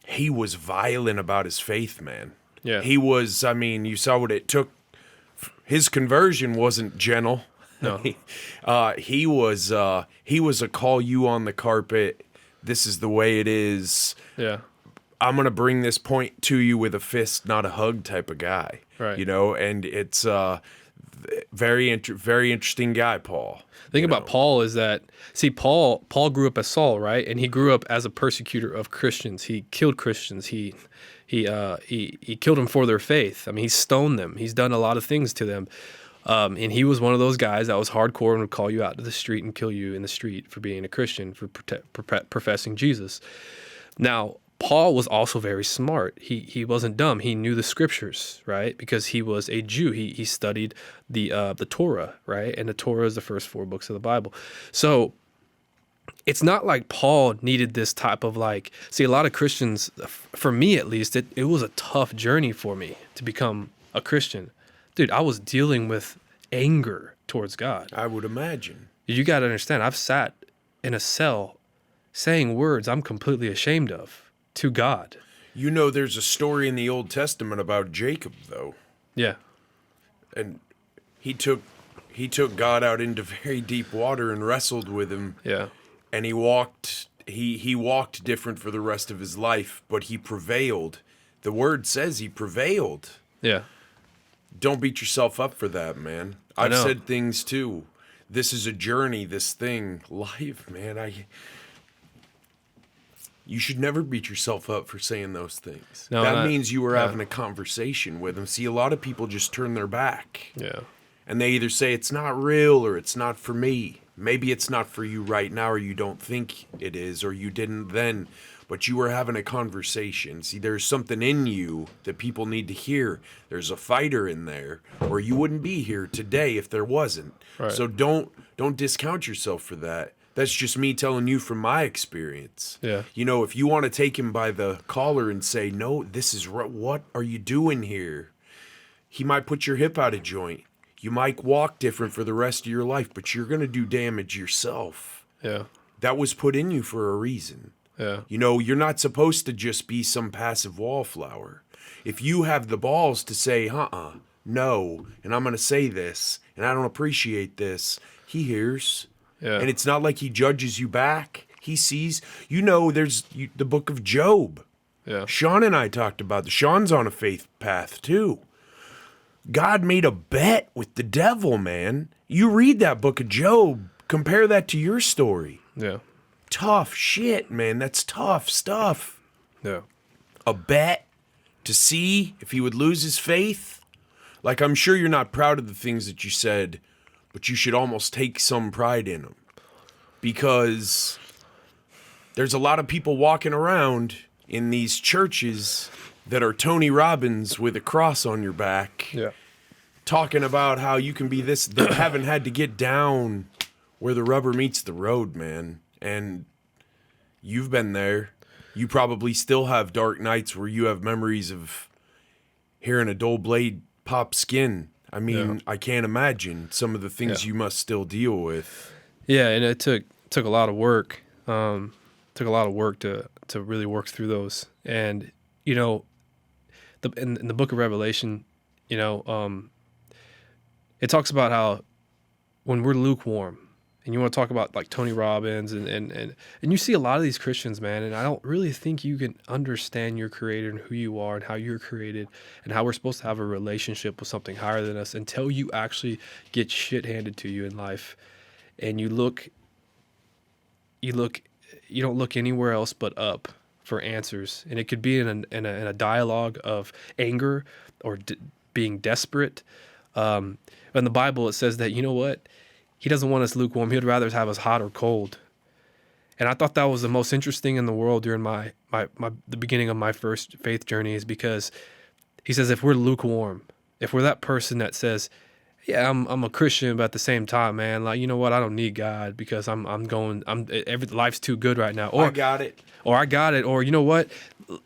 violent about his faith, man. Yeah. He was, I mean, you saw what it took. His conversion wasn't gentle. No. He was a call you on the carpet. This is the way it is. Yeah. I'm going to bring this point to you with a fist, not a hug type of guy. Right. You know, and it's Very interesting guy, Paul. The thing about Paul is that, see, Paul grew up as Saul, right? And he grew up as a persecutor of Christians. He killed Christians. He killed them for their faith. I mean, he stoned them. He's done a lot of things to them. And he was one of those guys that was hardcore and would call you out to the street and kill you in the street for being a Christian, for professing Jesus. Now, Paul was also very smart. He wasn't dumb. He knew the scriptures, right? Because he was a Jew. He studied the Torah, right? And the Torah is the first 4 books of the Bible. So it's not like Paul needed this type of see, a lot of Christians, for me at least, it was a tough journey for me to become a Christian. Dude, I was dealing with anger towards God. I would imagine. You got to understand, I've sat in a cell saying words I'm completely ashamed of to God. You know, there's a story in the Old Testament about Jacob, though. Yeah. And he took God out into very deep water and wrestled with him. Yeah. And he walked different for the rest of his life, but he prevailed. The word says he prevailed. Yeah. Don't beat yourself up for that, man. I've said things too. This is a journey, this thing. Life, man. You should never beat yourself up for saying those things. No, that means you were having a conversation with them. See, a lot of people just turn their back. Yeah. And they either say it's not real or it's not for me. Maybe it's not for you right now, or you don't think it is, or you didn't then. But you were having a conversation. See, there's something in you that people need to hear. There's a fighter in there, or you wouldn't be here today if there wasn't. Right. So don't discount yourself for that. That's just me telling you from my experience. Yeah. You know, if you want to take him by the collar and say, no, this is what are you doing here? He might put your hip out of joint. You might walk different for the rest of your life, but you're going to do damage yourself. Yeah. That was put in you for a reason. Yeah. You know, you're not supposed to just be some passive wallflower. If you have the balls to say, no, and I'm going to say this, and I don't appreciate this, he hears. Yeah. And it's not like he judges you back. He sees. You know, there's the book of Job. Yeah. Sean and I talked about this. Sean's on a faith path, too. God made a bet with the devil, man. You read that book of Job. Compare that to your story. Yeah. Tough shit, man. That's tough stuff. Yeah. A bet to see if he would lose his faith. Like, I'm sure you're not proud of the things that you said, but you should almost take some pride in them. Because there's a lot of people walking around in these churches that are Tony Robbins with a cross on your back. Yeah. Talking about how you can be this, that haven't had to get down where the rubber meets the road, man. And you've been there. You probably still have dark nights where you have memories of hearing a dull blade pop skin. I mean, I can't imagine some of the things you must still deal with. Yeah, and it took a lot of work. Took a lot of work to really work through those. And you know, in the book of Revelation, you know, it talks about how when we're lukewarm, and you want to talk about like Tony Robbins and you see a lot of these Christians, man, and I don't really think you can understand your Creator and who you are and how you're created and how we're supposed to have a relationship with something higher than us until you actually get shit handed to you in life, and you don't look anywhere else but up for answers, and it could be in a dialogue of anger or being desperate. In the Bible, it says that, you know what? He doesn't want us lukewarm. He would rather have us hot or cold. And I thought that was the most interesting in the world during the beginning of my first faith journey, is because he says if we're lukewarm, if we're that person that says, yeah, I'm a Christian, but at the same time, man, like, you know what? I don't need God because life's too good right now. Or I got it. Or you know what?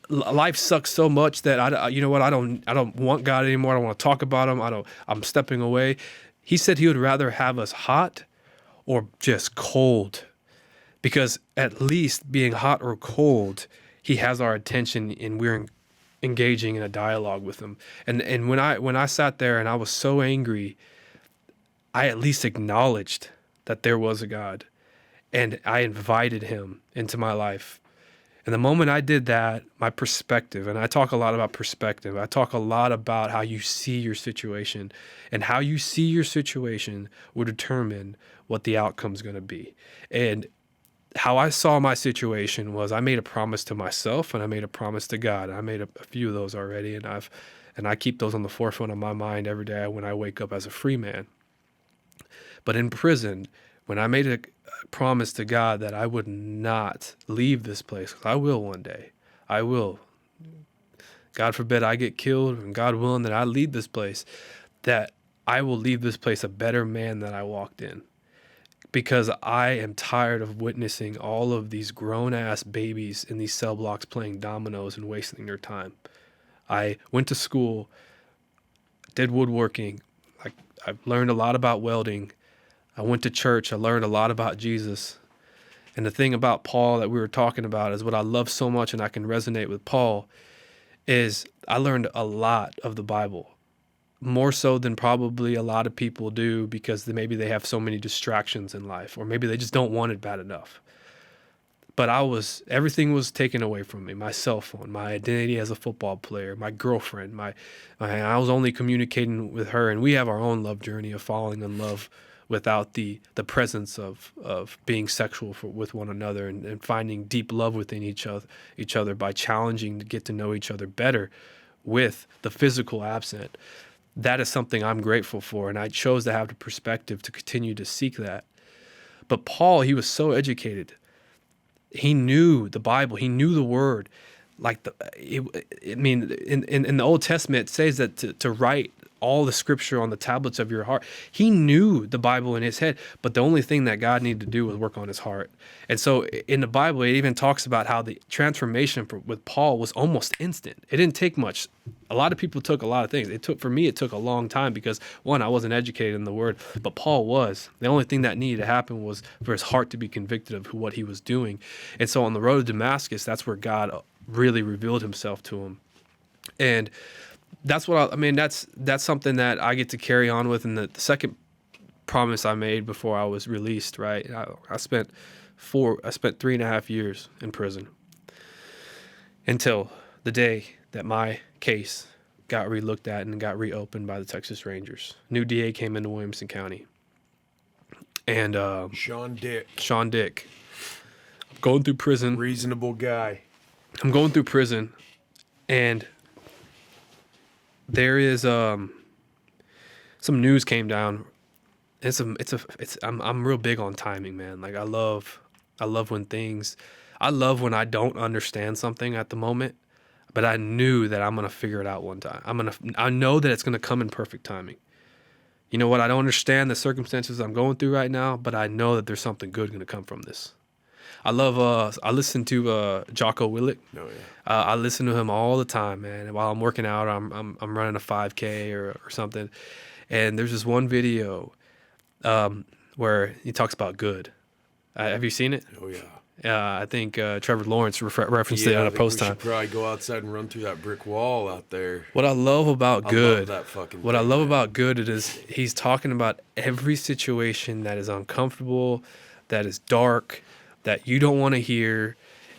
Life sucks so much that I don't want God anymore. I don't want to talk about him. I'm stepping away. He said he would rather have us hot or just cold, because at least being hot or cold, he has our attention and we're engaging in a dialogue with him. And when I sat there and I was so angry, I at least acknowledged that there was a God, and I invited him into my life. And the moment I did that, my perspective, and I talk a lot about perspective, I talk a lot about how you see your situation, and how you see your situation will determine what the outcome's going to be. And how I saw my situation was I made a promise to myself and I made a promise to God. I made a few of those already, and I keep those on the forefront of my mind every day when I wake up as a free man. But in prison, when I made a promise to God that I would not leave this place, 'cause I will one day. I will. God forbid I get killed, and God willing that I leave this place, that I will leave this place a better man than I walked in. Because I am tired of witnessing all of these grown-ass babies in these cell blocks playing dominoes and wasting their time. I went to school, did woodworking. I've learned a lot about welding. I went to church. I learned a lot about Jesus. And the thing about Paul that we were talking about is what I love so much, and I can resonate with Paul, is I learned a lot of the Bible. More so than probably a lot of people do, because maybe they have so many distractions in life, or maybe they just don't want it bad enough. But everything was taken away from me. My cell phone, my identity as a football player, my girlfriend, I was only communicating with her, and we have our own love journey of falling in love without the presence of being sexual with one another, and finding deep love within each other by challenging to get to know each other better with the physical absent. That is something I'm grateful for, and I chose to have the perspective to continue to seek that. But Paul, he was so educated. He knew the Bible. He knew the Word. In the Old Testament, it says that to write all the Scripture on the tablets of your heart. He knew the Bible in his head, but the only thing that God needed to do was work on his heart. And so in the Bible, it even talks about how the transformation with Paul was almost instant. It didn't take much. A lot of people took a lot of things. It took a long time because, one, I wasn't educated in the Word, but Paul was. The only thing that needed to happen was for his heart to be convicted of what he was doing. And so on the road to Damascus, that's where God really revealed himself to him. And that's that's something that I get to carry on with. And the second promise I made before I was released, right? I spent 3.5 years in prison until the day that my case got relooked at and got reopened by the Texas Rangers. New DA came into Williamson County. And Sean Dick. I'm going through prison. Reasonable guy. I'm going through prison, and there is some news came down. I'm real big on timing, man. Like I love when I don't understand something at the moment, but I knew that I'm gonna figure it out one time. I know that it's gonna come in perfect timing. You know what? I don't understand the circumstances I'm going through right now, but I know that there's something good gonna come from this. I listen to Jocko Willink. Oh, yeah. I listen to him all the time, man. And while I'm working out, I'm running a 5K or something. And there's this one video where he talks about good. Have you seen it? Oh, yeah. I think Trevor Lawrence referenced it on a post time. We should probably go outside and run through that brick wall out there. What I love about good, about good is he's talking about every situation that is uncomfortable, that is dark, that you don't want to hear,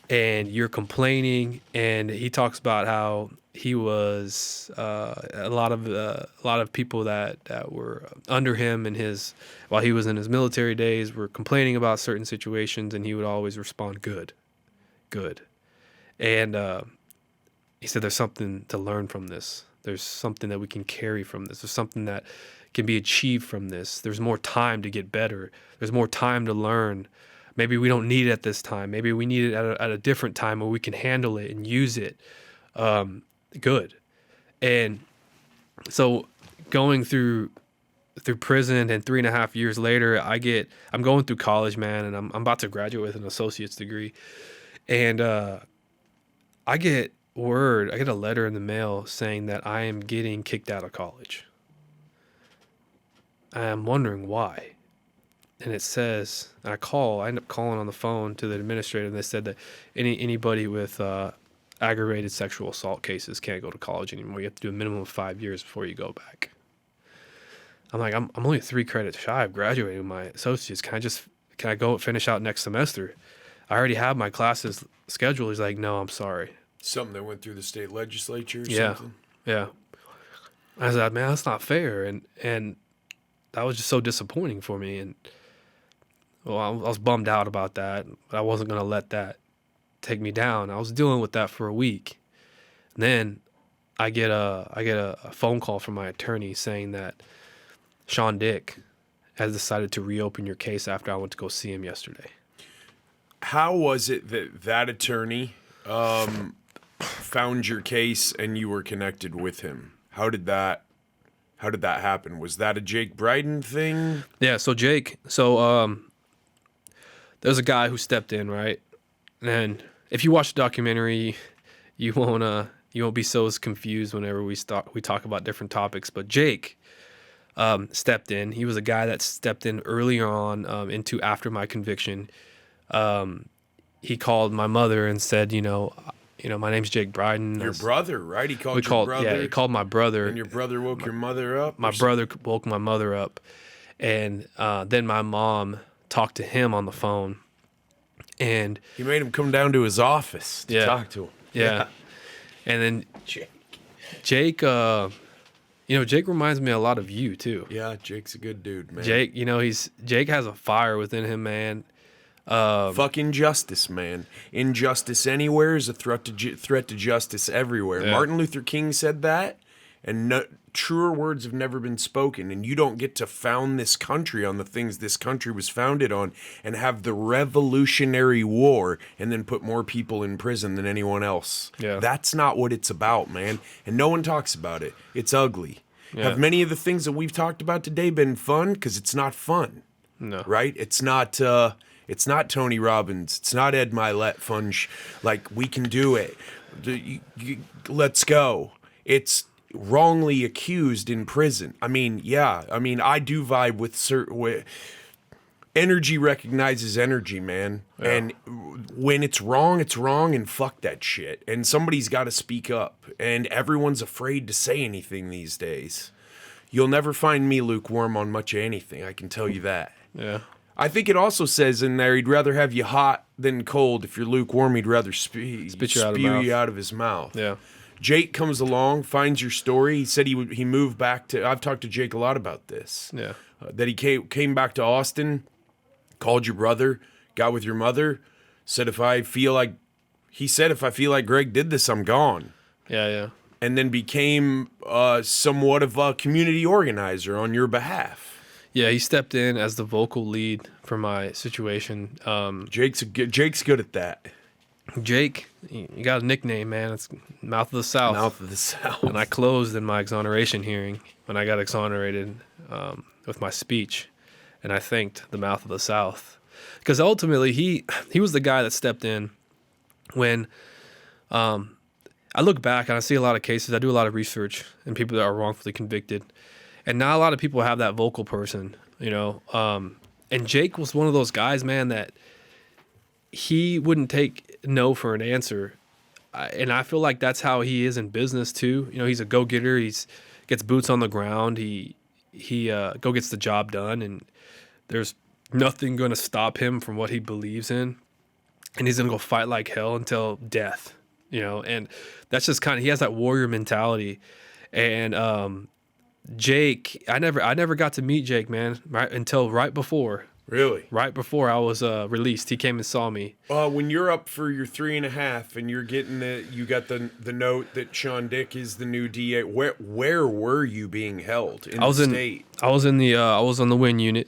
and you're complaining. And he talks about how he was a lot of people that were under him while he was in his military days were complaining about certain situations, and he would always respond good. And he said there's something to learn from this. There's something that we can carry from this. There's something that can be achieved from this. There's more time to get better. There's more time to learn. Maybe we don't need it at this time. Maybe we need it at a different time where we can handle it and use it good. And so going through prison, and 3.5 years later, I'm going through college, man, and I'm about to graduate with an associate's degree. And I get a letter in the mail saying that I am getting kicked out of college. I'm wondering why. And it says, I end up calling on the phone to the administrator, and they said that anybody with aggravated sexual assault cases can't go to college anymore. You have to do a minimum of 5 years before you go back. I'm like, I'm only 3 credits shy of graduating with my associates. Can I go finish out next semester? I already have my classes schedule? He's like, no, I'm sorry. Something that went through the state legislature or Yeah. something? Yeah. I said, man, that's not fair. And that was just so disappointing for me. And well, I was bummed out about that. But I wasn't going to let that take me down. I was dealing with that for a week. And then I get a phone call from my attorney saying that Sean Dick has decided to reopen your case after I went to go see him yesterday. How was it that that attorney found your case and you were connected with him? How did that happen? Was that a Jake Brydon thing? Yeah, so Jake, there's a guy who stepped in, right? And if you watch the documentary, you won't be so confused whenever we talk about different topics. But Jake stepped in. He was a guy that stepped in earlier on into after my conviction. He called my mother and said, my name's Jake Brydon. Your brother, right? He called your brother? Yeah, he called my brother. And your brother woke your mother up? My brother woke my mother up. And then my mom talked to him on the phone. And he made him come down to his office to talk to him. Yeah. And then Jake, Jake reminds me a lot of you, too. Yeah, Jake's a good dude, man. Jake, Jake has a fire within him, man. Fuck injustice, man. Injustice anywhere is a threat to justice everywhere. Yeah. Martin Luther King said that, and truer words have never been spoken. And you don't get to found this country on the things this country was founded on and have the Revolutionary War and then put more people in prison than anyone else. Yeah. That's not what it's about, man. And no one talks about it. It's ugly. Yeah. Have many of the things that we've talked about today been fun? Because it's not fun. No. Right? It's not Tony Robbins. It's not Ed Milet fun. Like, we can do it. Let's go. It's wrongly accused in prison. I mean, I do vibe with energy recognizes energy, man. Yeah. And when it's wrong, and fuck that shit. And somebody's got to speak up. And everyone's afraid to say anything these days. You'll never find me lukewarm on much of anything. I can tell you that. Yeah. I think it also says in there he'd rather have you hot than cold. If you're lukewarm, he'd rather spew you out of his mouth. Yeah. Jake comes along, finds your story. He said he moved back to. I've talked to Jake a lot about this. Yeah. That he came back to Austin, called your brother, got with your mother, said if I feel like Greg did this, I'm gone. Yeah. And then became somewhat of a community organizer on your behalf. Yeah, he stepped in as the vocal lead for my situation. Jake's good at that. Jake, you got a nickname, man. It's Mouth of the South. Mouth of the South. And I closed in my exoneration hearing when I got exonerated with my speech, and I thanked the Mouth of the South because ultimately he was the guy that stepped in when I look back and I see a lot of cases. I do a lot of research and people that are wrongfully convicted. And not a lot of people have that vocal person, and Jake was one of those guys, man, that he wouldn't take no for an answer. And I feel like that's how he is in business too. He's a go-getter. He's gets boots on the ground. He go gets the job done, and there's nothing going to stop him from what he believes in. And he's going to go fight like hell until death, and that's just kind of, he has that warrior mentality. And, Jake, I never got to meet Jake, man, until right before. Really? Right before I was released, he came and saw me. When you're up for your 3.5 and you're getting you got the note that Sean Dick is the new DA. Where were you being held in the state? I was on the WIN unit.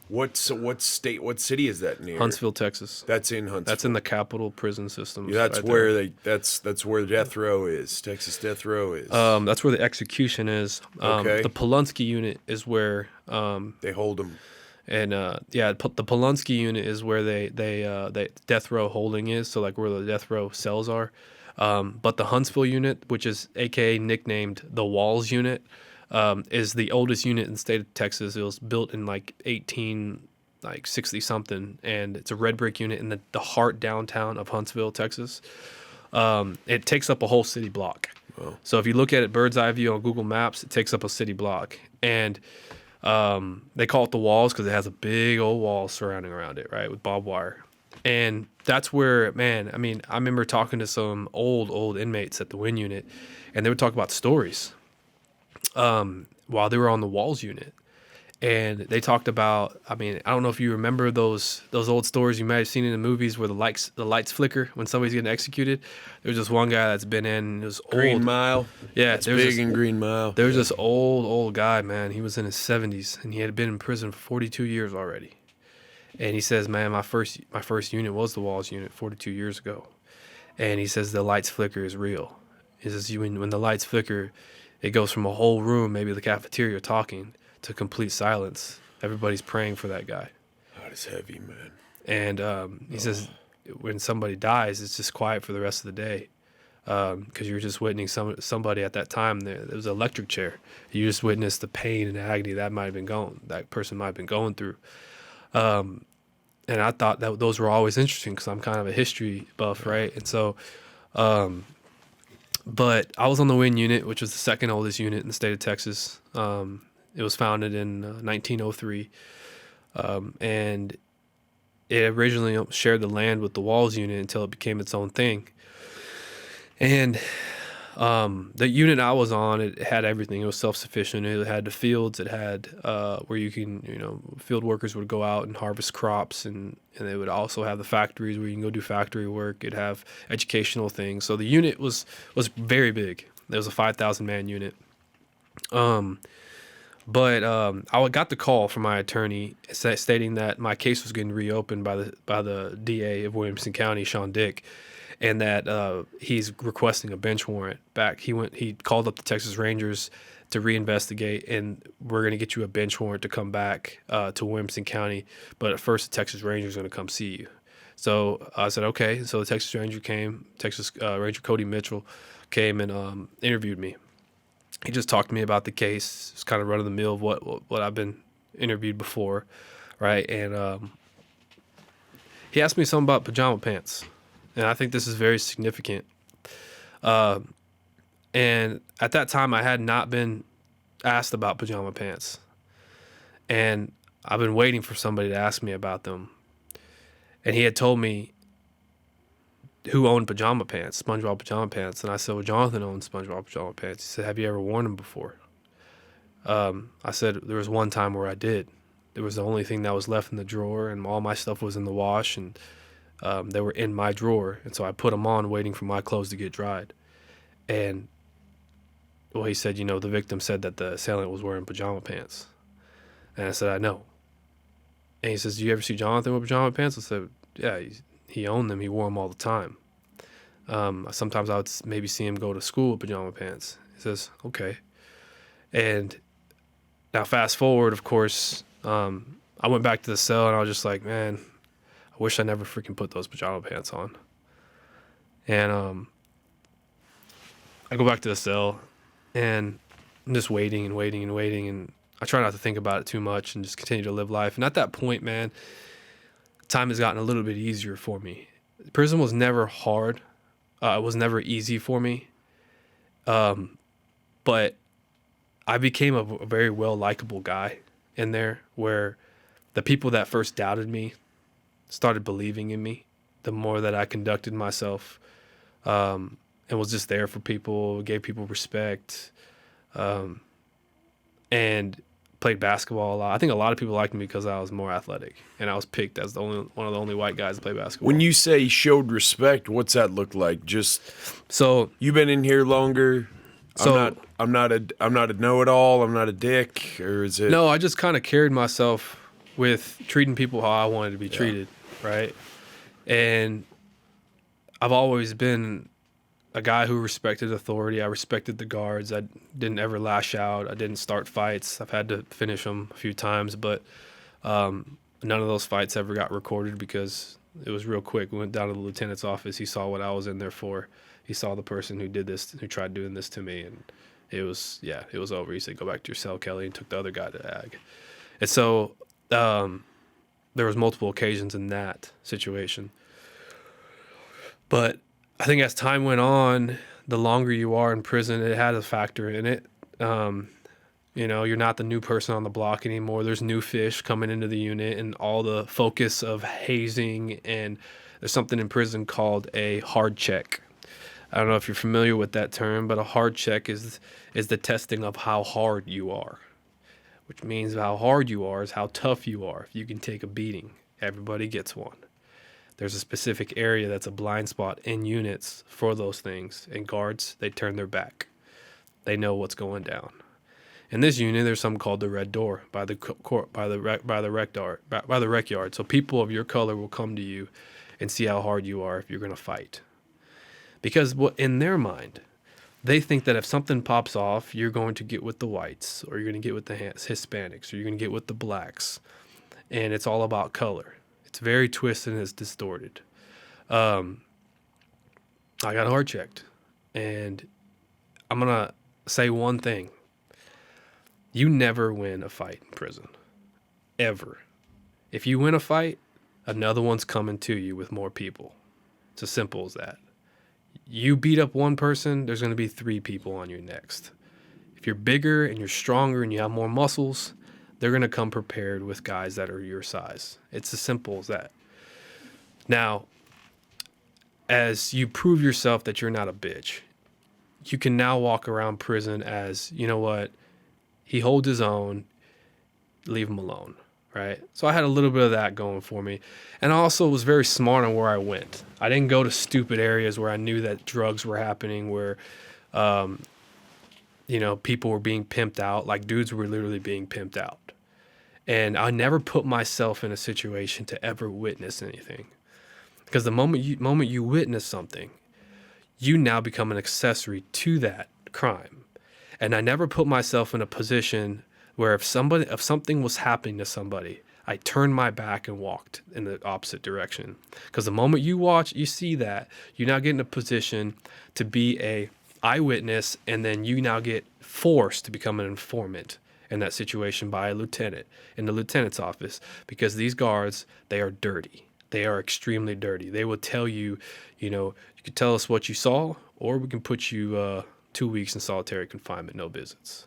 What city is that near? Huntsville, Texas. That's in Huntsville. That's in the Capitol Prison System. Yeah, that's where that's where death row is. Texas death row is. That's where the execution is. Okay. The Polunsky unit is where they hold them. And the Polunsky unit is where they death row holding is. So like where the death row cells are. But the Huntsville unit, which is AKA nicknamed the Walls unit, is the oldest unit in the state of Texas. It was built in like 1860 something, and it's a red brick unit in the heart downtown of Huntsville, Texas. It takes up a whole city block. Wow. So if you look at it bird's eye view on Google Maps, it takes up a city block, and they call it the Walls because it has a big old wall surrounding around it, right, with barbed wire. And that's where, man, I mean, I remember talking to some old inmates at the WIN unit, and they would talk about stories while they were on the walls unit. And they talked about, I mean, I don't know if you remember those old stories you might have seen in the movies where the lights flicker when somebody's getting executed. There's this one guy that's been in, it was Green old. Mile. Yeah, it's big in Green Mile. There was this old guy, man. He was in his 70s, and he had been in prison for 42 years already. And he says, man, my first unit was the walls unit 42 years ago. And he says the lights flicker is real. He says when the lights flicker, it goes from a whole room, maybe the cafeteria talking, to complete silence. Everybody's praying for that guy. That is heavy, man. And he says when somebody dies, it's just quiet for the rest of the day, because you're just witnessing somebody at that time. There was an electric chair. You just witnessed the pain and agony that person might have been going through. And I thought that those were always interesting because I'm kind of a history buff, right? And so, but I was on the WIN unit, which was the second oldest unit in the state of Texas. It was founded in 1903, and it originally shared the land with the walls unit until it became its own thing. And the unit I was on, it had everything. It was self-sufficient. It had the fields. It had where you can, field workers would go out and harvest crops, and they would also have the factories where you can go do factory work. It'd have educational things. So the unit was very big. It was a 5,000-man unit. But I got the call from my attorney stating that my case was getting reopened by the DA of Williamson County, Sean Dick, and that he's requesting a bench warrant back. He called up the Texas Rangers to reinvestigate, and we're going to get you a bench warrant to come back to Williamson County. But at first, the Texas Rangers are going to come see you. So I said, okay. So the Texas Ranger came, Ranger Cody Mitchell came and interviewed me. He just talked to me about the case. It's kind of run of the mill of what I've been interviewed before, right? And he asked me something about pajama pants. And I think this is very significant. And at that time, I had not been asked about pajama pants. And I've been waiting for somebody to ask me about them. And he had told me who owned pajama pants, SpongeBob pajama pants. And I said, well, Jonathan owns SpongeBob pajama pants. He said, have you ever worn them before? I said, there was one time where I did. It was the only thing that was left in the drawer, and all my stuff was in the wash, and they were in my drawer, and so I put them on waiting for my clothes to get dried. And, well, he said, the victim said that the assailant was wearing pajama pants. And I said, I know. And he says, do you ever see Jonathan with pajama pants? I said, yeah, he owned them. He wore them all the time. Sometimes I would maybe see him go to school with pajama pants. He says, okay. And now fast forward, of course, I went back to the cell, and I was just like, man, I wish I never freaking put those pajama pants on. And I go back to the cell, and I'm just waiting, and I try not to think about it too much and just continue to live life. And at that point, man, time has gotten a little bit easier for me. Prison was never hard. It was never easy for me. But I became a very well-likable guy in there, where the people that first doubted me started believing in me the more that I conducted myself, and was just there for people, gave people respect, and played basketball a lot. I think a lot of people liked me because I was more athletic, and I was picked as one of the only white guys to play basketball. When you say showed respect, what's that look like? Just so you've been in here longer. So I'm not a know-it-all. I'm not a dick, or is it? No, I just kind of carried myself with treating people how I wanted to be treated, right? And I've always been a guy who respected authority. I respected the guards. I didn't ever lash out. I didn't start fights. I've had to finish them a few times, but none of those fights ever got recorded because it was real quick. We went down to the lieutenant's office. He saw what I was in there for. He saw the person who did this, who tried doing this to me, and it was over. He said, go back to your cell, Kelly, and took the other guy to ag. And so there was multiple occasions in that situation. But I think as time went on, the longer you are in prison, it had a factor in it. You know, you're not the new person on the block anymore. There's new fish coming into the unit, and all the focus of hazing, and there's something in prison called a hard check. I don't know if you're familiar with that term, but a hard check is the testing of how hard you are, which means how hard you are is how tough you are. If you can take a beating, everybody gets one. There's a specific area that's a blind spot in units for those things, and guards, they turn their back. They know what's going down. In this unit, there's something called the red door by the court, by the rec yard. So people of your color will come to you and see how hard you are if you're going to fight. Because in their mind, they think that if something pops off, you're going to get with the whites, or you're going to get with the Hispanics, or you're going to get with the blacks. And it's all about color. It's very twisted and it's distorted. I got hard checked. And I'm going to say one thing. You never win a fight in prison. Ever. If you win a fight, another one's coming to you with more people. It's as simple as that. You beat up one person, there's going to be 3 people on you next. If you're bigger and you're stronger and you have more muscles, they're going to come prepared with guys that are your size. It's as simple as that. Now, as you prove yourself that you're not a bitch, you can now walk around prison as, you know what, he holds his own, leave him alone, right? So I had a little bit of that going for me. And I also was very smart on where I went. I didn't go to stupid areas where I knew that drugs were happening, where, people were being pimped out, like dudes were literally being pimped out. And I never put myself in a situation to ever witness anything. Because the moment you witness something, you now become an accessory to that crime. And I never put myself in a position where if something was happening to somebody, I turned my back and walked in the opposite direction. Because the moment you see that, you now get in a position to be a eyewitness, and then you now get forced to become an informant in that situation by a lieutenant in the lieutenant's office. Because these guards, they are dirty. They are extremely dirty. They will tell you, you can tell us what you saw, or we can put you 2 weeks in solitary confinement, no visits.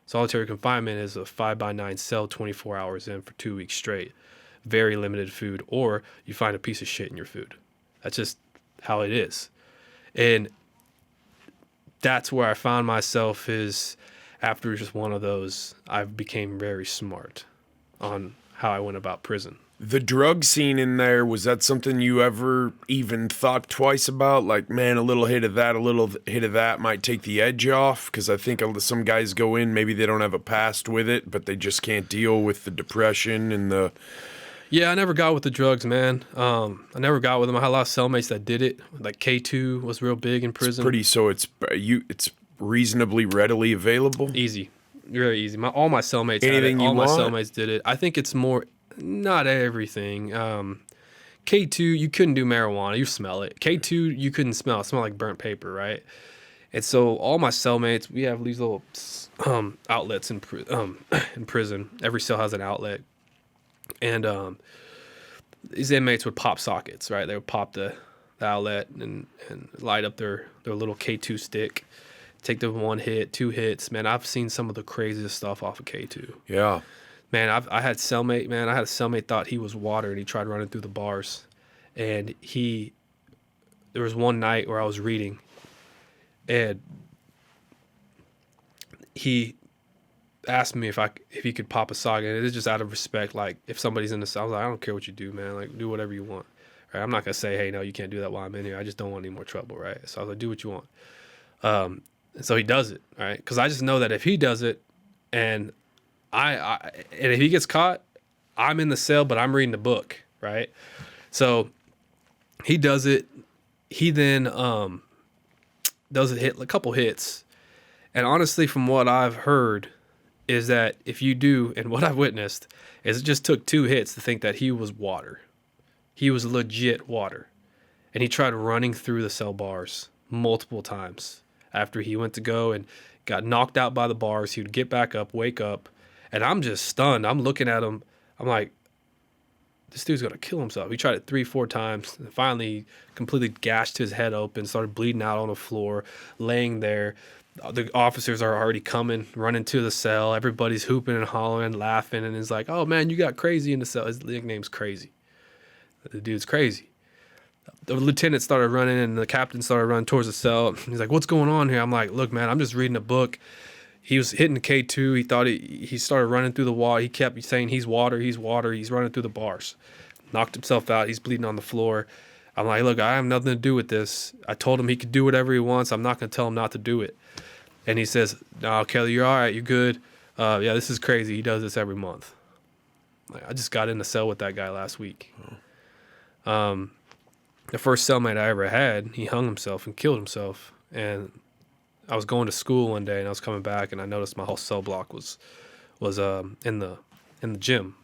Solitary confinement is a 5x9 cell, 24 hours in for 2 weeks straight. Very limited food, or you find a piece of shit in your food. That's just how it is. And that's where I found myself is after just one of those, I became very smart on how I went about prison. The drug scene in there, was that something you ever even thought twice about? Like, man, a little hit of that might take the edge off? Because I think some guys go in, maybe they don't have a past with it, but they just can't deal with the depression and the... Yeah, I never got with the drugs, man. I never got with them. I had a lot of cellmates that did it. Like K2 was real big in prison. It's reasonably readily available? Easy. Very easy. All my cellmates had it. All my cellmates did it. I think it's more... Not everything. K2, you couldn't do marijuana. You smell it. K2, you couldn't smell. It smelled like burnt paper, right? And so all my cellmates, we have these little outlets in prison. Every cell has an outlet. And these inmates would pop sockets, right? They would pop the outlet and light up their little K2 stick. Take the 1 hit, 2 hits. Man, I've seen some of the craziest stuff off of K2. Yeah. Man, I had a cellmate thought he was water, and he tried running through the bars. And there was one night where I was reading, and he asked me if he could pop a socket. And it is just out of respect. Like, if somebody's in the cell, I was like, I don't care what you do, man. Like, do whatever you want. Right? I'm not going to say, hey, no, you can't do that while I'm in here. I just don't want any more trouble, right? So I was like, do what you want. And so he does it, right? Because I just know that if he does it, and and if he gets caught, I'm in the cell, but I'm reading the book, right? So he does it. He then does it, hit a couple hits. And honestly, from what I've heard, is that if you do, and what I've witnessed, is it just took 2 hits to think that he was water. He was legit water. And he tried running through the cell bars multiple times. After he went to go and got knocked out by the bars, he would get back up, wake up, and I'm just stunned. I'm looking at him. I'm like, this dude's going to kill himself. He tried it 3-4 times. And finally, completely gashed his head open, started bleeding out on the floor, laying there. The officers are already coming, running to the cell. Everybody's hooping and hollering, laughing, and it's like, oh, man, you got Crazy in the cell. His nickname's Crazy. The dude's crazy. The lieutenant started running, and the captain started running towards the cell. He's like, what's going on here? I'm like, look, man, I'm just reading a book. He was hitting the K2. He thought he started running through the wall. He kept saying, he's water, he's water. He's running through the bars. Knocked himself out. He's bleeding on the floor. I'm like, look, I have nothing to do with this. I told him he could do whatever he wants. I'm not going to tell him not to do it. And he says, no, Kelly, you're all right. You're good. Yeah, this is crazy. He does this every month. Like, I just got in the cell with that guy last week. The first cellmate I ever had, he hung himself and killed himself. And I was going to school one day, and I was coming back, and I noticed my whole cell block was in the gym.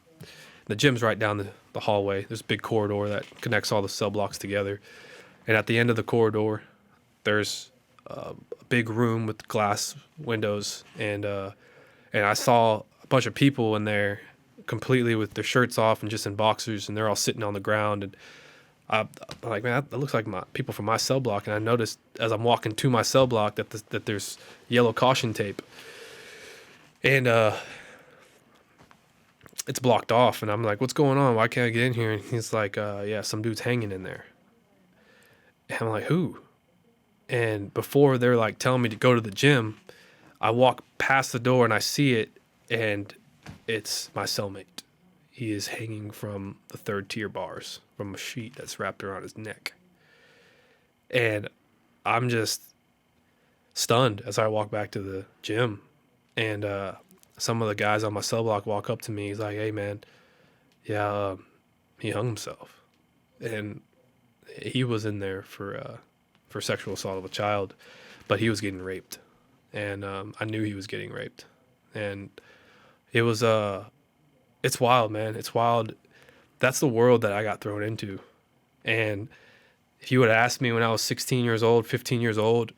The gym's right down the hallway. There's a big corridor that connects all the cell blocks together. And at the end of the corridor, there's a big room with glass windows, and I saw a bunch of people in there completely with their shirts off and just in boxers, and they're all sitting on the ground. And I'm like, man, that looks like my people from my cell block. And I noticed as I'm walking to my cell block that there's yellow caution tape, and it's blocked off. And I'm like, what's going on? Why can't I get in here? And he's like, yeah, some dude's hanging in there. And I'm like, who? And before they're like telling me to go to the gym, I walk past the door and I see it, and it's my cellmate. He is hanging from the 3rd tier bars from a sheet that's wrapped around his neck. And I'm just stunned as I walk back to the gym. And some of the guys on my cell block walk up to me. He's like, hey, man, yeah, he hung himself. And he was in there for sexual assault of a child, but he was getting raped. And I knew he was getting raped. And it was it's wild, man. It's wild. That's the world that I got thrown into. And if you would have asked me when I was 16 years old, 15 years old,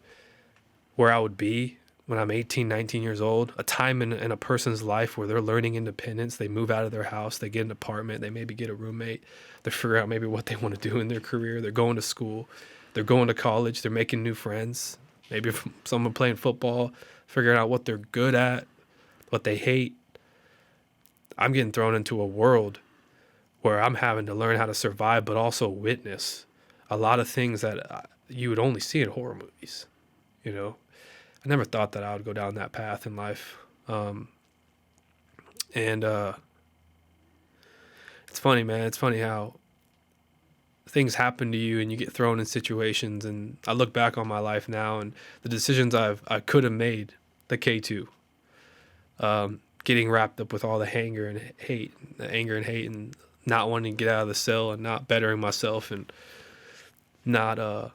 where I would be when I'm 18, 19 years old, a time in a person's life where they're learning independence, they move out of their house, they get an apartment, they maybe get a roommate, they figure out maybe what they want to do in their career, they're going to school, they're going to college, they're making new friends, maybe someone playing football, figuring out what they're good at, what they hate. I'm getting thrown into a world where I'm having to learn how to survive, but also witness a lot of things that you would only see in horror movies. You know, I never thought that I would go down that path in life. And it's funny, man. It's funny how things happen to you and you get thrown in situations. And I look back on my life now and the decisions I could have made, the K2, getting wrapped up with all the anger and hate, and not wanting to get out of the cell and not bettering myself and not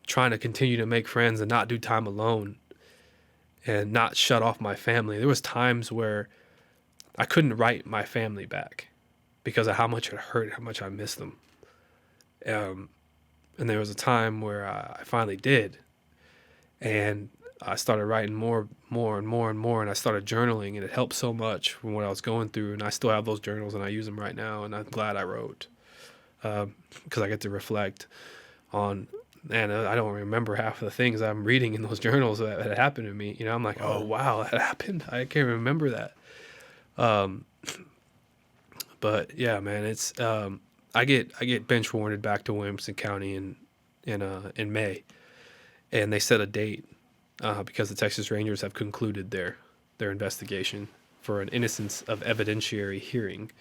trying to continue to make friends and not do time alone and not shut off my family. There was times where I couldn't write my family back because of how much it hurt, how much I missed them. And there was a time where I finally did. And I started writing more, and I started journaling, and it helped so much from what I was going through. And I still have those journals, and I use them right now, and I'm glad I wrote because I get to reflect on, and I don't remember half of the things I'm reading in those journals that had happened to me. You know, I'm like, oh, wow, that happened? I can't remember that. But, yeah, man, it's I get bench warranted back to Williamson County in May, and they set a date. Because the Texas Rangers have concluded their investigation for an innocence of evidentiary hearing,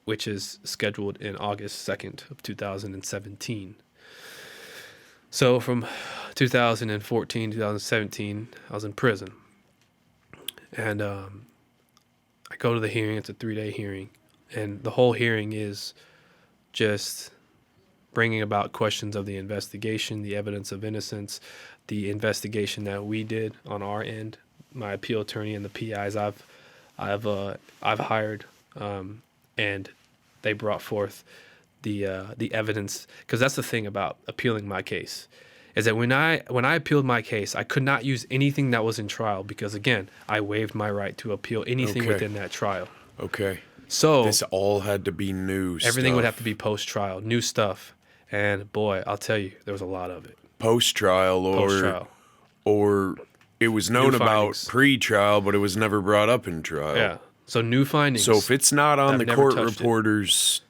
which is scheduled in August 2nd of 2017. So from 2014 to 2017, I was in prison. And I go to the hearing. It's a 3-day hearing. And the whole hearing is just bringing about questions of the investigation, the evidence of innocence, the investigation that we did on our end, my appeal attorney and the PIs I've hired, and they brought forth the evidence, because that's the thing about appealing my case, is that when I appealed my case, I could not use anything that was in trial because, again, I waived my right to appeal anything within that trial. Okay. So this all had to be new everything stuff. would have to be post-trial, new stuff. And boy, I'll tell you, there was a lot of it. Post-trial or it was known about pre-trial, but it was never brought up in trial. Yeah. So new findings. So if it's not on the court reporters,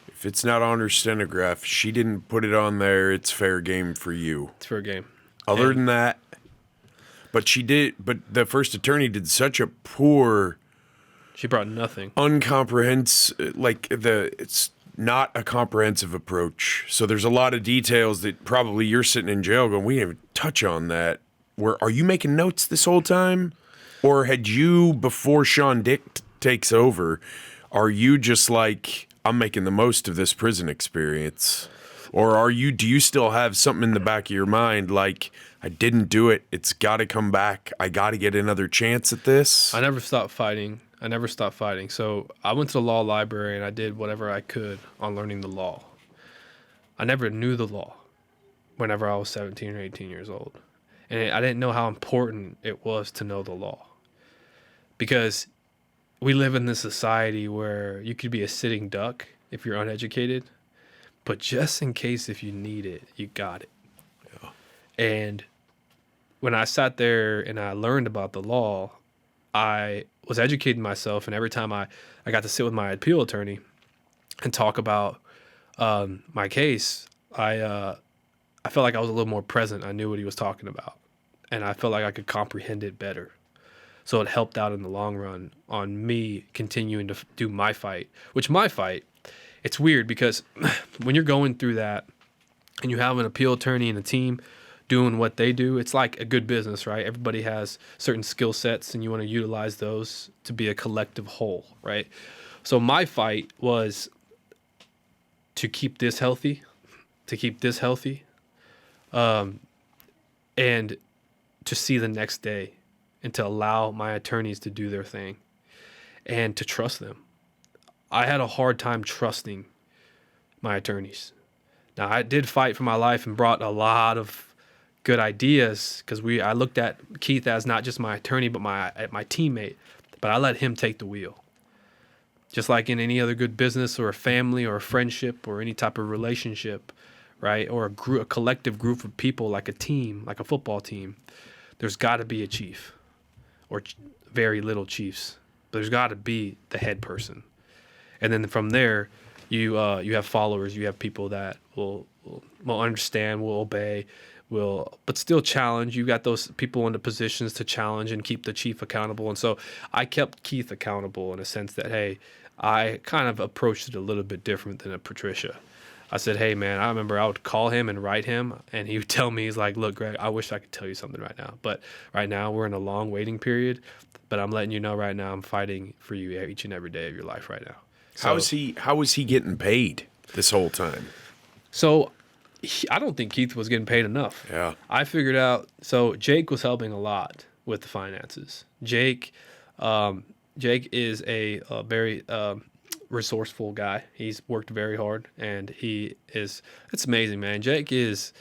if it's not on her stenograph, she didn't put it on there, it's fair game for you. It's fair game. Other than that, but the first attorney did such a poor... She brought nothing. It's not a comprehensive approach. So there's a lot of details that probably you're sitting in jail going, we didn't even touch on that. Are you making notes this whole time? Or had you, before Sean Dick takes over, are you just like, I'm making the most of this prison experience? Or do you still have something in the back of your mind like, I didn't do it, it's got to come back, I got to get another chance at this? I never stopped fighting. So I went to the law library and I did whatever I could on learning the law. I never knew the law whenever I was 17 or 18 years old. And I didn't know how important it was to know the law. Because we live in this society where you could be a sitting duck if you're uneducated, but just in case if you need it, you got it. Yeah. And when I sat there and I learned about the law, I was educating myself, and every time I got to sit with my appeal attorney and talk about my case, I felt like I was a little more present. I knew what he was talking about, and I felt like I could comprehend it better. So it helped out in the long run on me continuing to do my fight, it's weird because when you're going through that and you have an appeal attorney and a team doing what they do, it's like a good business, right? Everybody has certain skill sets and you want to utilize those to be a collective whole, right? So my fight was to keep this healthy, and to see the next day and to allow my attorneys to do their thing and to trust them. I had a hard time trusting my attorneys. Now, I did fight for my life and brought a lot of good ideas because I looked at Keith as not just my attorney, but my teammate. But I let him take the wheel. Just like in any other good business or a family or a friendship or any type of relationship, right? Or a collective group of people like a team, like a football team, there's got to be a chief or very little chiefs. But there's got to be the head person. And then from there, you have followers, you have people that will understand, will obey, but still challenge. You got those people in the positions to challenge and keep the chief accountable. And so I kept Keith accountable in a sense that, hey, I kind of approached it a little bit different than a Patricia. I said, hey, man, I remember I would call him and write him, and he would tell me, he's like, look, Greg, I wish I could tell you something right now. But right now we're in a long waiting period, but I'm letting you know right now I'm fighting for you each and every day of your life right now. So, how was he getting paid this whole time? So I don't think Keith was getting paid enough. Yeah. I figured out, so Jake was helping a lot with the finances. Jake is a very resourceful guy. He's worked very hard, and it's amazing, man. The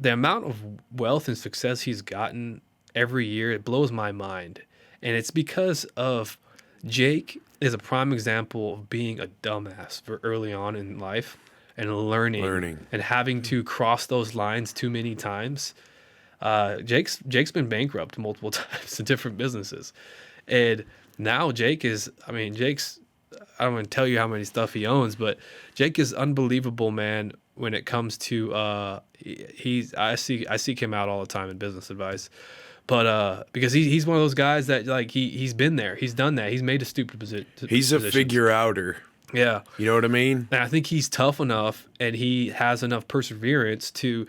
amount of wealth and success he's gotten every year, it blows my mind. And it's because of Jake is a prime example of being a dumbass for early on in life and learning and having to cross those lines too many times. Jake's been bankrupt multiple times in different businesses. And now Jake's, I don't want to tell you how many stuff he owns, but Jake is unbelievable, man, when it comes to, I seek him out all the time in business advice. But because he's one of those guys that like he's been there, he's done that, he's made a stupid position. He's a figure outer. Yeah, you know what I mean. And I think he's tough enough, and he has enough perseverance to,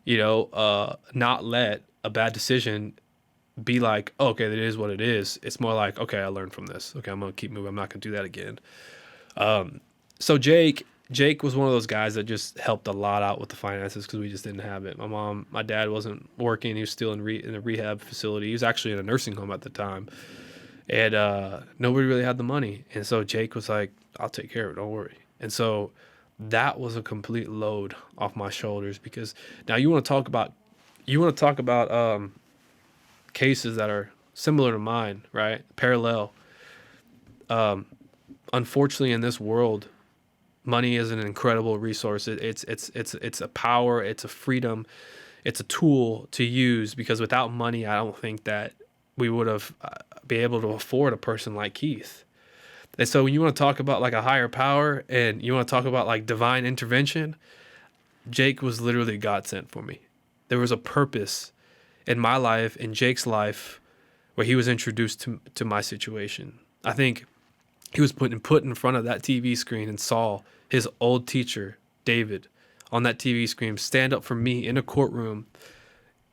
not let a bad decision be like, oh, okay, that is what it is. It's more like, okay, I learned from this. Okay, I'm gonna keep moving. I'm not gonna do that again. So Jake was one of those guys that just helped a lot out with the finances because we just didn't have it. My dad wasn't working. He was still in a rehab facility. He was actually in a nursing home at the time. And nobody really had the money. And so Jake was like, I'll take care of it. Don't worry. And so that was a complete load off my shoulders because now you want to talk about cases that are similar to mine, right? Parallel. Unfortunately, in this world, money is an incredible resource. It's a power, it's a freedom, it's a tool to use, because without money, I don't think that we would have be able to afford a person like Keith. And so when you want to talk about like a higher power and you want to talk about like divine intervention, Jake was literally God sent for me. There was a purpose in my life, in Jake's life, where he was introduced to my situation. I think he was put in front of that TV screen and saw his old teacher, David, on that TV screen stand up for me in a courtroom.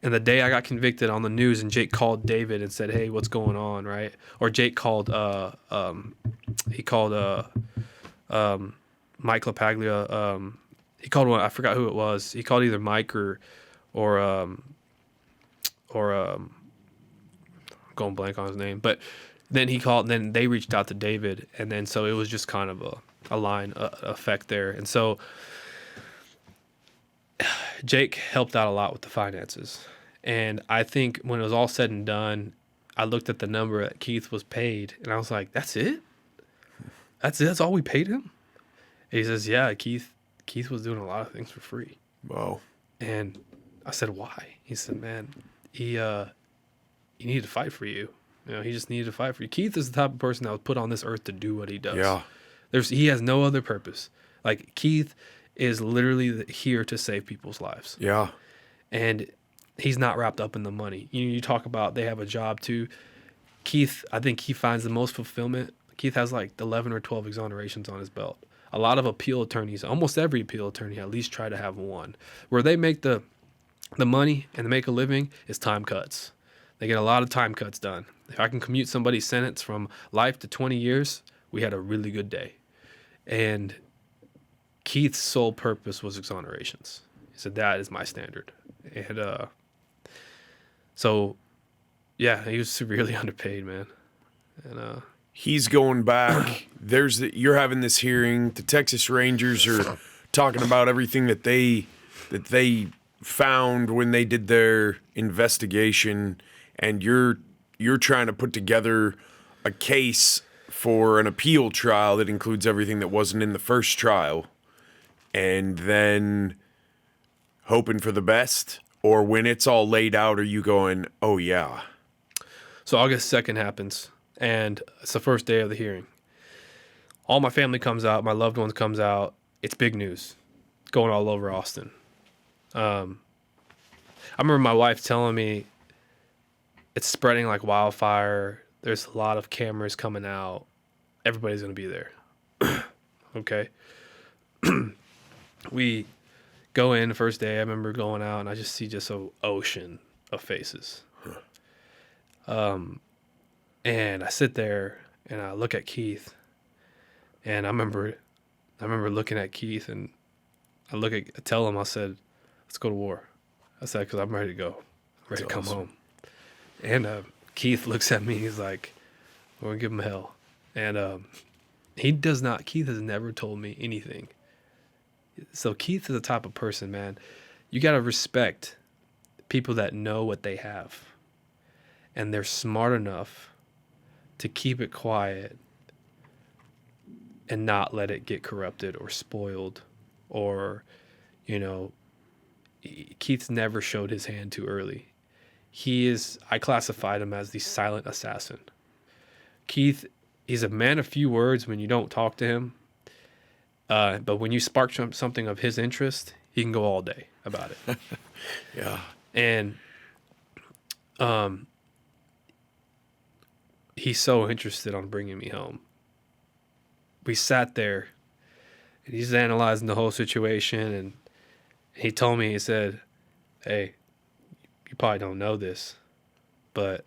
And the day I got convicted on the news, and Jake called David and said, "Hey, what's going on?" Right? Or Jake called Mike LaPaglia. He called one. I forgot who it was. He called either Mike or going blank on his name. But then he called. Then they reached out to David, and then so it was just kind of a line effect there. And so Jake helped out a lot with the finances. And I think when it was all said and done, I looked at the number that Keith was paid, and I was like, "That's it? That's it? That's all we paid him?" And he says, "Yeah, Keith was doing a lot of things for free." Wow. And I said, "Why?" He said, "Man, he needed to fight for you. You know, he just needed to fight for you." Keith is the type of person that was put on this earth to do what he does. Yeah. He has no other purpose. Like, Keith is literally here to save people's lives. Yeah. And he's not wrapped up in the money. You talk about they have a job too. Keith, I think he finds the most fulfillment. Keith has like 11 or 12 exonerations on his belt. A lot of appeal attorneys, almost every appeal attorney at least try to have one. Where they make the money and they make a living is time cuts. They get a lot of time cuts done. If I can commute somebody's sentence from life to 20 years, we had a really good day. And Keith's sole purpose was exonerations. He said, "That is my standard." And so, yeah, he was severely underpaid, man. And he's going back. You're having this hearing. The Texas Rangers are talking about everything that they found when they did their investigation, and you're trying to put together a case for an appeal trial that includes everything that wasn't in the first trial, and then hoping for the best. Or when it's all laid out, are you going, "Oh yeah"? So August 2nd happens, and it's the first day of the hearing. All my family comes out. My loved ones comes out. It's big news going all over Austin. I remember my wife telling me it's spreading like wildfire. There's a lot of cameras coming out. Everybody's going to be there. Okay. We go in the first day. I remember going out, and I just see just an ocean of faces. And I sit there, and I look at Keith, and I remember looking at Keith, and I tell him, I said, "Let's go to war." I said, "Because I'm ready to go. I'm ready to come home." And Keith looks at me. He's like, "We're going to give him hell." And Keith has never told me anything. So Keith is the type of person, man, you got to respect people that know what they have. And they're smart enough to keep it quiet and not let it get corrupted or spoiled. Or, Keith's never showed his hand too early. I classified him as the silent assassin. Keith, he's a man of few words when you don't talk to him. But when you spark something of his interest, he can go all day about it. Yeah. And he's so interested on bringing me home. We sat there, and he's analyzing the whole situation, and he told me, he said, "Hey, you probably don't know this, but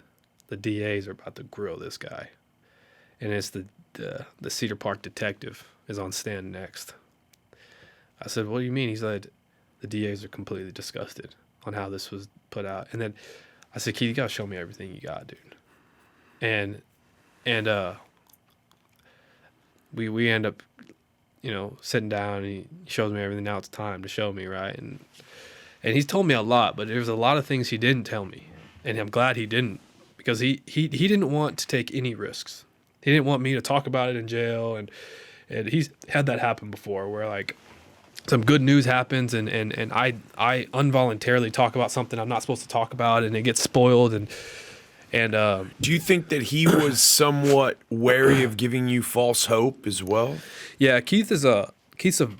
the DAs are about to grill this guy." And it's the Cedar Park detective is on stand next. I said, "What do you mean?" He said, "The DAs are completely disgusted on how this was put out." And then I said, "Keith, you got to show me everything you got, dude." And we end up, sitting down, and he shows me everything. Now it's time to show me, right? And he's told me a lot, but there's a lot of things he didn't tell me. And I'm glad he didn't, because he didn't want to take any risks. He didn't want me to talk about it in jail, and he's had that happen before, where like some good news happens, and I involuntarily talk about something I'm not supposed to talk about, and it gets spoiled, and do you think that he was somewhat wary of giving you false hope as well? Yeah, Keith's a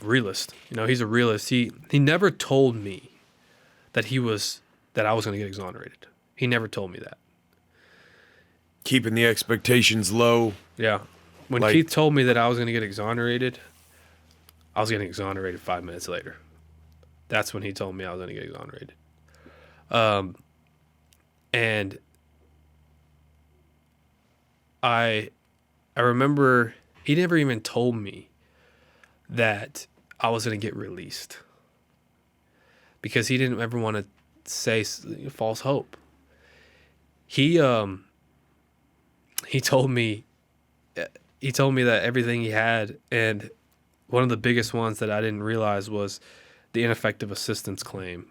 realist. You know, he's a realist. He never told me that I was going to get exonerated. He never told me that. Keeping the expectations low. Yeah. When Keith told me that I was going to get exonerated, I was getting exonerated 5 minutes later. That's when he told me I was going to get exonerated. And I remember he never even told me that I was going to get released, because he didn't ever want to say false hope. He told me that everything he had, and one of the biggest ones that I didn't realize was the ineffective assistance claim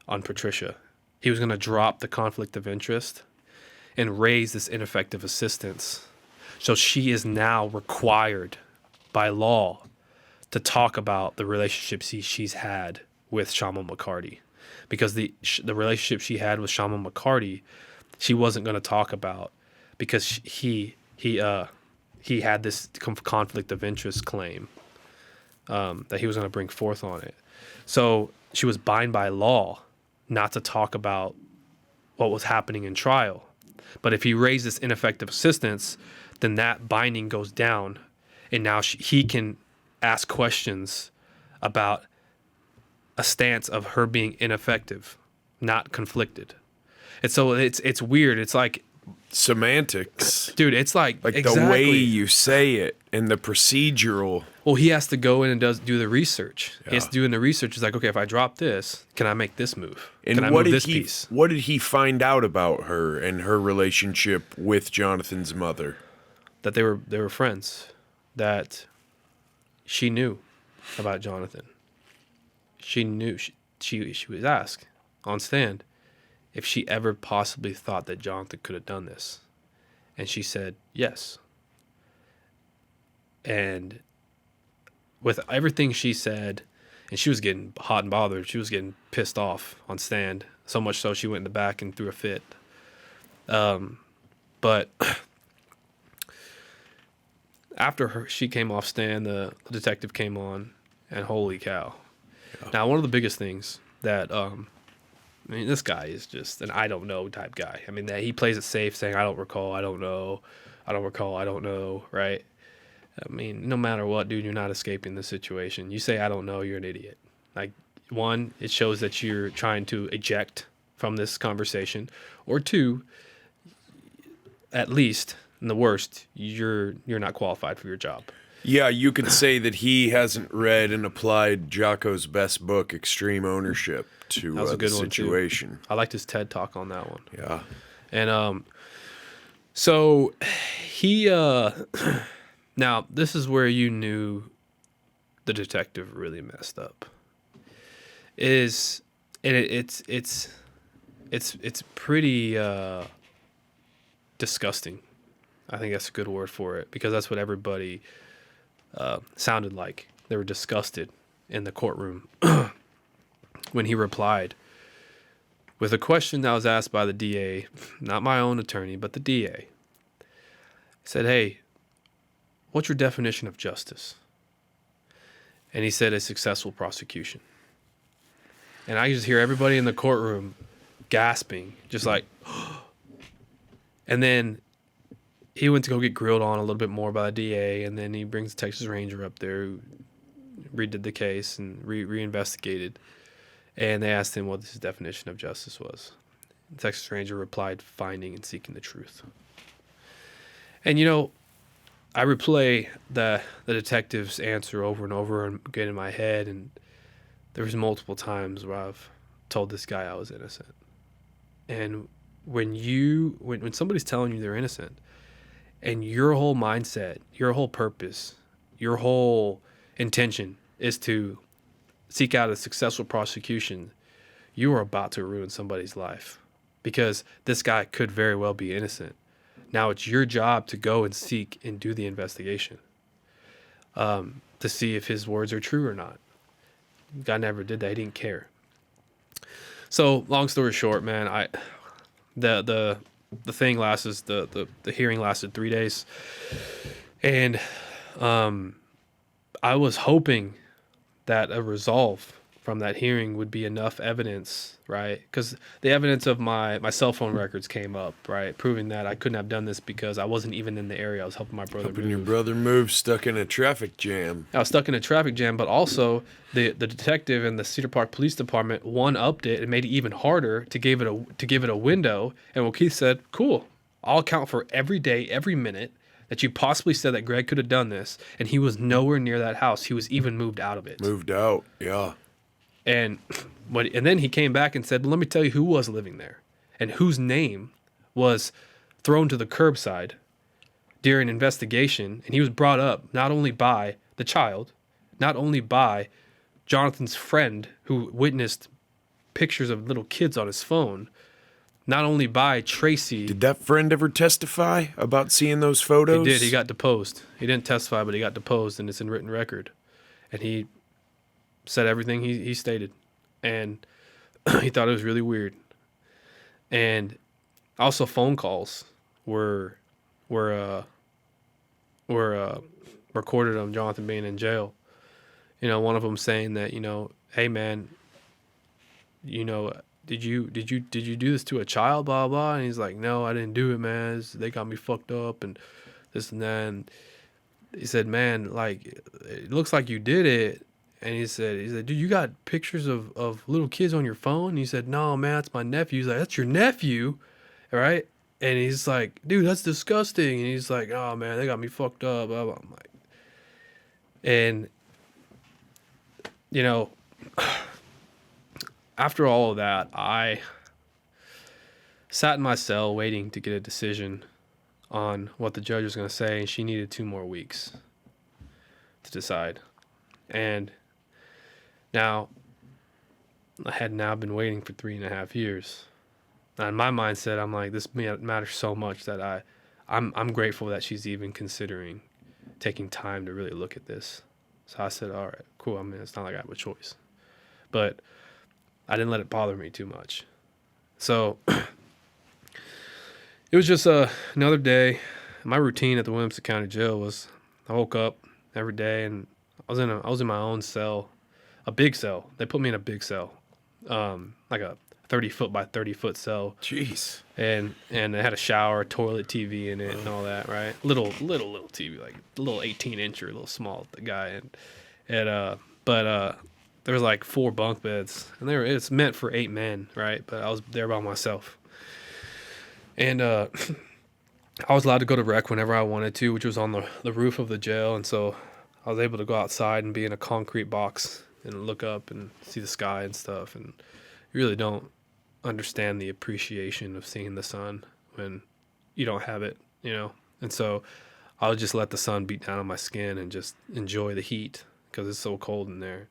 on Patricia. He was going to drop the conflict of interest and raise this ineffective assistance. So she is now required by law to talk about the relationships she's had with Shama McCarty, because the relationship she had with Shama McCarty, she wasn't going to talk about, because he had this conflict of interest claim that he was going to bring forth on it. So she was bound by law not to talk about what was happening in trial. But if he raised this ineffective assistance, then that binding goes down, and now he can ask questions about a stance of her being ineffective, not conflicted. And so it's weird. It's like semantics, dude. It's like exactly. The way you say it and the procedural. Well, he has to go in and do the research. Yeah. He has to do in the research. He's like, okay, if I drop this, can I make this move? And can I move this piece? What did he find out about her and her relationship with Jonathan's mother? That they were friends. That she knew about Jonathan. She knew. She was asked on stand if she ever possibly thought that Jonathan could have done this. And she said, yes. And with everything she said, and she was getting hot and bothered, she was getting pissed off on stand, so much so she went in the back and threw a fit. But after she came off stand, the detective came on, and holy cow. Yeah. Now, one of the biggest things that... I mean, this guy is just an I don't know type guy. I mean, that he plays it safe, saying, I don't recall, I don't know, I don't recall, I don't know, right? I mean, no matter what, dude, you're not escaping the situation. You say, I don't know, you're an idiot. Like, one, it shows that you're trying to eject from this conversation. Or two, at least, in the worst, you're not qualified for your job. Yeah, you could say that he hasn't read and applied Jocko's best book, Extreme Ownership, to the situation. I liked his TED Talk on that one. Yeah. And so he now this is where you knew the detective really messed up. It's pretty disgusting. I think that's a good word for it, because that's what everybody sounded like. They were disgusted in the courtroom when he replied with a question that was asked by the DA, not my own attorney, but the DA. He said, hey, what's your definition of justice? And he said, a successful prosecution. And I just hear everybody in the courtroom gasping, just like, and then he went to go get grilled on a little bit more by the DA, and then he brings the Texas Ranger up there who redid the case and reinvestigated. And they asked him what his definition of justice was. The Texas Ranger replied, finding and seeking the truth. And, you know, I replay the detective's answer over and over and get in my head, and there was multiple times where I've told this guy I was innocent. And when somebody's telling you they're innocent, and your whole mindset, your whole purpose, your whole intention is to seek out a successful prosecution, you are about to ruin somebody's life, because this guy could very well be innocent. Now it's your job to go and seek and do the investigation to see if his words are true or not. Guy never did that. He didn't care. So long story short, man, the thing lasted, the hearing lasted 3 days. And I was hoping that a resolve from that hearing would be enough evidence, right? Because the evidence of my cell phone records came up, right? Proving that I couldn't have done this because I wasn't even in the area. I was helping my brother move. Your brother move, stuck in a traffic jam. I was stuck in a traffic jam, but also the detective in the Cedar Park Police Department one-upped it and made it even harder to give it a window. And what Keith said, cool, I'll account for every day, every minute that you possibly said that Greg could have done this, and he was nowhere near that house. He was even moved out of it. Moved out, yeah. And then he came back and said, well, let me tell you who was living there and whose name was thrown to the curbside during investigation. And he was brought up not only by the child, not only by Jonathan's friend who witnessed pictures of little kids on his phone, not only by Tracy. Did that friend ever testify about seeing those photos? He did. He got deposed. He didn't testify, but he got deposed, and it's in written record. And he said everything he stated. And he thought it was really weird. And also phone calls were recorded of Jonathan being in jail. You know, one of them saying that, you know, hey man, you know, did you do this to a child, blah, blah? And he's like, no, I didn't do it, man. They got me fucked up and this and that. And he said, man, like, it looks like you did it. And he said, dude, you got pictures of little kids on your phone? And he said, no, man, that's my nephew. He's like, that's your nephew, right? And he's like, dude, that's disgusting. And he's like, oh, man, they got me fucked up, blah, blah. I'm like, and, you know, after all of that, I sat in my cell waiting to get a decision on what the judge was going to say, and she needed 2 more weeks to decide. And now, I had now been waiting for 3.5 years. Now, in my mindset, I'm like, this matters so much that I'm grateful that she's even considering taking time to really look at this. So I said, all right, cool. I mean, it's not like I have a choice. But I didn't let it bother me too much. So it was just another day. My routine at the Williamson County Jail was I woke up every day and I was in my own cell, a big cell. They put me in a big cell, like a 30-foot by 30-foot cell. Jeez. And it had a shower, a toilet, TV in it, and all that. Right, little TV, like a little 18-incher, little small guy, but there was like 4 bunk beds, and it's meant for 8 men, right? But I was there by myself, and I was allowed to go to rec whenever I wanted to, which was on the roof of the jail, and so I was able to go outside and be in a concrete box and look up and see the sky and stuff. And you really don't understand the appreciation of seeing the sun when you don't have it, you know? And so I would just let the sun beat down on my skin and just enjoy the heat because it's so cold in there.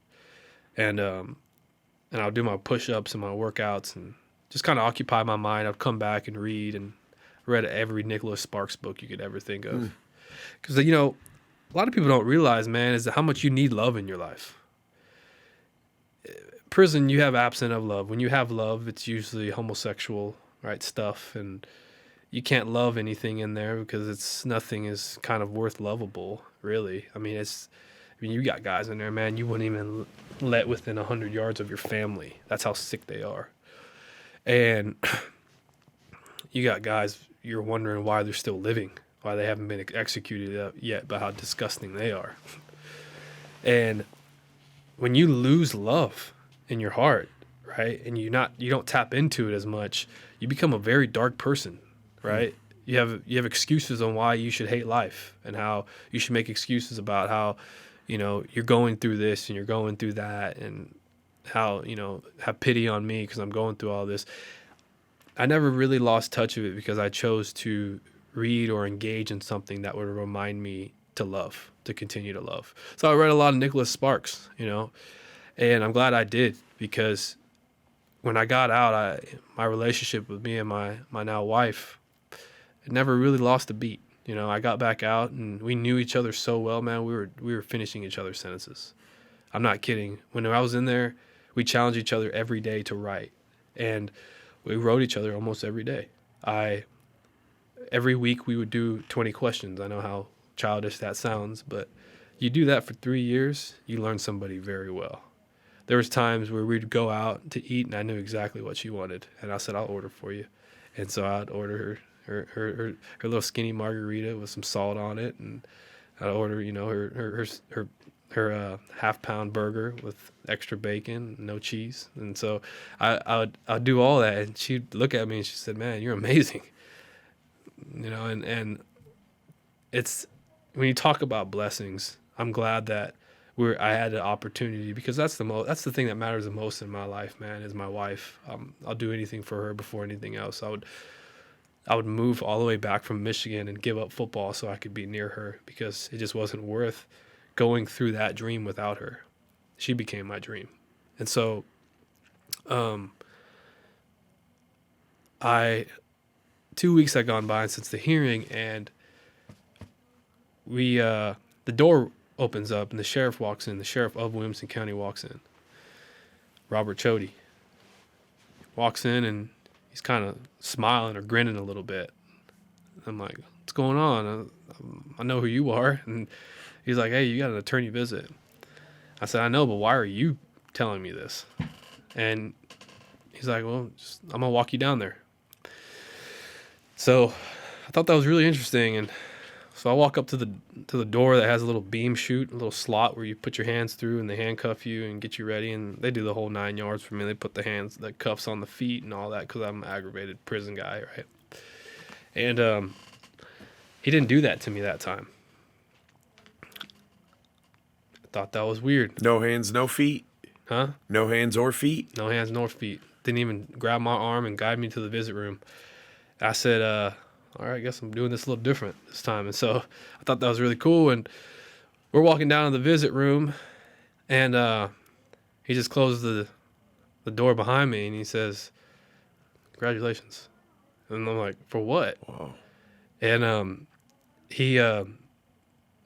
And I'll do my push-ups and my workouts and just kind of occupy my mind. I'd come back and read and read every Nicholas Sparks book you could ever think of. Because, you know, a lot of people don't realize, man, is how much you need love in your life. Prison, you have absent of love. When you have love, it's usually homosexual, right, stuff. And you can't love anything in there because nothing is kind of worth lovable, really. I mean, you got guys in there, man, you wouldn't even let within 100 yards of your family. That's how sick they are. And you got guys, you're wondering why they're still living, why they haven't been executed yet, but how disgusting they are. And when you lose love in your heart, right, and you don't tap into it as much, you become a very dark person, right? You have excuses on why you should hate life and how you should make excuses about how, you know, you're going through this and you're going through that and how, you know, have pity on me because I'm going through all this. I never really lost touch of it because I chose to read or engage in something that would remind me to love, to continue to love. So I read a lot of Nicholas Sparks, you know, and I'm glad I did because when I got out, my relationship with me and my now wife it never really lost a beat. You know, I got back out and we knew each other so well, man. We were finishing each other's sentences. I'm not kidding. When I was in there, we challenged each other every day to write, and we wrote each other almost every day. Every week we would do 20 questions. I know how childish that sounds, but you do that for 3 years, you learn somebody very well. There was times where we'd go out to eat, and I knew exactly what she wanted, and I said, I'll order for you. And so I'd order her little skinny margarita with some salt on it, and I'd order, you know, her half-pound burger with extra bacon, no cheese. And so I'd do all that, and she'd look at me and she said, man, you're amazing. You know, and it's, when you talk about blessings, I'm glad that I had the opportunity, because that's the thing that matters the most in my life, man, is my wife. I'll do anything for her before anything else. I would move all the way back from Michigan and give up football so I could be near her, because it just wasn't worth going through that dream without her. She became my dream. And so 2 weeks had gone by since the hearing, and the door opens up and the sheriff walks in. The sheriff of Williamson County walks in. Robert Chody walks in, and he's kind of smiling or grinning a little bit. I'm like, what's going on? I know who you are. And he's like, hey, you got an attorney visit. I said, I know, but why are you telling me this? And he's like, well, I'm going to walk you down there. So I thought that was really interesting. And so I walk up to the door that has a little beam chute, a little slot where you put your hands through and they handcuff you and get you ready. And they do the whole 9 yards for me. They put the cuffs on the feet and all that, because I'm an aggravated prison guy, right? And he didn't do that to me that time. I thought that was weird. No hands, no feet? Huh? No hands or feet? No hands nor feet. Didn't even grab my arm and guide me to the visit room. I said, all right, I guess I'm doing this a little different this time. And so I thought that was really cool. And we're walking down to the visit room, and he just closes the door behind me, and he says, congratulations. And I'm like, for what? Wow. And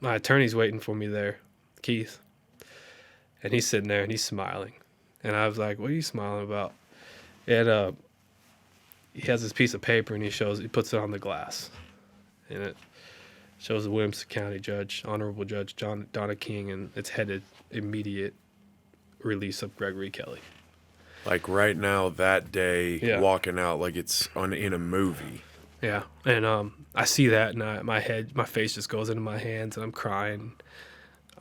my attorney's waiting for me there, Keith. And he's sitting there, and he's smiling. And I was like, what are you smiling about? And he has this piece of paper, and he puts it on the glass, and it shows the Williamson County judge, Honorable Judge Donna King, and it's headed immediate release of Gregory Kelley. Like right now, that day, Yeah. walking out like it's in a movie. Yeah, and I see that, and my face just goes into my hands, and I'm crying.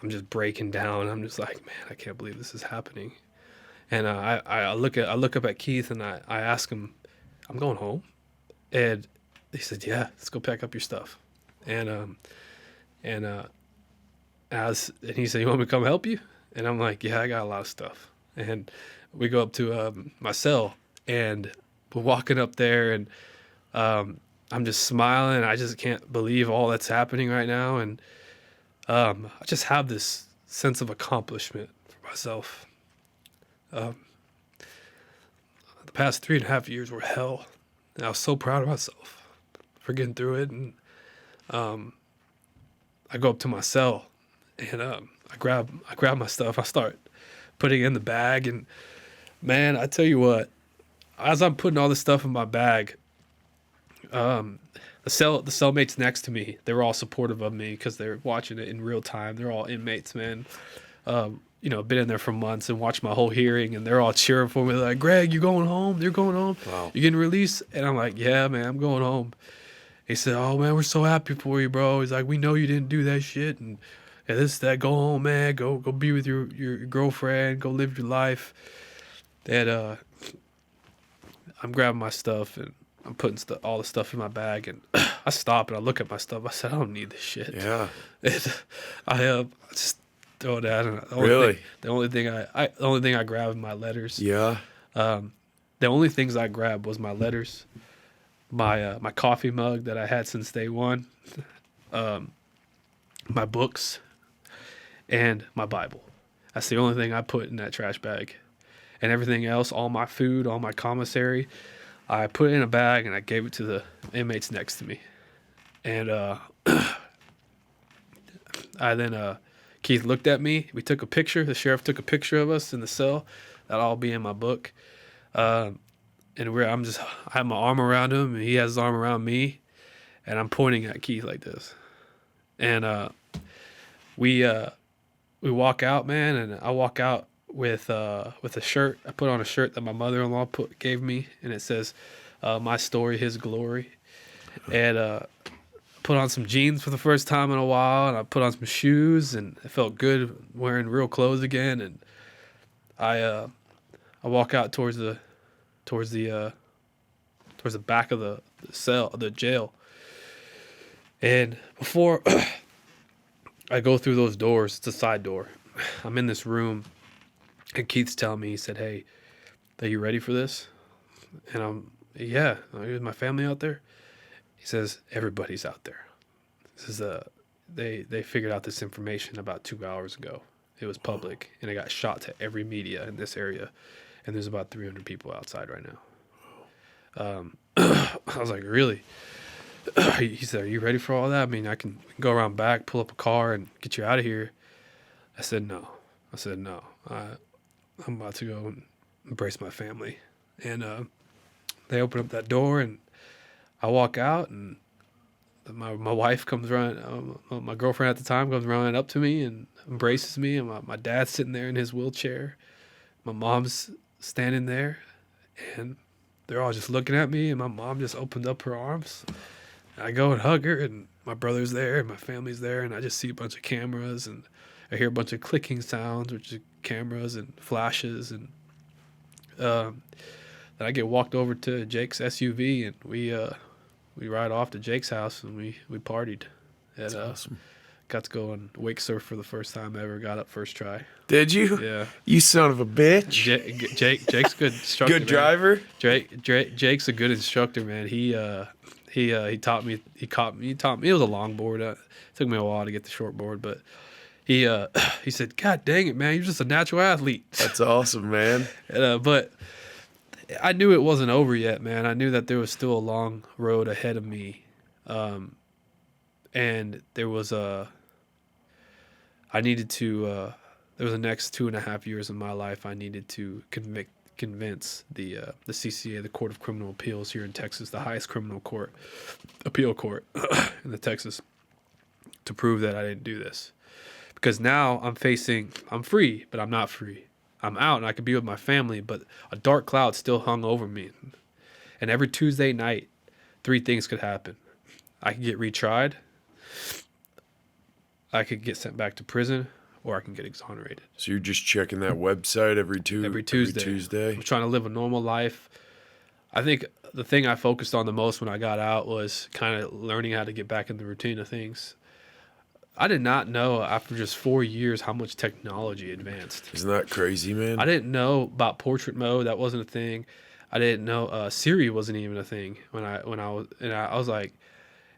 I'm just breaking down. I'm just like, man, I can't believe this is happening. And I look up at Keith, and I ask him, I'm going home. And he said, yeah, let's go pack up your stuff. And he said, you want me to come help you? And I'm like, yeah, I got a lot of stuff. And we go up to my cell, and we're walking up there, and I'm just smiling. I just can't believe all that's happening right now. And I just have this sense of accomplishment for myself. The past 3.5 years were hell, and I was so proud of myself for getting through it. And I go up to my cell, and I grab my stuff. I start putting it in the bag, and man, I tell you what, as I'm putting all this stuff in my bag, the cellmates next to me, they were all supportive of me because they're watching it in real time. They're all inmates, man. Been in there for months and watched my whole hearing, and they're all cheering for me. They're like, Greg, you going home? You're going home? Wow. You getting released? And I'm like, yeah, man, I'm going home. He said, oh, man, we're so happy for you, bro. He's like, we know you didn't do that shit. And that, go home, man. Go be with your girlfriend. Go live your life. And I'm grabbing my stuff, and I'm putting all the stuff in my bag. And I stop, and I look at my stuff. I said, I don't need this shit. Yeah. And I just throw it out. And the only thing I grabbed was my letters. Yeah. The only things I grabbed was my letters, my coffee mug that I had since day one, my books, and my Bible. That's the only thing I put in that trash bag. And everything else, all my food, all my commissary, I put it in a bag, and I gave it to the inmates next to me. And Keith looked at me. We took a picture. The sheriff took a picture of us in the cell. That'll all be in my book. And I have my arm around him, and he has his arm around me, and I'm pointing at Keith like this. And we walk out, man, and I walk out with a shirt. I put on a shirt that my mother-in-law gave me, and it says, "My story, his glory." And put on some jeans for the first time in a while, and I put on some shoes, and it felt good wearing real clothes again. And I walk out towards the back of the jail. And before I go through those doors, it's a side door. I'm in this room, and Keith's telling me, he said, "Hey, are you ready for this?" And yeah, is my family out there? He says, "Everybody's out there." This is they figured out this information about 2 hours ago. It was public, and it got shot to every media in this area, and there's about 300 people outside right now. I was like, "Really?" He said, "Are you ready for all that? I mean, I can go around back, pull up a car, and get you out of here." I said, "No." I'm about to go and embrace my family. And they open up that door, and I walk out, and my wife comes running, my girlfriend at the time comes running up to me and embraces me, and my dad's sitting there in his wheelchair. My mom's standing there, and they're all just looking at me, and my mom just opened up her arms. And I go and hug her, and my brother's there, and my family's there, and I just see a bunch of cameras, and I hear a bunch of clicking sounds, which is cameras and flashes, and then I get walked over to Jake's SUV, and we ride off to Jake's house, and we partied. That's awesome. Got to go and wake surf for the first time ever. Got up first try. Did you? Yeah. You son of a bitch. Jake's a good instructor. Good driver. Jake's a good instructor, man. He taught me. He taught me. It was a long board. It took me a while to get the short board, but he said, "God dang it, man, you're just a natural athlete." That's awesome, man. But I knew it wasn't over yet, man. I knew that there was still a long road ahead of me, and there was I needed to. There was the next 2.5 years of my life. I needed to convince the CCA, the Court of Criminal Appeals here in Texas, the highest criminal court, appeal court in the Texas, to prove that I didn't do this. Because now I'm free, but I'm not free. I'm out and I could be with my family, but a dark cloud still hung over me. And every Tuesday night, 3 things could happen. I could get retried, I could get sent back to prison, or I can get exonerated. So you're just checking that website every Tuesday? I'm trying to live a normal life. I think the thing I focused on the most when I got out was kind of learning how to get back in the routine of things. I did not know after just 4 years how much technology advanced. Isn't that crazy, man? I didn't know about portrait mode. That wasn't a thing. I didn't know Siri wasn't even a thing when I was like,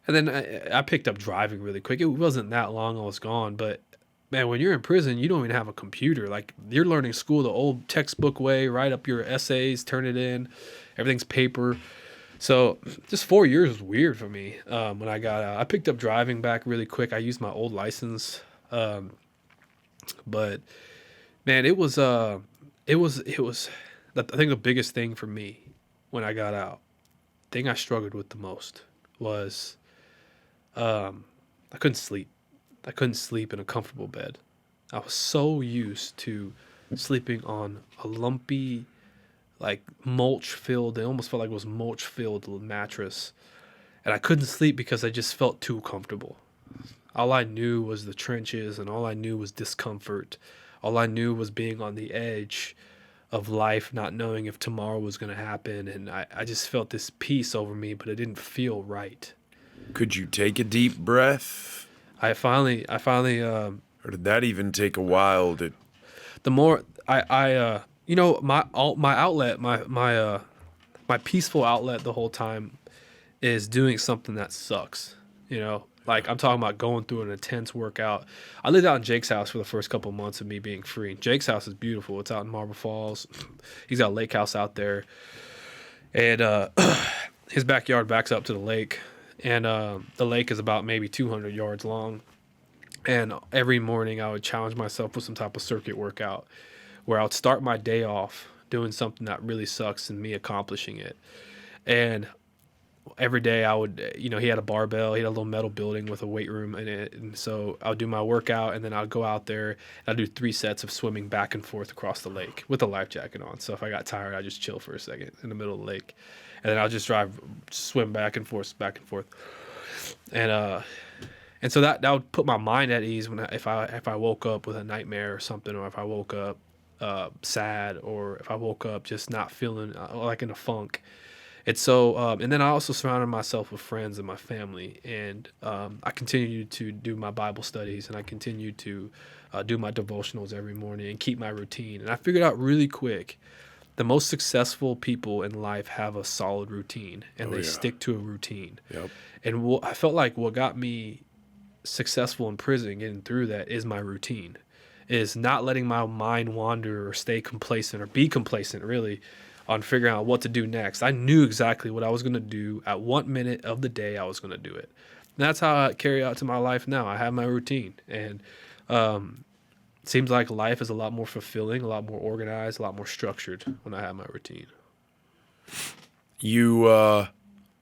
and then I picked up driving really quick. It wasn't that long I was gone, but man, when you're in prison, you don't even have a computer. Like, you're learning school the old textbook way, write up your essays, turn it in. Everything's paper. So just 4 years was weird for me when I got out. I picked up driving back really quick. I used my old license. But, man, it was I think the biggest thing for me when I got out, the thing I struggled with the most was I couldn't sleep. I couldn't sleep in a comfortable bed. I was so used to sleeping on a lumpy, like mulch-filled, it almost felt like it was mulch-filled mattress. And I couldn't sleep because I just felt too comfortable. All I knew was the trenches, and all I knew was discomfort. All I knew was being on the edge of life, not knowing if tomorrow was going to happen. And I just felt this peace over me, but it didn't feel right. Could you take a deep breath? I finally. Or did that even take a while? The more my outlet, my peaceful outlet the whole time is doing something that sucks. Like, I'm talking about going through an intense workout. I lived out in Jake's house for the first couple of months of me being free. Jake's house is beautiful. It's out in Marble Falls. He's got a lake house out there, and his backyard backs up to the lake. And the lake is about maybe 200 yards long. And every morning I would challenge myself with some type of circuit workout where I would start my day off doing something that really sucks and me accomplishing it. And every day I would, he had a barbell, he had a little metal building with a weight room in it. And so I would do my workout, and then I'd go out there and I'd do 3 sets of swimming back and forth across the lake with a life jacket on. So if I got tired, I'd just chill for a second in the middle of the lake. And then I'll just swim back and forth. And so that would put my mind at ease if I woke up with a nightmare or something, or if I woke up sad, or if I woke up just not feeling like in a funk. It's so, and then I also surrounded myself with friends and my family, and I continued to do my Bible studies, and I continued to do my devotionals every morning and keep my routine. And I figured out really quick, the most successful people in life have a solid routine, and they stick to a routine. Yep. And I felt like what got me successful in prison, getting through that, is my routine, is not letting my mind wander or stay complacent or be complacent, really, on figuring out what to do next. I knew exactly what I was going to do at what minute of the day I was going to do it. And that's how I carry out to my life now. I have my routine, and it seems like life is a lot more fulfilling, a lot more organized, a lot more structured when I have my routine. You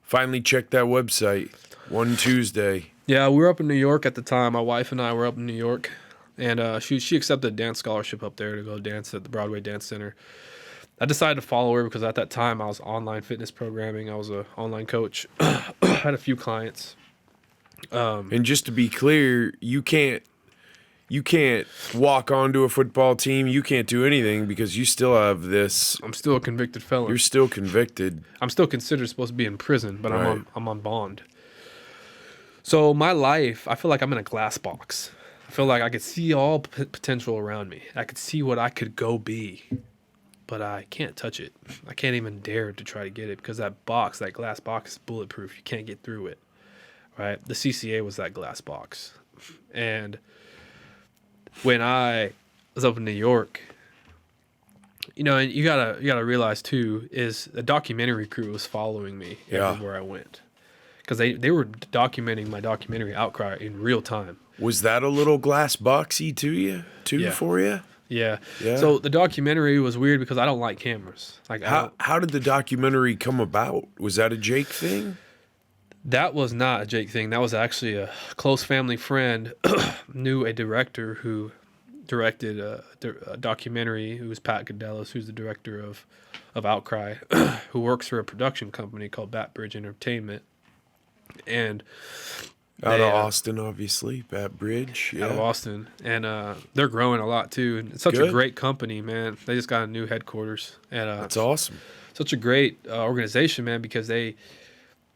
finally checked that website one Tuesday. Yeah, we were up in New York at the time. My wife and I were up in New York, and she accepted a dance scholarship up there to go dance at the Broadway Dance Center. I decided to follow her because at that time I was online fitness programming. I was an online coach. Had a few clients. And just to be clear, you can't walk onto a football team. You can't do anything because you still have this. I'm still a convicted felon. You're still convicted. I'm still considered supposed to be in prison, but Right. I'm on bond. So my life, I feel like I'm in a glass box. I feel like I could see all potential around me. I could see what I could go be, but I can't touch it. I can't even dare to try to get it because that glass box is bulletproof. You can't get through it, right? The CCA was that glass box. And when I was up in New York, and you gotta realize too, is the documentary crew was following me everywhere I went. Because they were documenting my documentary Outcry in real time. Was that a little glass boxy to you, for you? Yeah. So the documentary was weird because I don't like cameras. Like, how did the documentary come about? Was that a Jake thing? That was not a Jake thing. That was actually a close family friend knew a director who directed a documentary. Who was Pat Cadellis, who's the director of Outcry, who works for a production company called Bat Bridge Entertainment. And out of Austin, obviously, Bat Bridge. Yeah. Out of Austin. And they're growing a lot, too. And it's such a great company, man. They just got a new headquarters. And that's awesome. Such a great organization, man, because they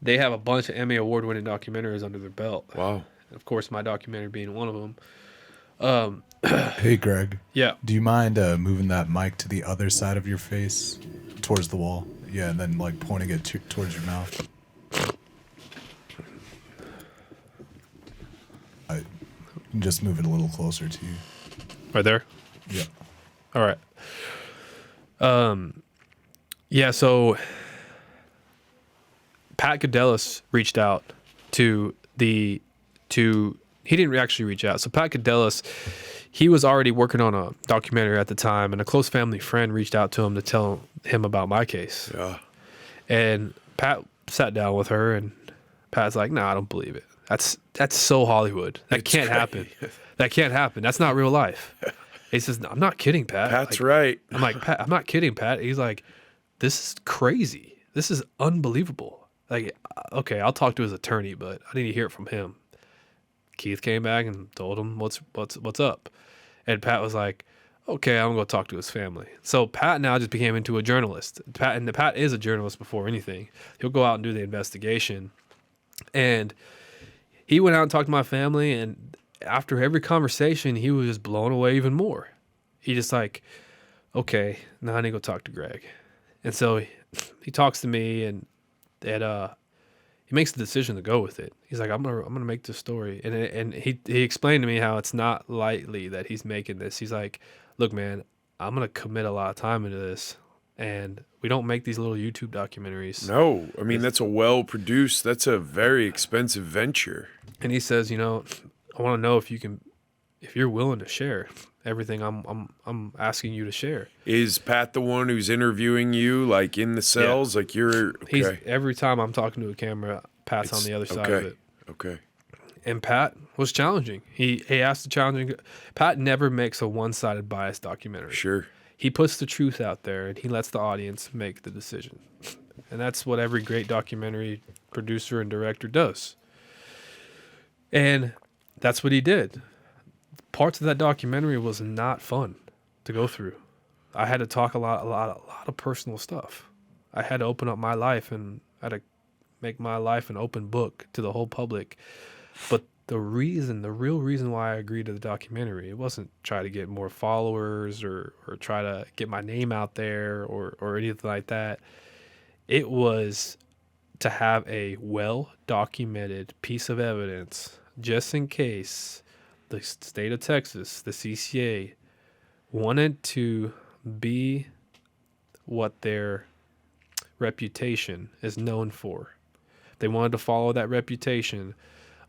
have a bunch of Emmy award-winning documentaries under their belt. Wow. And of course, my documentary being one of them. Hey, Greg. Yeah. Do you mind moving that mic to the other side of your face, towards the wall? Yeah, and then pointing it towards your mouth. Just move it a little closer to you. Right there? Yeah. All right. Yeah, so Pat Cadellis reached out he didn't actually reach out. So Pat Cadellis, he was already working on a documentary at the time, and a close family friend reached out to him to tell him about my case. Yeah. And Pat sat down with her, and Pat's like, "No, I don't believe it. That's so Hollywood. That can't happen. That can't happen. That's not real life." He says, "I'm not kidding, Pat." Pat's right. I'm like, "Pat, I'm not kidding, Pat." He's like, "This is crazy. This is unbelievable." Like, okay, I'll talk to his attorney, but I need to hear it from him. Keith came back and told him what's up. And Pat was like, "Okay, I'm going to talk to his family." So Pat now just became into a journalist. Pat is a journalist before anything. He'll go out and do the investigation. And he went out and talked to my family, and after every conversation, he was just blown away even more. He just like, "Okay, now I need to go talk to Greg." And so he talks to me, and he makes the decision to go with it. He's like, I'm gonna make this story. And he explained to me how it's not lightly that he's making this. He's like, "Look, man, I'm gonna commit a lot of time into this. And we don't make these little YouTube documentaries. No, I mean, that's a well-produced, that's a very expensive venture. And he says, I want to know if you're willing to share everything I'm asking you to share. Is Pat the one who's interviewing you, like in the cells? Yeah. Like you're okay. Every time I'm talking to a camera, Pat's on the other side of it. Okay. And Pat was challenging. He asked the challenging. Pat never makes a one-sided bias documentary. Sure. He puts the truth out there and he lets the audience make the decision. And that's what every great documentary producer and director does. And that's what he did. Parts of that documentary was not fun to go through. I had to talk a lot of personal stuff. I had to open up my life and I had to make my life an open book to the whole public. But the real reason why I agreed to the documentary, it wasn't try to get more followers or try to get my name out there or anything like that. It was to have a well-documented piece of evidence just in case the state of Texas, the CCA, wanted to be what their reputation is known for. They wanted to follow that reputation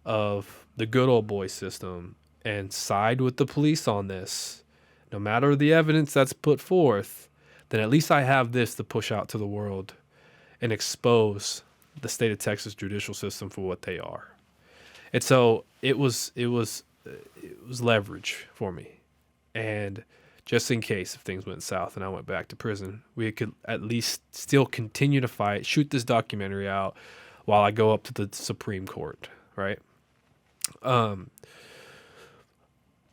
of the good old boy system and side with the police on this, no matter the evidence that's put forth, then at least I have this to push out to the world and expose the state of Texas judicial system for what they are. And so it was leverage for me. And just in case if things went south and I went back to prison, we could at least still continue to fight, shoot this documentary out while I go up to the Supreme Court, right?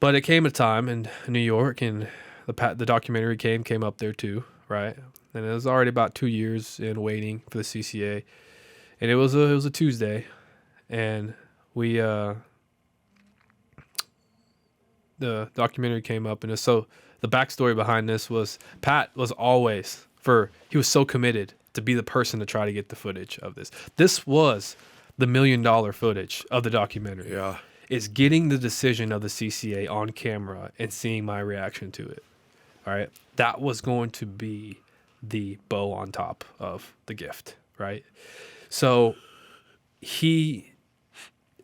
But it came a time in New York, and the documentary came up there too, right? And it was already about 2 years in waiting for the CCA, and it was a Tuesday, and we the documentary came up, and so the backstory behind this was Pat was always he was so committed to be the person to try to get the footage of this. This was the $1 million footage of the documentary. Yeah. Is getting the decision of the CCA on camera and seeing my reaction to it. All right. That was going to be the bow on top of the gift. Right. So he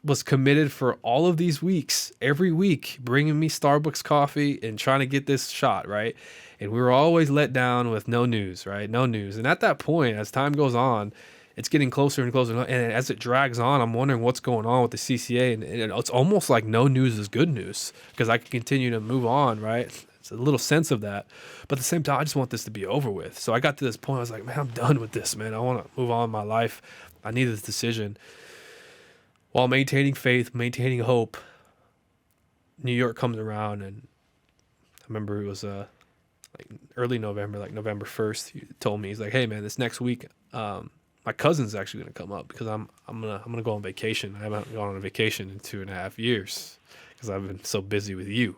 was committed for all of these weeks, every week, bringing me Starbucks coffee and trying to get this shot. Right. And we were always let down with no news. Right. No news. And at that point, as time goes on, it's getting closer and closer. And as it drags on, I'm wondering what's going on with the CCA. And it's almost like no news is good news because I can continue to move on, right? It's a little sense of that. But at the same time, I just want this to be over with. So I got to this point. I was like, man, I'm done with this, man. I want to move on in my life. I need this decision. While maintaining faith, maintaining hope, New York comes around. And I remember it was like early November, like November 1st. He told me, he's like, hey, man, this next week, my cousin's actually going to come up because I'm gonna go on vacation. I haven't gone on a vacation in 2.5 years because I've been so busy with you.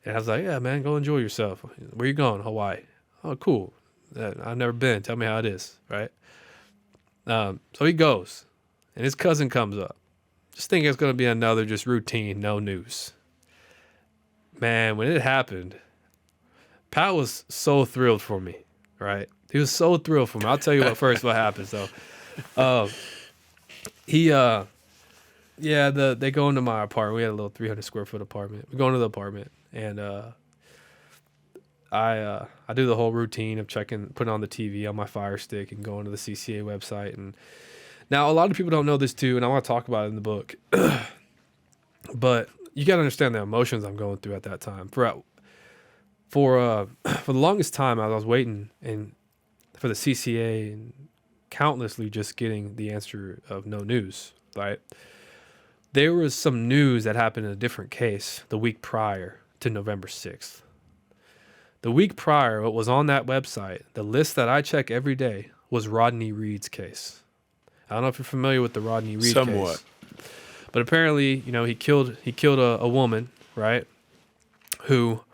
And I was like, yeah, man, go enjoy yourself. Where you going? Hawaii. Oh, cool. I've never been. Tell me how it is, right? So he goes, and his cousin comes up. Just think it's going to be another just routine, no news. Man, when it happened, Pat was so thrilled for me, right? He was so thrilled for me. I'll tell you what happened. So, they go into my apartment. We had a little 300 square foot apartment. We go into the apartment, and I do the whole routine of putting on the TV on my Fire Stick and going to the CCA website. And now a lot of people don't know this too, and I want to talk about it in the book. But you got to understand the emotions I'm going through at that time. For the longest time, I was waiting for the CCA and countlessly just getting the answer of no news, right? There was some news that happened in a different case the week prior to November 6th. The week prior, what was on that website, the list that I check every day, was Rodney Reed's case. I don't know if you're familiar with the Rodney Reed Somewhat. case. But apparently, he killed a woman, right, who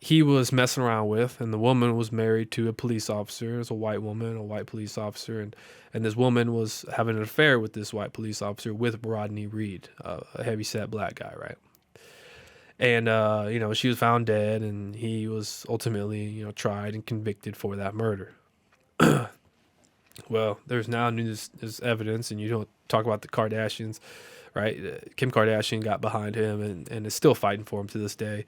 he was messing around with, and the woman was married to a police officer. It was a white woman, a white police officer, and this woman was having an affair with this white police officer with Rodney Reed, a heavyset black guy, right? And, she was found dead, and he was ultimately, tried and convicted for that murder. Well, there's now there's evidence, and you don't talk about the Kardashians, right? Kim Kardashian got behind him and is still fighting for him to this day.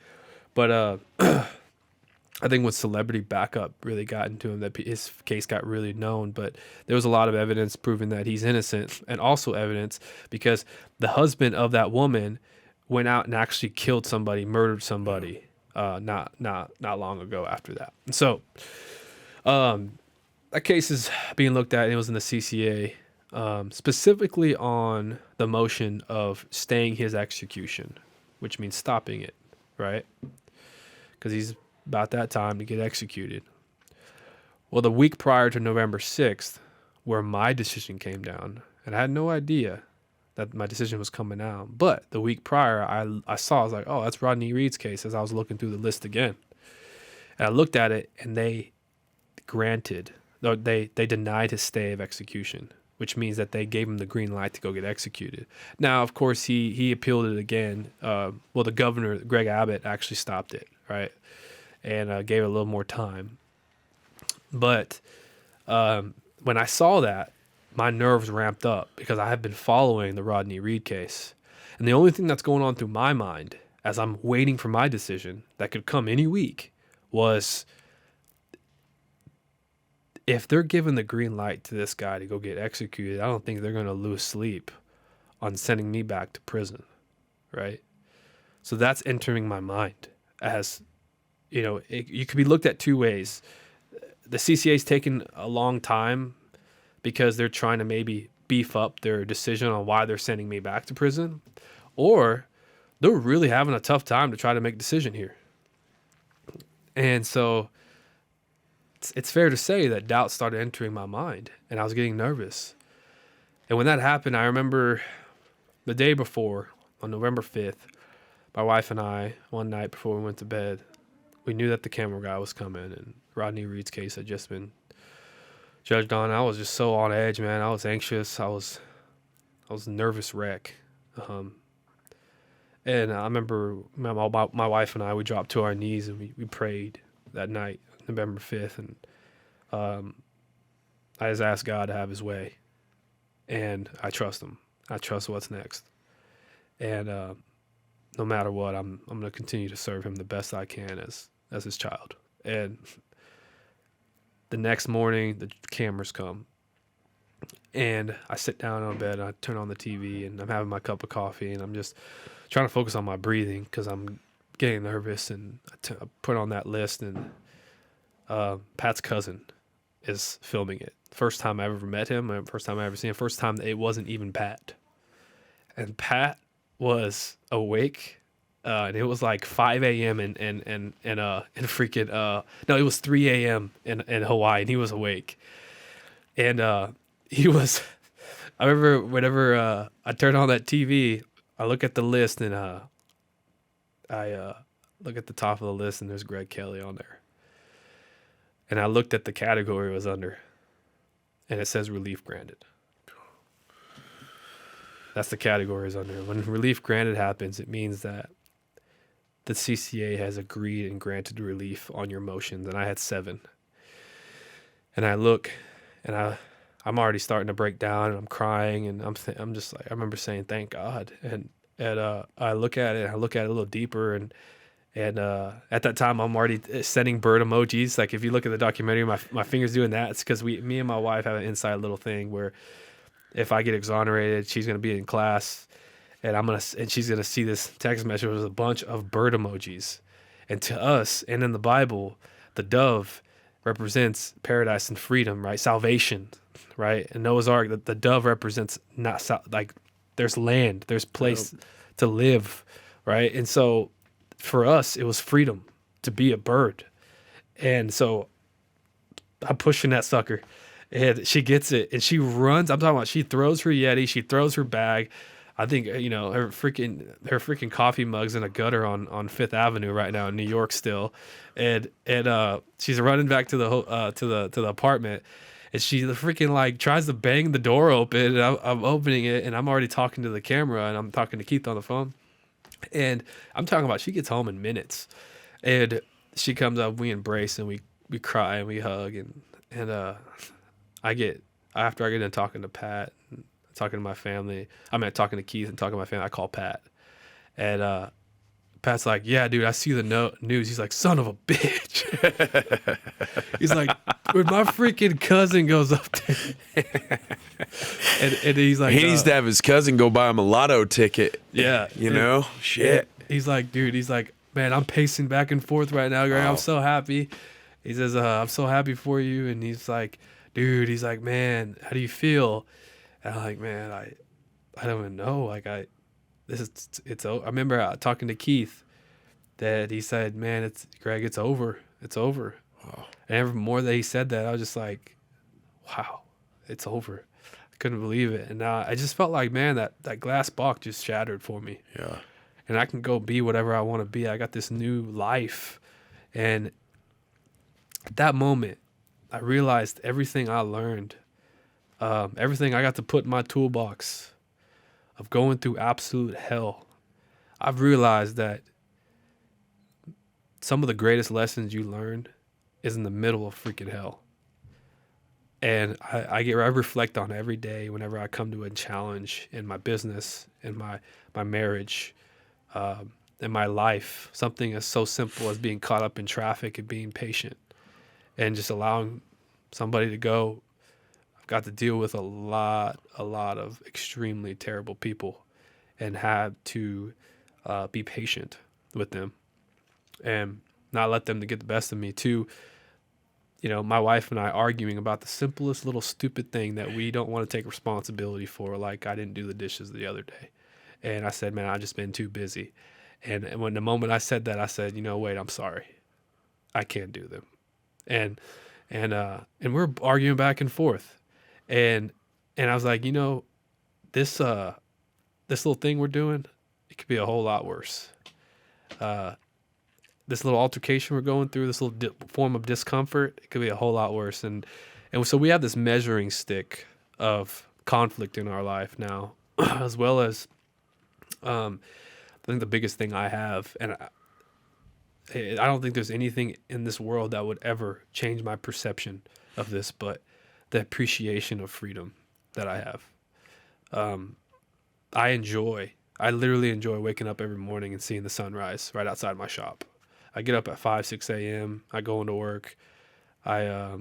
But I think when celebrity backup really got into him, that his case got really known. But there was a lot of evidence proving that he's innocent, and also evidence because the husband of that woman went out and actually killed somebody, murdered somebody, not long ago after that. And so, that case is being looked at. And it was in the CCA, specifically on the motion of staying his execution, which means stopping it, right? Because he's about that time to get executed. Well, the week prior to November 6th, where my decision came down, and I had no idea that my decision was coming out, but the week prior, I was like, oh, that's Rodney Reed's case, as I was looking through the list again. And I looked at it, and they denied his stay of execution, which means that they gave him the green light to go get executed. Now, of course, he appealed it again. The governor, Greg Abbott, actually stopped it, right? And gave it a little more time. But when I saw that, my nerves ramped up because I have been following the Rodney Reed case. And the only thing that's going on through my mind as I'm waiting for my decision that could come any week was, if they're giving the green light to this guy to go get executed, I don't think they're going to lose sleep on sending me back to prison, right? So that's entering my mind as, you could be looked at two ways. The CCA's taking a long time because they're trying to maybe beef up their decision on why they're sending me back to prison, or they're really having a tough time to try to make a decision here. And so it's fair to say that doubt started entering my mind, and I was getting nervous. And when that happened, I remember the day before, on November 5th, my wife and I, one night before we went to bed, we knew that the camera guy was coming, and Rodney Reed's case had just been judged on. I was just so on edge, man. I was anxious. I was a nervous wreck. And I remember my wife and I, we dropped to our knees and we prayed that night, November 5th. And I just asked God to have his way. And I trust him. I trust what's next. And no matter what, I'm going to continue to serve him the best I can as his child. And the next morning, the cameras come. And I sit down on bed, and I turn on the TV, and I'm having my cup of coffee, and I'm just trying to focus on my breathing because I'm getting nervous. And I put on that list, and Pat's cousin is filming it. First time I ever met him, first time I ever seen him, first time it wasn't even Pat. And Pat was awake. And it was like 5 a.m. in freaking no, it was 3 a.m. in Hawaii, and he was awake. And he was, I remember whenever I turned on that TV, I look at the list, and I look at the top of the list, and there's Greg Kelley on there. And I looked at the category it was under, and it says relief granted. That's the category it's under. When relief granted happens, it means that the CCA has agreed and granted relief on your motions, and I had 7. And I look, and I'm already starting to break down, and I'm crying, and I'm just like, I remember saying, "Thank God." And I look at it, and I look at it a little deeper, and at that time I'm already sending bird emojis. Like if you look at the documentary, my finger's doing that. It's because me and my wife have an inside little thing where if I get exonerated, she's gonna be in class. And she's gonna see this text message with a bunch of bird emojis. And to us, and in the Bible, the dove represents paradise and freedom, right? Salvation, right? And Noah's Ark, the dove represents like there's land, there's place to live, right? And so for us, it was freedom to be a bird. And so I'm pushing that sucker, and she gets it, and she runs. I'm talking about she throws her Yeti, she throws her bag. I think her freaking coffee mug's in a gutter on Fifth Avenue right now in New York still, and she's running back to the apartment, and she freaking like tries to bang the door open, and I'm opening it, and I'm already talking to the camera, and I'm talking to Keith on the phone, And I'm talking about she gets home in minutes. And she comes up, we embrace and we cry and we hug and after I get done talking to Pat and talking to my family, talking to Keith and talking to my family, I call Pat. And Pat's like, yeah, dude, I see the news. He's like, son of a bitch. He's like, when my freaking cousin goes up there. and he's like, he needs to have his cousin go buy him a lotto ticket. Yeah. You know? Shit. He's like, dude, man, I'm pacing back and forth right now, Greg. I'm so happy. He says, I'm so happy for you. And he's like, dude, man, how do you feel? And I'm like, man, I don't even know. Like, I remember talking to Keith that he said, man, Greg, it's over. It's over. Wow. And every more that he said that, I was just like, wow, it's over. I couldn't believe it. And I just felt like, man, that glass box just shattered for me. Yeah. And I can go be whatever I want to be. I got this new life. And at that moment, I realized everything I learned, everything I got to put in my toolbox of going through absolute hell. I've realized that some of the greatest lessons you learn is in the middle of freaking hell. And I reflect on every day whenever I come to a challenge in my business, in my marriage, in my life, something as so simple as being caught up in traffic and being patient and just allowing somebody to go. I've got to deal with a lot of extremely terrible people and have to be patient with them and not let them to get the best of me too. You know, my wife and I arguing about the simplest little stupid thing that we don't want to take responsibility for. Like, I didn't do the dishes the other day. And I said, man, I've just been too busy. And when the moment I said that, I said, wait, I'm sorry. I can't do them. And we're arguing back and forth. And I was like, this little thing we're doing, it could be a whole lot worse. This little altercation we're going through, this little form of discomfort, it could be a whole lot worse. And so we have this measuring stick of conflict in our life now, as well as I think the biggest thing I have, and I don't think there's anything in this world that would ever change my perception of this, but the appreciation of freedom that I have. I literally enjoy waking up every morning and seeing the sunrise right outside my shop. I get up at 5, 6 a.m. I go into work. I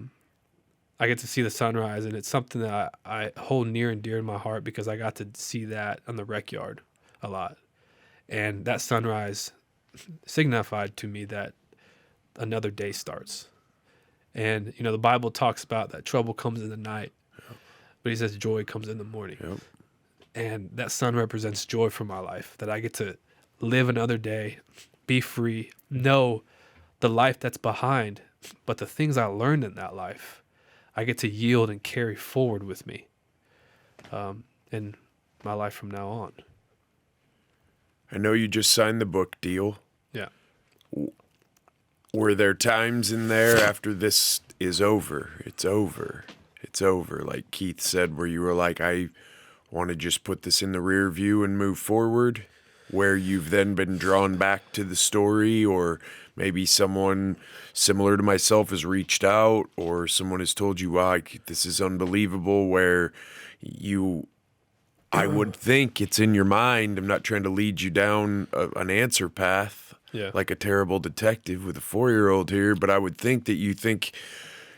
get to see the sunrise, and it's something that I hold near and dear in my heart because I got to see that on the rec yard a lot. And that sunrise signified to me that another day starts. And, the Bible talks about that trouble comes in the night, but he says joy comes in the morning. Yep. And that sun represents joy for my life, that I get to live another day, be free, know the life that's behind, but the things I learned in that life, I get to yield and carry forward with me in my life from now on. I know you just signed the book deal. Yeah. Were there times in there after this is over, it's over, like Keith said, where you were like, I want to just put this in the rear view and move forward, where you've then been drawn back to the story, or maybe someone similar to myself has reached out, or someone has told you, wow, this is unbelievable, where I would think it's in your mind. I'm not trying to lead you down an answer path like a terrible detective with a 4-year-old here, but I would think that you think,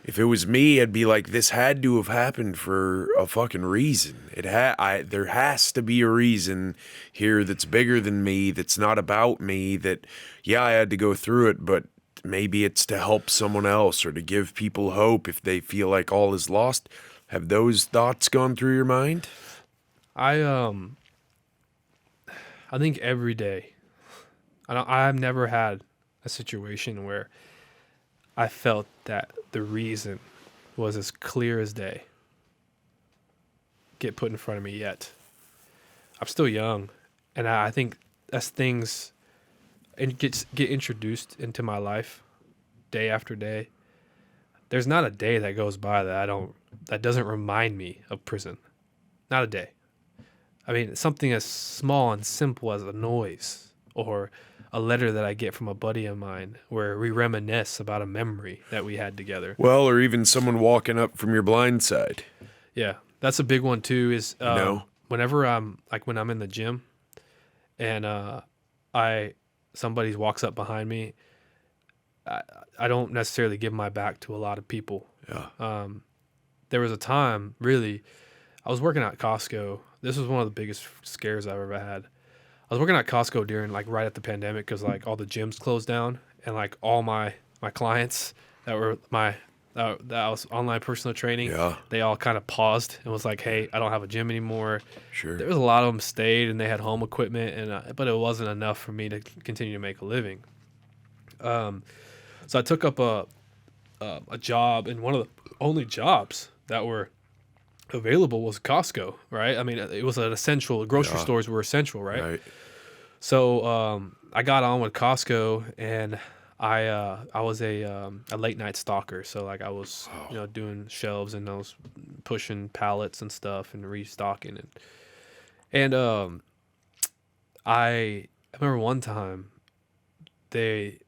if it was me, I'd be like, this had to have happened for a fucking reason. There has to be a reason here that's bigger than me, that's not about me, that, I had to go through it, but maybe it's to help someone else or to give people hope if they feel like all is lost. Have those thoughts gone through your mind? I think every day. I've never had a situation where I felt that the reason was as clear as day get put in front of me yet. I'm still young, and I think as things get introduced into my life day after day, there's not a day that goes by that doesn't remind me of prison. Not a day. I mean, something as small and simple as a noise or a letter that I get from a buddy of mine where we reminisce about a memory that we had together. Well, or even someone walking up from your blind side. Yeah, that's a big one too. Is No. whenever when I'm in the gym, and somebody walks up behind me, I don't necessarily give my back to a lot of people. Yeah. There was a time, really, I was working at Costco. This was one of the biggest scares I've ever had. I was working at Costco during right at the pandemic because all the gyms closed down and all my clients that were that was online personal training. Yeah. They all kind of paused and was like, "Hey, I don't have a gym anymore." Sure. There was a lot of them stayed and they had home equipment but it wasn't enough for me to continue to make a living. So I took up a job, and one of the only jobs that were available was Costco, right? I mean, it was an essential. Grocery stores were essential, right? Right. So I got on with Costco, and I was a late night stalker. So I was doing shelves, and I was pushing pallets and stuff and restocking and I remember one time we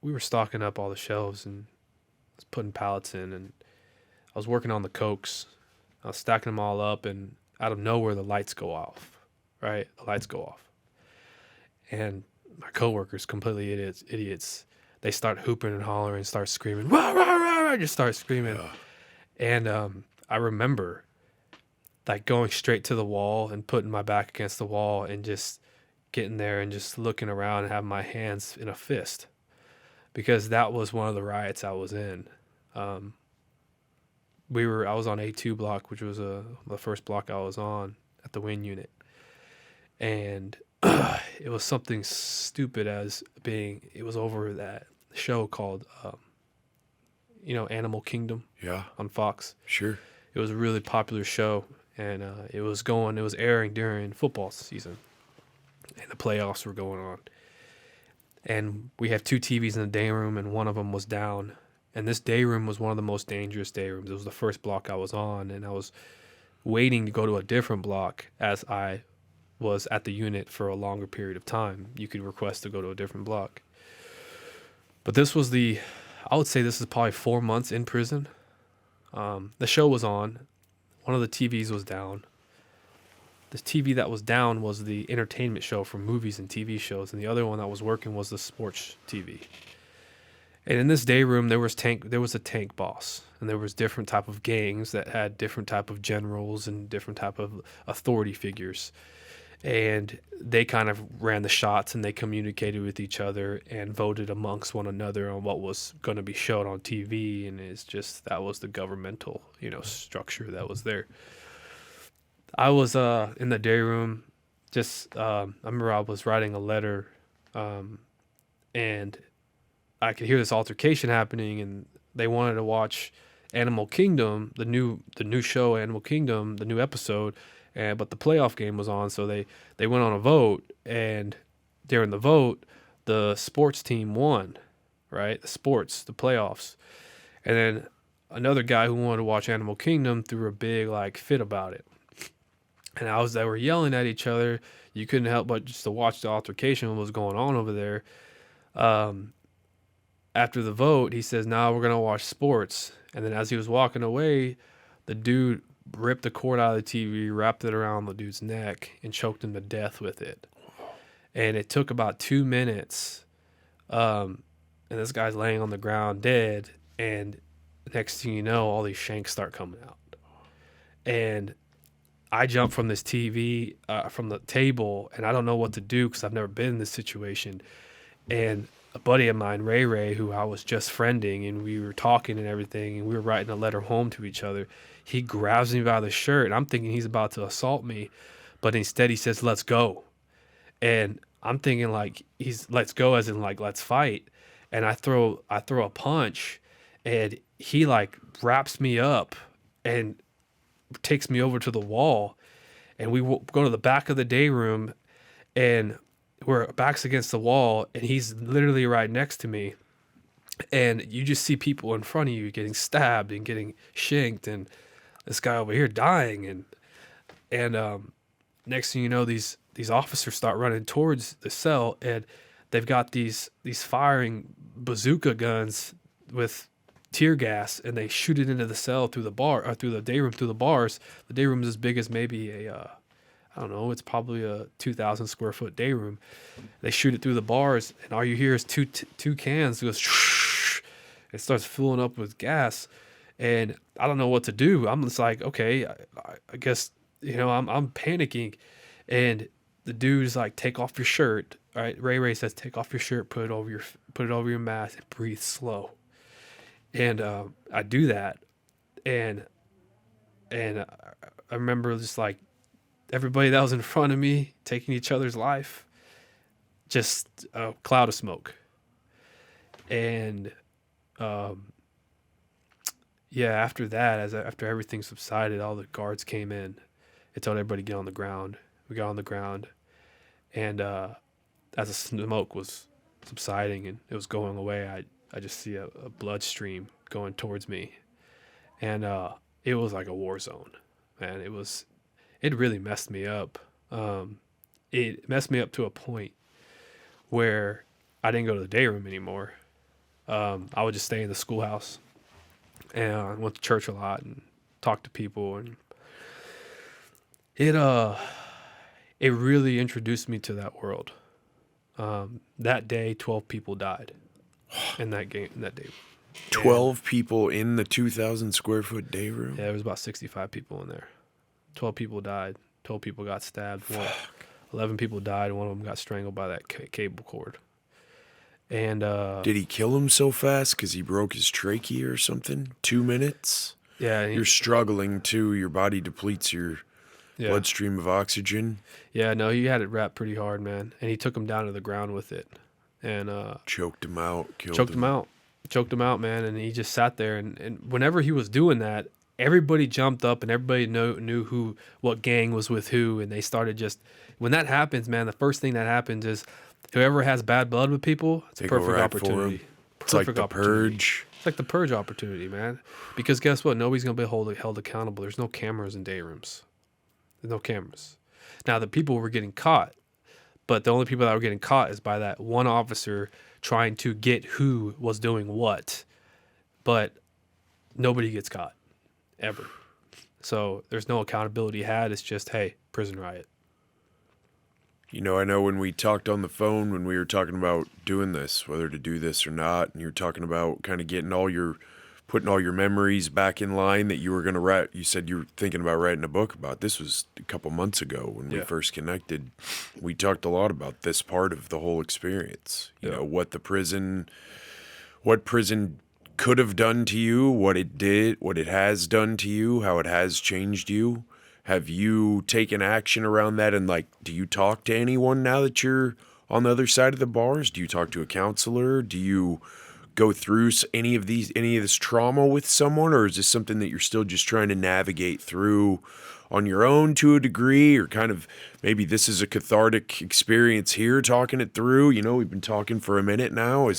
were stocking up all the shelves and I was putting pallets in, and I was working on the Cokes. I was stacking them all up, and out of nowhere, the lights go off, right? The lights go off. And my coworkers, completely idiots, they start hooping and hollering, start screaming, rah, rah, rah, rah, just start screaming. Yeah. And I remember going straight to the wall and putting my back against the wall and just getting there and just looking around and having my hands in a fist, because that was one of the riots I was in. I was on A2 block, which was the first block I was on at the Wing unit. And it was something stupid it was over that show called, Animal Kingdom. Yeah. On Fox. Sure. It was a really popular show, and it was airing during football season, and the playoffs were going on. And we have 2 TVs in the day room, and one of them was down. And this day room was one of the most dangerous day rooms. It was the first block I was on, and I was waiting to go to a different block as I was at the unit for a longer period of time. You could request to go to a different block. But I would say this is probably 4 months in prison. The show was on. One of the TVs was down. The TV that was down was the entertainment show for movies and TV shows, and the other one that was working was the sports TV. And in this day room, there was a tank boss, and there was different type of gangs that had different type of generals and different type of authority figures. And they kind of ran the shots, and they communicated with each other and voted amongst one another on what was going to be shown on TV. And that was the governmental, structure that was there. I was in the day room. I remember I was writing a letter, and I could hear this altercation happening, and they wanted to watch Animal Kingdom, the new show Animal Kingdom, the new episode, but the playoff game was on, so they went on a vote, and during the vote, the sports team won, right? The playoffs, and then another guy who wanted to watch Animal Kingdom threw a big fit about it, and they were yelling at each other. You couldn't help but just to watch the altercation, what was going on over there. After the vote, he says, "Now we're going to watch sports." And then as he was walking away, the dude ripped the cord out of the TV, wrapped it around the dude's neck, and choked him to death with it. And it took about 2 minutes. And this guy's laying on the ground dead. And next thing you know, all these shanks start coming out. And I jump from this TV, from the table, and I don't know what to do because I've never been in this situation. And a buddy of mine, Ray, who I was just friending, and we were talking and everything, and we were writing a letter home to each other. He grabs me by the shirt, and I'm thinking he's about to assault me, but instead he says, "Let's go." And I'm thinking he's "let's go" as in let's fight. And I throw a punch, and he wraps me up and takes me over to the wall, and we go to the back of the day room, and we're backs against the wall, and he's literally right next to me, and you just see people in front of you getting stabbed and getting shanked, and this guy over here dying, and next thing you know, these officers start running towards the cell, and they've got these firing bazooka guns with tear gas, and they shoot it into the cell through the bar, or through the day room, through the bars. The day room is as big as maybe I don't know, it's probably a 2,000 square foot day room. They shoot it through the bars, and all you hear is two cans. It goes, it starts filling up with gas, and I don't know what to do. I'm just like, okay, I guess, I'm panicking, and the dude's like, take off your shirt. All right, Ray says, take off your shirt, put it over your mask, and breathe slow. And I do that, and I remember just like everybody that was in front of me taking each other's life, just a cloud of smoke. And after that, after everything subsided, all the guards came in. They told everybody to get on the ground. We got on the ground, and as the smoke was subsiding and it was going away, I just see a blood stream going towards me, and it was like a war zone, man. It really messed me up. It messed me up to a point where I didn't go to the day room anymore. I would just stay in the schoolhouse, and I went to church a lot and talked to people, and it really introduced me to that world. That day, 12 people died in that day. 12 people in the 2,000 square foot day room? Yeah, there was about 65 people in there. 12 people died. 12 people got stabbed. 11 people died. One of them got strangled by that cable cord. And did he kill him so fast because he broke his trachea or something? 2 minutes? Yeah. You're struggling too. Your body depletes your bloodstream of oxygen. Yeah, no, he had it wrapped pretty hard, man. And he took him down to the ground with it. And choked him out, choked him out, man. And he just sat there. And whenever he was doing that, everybody jumped up and everybody knew what gang was with who. And they started when that happens, man, the first thing that happens is whoever has bad blood with people, it's a perfect opportunity. It's like the purge. It's like the purge opportunity, man. Because guess what? Nobody's going to be held accountable. There's no cameras in day rooms. There's no cameras. Now, the people were getting caught, but the only people that were getting caught is by that one officer trying to get who was doing what. But nobody gets caught, ever. So there's no accountability had. It's just, hey, prison riot. I know when we talked on the phone, when we were talking about doing this, whether to do this or not, and you were talking about kind of putting all your memories back in line that you were going to write. You said you were thinking about writing a book about. This was a couple months ago when we first connected. We talked a lot about this part of the whole experience. You know, what prison could have done to you, what it did, what it has done to you, how it has changed you. Have you taken action around that? And do you talk to anyone now that you're on the other side of the bars? Do you talk to a counselor? Do you go through any of this trauma with someone, or is this something that you're still just trying to navigate through on your own to a degree, or kind of maybe this is a cathartic experience here, talking it through? We've been talking for a minute now.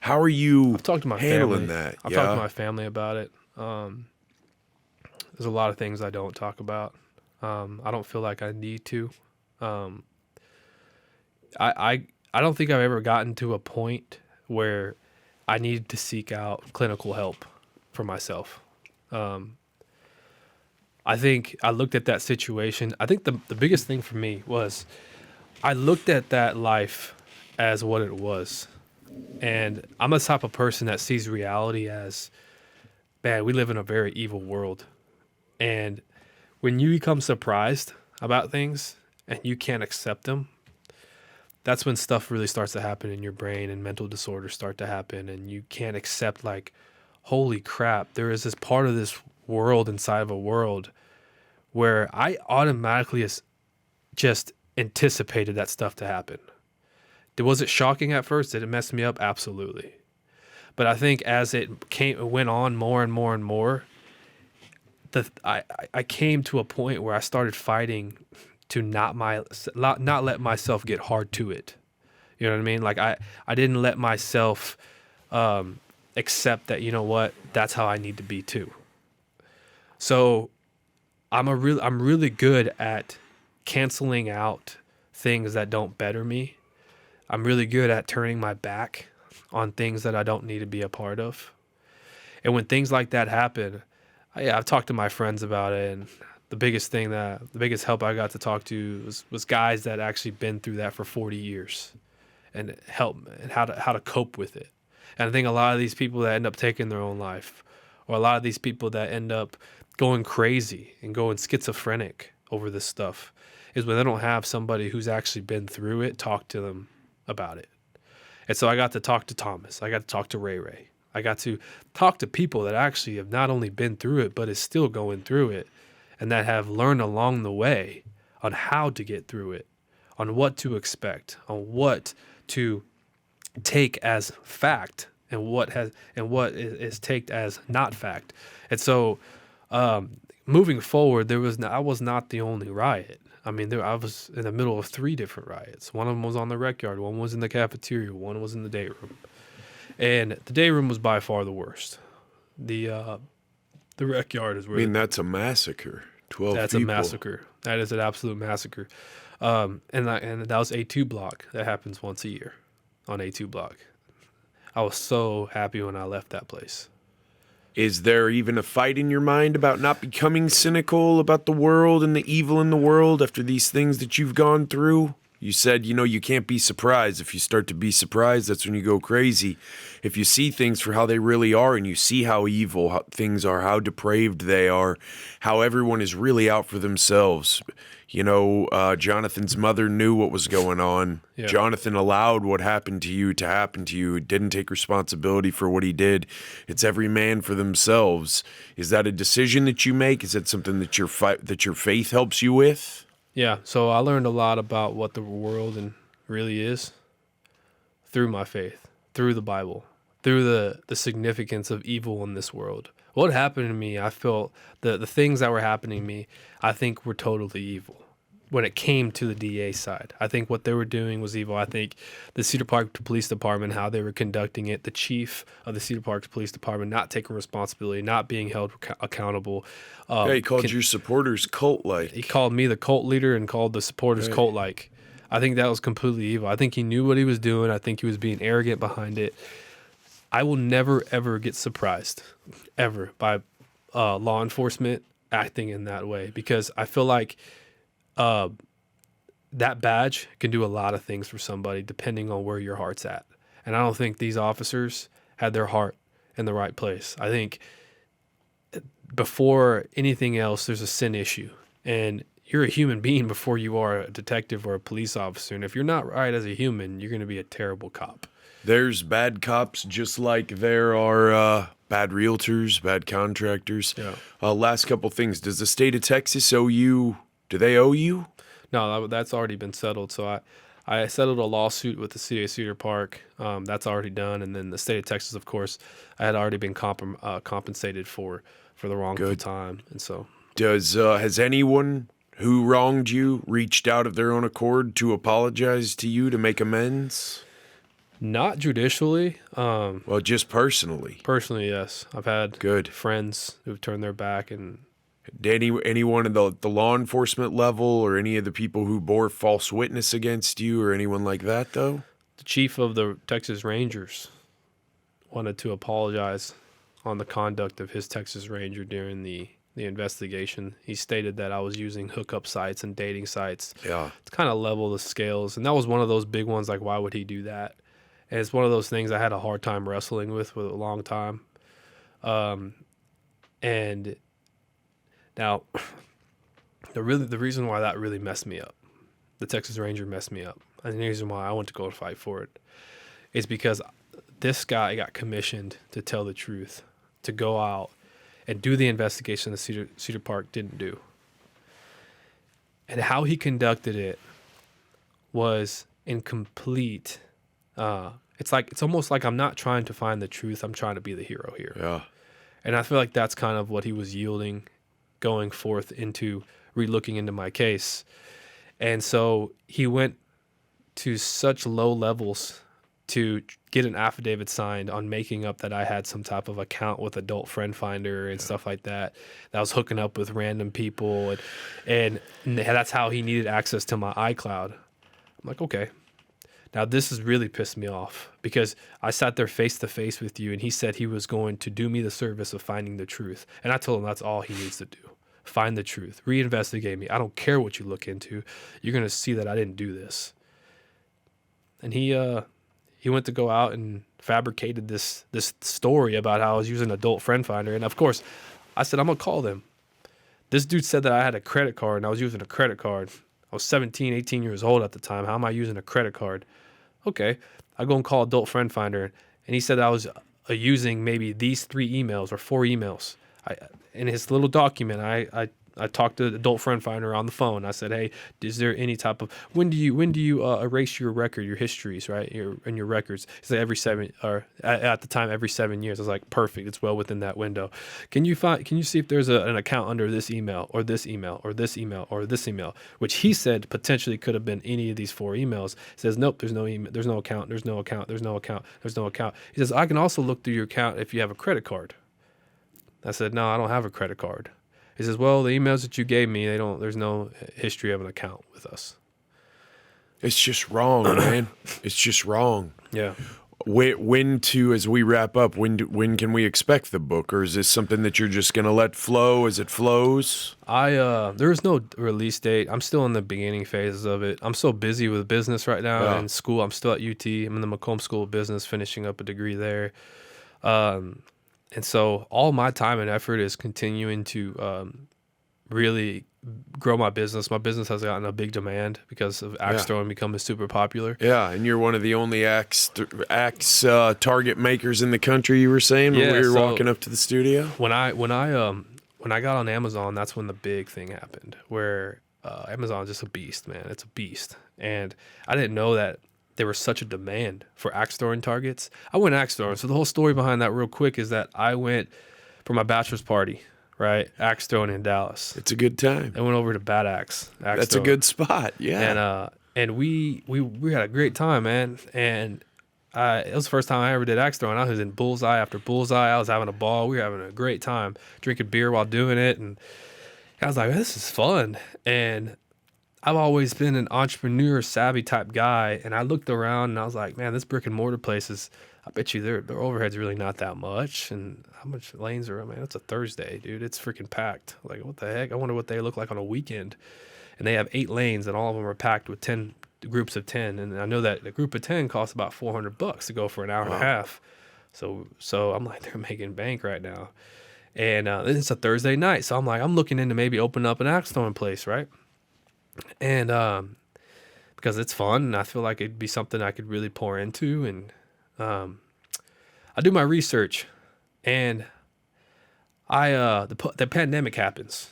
How are you I've talked to my handling family. that? I've talked to my family about it. There's a lot of things I don't talk about. I don't feel like I need to. I don't think I've ever gotten to a point where I needed to seek out clinical help for myself. I think I looked at that situation. I think the biggest thing for me was I looked at that life as what it was. And I'm the type of person that sees reality as, man, we live in a very evil world. And when you become surprised about things and you can't accept them, that's when stuff really starts to happen in your brain and mental disorders start to happen, and you can't accept, holy crap, there is this part of this world inside of a world where I automatically just anticipated that stuff to happen. Was it shocking at first? Did it mess me up? Absolutely. But I think as it went on more and more and more, I came to a point where I started fighting to not let myself get hard to it. You know what I mean? I didn't let myself accept that, that's how I need to be too. So I'm really good at canceling out things that don't better me. I'm really good at turning my back on things that I don't need to be a part of. And when things like that happen, I've talked to my friends about it, and the biggest help I got to talk to was guys that actually been through that for 40 years and how to cope with it. And I think a lot of these people that end up taking their own life, or a lot of these people that end up going crazy and going schizophrenic over this stuff, is when they don't have somebody who's actually been through it talk to them about it. And so I got to talk to Thomas. I got to talk to Ray. I got to talk to people that actually have not only been through it, but is still going through it, and that have learned along the way on how to get through it, on what to expect, on what to take as fact, and what is taken as not fact. And so moving forward, I was not the only riot. I mean, I was in the middle of 3 different riots. One of them was on the rec yard. One was in the cafeteria. One was in the day room. And the day room was by far the worst. The rec yard is where... I mean, that's a massacre. 12 That's people. a massacre. That is an absolute massacre. And that was A2 block. That happens once a year on A2 block. I was so happy when I left that place. Is there even a fight in your mind about not becoming cynical about the world and the evil in the world after these things that you've gone through? You said, you can't be surprised. If you start to be surprised, that's when you go crazy. If you see things for how they really are, and you see how evil things are, how depraved they are, how everyone is really out for themselves. Jonathan's mother knew what was going on. Yeah. Jonathan allowed what happened to you to happen to you. Didn't take responsibility for what he did. It's every man for themselves. Is that a decision that you make? Is that something that your faith helps you with? Yeah, so I learned a lot about what the world really is through my faith, through the Bible, through the significance of evil in this world. What happened to me, I felt the things that were happening to me, I think were totally evil. When it came to the DA side, I think what they were doing was evil. I think the Cedar Park Police Department, how they were conducting it, the chief of the Cedar Park Police Department not taking responsibility, not being held accountable. He called your supporters cult-like. He called me the cult leader and called the supporters cult-like. I think that was completely evil. I think he knew what he was doing. I think he was being arrogant behind it. I will never, ever get surprised, ever, by law enforcement acting in that way, because I feel like that badge can do a lot of things for somebody depending on where your heart's at. And I don't think these officers had their heart in the right place. I think before anything else, there's a sin issue. And you're a human being before you are a detective or a police officer. And if you're not right as a human, you're going to be a terrible cop. There's bad cops just like there are bad realtors, bad contractors. Yeah. Last couple things. Does the state of Texas owe you... Do they owe you? No, that's already been settled. So I settled a lawsuit with the city of Cedar Park. That's already done. And then the state of Texas, of course, I had already been compensated for the wrongful time. And so, has anyone who wronged you reached out of their own accord to apologize to you, to make amends? Not judicially. Well, just personally. Personally, yes. I've had friends who've turned their back. And did anyone at the law enforcement level, or any of the people who bore false witness against you, or anyone like that, though? The chief of the Texas Rangers wanted to apologize on the conduct of his Texas Ranger during the investigation. He stated that I was using hookup sites and dating sites to kind of level the scales. And that was one of those big ones, like, why would he do that? And it's one of those things I had a hard time wrestling with a long time. And now, the reason why that really messed me up, the Texas Ranger messed me up, and the reason why I went to go fight for it, is because this guy got commissioned to tell the truth, to go out and do the investigation that Cedar Park didn't do. And how he conducted it was incomplete. It's almost like I'm not trying to find the truth. I'm trying to be the hero here. Yeah. And I feel like that's kind of what he was yielding going forth into relooking into my case. And so he went to such low levels to get an affidavit signed on making up that I had some type of account with Adult Friend Finder and stuff like that. That I was hooking up with random people, and that's how he needed access to my iCloud. I'm like, okay. Now this has really pissed me off because I sat there face to face with you, and he said he was going to do me the service of finding the truth. And I told him that's all he needs to do. Find the truth. Reinvestigate me. I don't care what you look into. You're going to see that I didn't do this. And he went to go out and fabricated this story about how I was using Adult Friend Finder. And of course, I said, I'm going to call them. This dude said that I had a credit card and I was using a credit card. I was 17, 18 years old at the time. How am I using a credit card? Okay. I go and call Adult Friend Finder. And he said I was using maybe these 3 emails or 4 emails. In his little document, I talked to Adult Friend Finder on the phone. I said, hey, is there any type of, when do you erase your record, your histories, right? Your records. He said every 7, or at the time, every 7 years. I was like, perfect. It's well within that window. Can you see if there's an account under this email or this email or this email or this email, which he said potentially could have been any of these 4 emails. He says, nope, there's no email, there's no account, there's no account, there's no account, there's no account. He says, I can also look through your account if you have a credit card. I said, no, I don't have a credit card. He says, well, the emails that you gave me, there's no history of an account with us. It's just wrong, man. It's just wrong. Yeah. When to, as we wrap up, when can we expect the book? Or is this something that you're just going to let flow as it flows? There is no release date. I'm still in the beginning phases of it. I'm so busy with business right now and school. I'm still at UT. I'm in the Macomb School of Business, finishing up a degree there. And so all my time and effort is continuing to really grow my business. My business has gotten a big demand because of axe throwing becoming super popular. Yeah, and you're one of the only axe target makers in the country, you were saying, when we were walking up to the studio? When I got on Amazon, that's when the big thing happened, where Amazon is just a beast, man. It's a beast. And I didn't know that there was such a demand for axe throwing targets. I went axe throwing. So the whole story behind that real quick is that I went for my bachelor's party, right? Axe throwing in Dallas. It's a good time. I went over to Bad Axe. That's throwing. A good spot. Yeah. And we had a great time, man. And it was the first time I ever did axe throwing. I was in bullseye after bullseye. I was having a ball. We were having a great time, drinking beer while doing it. And I was like, this is fun. And I've always been an entrepreneur savvy type guy, and I looked around and I was like, man, this brick and mortar places, I bet you their overhead's really not that much. And how much lanes are, man, it's a Thursday, dude. It's freaking packed. Like, what the heck? I wonder what they look like on a weekend. And they have 8 lanes, and all of them are packed with 10 groups of 10. And I know that a group of 10 costs about $400 to go for an hour and a half. So I'm like, they're making bank right now. And it's a Thursday night. So I'm like, I'm looking into maybe opening up an axe throwing place, right? And because it's fun, and I feel like it'd be something I could really pour into. And I do my research, and the pandemic happens,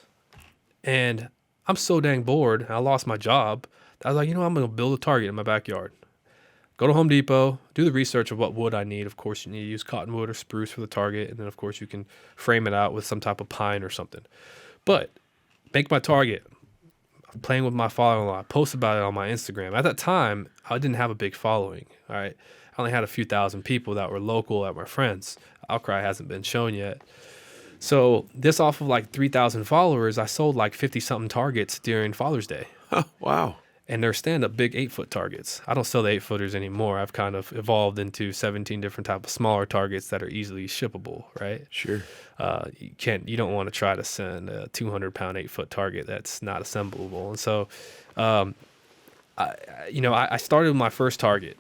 and I'm so dang bored. I lost my job. I was like, I'm gonna build a target in my backyard. Go to Home Depot, do the research of what wood I need. Of course, you need to use cottonwood or spruce for the target, and then of course you can frame it out with some type of pine or something. But make my target. Playing with my father-in-law. I post about it on my Instagram. At that time, I didn't have a big following. All right, I only had a few thousand people that were local, that were friends. Outcry hasn't been shown yet. So this off of like 3,000 followers, I sold like 50-something targets during Father's Day. Oh, wow. And they're stand-up big 8-foot targets. I don't sell the 8-footers anymore. I've kind of evolved into 17 different type of smaller targets that are easily shippable, right? Sure. You don't want to try to send a 200-pound 8-foot target that's not assemblable. And so, I started with my first target,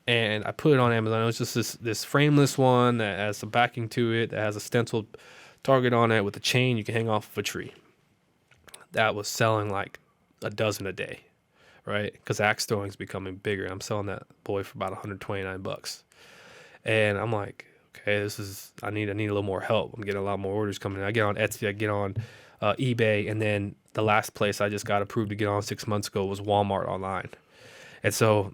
and I put it on Amazon. It was just this frameless one that has some backing to it, that has a stenciled target on it with a chain you can hang off of a tree. That was selling like a dozen a day. Right, because axe throwing is becoming bigger. I'm selling that boy for about $129, and I'm like, okay, I need a little more help. I'm getting a lot more orders coming in. I get on Etsy, I get on eBay, and then the last place I just got approved to get on 6 months ago was Walmart online. And so,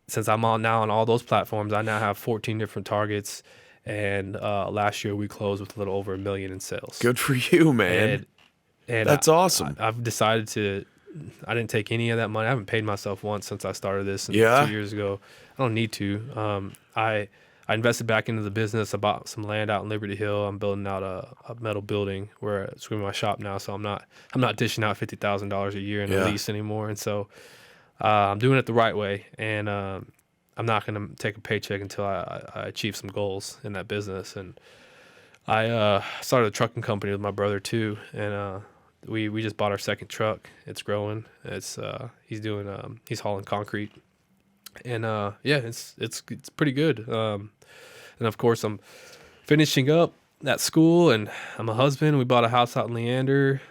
since I'm now on all those platforms, I now have 14 different targets, and last year we closed with a little over $1 million in sales. Good for you, man. And that's awesome. I've decided to I didn't take any of that money. I haven't paid myself once since I started this 2 years ago. I don't need to. I invested back into the business. I bought some land out in Liberty Hill. I'm building out a metal building where it's going to be my shop now. So I'm not dishing out $50,000 a year in a lease anymore. And so I'm doing it the right way. And I'm not going to take a paycheck until I achieve some goals in that business. And I started a trucking company with my brother too. And we just bought our second truck. It's growing. It's he's hauling concrete. And it's pretty good. And of course I'm finishing up at school, and I'm a husband. We bought a house out in Leander.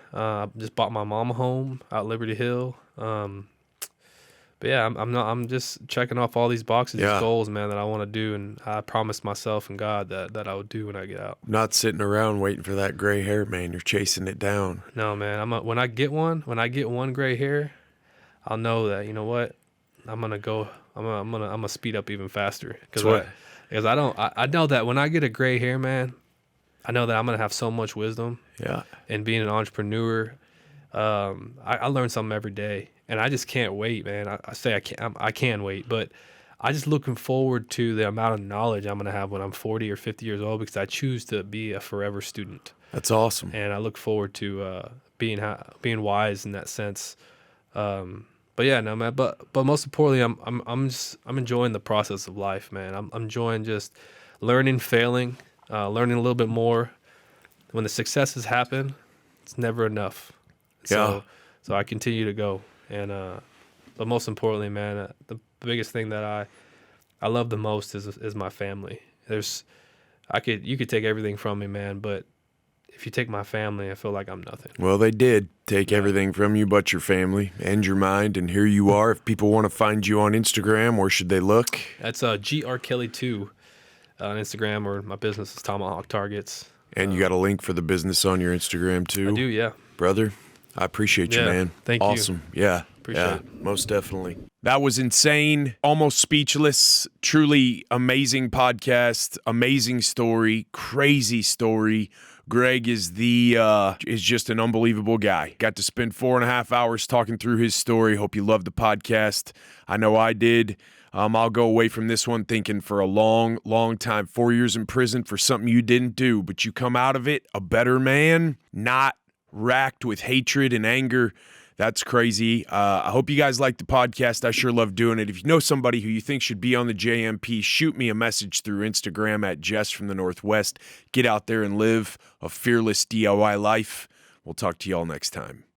Just bought my mom a home out in Liberty Hill. But yeah, I'm just checking off all these boxes, these goals, man, that I want to do, and I promised myself and God that I would do when I get out. Not sitting around waiting for that gray hair, man. You're chasing it down. No, man. When I get one gray hair, I'll know that, you know what, I'm gonna speed up even faster because I know that when I get a gray hair, man, I know that I'm gonna have so much wisdom. Yeah. And being an entrepreneur, I learn something every day, and I just can't wait, man. I can wait, but I just looking forward to the amount of knowledge I'm gonna have when I'm 40 or 50 years old, because I choose to be a forever student. That's awesome. And I look forward to being wise in that sense. But yeah, no, man. But most importantly, I'm enjoying the process of life, man. I'm enjoying just learning, failing, learning a little bit more. When the successes happen, it's never enough. So I continue to go, and but most importantly, man, the biggest thing that I love the most is my family. You could take everything from me, man, but if you take my family, I feel like I'm nothing. Well, they did take everything from you but your family and your mind, and here you are. If people want to find you on Instagram, where should they look? That's GR Kelley 2 on Instagram, or my business is Tomahawk Targets. And you got a link for the business on your Instagram too? I do, yeah. Brother, I appreciate you, man. Thank you. Awesome. Yeah. Appreciate it. Most definitely. That was insane. Almost speechless. Truly amazing podcast. Amazing story. Crazy story. Greg is just an unbelievable guy. Got to spend 4.5 hours talking through his story. Hope you loved the podcast. I know I did. I'll go away from this one thinking for a long, long time, 4 years in prison for something you didn't do, but you come out of it a better man, not racked with hatred and anger. That's crazy. I hope you guys like the podcast. I sure love doing it. If you know somebody who you think should be on the JMP, shoot me a message through Instagram at Jess from the Northwest. Get out there and live a fearless DIY life. We'll talk to y'all next time.